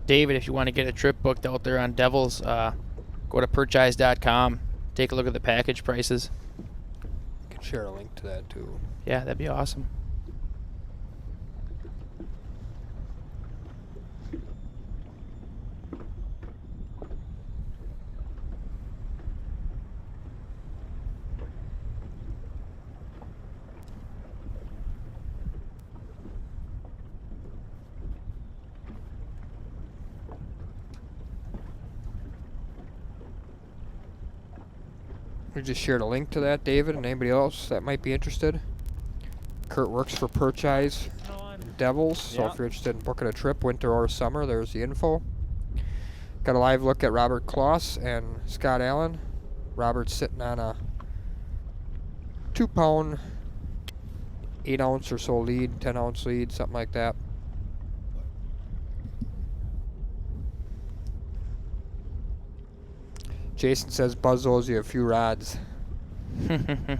David, if you want to get a trip booked out there on Devils, go to purchase.com. Take a look at the package prices. You can share a link to that too. Yeah, that'd be awesome. We just shared a link to that, David, and anybody else that might be interested. Kurt works for Purchase Devils, so if you're interested in booking a trip, winter or summer, there's the info. Got a live look at Robert Kloss and Scott Allen. Robert's sitting on a 2-pound, 8-ounce or so lead, 10-ounce lead, something like that. Jason says Buzz owes you a few rods. Yeah,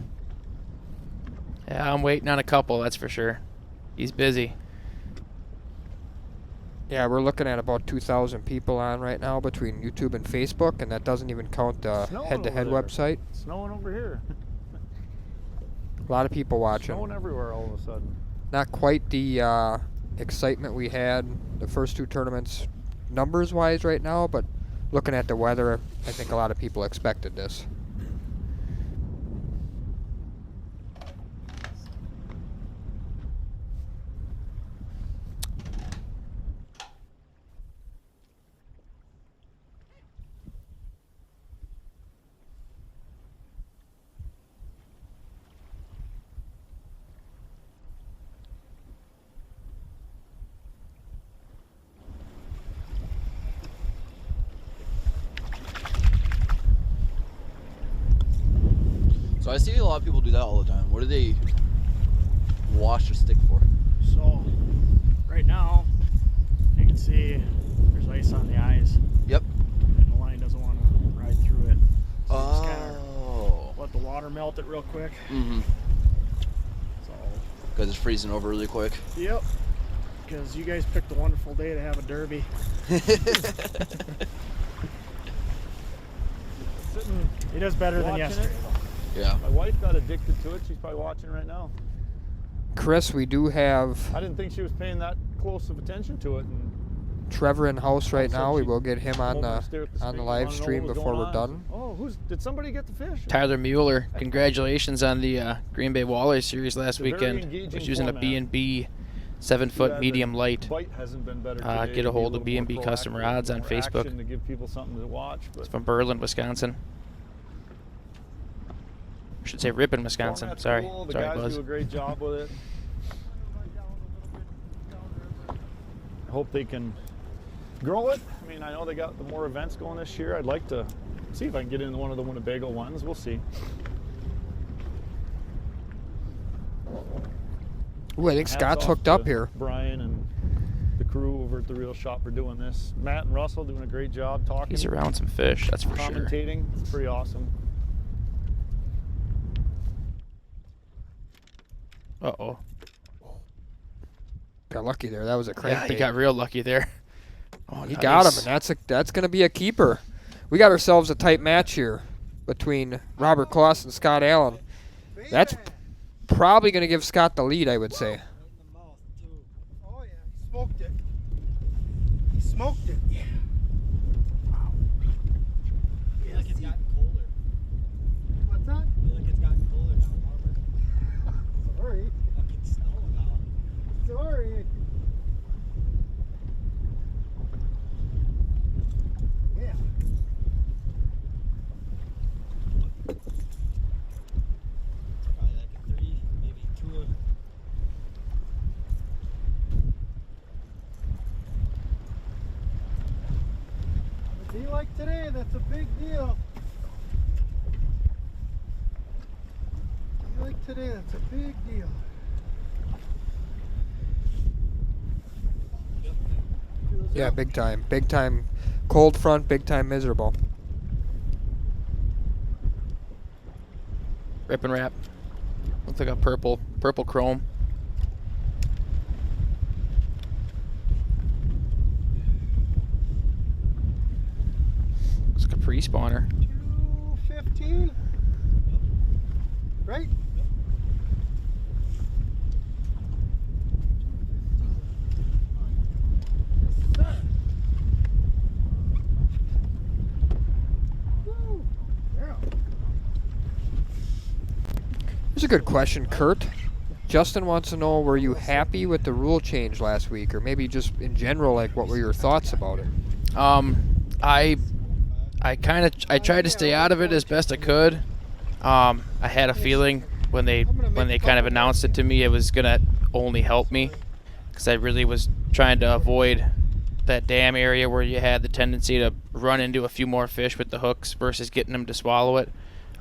I'm waiting on a couple, that's for sure. He's busy. Yeah, we're looking at about 2,000 people on right now between YouTube and Facebook, and that doesn't even count the head-to-head website. It's snowing over here. A lot of people watching. Snowing everywhere all of a sudden. Not quite the excitement we had the first 2 tournaments numbers-wise right now, but looking at the weather, I think a lot of people expected this. So I see a lot of people do that all the time. What do they wash a stick for? So, right now, you can see there's ice on the eyes. Yep. And the line doesn't want to ride through it. So you just kind Oh. of let the water melt it real quick. Mm-hmm. So, Because it's freezing over really quick. yep. Because you guys picked a wonderful day to have a derby. He does better than Watching yesterday, it? though. Yeah. My wife got addicted to it. She's probably watching right now. Chris, we do have I didn't think she was paying that close of attention to it. And Trevor in house right So now. We she will get him on come over the and stare at on the screen, live wanna know stream what was before going we're on. done. Oh, did somebody get the fish? Tyler Mueller, congratulations on the Green Bay Walleye Series last It's a very weekend. engaging Was using a format. B&B Too 7-foot bad medium the Light. bite hasn't been better Get today a to hold be of little B&B more Custom proactive, Rods on more Facebook. action to give people something to watch. But It's from Berlin, Wisconsin. I should say Ripon, Wisconsin. format's Sorry. cool. The Sorry, guys Buzz. do a great job with it. hope they can grow it. I mean, I know they got the more events going this year. I'd like to see if I can get into one of the Winnebago ones. We'll see. Ooh, I think Hats Scott's off hooked to up here. Brian and the crew over at the Reel Shop for doing this. Matt and Russell doing a great job talking. He's around some fish, that's for sure. Commentating. It's pretty awesome. Uh-oh. Got lucky there. That was a crankbait. Yeah, he got real lucky there. Oh, He got him, nice. and that's going to be a keeper. We got ourselves a tight match here between Robert Kloss and Scott Allen. That's probably going to give Scott the lead, I would say. Oh yeah, he smoked it. He smoked it. Yeah. Wow. I feel like it's gotten colder. What's that? I feel like it's gotten colder now, warmer. Sorry. Fucking snow now. Sorry. Yeah. Probably like a 3, maybe 2. A day like today, that's a big deal. A day like today, that's a big deal. Yeah, big time. Big time cold front, big time miserable. Rip and wrap. Looks like a purple chrome. It's like a pre-spawner. 215. Right? Yes, sir. Woo. Yeah. Here's a good question, Kurt. Justin wants to know, were you happy with the rule change last week, or maybe just in general, like what were your thoughts about it? I tried to stay out of it as best I could. I had a feeling when they kind of announced it to me, it was gonna only help me, because I really was trying to avoid that dam area where you had the tendency to run into a few more fish with the hooks versus getting them to swallow it.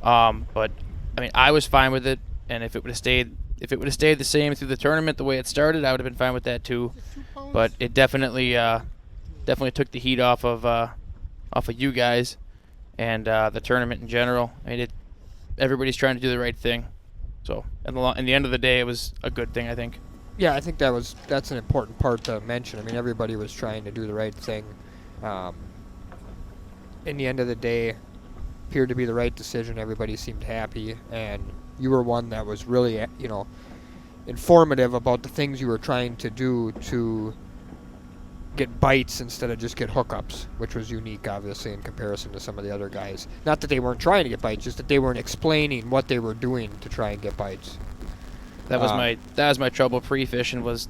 But I mean, I was fine with it, and if it would have stayed the same through the tournament the way it started, I would have been fine with that too. But it definitely took the heat off of you guys and the tournament in general. I mean, everybody's trying to do the right thing. So in the end of the day, it was a good thing, I think. Yeah, I think that's an important part to mention. I mean, everybody was trying to do the right thing. In the end of the day, appeared to be the right decision. Everybody seemed happy, and you were one that was really, informative about the things you were trying to do to get bites instead of just get hookups, which was unique, obviously, in comparison to some of the other guys. Not that they weren't trying to get bites, just that they weren't explaining what they were doing to try and get bites. That was my trouble pre-fishing, was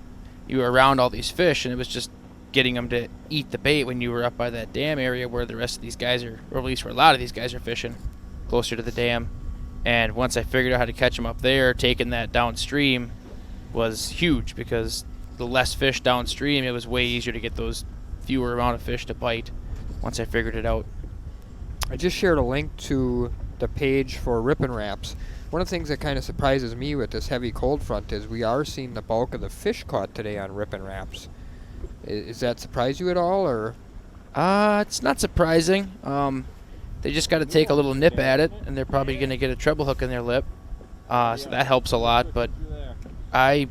you were around all these fish, and it was just getting them to eat the bait when you were up by that dam area where the rest of these guys are, or at least where a lot of these guys are fishing, closer to the dam. And once I figured out how to catch them up there, taking that downstream was huge, because the less fish downstream, it was way easier to get those fewer amount of fish to bite once I figured it out. I just shared a link to the page for Rippin' Wraps. One of the things that kind of surprises me with this heavy cold front is we are seeing the bulk of the fish caught today on Rippin' Wraps. Is that surprise you at all, or? It's not surprising. They just got to take a little nip at it, and they're probably going to get a treble hook in their lip. So that helps a lot, but I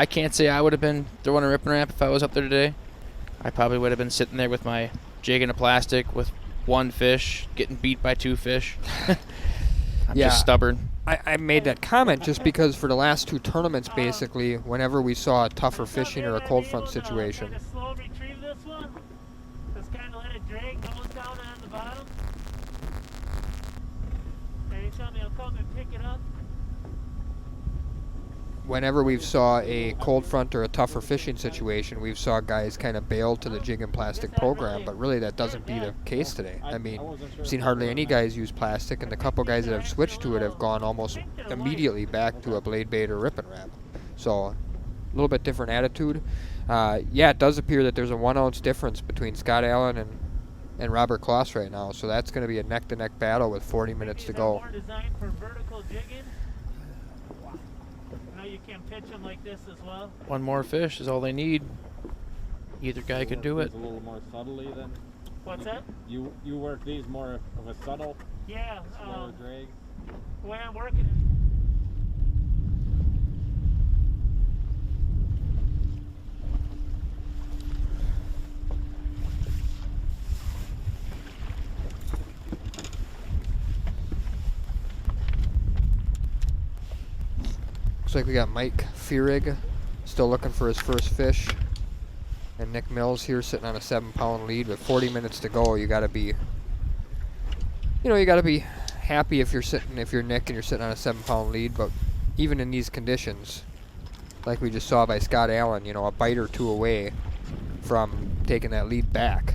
can't say I would have been throwing a Rippin' Wrap if I was up there today. I probably would have been sitting there with my jig in a plastic with one fish, getting beat by 2 fish. I'm just stubborn. I made that comment just because for the last 2 tournaments, basically, whenever we saw a tougher fishing or a cold front situation. Kind of slow retrieve this one. Just kind of let it drag nose down on the bottom. And you tell me I'll come and pick it up. Whenever we've saw a cold front or a tougher fishing situation, we've saw guys kind of bail to the jig and plastic program, but really that doesn't be the case today. I mean, I've seen hardly any guys use plastic, and the couple guys that have switched to it have gone almost immediately back to a blade bait or Rippin' Wrap. So, a little bit different attitude. Yeah, it does appear that there's a 1 ounce difference between Scott Allen and Robert Kloss right now, so that's going to be a neck-to-neck battle with 40 minutes to go. More designed for vertical jigging. Now you can pitch them like this as well. One more fish is all they need. Either guy can do it. A little more subtly than What's that? you work these more of a subtle, Yeah. slower drag. The way I'm working it. Looks like we got Mike Fearig still looking for his first fish. And Nick Mills here sitting on a 7-pound lead with 40 minutes to go. You gotta be happy if you're Nick and you're sitting on a 7-pound lead, but even in these conditions, like we just saw by Scott Allen, a bite or two away from taking that lead back.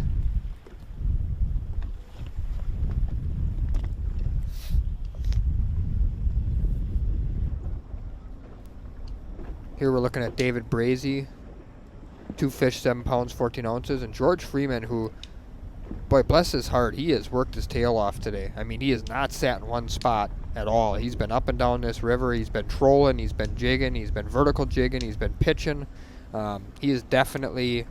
Here we're looking at David Brazy, 2 fish, 7 pounds, 14 ounces, and George Freeman, who, boy, bless his heart, he has worked his tail off today. I mean, he has not sat in one spot at all. He's been up and down this river. He's been trolling. He's been jigging. He's been vertical jigging. He's been pitching. He is definitely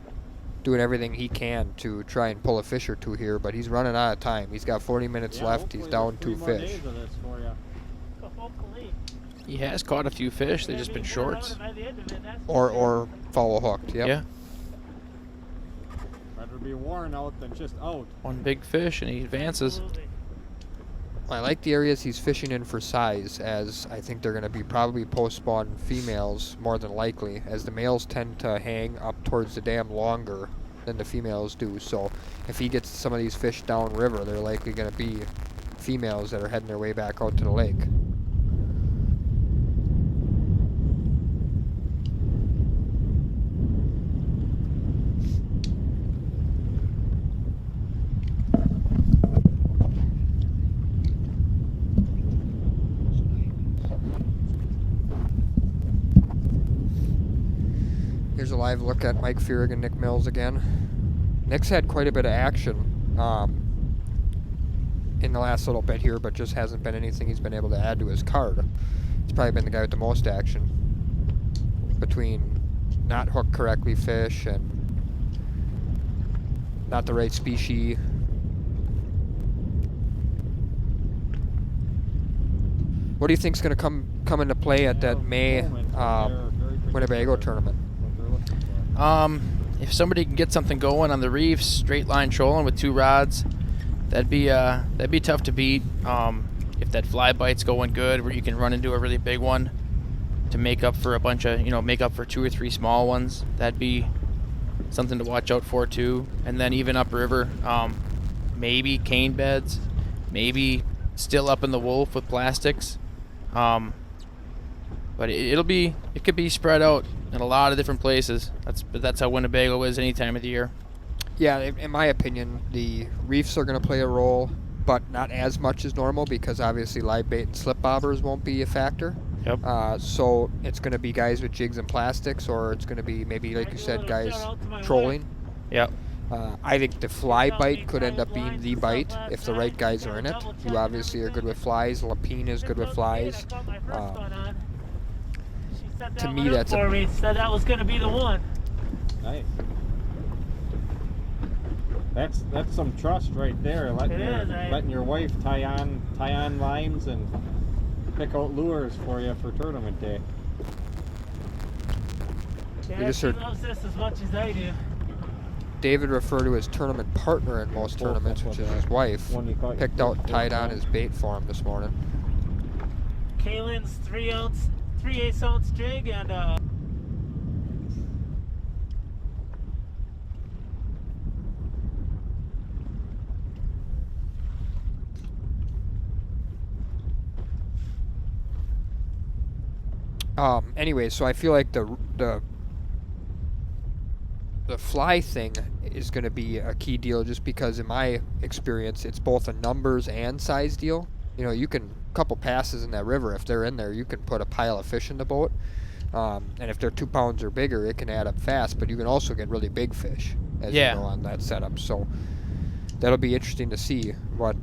doing everything he can to try and pull a fish or two here, but he's running out of time. He's got 40 minutes left. He's down 2 fish. Hopefully. He has caught a few fish. They've just been shorts. Or follow hooked. Yep. Yeah. Better be worn out than just out. One big fish and he advances. I like the areas he's fishing in for size, as I think they're going to be probably post-spawn females more than likely, as the males tend to hang up towards the dam longer than the females do. So if he gets some of these fish downriver, they're likely going to be females that are heading their way back out to the lake. Here's a live look at Mike Fearig and Nick Mills again. Nick's had quite a bit of action in the last little bit here, but just hasn't been anything he's been able to add to his card. He's probably been the guy with the most action between not hooked correctly fish and not the right species. What do you think's going to come into play at that May Winnebago tournament? If somebody can get something going on the reefs, straight line trolling with 2 rods, that'd be tough to beat. If that fly bite's going good, where you can run into a really big one to make up for a bunch of, make up for 2 or 3 small ones, that'd be something to watch out for too. And then even upriver, maybe cane beds, maybe still up in the Wolf with plastics. But it could be spread out in a lot of different places. That's how Winnebago is any time of the year. Yeah, in my opinion, the reefs are going to play a role, but not as much as normal, because obviously live bait and slip bobbers won't be a factor. Yep. So it's going to be guys with jigs and plastics, or it's going to be maybe, like you said, guys trolling. Yep. I think the fly bite could end up being the bite if the right guys are in it. You obviously are good with flies. Lapine is good with flies. To me, that's for me. Said that was going to be the one. Nice. That's some trust right there. Letting your wife tie on lines and pick out lures for you for tournament day. Yeah, she loves this as much as I do. David referred to his tournament partner in most tournaments, which is his wife, picked out and tied on his bait for him this morning. Kaylin's 3/8 ounce jig and anyway, so I feel like the fly thing is going to be a key deal, just because in my experience it's both a numbers and size deal. You can couple passes in that river, if they're in there, you can put a pile of fish in the boat. And if they're 2 pounds or bigger, it can add up fast. But you can also get really big fish as Yeah. you go on that setup. So that'll be interesting to see what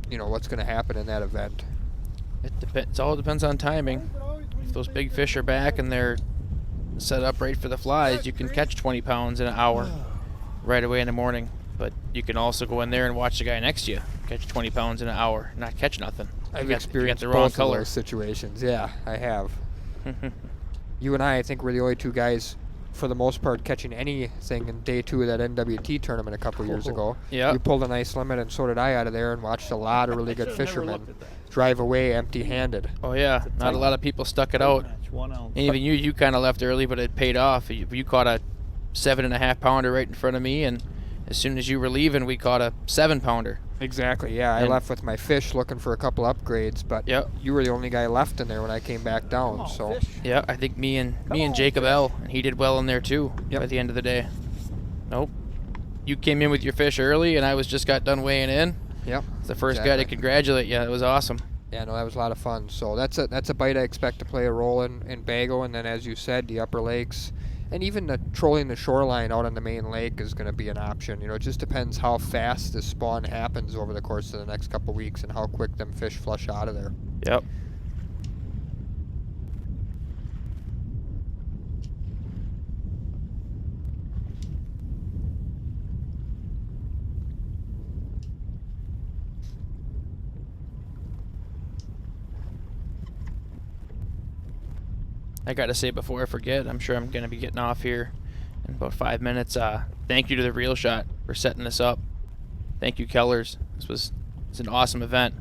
what's going to happen in that event. It all depends on timing. If those big fish are back and they're set up right for the flies, you can catch 20 pounds in an hour right away in the morning. But you can also go in there and watch the guy next to you catch 20 pounds in an hour, not catch nothing. I've You got experienced the wrong both color. of those situations. Yeah, I have. You and I think, were the only 2 guys, for the most part, catching anything in day 2 of that NWT tournament a couple years ago. Yeah. You pulled a nice limit, and so did I out of there, and watched a lot of really good fishermen drive away empty-handed. Oh yeah, not a lot of people stuck it out. Match, 1 ounce. And even you kind of left early, but it paid off. You caught a 7.5 pounder right in front of me, and as soon as you were leaving, we caught a 7 pounder. Exactly, yeah. I And- left with my fish looking for a couple upgrades, but Yep. you were the only guy left in there when I came back down. Come on, So fish. Yeah, I think me and Jacob L. And he did well in there too. Yep. At the end of the day. Nope. You came in with your fish early, and I just got done weighing in. Yep. It's the first guy to congratulate you. It was awesome. Yeah, no, that was a lot of fun. So that's a bite I expect to play a role in Bago, and then as you said, the upper lakes, and even trolling the shoreline out on the main lake is going to be an option. It just depends how fast the spawn happens over the course of the next couple weeks and how quick them fish flush out of there. Yep. I gotta say before I forget, I'm sure I'm gonna be getting off here in about 5 minutes. Thank you to the Real Shot for setting this up. Thank you, Kellers. It's an awesome event.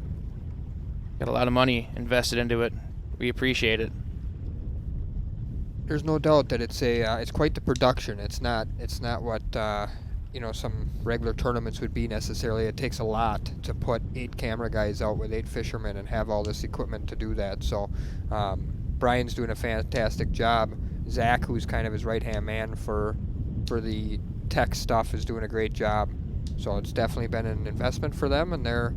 Got a lot of money invested into it. We appreciate it. There's no doubt that it's quite the production. It's not what some regular tournaments would be necessarily. It takes a lot to put 8 camera guys out with 8 fishermen and have all this equipment to do that. So Brian's doing a fantastic job. Zach, who's kind of his right-hand man for the tech stuff, is doing a great job. So it's definitely been an investment for them, and they're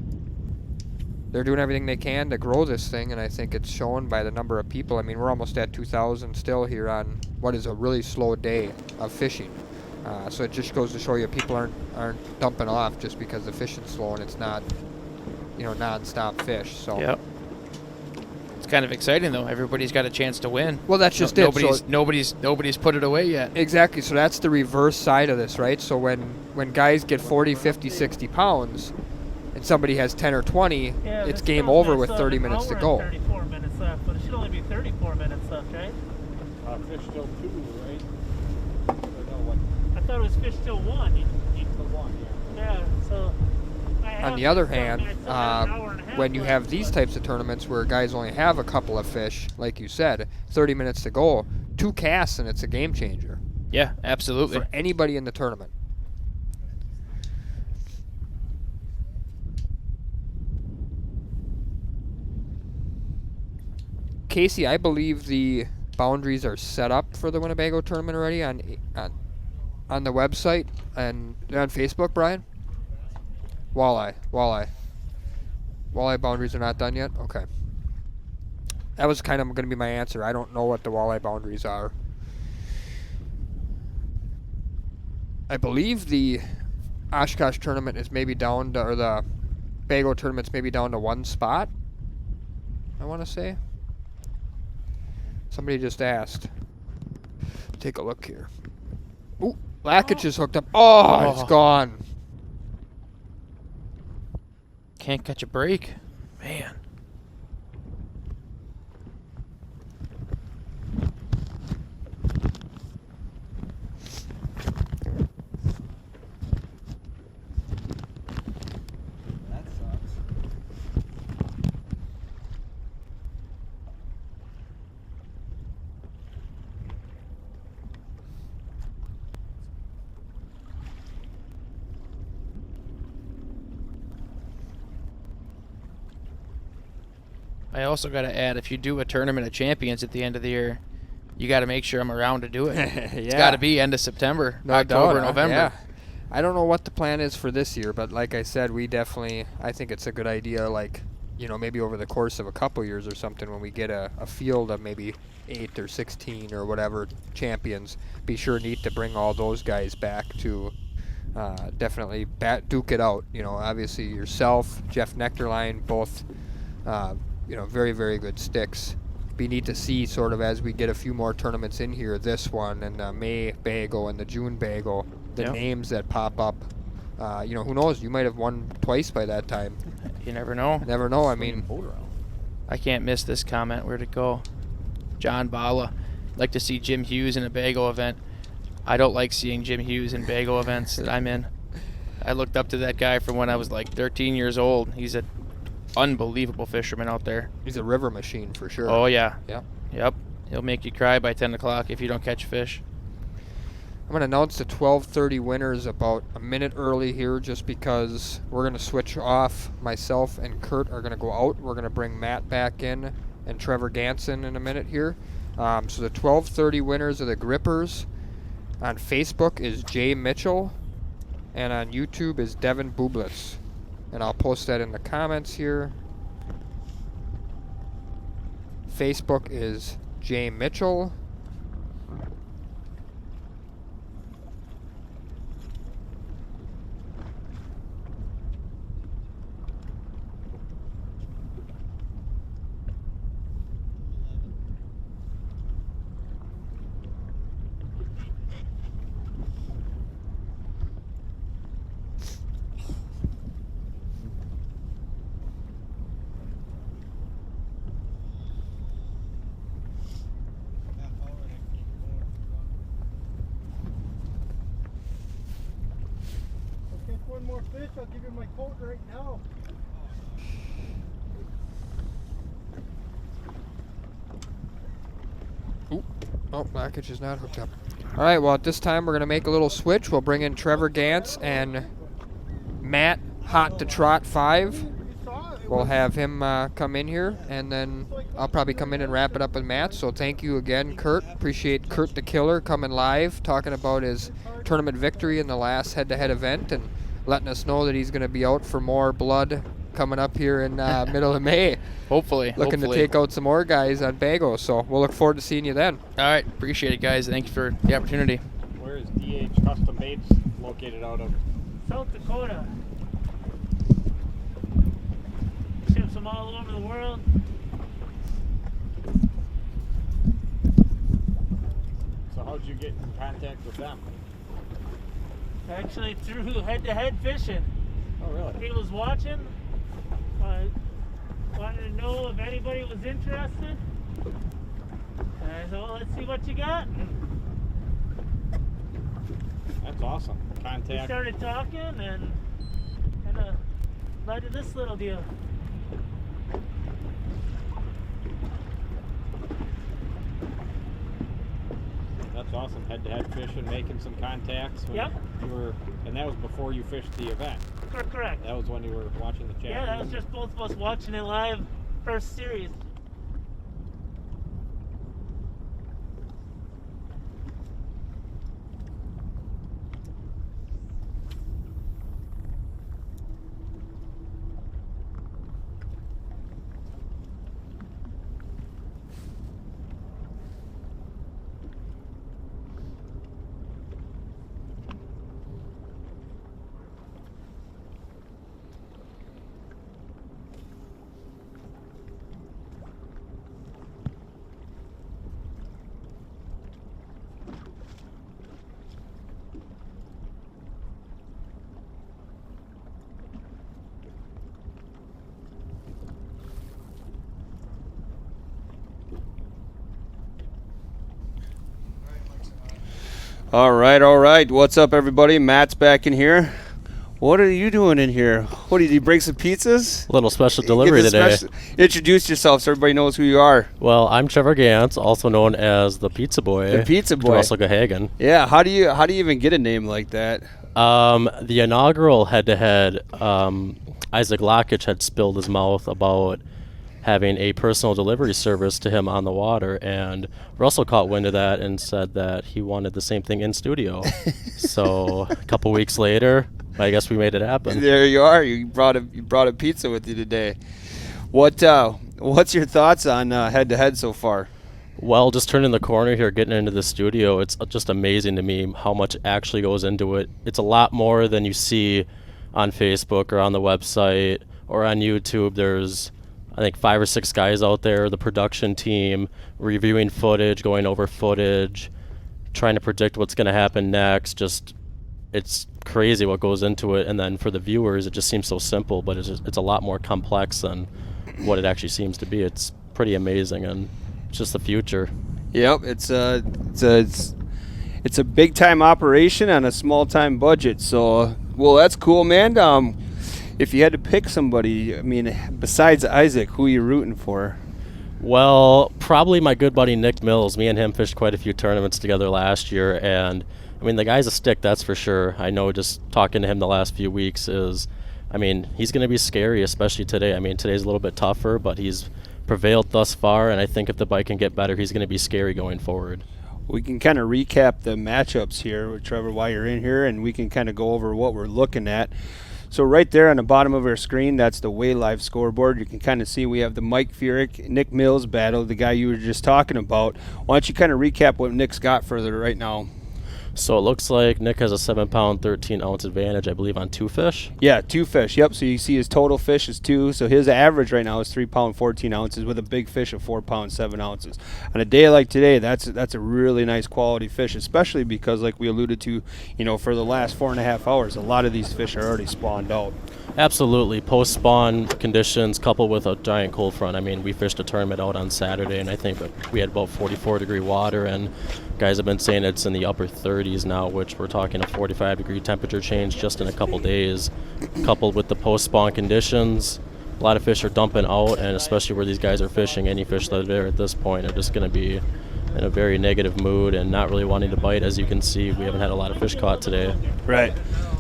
doing everything they can to grow this thing, and I think it's shown by the number of people. I mean, we're almost at 2,000 still here on what is a really slow day of fishing. So it just goes to show you people aren't dumping off just because the fishing's slow and it's not, non-stop fish. So. Yep. It's kind of exciting though. Everybody's got a chance to win. Well, that's just it. Nobody's put it away yet. Exactly. So that's the reverse side of this, right? So when guys get 40, 50, 60 pounds, and somebody has 10 or 20, Yeah, it's this game girl's over got with 30 an minutes to hour go. and 34 minutes left, but it should only be 34 minutes left, right? Fish still 2, right? Or no, what? I thought it was fish till 1. Till 1, yeah. Yeah, so. On the other hand, when you have these types of tournaments where guys only have a couple of fish, like you said, 30 minutes to go, 2 casts and it's a game changer Yeah, absolutely. for anybody in the tournament. Casey, I believe the boundaries are set up for the Winnebago tournament already on the website and on Facebook, Brian? Walleye boundaries are not done yet? Okay. That was kind of going to be my answer. I don't know what the walleye boundaries are. I believe the Oshkosh tournament is maybe down to, or the Bago tournament's maybe down to 1 spot, I want to say. Somebody just asked. Take a look here. Ooh, Lackage is hooked up. Oh, it's gone. Can't catch a break. Man. That sucks. I also got to add, if you do a tournament of champions at the end of the year, you got to make sure I'm around to do it. It's got to be end of September, No October, doubt, huh? November. Yeah. I don't know what the plan is for this year, but like I said, I think it's a good idea, like maybe over the course of a couple years or something, when we get a field of maybe 8 or 16 or whatever champions, be sure neat to bring all those guys back to definitely duke it out. Obviously yourself, Jeff Nectarline, both, very, very good sticks. Be neat to see sort of as we get a few more tournaments in here, this one and the May Bagel and the June Bagel, the names that pop up. Who knows? You might have won twice by that time. You never know. Never know. I mean, I can't miss this comment. Where'd it go? John Bala. Like to see Jim Hughes in a bagel event. I don't like seeing Jim Hughes in bagel events that I'm in. I looked up to that guy from when I was like 13 years old. He's an unbelievable fisherman out there. He's a river machine for sure. Oh, yeah. Yep. He'll make you cry by 10 o'clock if you don't catch fish. I'm going to announce the 12:30 winners about a minute early here, just because we're going to switch off. Myself and Kurt are going to go out. We're going to bring Matt back in and Trevor Ganson in a minute here. So the 12:30 winners of the Grippers on Facebook is Jay Mitchell, and on YouTube is Devin Bublitz. And I'll post that in the comments here. Facebook is Jay Mitchell. One more fish, I'll give you my coat right now. Oh, package is not hooked up. All right, well, at this time, we're going to make a little switch. We'll bring in Trevor Gantz and Matt Hot to Trot 5. We'll have him come in here, and then I'll probably come in and wrap it up with Matt. So thank you again, Kurt. Appreciate Kurt the Killer coming live, talking about his tournament victory in the last head-to-head event, and letting us know that he's going to be out for more blood coming up here in middle of May. Hopefully. Looking to take out some more guys on Bago. So we'll look forward to seeing you then. All right. Appreciate it, guys. Thank you for the opportunity. Where is DH Custom Baits located out of? South Dakota. Ships them all over the world. So how'd you get in contact with them? Actually through head-to-head fishing. Oh, really? He was watching. Wanted to know if anybody was interested. And I said, well, let's see what you got. That's awesome. We Contact. started talking and kind of led to this little deal. That's awesome. Head-to-head fishing, making some contacts. Yep. And that was before you fished the event. Correct. That was when you were watching the chat. Yeah, that was just both of us watching it live, first series. All right. What's up, everybody? Matt's back in here. What are you doing in here? What did you bring some pizzas? Little special delivery today. Introduce yourself so everybody knows who you are. Well, I'm Trevor Gantz, also known as the Pizza Boy. The Pizza Boy. Russell Gahagan. Yeah. How do you even get a name like that? The inaugural head-to-head, Isaac Lockich had spilled his mouth about having a personal delivery service to him on the water, and Russell caught wind of that and said that he wanted the same thing in studio. So a couple weeks later, I guess we made it happen. There you are. You brought a pizza with you today. What's your thoughts on head-to-head so far? Well, just turning the corner here, getting into the studio, it's just amazing to me how much actually goes into it. It's a lot more than you see on Facebook or on the website or on YouTube. There's, I think, 5 or 6 guys out there, the production team, reviewing footage, going over footage, trying to predict what's going to happen next. Just, it's crazy what goes into it. And then for the viewers, it just seems so simple, but it's a lot more complex than what it actually seems to be. It's pretty amazing, and it's just the future. Yep, it's a big time operation on a small time budget. So, well, that's cool, man. If you had to pick somebody, I mean, besides Isaac, who are you rooting for? Well, probably my good buddy Nick Mills. Me and him fished quite a few tournaments together last year, and I mean, the guy's a stick, that's for sure. I know just talking to him the last few weeks is, I mean, he's going to be scary, especially today. I mean, today's a little bit tougher, but he's prevailed thus far, and I think if the bike can get better, he's going to be scary going forward. We can kind of recap the matchups here, Trevor, while you're in here, and we can kind of go over what we're looking at. So right there on the bottom of our screen, that's the Way Live scoreboard. You can kind of see we have the Mike Furyk, Nick Mills battle, the guy you were just talking about. Why don't you kind of recap what Nick's got further right now? So it looks like Nick has a 7-pound, 13-ounce advantage, I believe, on 2 fish. Yeah, 2 fish. Yep. So you see his total fish is 2. So his average right now is 3 pound 14 ounces with a big fish of 4 pound 7 ounces. On a day like today, that's a really nice quality fish, especially because, like we alluded to, you know, for the last 4.5 hours, a lot of these fish are already spawned out. Absolutely. Post-spawn conditions coupled with a giant cold front. I mean, we fished a tournament out on Saturday, and I think we had about 44-degree water, and guys have been saying it's in the upper 30s now, which we're talking a 45-degree temperature change just in a couple days. Coupled with the post-spawn conditions, a lot of fish are dumping out, and especially where these guys are fishing, any fish that are there at this point are just going to be in a very negative mood and not really wanting to bite. As you can see, we haven't had a lot of fish caught today. Right.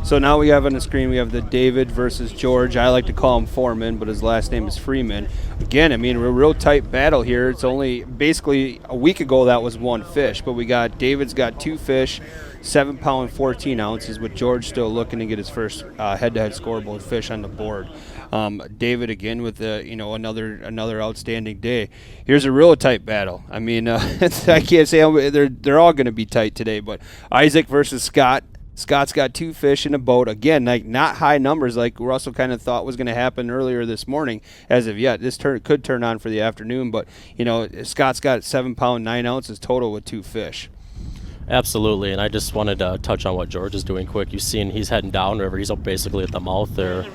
So now we have on the screen, we have the David versus George. I like to call him Foreman, but his last name is Freeman. Again, I mean, we're a real tight battle here. It's only basically a week ago that was 1 fish, but we got David's got 2 fish, 7 pound 14 ounces, with George still looking to get his first head-to-head scoreboard fish on the board. David again with another outstanding day. Here's a real tight battle. I mean, I can't say they're all going to be tight today, but Isaac versus Scott. Scott's got 2 fish in a boat. Again, like not high numbers like Russell kind of thought was going to happen earlier this morning. As of yet, this could turn on for the afternoon, but you know, Scott's got 7 pound 9 ounces total with 2 fish. Absolutely, and I just wanted to touch on what George is doing quick. You've seen he's heading downriver. He's basically at the mouth there.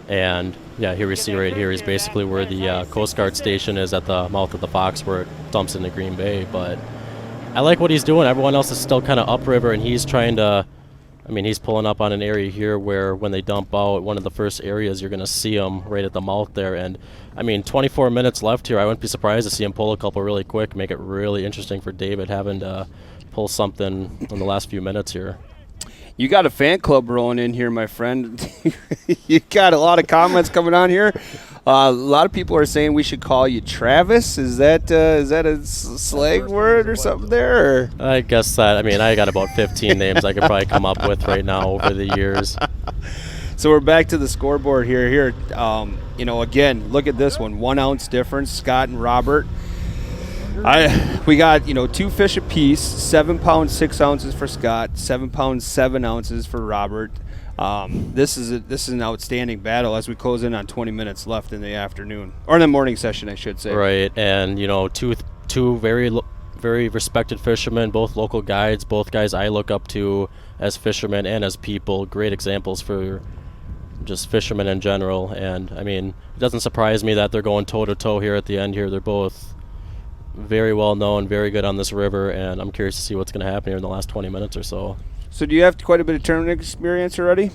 And yeah, here we see right here, he's basically where the Coast Guard station is at the mouth of the Fox where it dumps into Green Bay. But I like what he's doing. Everyone else is still kind of upriver, and he's trying to, I mean, he's pulling up on an area here where when they dump out, one of the first areas you're going to see him right at the mouth there. And I mean, 24 minutes left here. I wouldn't be surprised to see him pull a couple really quick, make it really interesting for David having to pull something in the last few minutes here. You got a fan club rolling in here, my friend. You got a lot of comments coming on here. A lot of people are saying we should call you Travis. Is that a slang word or something there? Or? I guess that. I mean, I got about 15 names I could probably come up with right now over the years. So we're back to the scoreboard here. Again, look at this one. 1 ounce difference, Scott and Robert. We got 2 fish apiece, 7 pounds 6 ounces for Scott, 7 pounds 7 ounces for Robert. This is an outstanding battle as we close in on 20 minutes left in the afternoon, or in the morning session, I should say. Right, and two very respected fishermen, both local guides, both guys I look up to as fishermen and as people. Great examples for just fishermen in general, and I mean, it doesn't surprise me that they're going toe to toe here at the end here. They're both very well known, very good on this river, and I'm curious to see what's going to happen here in the last 20 minutes or so. So do you have quite a bit of tournament experience already?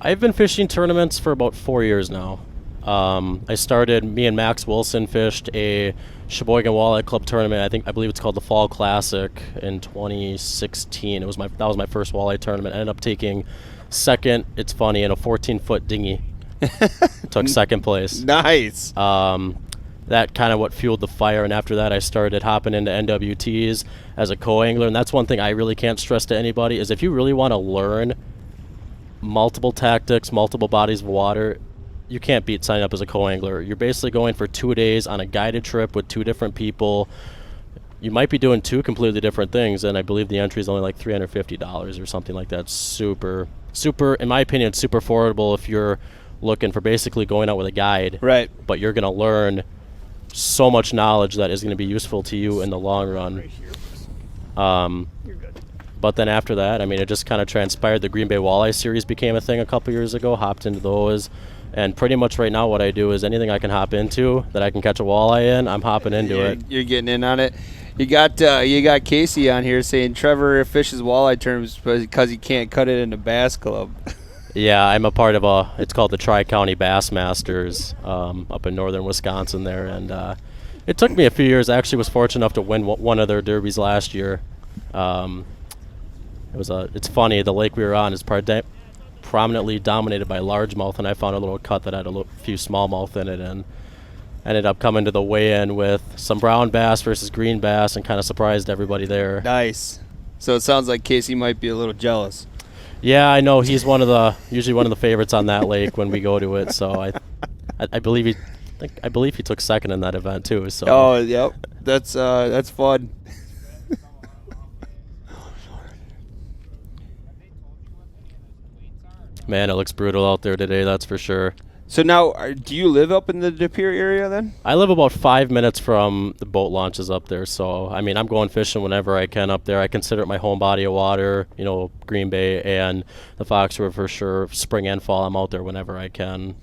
I've been fishing tournaments for about 4 years now. Me and Max Wilson fished a Sheboygan Walleye Club tournament. I believe it's called the Fall Classic in 2016. That was my first walleye tournament. I ended up taking second. It's funny, in a 14-foot dinghy. Took second place. Nice. That kind of what fueled the fire, and after that I started hopping into NWTs as a co-angler. And that's one thing I really can't stress to anybody, is if you really want to learn multiple tactics, multiple bodies of water, you can't beat signing up as a co-angler. You're basically going for 2 days on a guided trip with 2 different people. You might be doing 2 completely different things, and I believe the entry is only like $350 or something like that. Super, in my opinion, super affordable if you're looking for basically going out with a guide. Right. But you're going to learn so much knowledge that is going to be useful to you in the long run. But then after that, I mean, it just kind of transpired. The Green Bay Walleye Series became a thing a couple years ago, hopped into those. And pretty much right now what I do is anything I can hop into that I can catch a walleye in, I'm hopping into it. You're getting in on it. You got Casey on here saying Trevor fishes walleye terms because he can't cut it in a bass club. Yeah, I'm a part of it's called the Tri-County Bass Masters up in northern Wisconsin there. And it took me a few years. I actually was fortunate enough to win one of their derbies last year. It's funny, the lake we were on is prominently dominated by largemouth, and I found a little cut that had a few smallmouth in it, and ended up coming to the weigh-in with some brown bass versus green bass, and kind of surprised everybody there. Nice. So it sounds like Casey might be a little jealous. Yeah, I know he's usually one of the favorites on that lake when we go to it. So I believe he took second in that event too. So. Oh, yep. That's fun. Man, it looks brutal out there today, that's for sure. So now, do you live up in the De Pere area then? I live about 5 minutes from the boat launches up there, so I mean, I'm going fishing whenever I can up there. I consider it my home body of water, Green Bay and the Fox River for sure. Spring and fall, I'm out there whenever I can.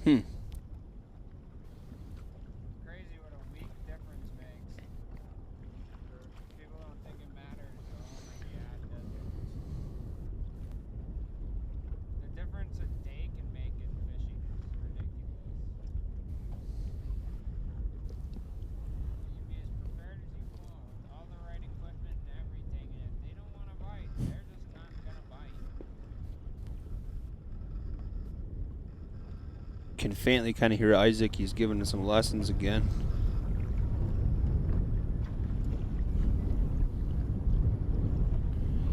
Can faintly kind of hear Isaac. He's giving us some lessons again.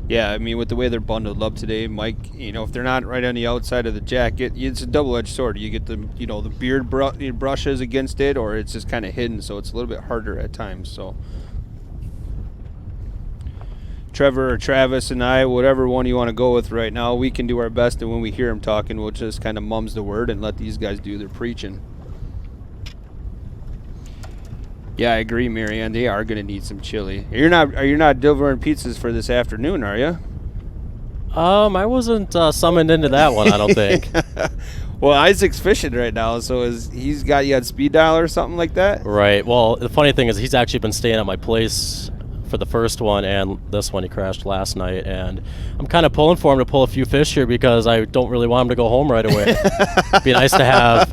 Yeah, I mean, with the way they're bundled up today, Mike, if they're not right on the outside of the jacket, it's a double-edged sword. You get the beard brushes against it, or it's just kind of hidden, so it's a little bit harder at times. So Trevor or Travis and I, whatever one you want to go with right now, we can do our best, and when we hear them talking, we'll just kind of mums the word and let these guys do their preaching. Yeah, I agree, Marianne. They are going to need some chili. Are you not delivering pizzas for this afternoon, are you? I wasn't summoned into that one, I don't think. Well, Isaac's fishing right now, so he's got you on speed dial or something like that? Right. Well, the funny thing is he's actually been staying at my place for the first one, and this one he crashed last night, and I'm kind of pulling for him to pull a few fish here because I don't really want him to go home right away. It'd be nice to have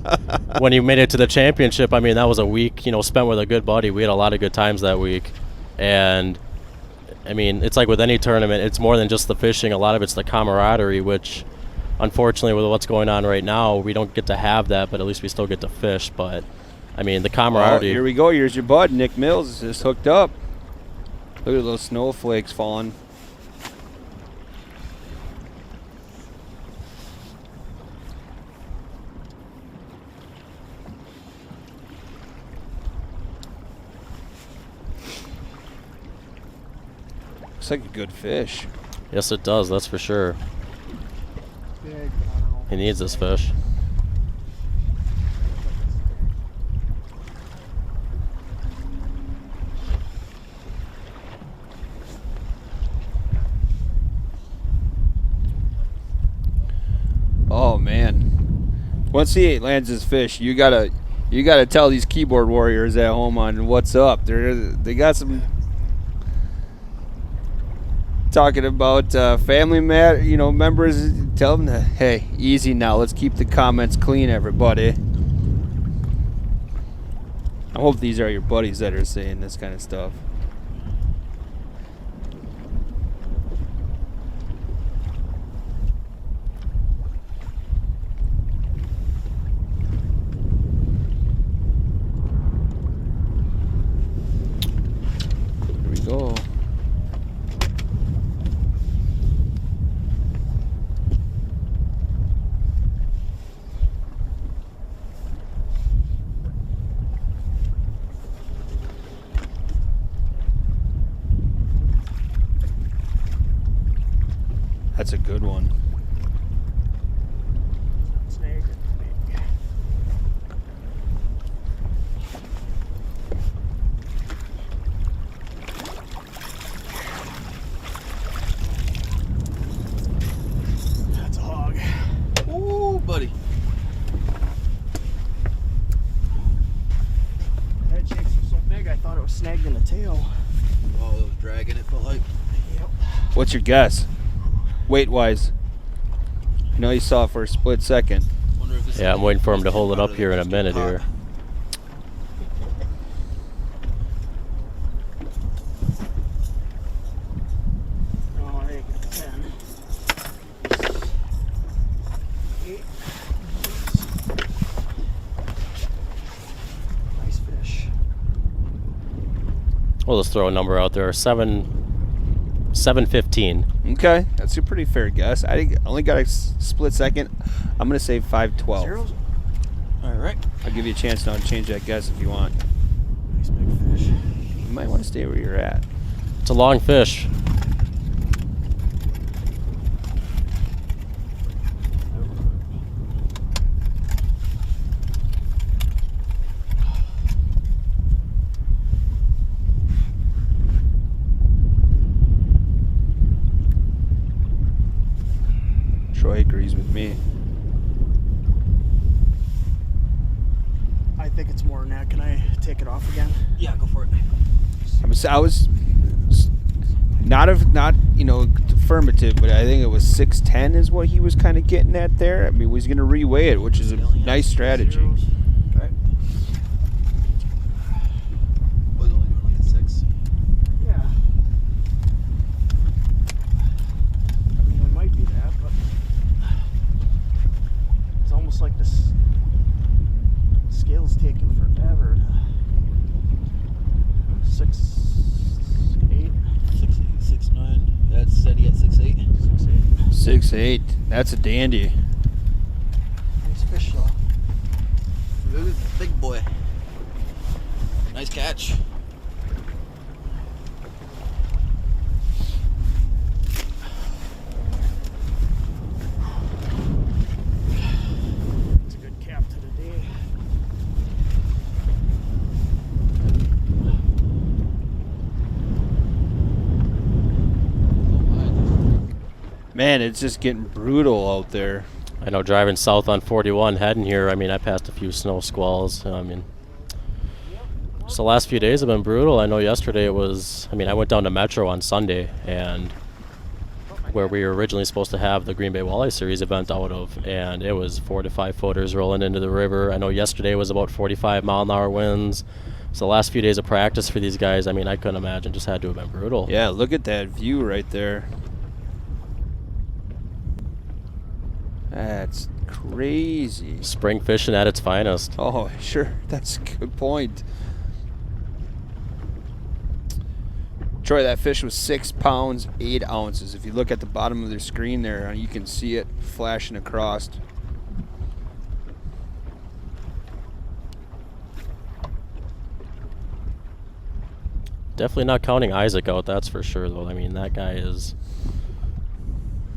when he made it to the championship. I mean, that was a week spent with a good buddy. We had a lot of good times that week, and I mean, it's like with any tournament, it's more than just the fishing. A lot of it's the camaraderie, which unfortunately with what's going on right now, we don't get to have that, but at least we still get to fish. But I mean, the camaraderie. Here we go. Here's your bud, Nick Mills, is just hooked up. Look at those snowflakes falling. Looks like a good fish. Yes, it does. That's for sure. He needs this fish. Oh man! Once he lands his fish, you gotta tell these keyboard warriors at home on what's up. They got some talking about family members. Tell them to, hey, easy now. Let's keep the comments clean, everybody. I hope these are your buddies that are saying this kind of stuff. Go. That's a good one. Snag. That's a hog. Ooh, buddy. Head shakes were so big, I thought it was snagged in the tail. Oh, it was dragging, it felt like. Yep. What's your guess? Weight-wise. I know you saw it for a split second. Wonder if this Yeah, I'm waiting for him to is hold it out up of here in a the minute pot. here. Oh, I think it's 10. 8. Nice fish. We'll just throw a number out there. 715. Okay, that's a pretty fair guess. I only got a split second. I'm going to say 512. Zeros. All right. I'll give you a chance now to change that guess if you want. Nice big fish. You might want to stay where you're at. It's a long fish. Troy agrees with me. I think it's more than that. Can I take it off again? Yeah, go for it. I was not affirmative, but I think it was 610 is what he was kind of getting at there. I mean, he's going to reweigh it, which is a nice strategy. Zeros. Okay. Was only doing like a 6. Yeah. I mean, it might be that, but it's almost like this scale's taking forever. 6, 8, 6, 6, 9. That's steady at 6, 8. 6, 8. 6'8". That's a dandy. Nice fish though. Big boy. Nice catch. It's a good cap to the day. Man, it's just getting brutal out there. I know driving south on 41 heading here, I mean, I passed a few snow squalls. I mean, so the last few days have been brutal. I know yesterday it was, I mean, I went down to Metro on Sunday, and where we were originally supposed to have the Green Bay Walleye Series event out of, and it was 4 to 5 footers rolling into the river. I know yesterday was about 45 mile an hour winds. So the last few days of practice for these guys, I mean, I couldn't imagine, just had to have been brutal. Yeah, look at that view right there. That's crazy. Spring fishing at its finest. Oh, sure. That's a good point. Troy, that fish was 6 pounds, 8 ounces. If you look at the bottom of the screen there, you can see it flashing across. Definitely not counting Isaac out, that's for sure, though. I mean, that guy is...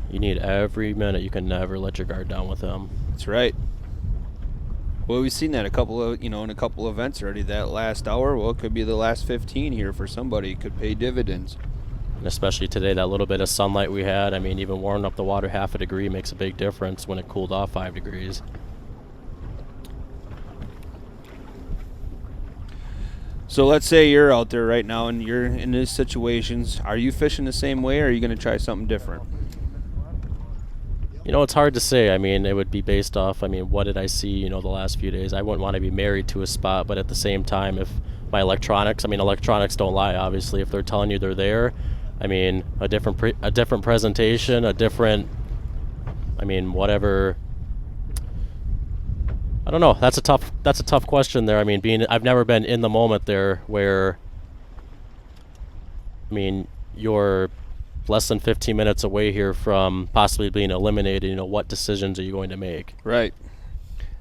You need every minute. You can never let your guard down with him. That's right. Well, we've seen that in a couple of events already. That last hour, well, it could be the last 15 here for somebody. It could pay dividends. And especially today, that little bit of sunlight we had. I mean, even warming up the water half a degree makes a big difference when it cooled off 5 degrees. So let's say you're out there right now and you're in these situations. Are you fishing the same way, or are you going to try something different? You know, it's hard to say. I mean, it would be based off, I mean, what did I see, you know, the last few days. I wouldn't want to be married to a spot, but at the same time, if my electronics don't lie, obviously. If they're telling you they're there, I mean, a different presentation, whatever. I don't know. That's a tough question there. I mean, I've never been in the moment there where, I mean, you're less than 15 minutes away here from possibly being eliminated. You know, what decisions are you going to make? Right.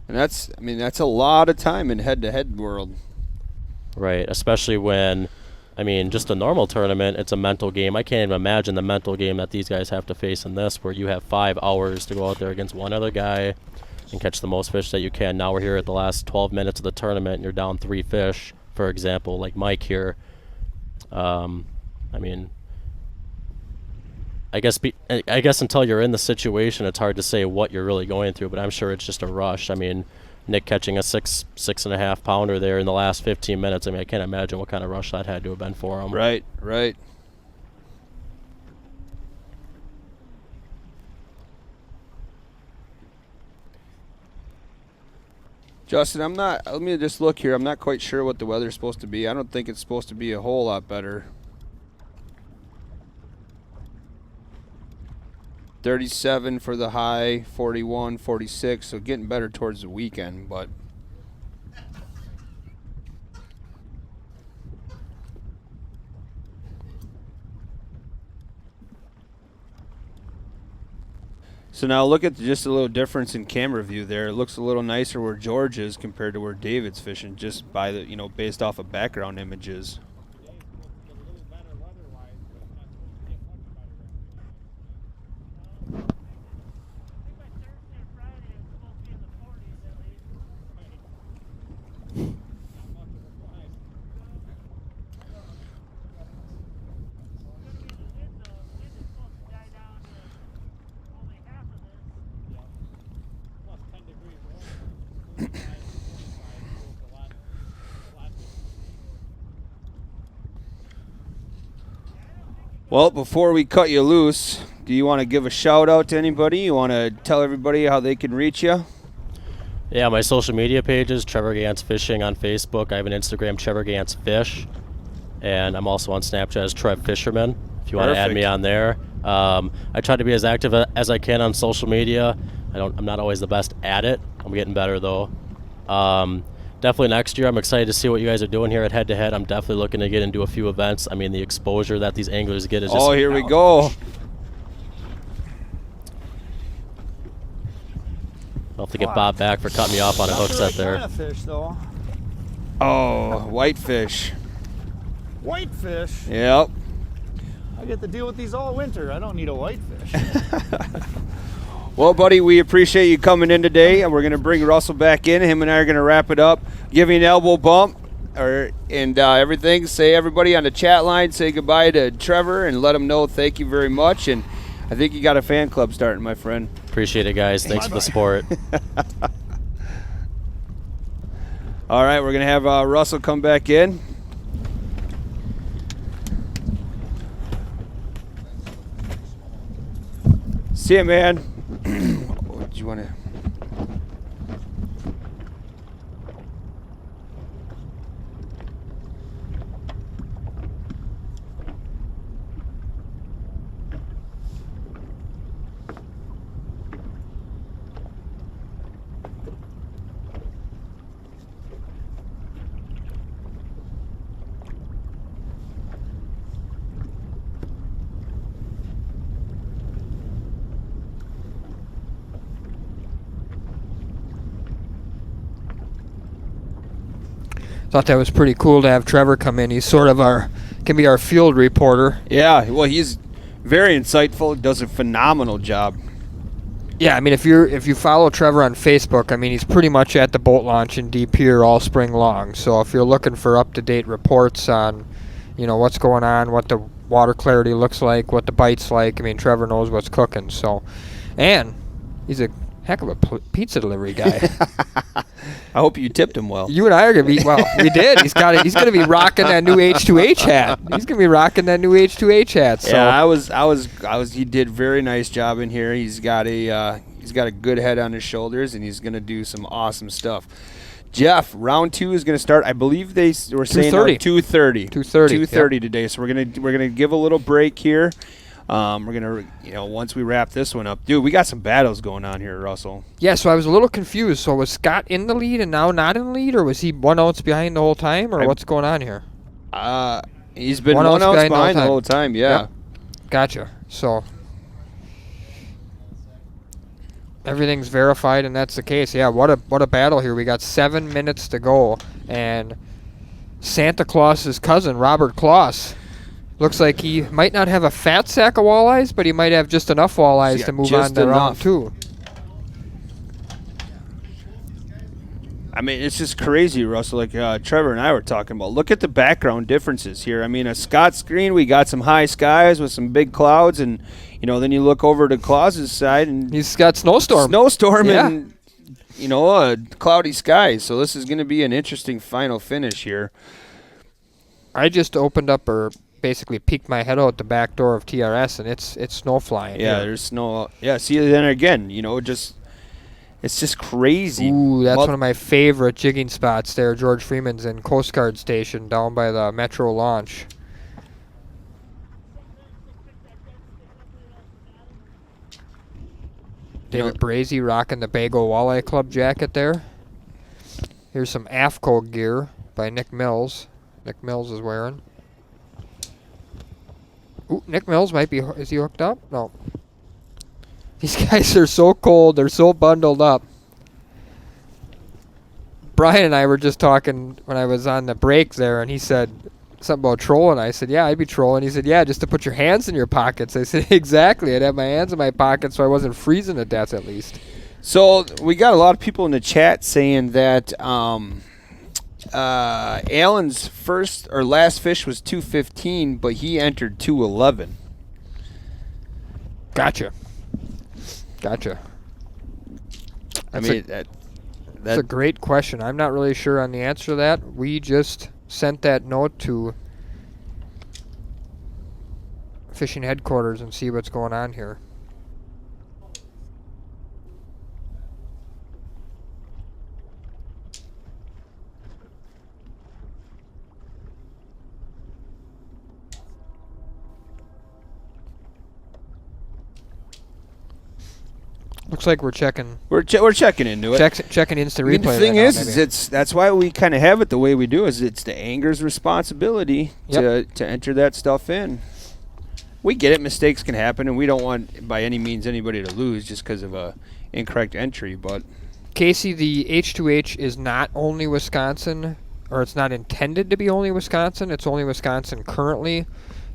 And that's a lot of time in head-to-head world. Right, especially when I mean, just a normal tournament, it's a mental game. I can't even imagine the mental game that these guys have to face in this, where you have 5 hours to go out there against one other guy and catch the most fish that you can. Now we're here at the last 12 minutes of the tournament, and you're down 3 fish, for example, like Mike here. I mean, I guess until you're in the situation, it's hard to say what you're really going through, but I'm sure it's just a rush. I mean, Nick catching a 6.5 pounder there in the last 15 minutes. I mean, I can't imagine what kind of rush that had to have been for him. Right, right. Justin, let me just look here. I'm not quite sure what the weather's supposed to be. I don't think it's supposed to be a whole lot better. 37 for the high, 41, 46, so getting better towards the weekend, but so now look at just a little difference in camera view there. It looks a little nicer where George is compared to where David's fishing, just by the, you know, based off of background images. Well, before we cut you loose, do you want to give a shout out to anybody? You want to tell everybody how they can reach you? Yeah, my social media pages, Trevor Gantz Fishing on Facebook. I have an Instagram, Trevor Gantz Fish. And I'm also on Snapchat as Trev Fisherman, if you want to add me on there. I try to be as active as I can on social media. I'm not always the best at it. I'm getting better, though. Definitely next year, I'm excited to see what you guys are doing here at Head to Head. I'm definitely looking to get into a few events. I mean, the exposure that these anglers get is just... Oh, here we go. I'll have to get Bob back for cutting me off on a hook set there. Kind of fish, though. Oh, whitefish. Whitefish? Yep. I get to deal with these all winter. I don't need a whitefish. Well, buddy, we appreciate you coming in today, and we're going to bring Russell back in. Him and I are going to wrap it up. Give you an elbow bump and everything. Say, everybody on the chat line, say goodbye to Trevor and let him know thank you very much. And I think you got a fan club starting, my friend. Appreciate it, guys. Thanks for the support. All right, we're going to have Russell come back in. See ya, man. Do you want to... Thought that was pretty cool to have Trevor come in. He's sort of can be our field reporter. Yeah, well, he's very insightful. Does a phenomenal job. Yeah, I mean, if you follow Trevor on Facebook, I mean, he's pretty much at the boat launch in Deep Pier all spring long. So if you're looking for up-to-date reports on, you know, what's going on, what the water clarity looks like, what the bite's like, I mean, Trevor knows what's cooking. So, and he's a heck of a pizza delivery guy. I hope you tipped him well. You and I are gonna be we did. He's gonna be rocking that new H2H hat. He's gonna be rocking that new H2H hat. So. Yeah, I was. He did a very nice job in here. He's got a good head on his shoulders, and he's gonna do some awesome stuff. Jeff, round 2 is gonna start. I believe they were saying 2:30. 2:30 today. So we're gonna give a little break here. We're gonna, once we wrap this one up, dude, we got some battles going on here, Russell. Yeah, so I was a little confused. So was Scott in the lead and now not in the lead, or was he 1 ounce behind the whole time, or what's going on here? He's been 1 ounce behind the whole time. Yeah. Yep. Gotcha. So everything's verified, and that's the case. Yeah. What a battle here. We got 7 minutes to go, and Santa Claus's cousin, Robert Claus. Looks like he might not have a fat sack of walleyes, but he might have just enough walleyes to move on to round 2. I mean, it's just crazy, Russell. Like Trevor and I were talking about. Look at the background differences here. I mean, a Scott's screen, we got some high skies with some big clouds, and then you look over to Claus's side, and he's got snowstorm, yeah. And cloudy skies. So this is going to be an interesting final finish here. I just opened up or basically peeked my head out the back door of TRS, and it's snow flying. Yeah, here. there's snow. Yeah, see, then again, it's just crazy. Ooh, that's one of my favorite jigging spots there. George Freeman's in Coast Guard Station down by the Metro launch. David Brazy rocking the Bago Walleye Club jacket there. Here's some AFCO gear by Nick Mills. Nick Mills is wearing. Ooh, Nick Mills might be. Is he hooked up? No. These guys are so cold. They're so bundled up. Brian and I were just talking when I was on the break there, and he said something about trolling. I said, yeah, I'd be trolling. He said, yeah, just to put your hands in your pockets. I said, exactly. I'd have my hands in my pockets so I wasn't freezing to death at least. So we got a lot of people in the chat saying that Alan's first or last fish was 215, but he entered 211. Gotcha. That's a great question. I'm not really sure on the answer to that. We just sent that note to fishing headquarters and see what's going on here. Looks like we're checking. We're checking into it. Checking instant replay. I mean, the thing is that's why we kind of have it the way we do. Is it's the angler's responsibility to enter that stuff in. We get it. Mistakes can happen, and we don't want by any means anybody to lose just because of a incorrect entry. But Casey, the H2H is not only Wisconsin, or it's not intended to be only Wisconsin. It's only Wisconsin currently,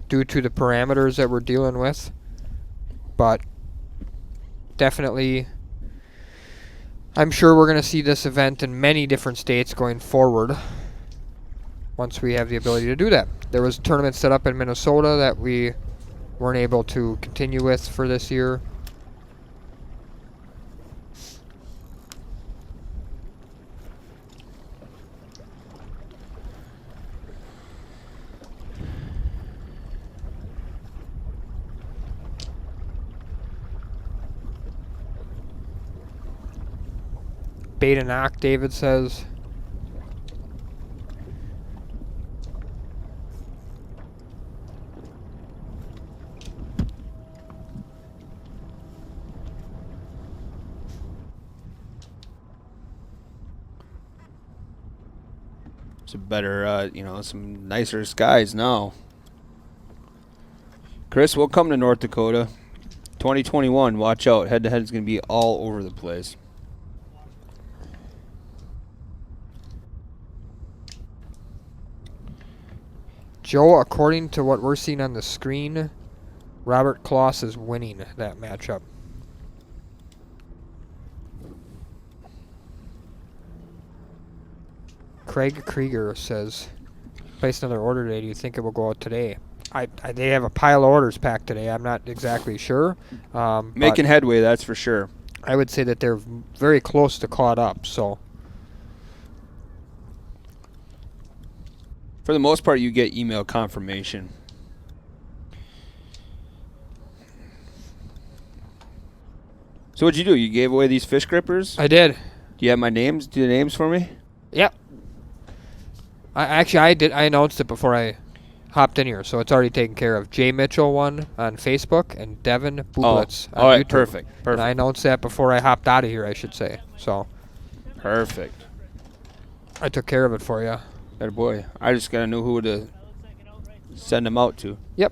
due to the parameters that we're dealing with. But definitely, I'm sure we're going to see this event in many different states going forward once we have the ability to do that. There was a tournament set up in Minnesota that we weren't able to continue with for this year. Bait and knock, David says. it's a better, some nicer skies now. Chris, we'll come to North Dakota. 2021, watch out. Head-to-head is going to be all over the place. Joe, according to what we're seeing on the screen, Robert Claus is winning that matchup. Craig Krieger says, place another order today. Do you think it will go out today? They have a pile of orders packed today. I'm not exactly sure. Making headway, that's for sure. I would say that they're very close to caught up, so. For the most part, you get email confirmation. So what'd you do? You gave away these fish grippers? I did. Do you have my names? Do the names for me? Yep. I did. I announced it before I hopped in here, so it's already taken care of. Jay Mitchell won on Facebook and Devin Bublitz on all right, YouTube. perfect. And I announced that before I hopped out of here, I should say. So. Perfect. I took care of it for you. That boy. I just gotta know who to send them out to. Yep.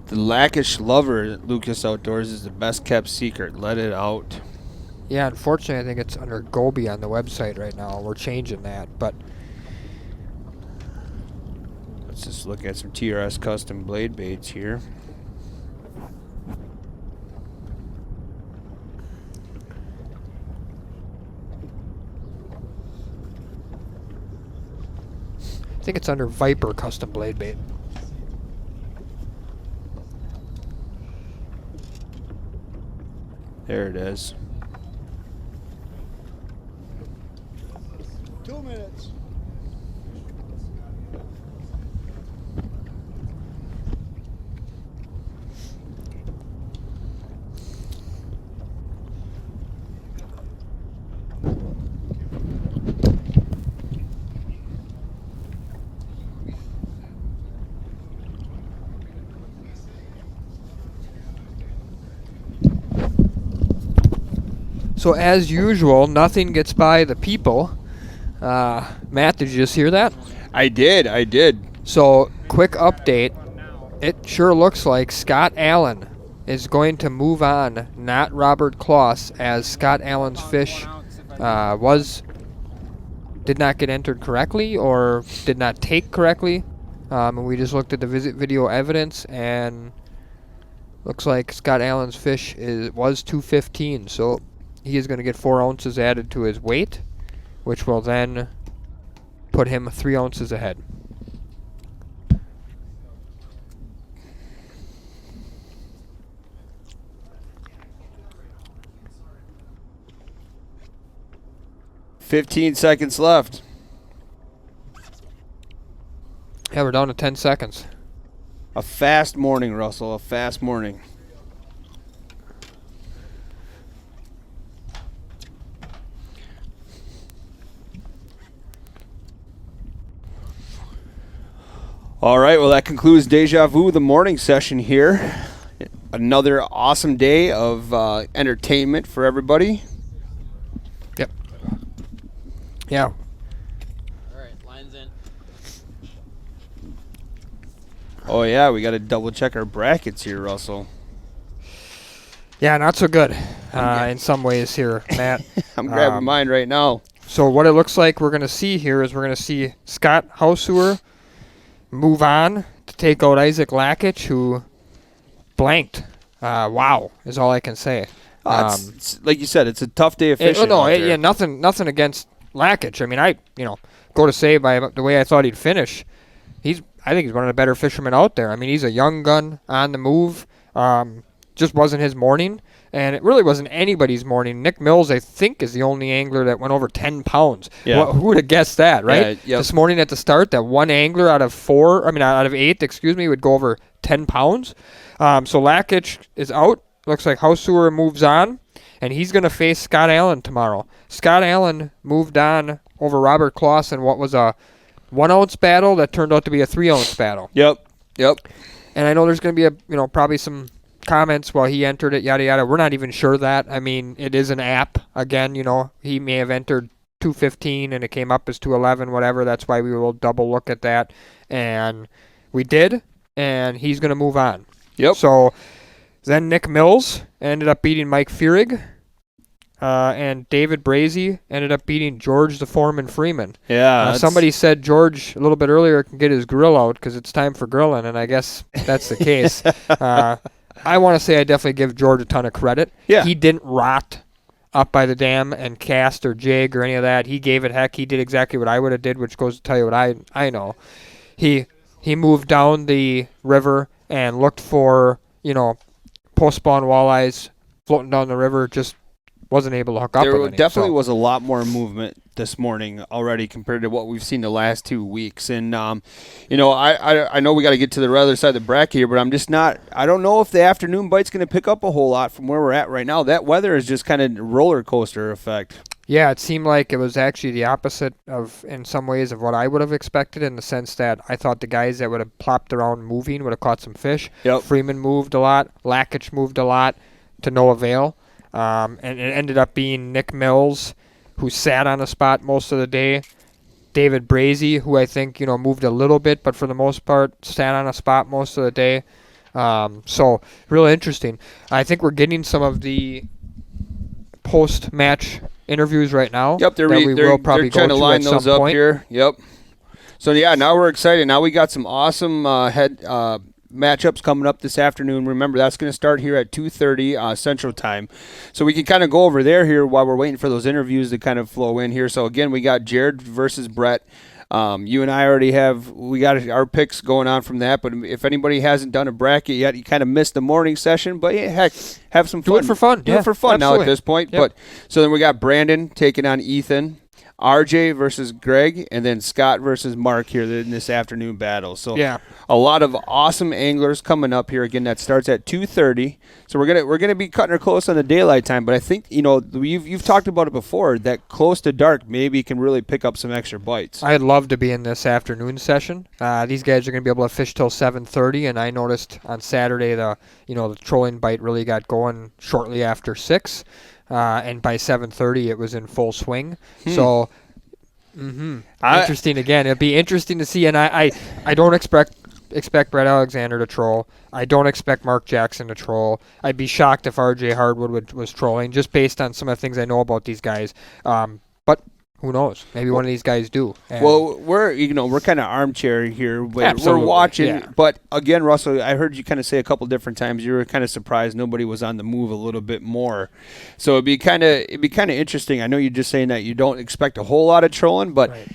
The Lackish lover at Lucas Outdoors is the best kept secret. Let it out. Yeah, unfortunately, I think it's under Goby on the website right now. We're changing that, but Let's just look at some TRS custom blade baits here. I think it's under Viper custom blade bait. There it is. 2 minutes. So as usual, nothing gets by the people. Matt, did you just hear that? I did. So, quick update. It sure looks like Scott Allen is going to move on, not Robert Kloss, as Scott Allen's fish did not get entered correctly or did not take correctly. And we just looked at the visit video evidence, and looks like Scott Allen's fish was 215. So he is going to get 4 ounces added to his weight, which will then put him 3 ounces ahead. $15 seconds left. Yeah, we're down to 10 seconds. A fast morning, Russell. A fast morning. All right, well, that concludes Deja Vu, the morning session here. Another awesome day of entertainment for everybody. Yep. Yeah. All right, lines in. Oh, yeah, we got to double check our brackets here, Russell. Yeah, not so good in some ways here, Matt. I'm grabbing mine right now. So what it looks like we're going to see here is we're going to see Scott Hausuer move on to take out Isaac Lackich, who blanked. Wow, is all I can say. It's, like you said, it's a tough day of fishing. Yeah, nothing against Lackich. I mean, I go to say by the way I thought he'd finish. I think he's one of the better fishermen out there. I mean, he's a young gun on the move. Just wasn't his morning, and it really wasn't anybody's morning. Nick Mills, I think, is the only angler that went over 10 pounds. Yeah. Who would have guessed that, right? Yeah, yep. This morning at the start, that one angler out of 8, would go over 10 pounds. So Lackich is out. Looks like Hausuer moves on, and he's going to face Scott Allen tomorrow. Scott Allen moved on over Robert Kloss in what was a 1 ounce battle that turned out to be a 3 ounce battle. Yep. And I know there's going to be probably some comments, well, he entered it, yada yada. We're not even sure that. I mean, it is an app. Again, he may have entered 215 and it came up as 211, whatever. That's why we will double look at that. And we did, and he's going to move on. Yep. So then Nick Mills ended up beating Mike Feurig. And David Brazy ended up beating George the Foreman Freeman. Yeah. Somebody said George a little bit earlier can get his grill out because it's time for grilling, and I guess that's the case. I want to say I definitely give George a ton of credit. Yeah. He didn't rot up by the dam and cast or jig or any of that. He gave it heck. He did exactly what I would have did, which goes to tell you what I know. He moved down the river and looked for, post-spawn walleyes floating down the river, just wasn't able to hook up with any. There definitely was a lot more movement this morning already compared to what we've seen the last 2 weeks. And, I know we got to get to the other side of the bracket here, but I don't know if the afternoon bite's going to pick up a whole lot from where we're at right now. That weather is just kind of roller coaster effect. Yeah, it seemed like it was actually the opposite in some ways, of what I would have expected, in the sense that I thought the guys that would have plopped around moving would have caught some fish. Yep. Freeman moved a lot. Lackich moved a lot, to no avail. And it ended up being Nick Mills, who sat on a spot most of the day. David Brazy, who I think, moved a little bit, but for the most part sat on a spot most of the day. So really interesting. I think we're getting some of the post-match interviews right now. Yep, they're trying to line those up here. Yep. So yeah, now we're excited. Now we got some awesome matchups coming up this afternoon. Remember, that's going to start here at 2:30 Central Time. So we can kind of go over there here while we're waiting for those interviews to kind of flow in here. So again, we got Jared versus Brett. You and I we got our picks going on from that, but if anybody hasn't done a bracket yet, you kind of missed the morning session, but yeah, heck, have some fun. Do it for fun. Do it for fun absolutely. now at this point. Yep. But so then we got Brandon taking on Ethan, RJ versus Greg, and then Scott versus Mark here in this afternoon battle. So yeah, a lot of awesome anglers coming up here. Again, that starts at 2:30. So we're gonna be cutting her close on the daylight time. But I think you've talked about it before that close to dark maybe can really pick up some extra bites. I'd love to be in this afternoon session. These guys are gonna be able to fish till 7:30, and I noticed on Saturday the trolling bite really got going shortly after 6. And by 7:30, it was in full swing. So, interesting again. It'd be interesting to see. And I don't expect Brett Alexander to troll. I don't expect Mark Jackson to troll. I'd be shocked if RJ Hardwood was trolling, just based on some of the things I know about these guys. But who knows? Maybe one of these guys do. And well, we're kind of armchair here. But we're watching. Yeah. But again, Russell, I heard you kind of say a couple different times you were kind of surprised nobody was on the move a little bit more. So it'd be kind of interesting. I know you're just saying that you don't expect a whole lot of trolling, but. Right.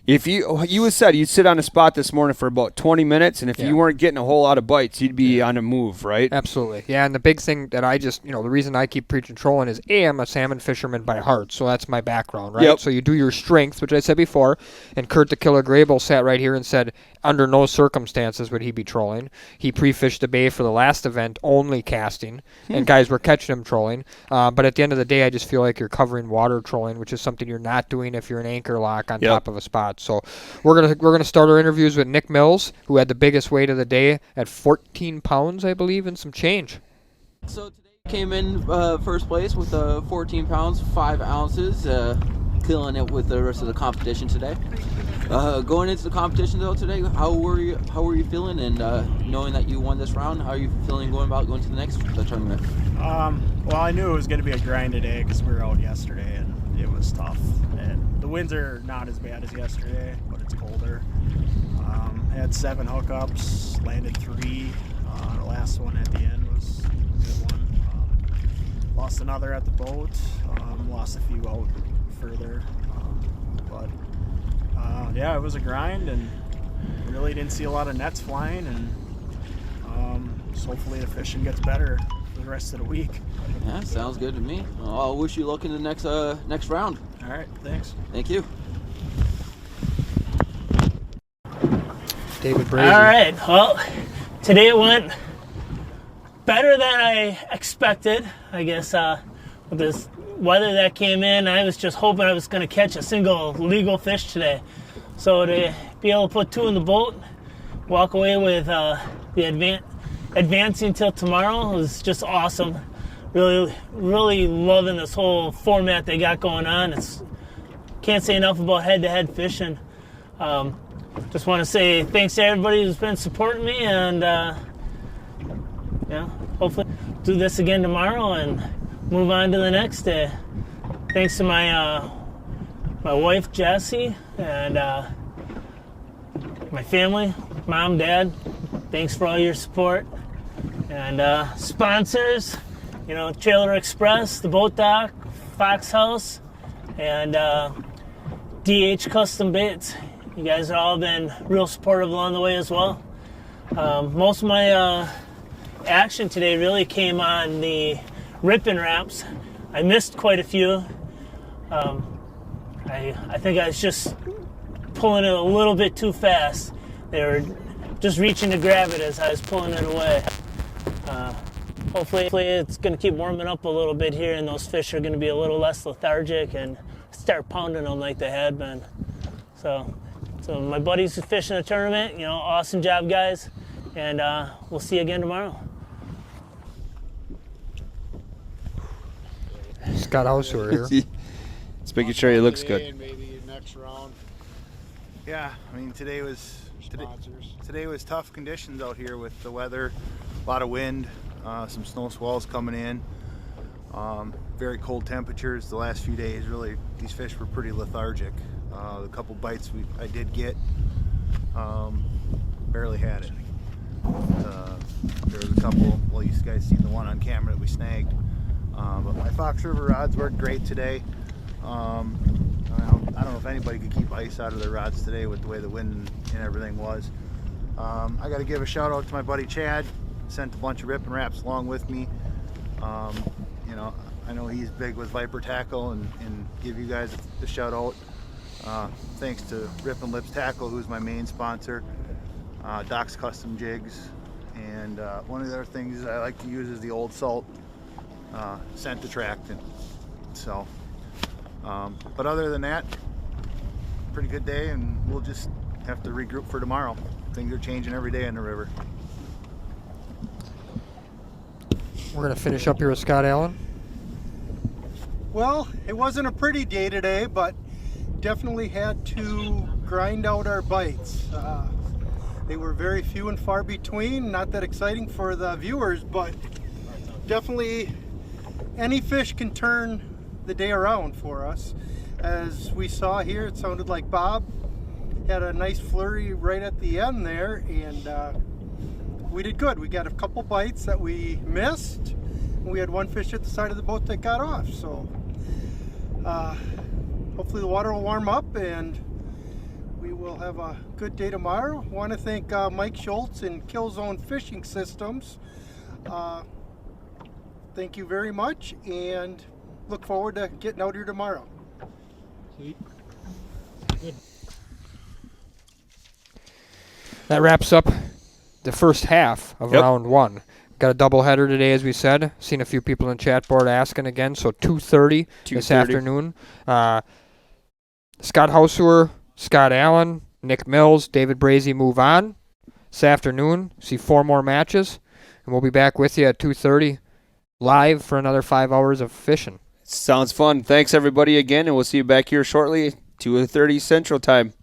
If you said you'd sit on a spot this morning for about 20 minutes, and if you weren't getting a whole lot of bites, you'd be on a move, right? Absolutely. Yeah, and the big thing that the reason I keep preaching trolling is, I'm a salmon fisherman by heart, so that's my background, right? Yep. So you do your strengths, which I said before, and Kurt the Killer Grable sat right here and said, under no circumstances would he be trolling. He pre-fished the bay for the last event, only casting, and guys were catching him trolling. But at the end of the day, I just feel like you're covering water trolling, which is something you're not doing if you're an anchor lock on top of a spot. So we're gonna start our interviews with Nick Mills, who had the biggest weight of the day at 14 pounds, I believe, and some change. So today came in first place with 14 pounds, 5 ounces, killing it with the rest of the competition today. Going into the competition though today, how were you feeling? And knowing that you won this round, how are you feeling going to the next tournament? Well, I knew it was going to be a grind today because we were out yesterday and it was tough. And the winds are not as bad as yesterday, but it's colder. Had 7 hookups, landed 3. The last one at the end was a good one. Lost another at the boat. Lost a few out further. But it was a grind and really didn't see a lot of nets flying. And so hopefully the fishing gets better for the rest of the week. Yeah, sounds good to me. I'll wish you luck in the next round. All right, thanks. Thank you. David Brady. All right, well, today it went better than I expected. I guess with this weather that came in, I was just hoping I was going to catch a single legal fish today. So to be able to put 2 in the boat, walk away with the advancing till tomorrow was just awesome. Really, really loving this whole format they got going on. Can't say enough about head-to-head fishing. Just want to say thanks to everybody who's been supporting me, and hopefully do this again tomorrow and move on to the next day. Thanks to my wife Jessie and my family, Mom, Dad. Thanks for all your support, and sponsors. Trailer Express, the Boat Dock, Fox House, and DH Custom Baits. You guys have all been real supportive along the way as well. Most of my action today really came on the ripping wraps. I missed quite a few. I think I was just pulling it a little bit too fast. They were just reaching to grab it as I was pulling it away. Hopefully it's going to keep warming up a little bit here, and those fish are going to be a little less lethargic and start pounding them like they had been. So my buddies who fish in the tournament, awesome job, guys, and we'll see you again tomorrow. Scott Hauser here. Just making sure he looks good. Maybe next round. Yeah, I mean today was sponsors. Today was tough conditions out here with the weather, a lot of wind, some snow squalls coming in, very cold temperatures the last few days. Really, these fish were pretty lethargic. The couple bites I did get, barely had it. There was a couple, well, you guys seen the one on camera that we snagged. But my Fox River rods worked great today. I don't know if anybody could keep ice out of their rods today with the way the wind and everything was. I got to give a shout out to my buddy Chad. Sent a bunch of Rip and Wraps along with me. You know, I know he's big with Viper Tackle, and give you guys a shout out. Thanks to Rip and Lips Tackle, who's my main sponsor. Doc's Custom Jigs, and one of the other things I like to use is the Old Salt scent attractant. So, but other than that, pretty good day, and we'll just have to regroup for tomorrow. Things are changing every day in the river. We're going to finish up here with Scott Allen. Well, it wasn't a pretty day today, but definitely had to grind out our bites. They were very few and far between, not that exciting for the viewers, but definitely any fish can turn the day around for us. As we saw here, it sounded like Bob had a nice flurry right at the end there, and we did good. We got a couple bites that we missed, and we had one fish at the side of the boat that got off. So hopefully the water will warm up and we will have a good day tomorrow. I want to thank Mike Schultz and Killzone Fishing Systems. Thank you very much, and look forward to getting out here tomorrow. Sweet. Good. That wraps up the first half of round one. Got a doubleheader today, as we said. Seen a few people in the chat board asking again, so 2:30 this afternoon. Scott Hauser, Scott Allen, Nick Mills, David Brazy move on. This afternoon, see 4 more matches, and we'll be back with you at 2:30 live for another 5 hours of fishing. Sounds fun. Thanks, everybody, again, and we'll see you back here shortly, 2:30 Central Time.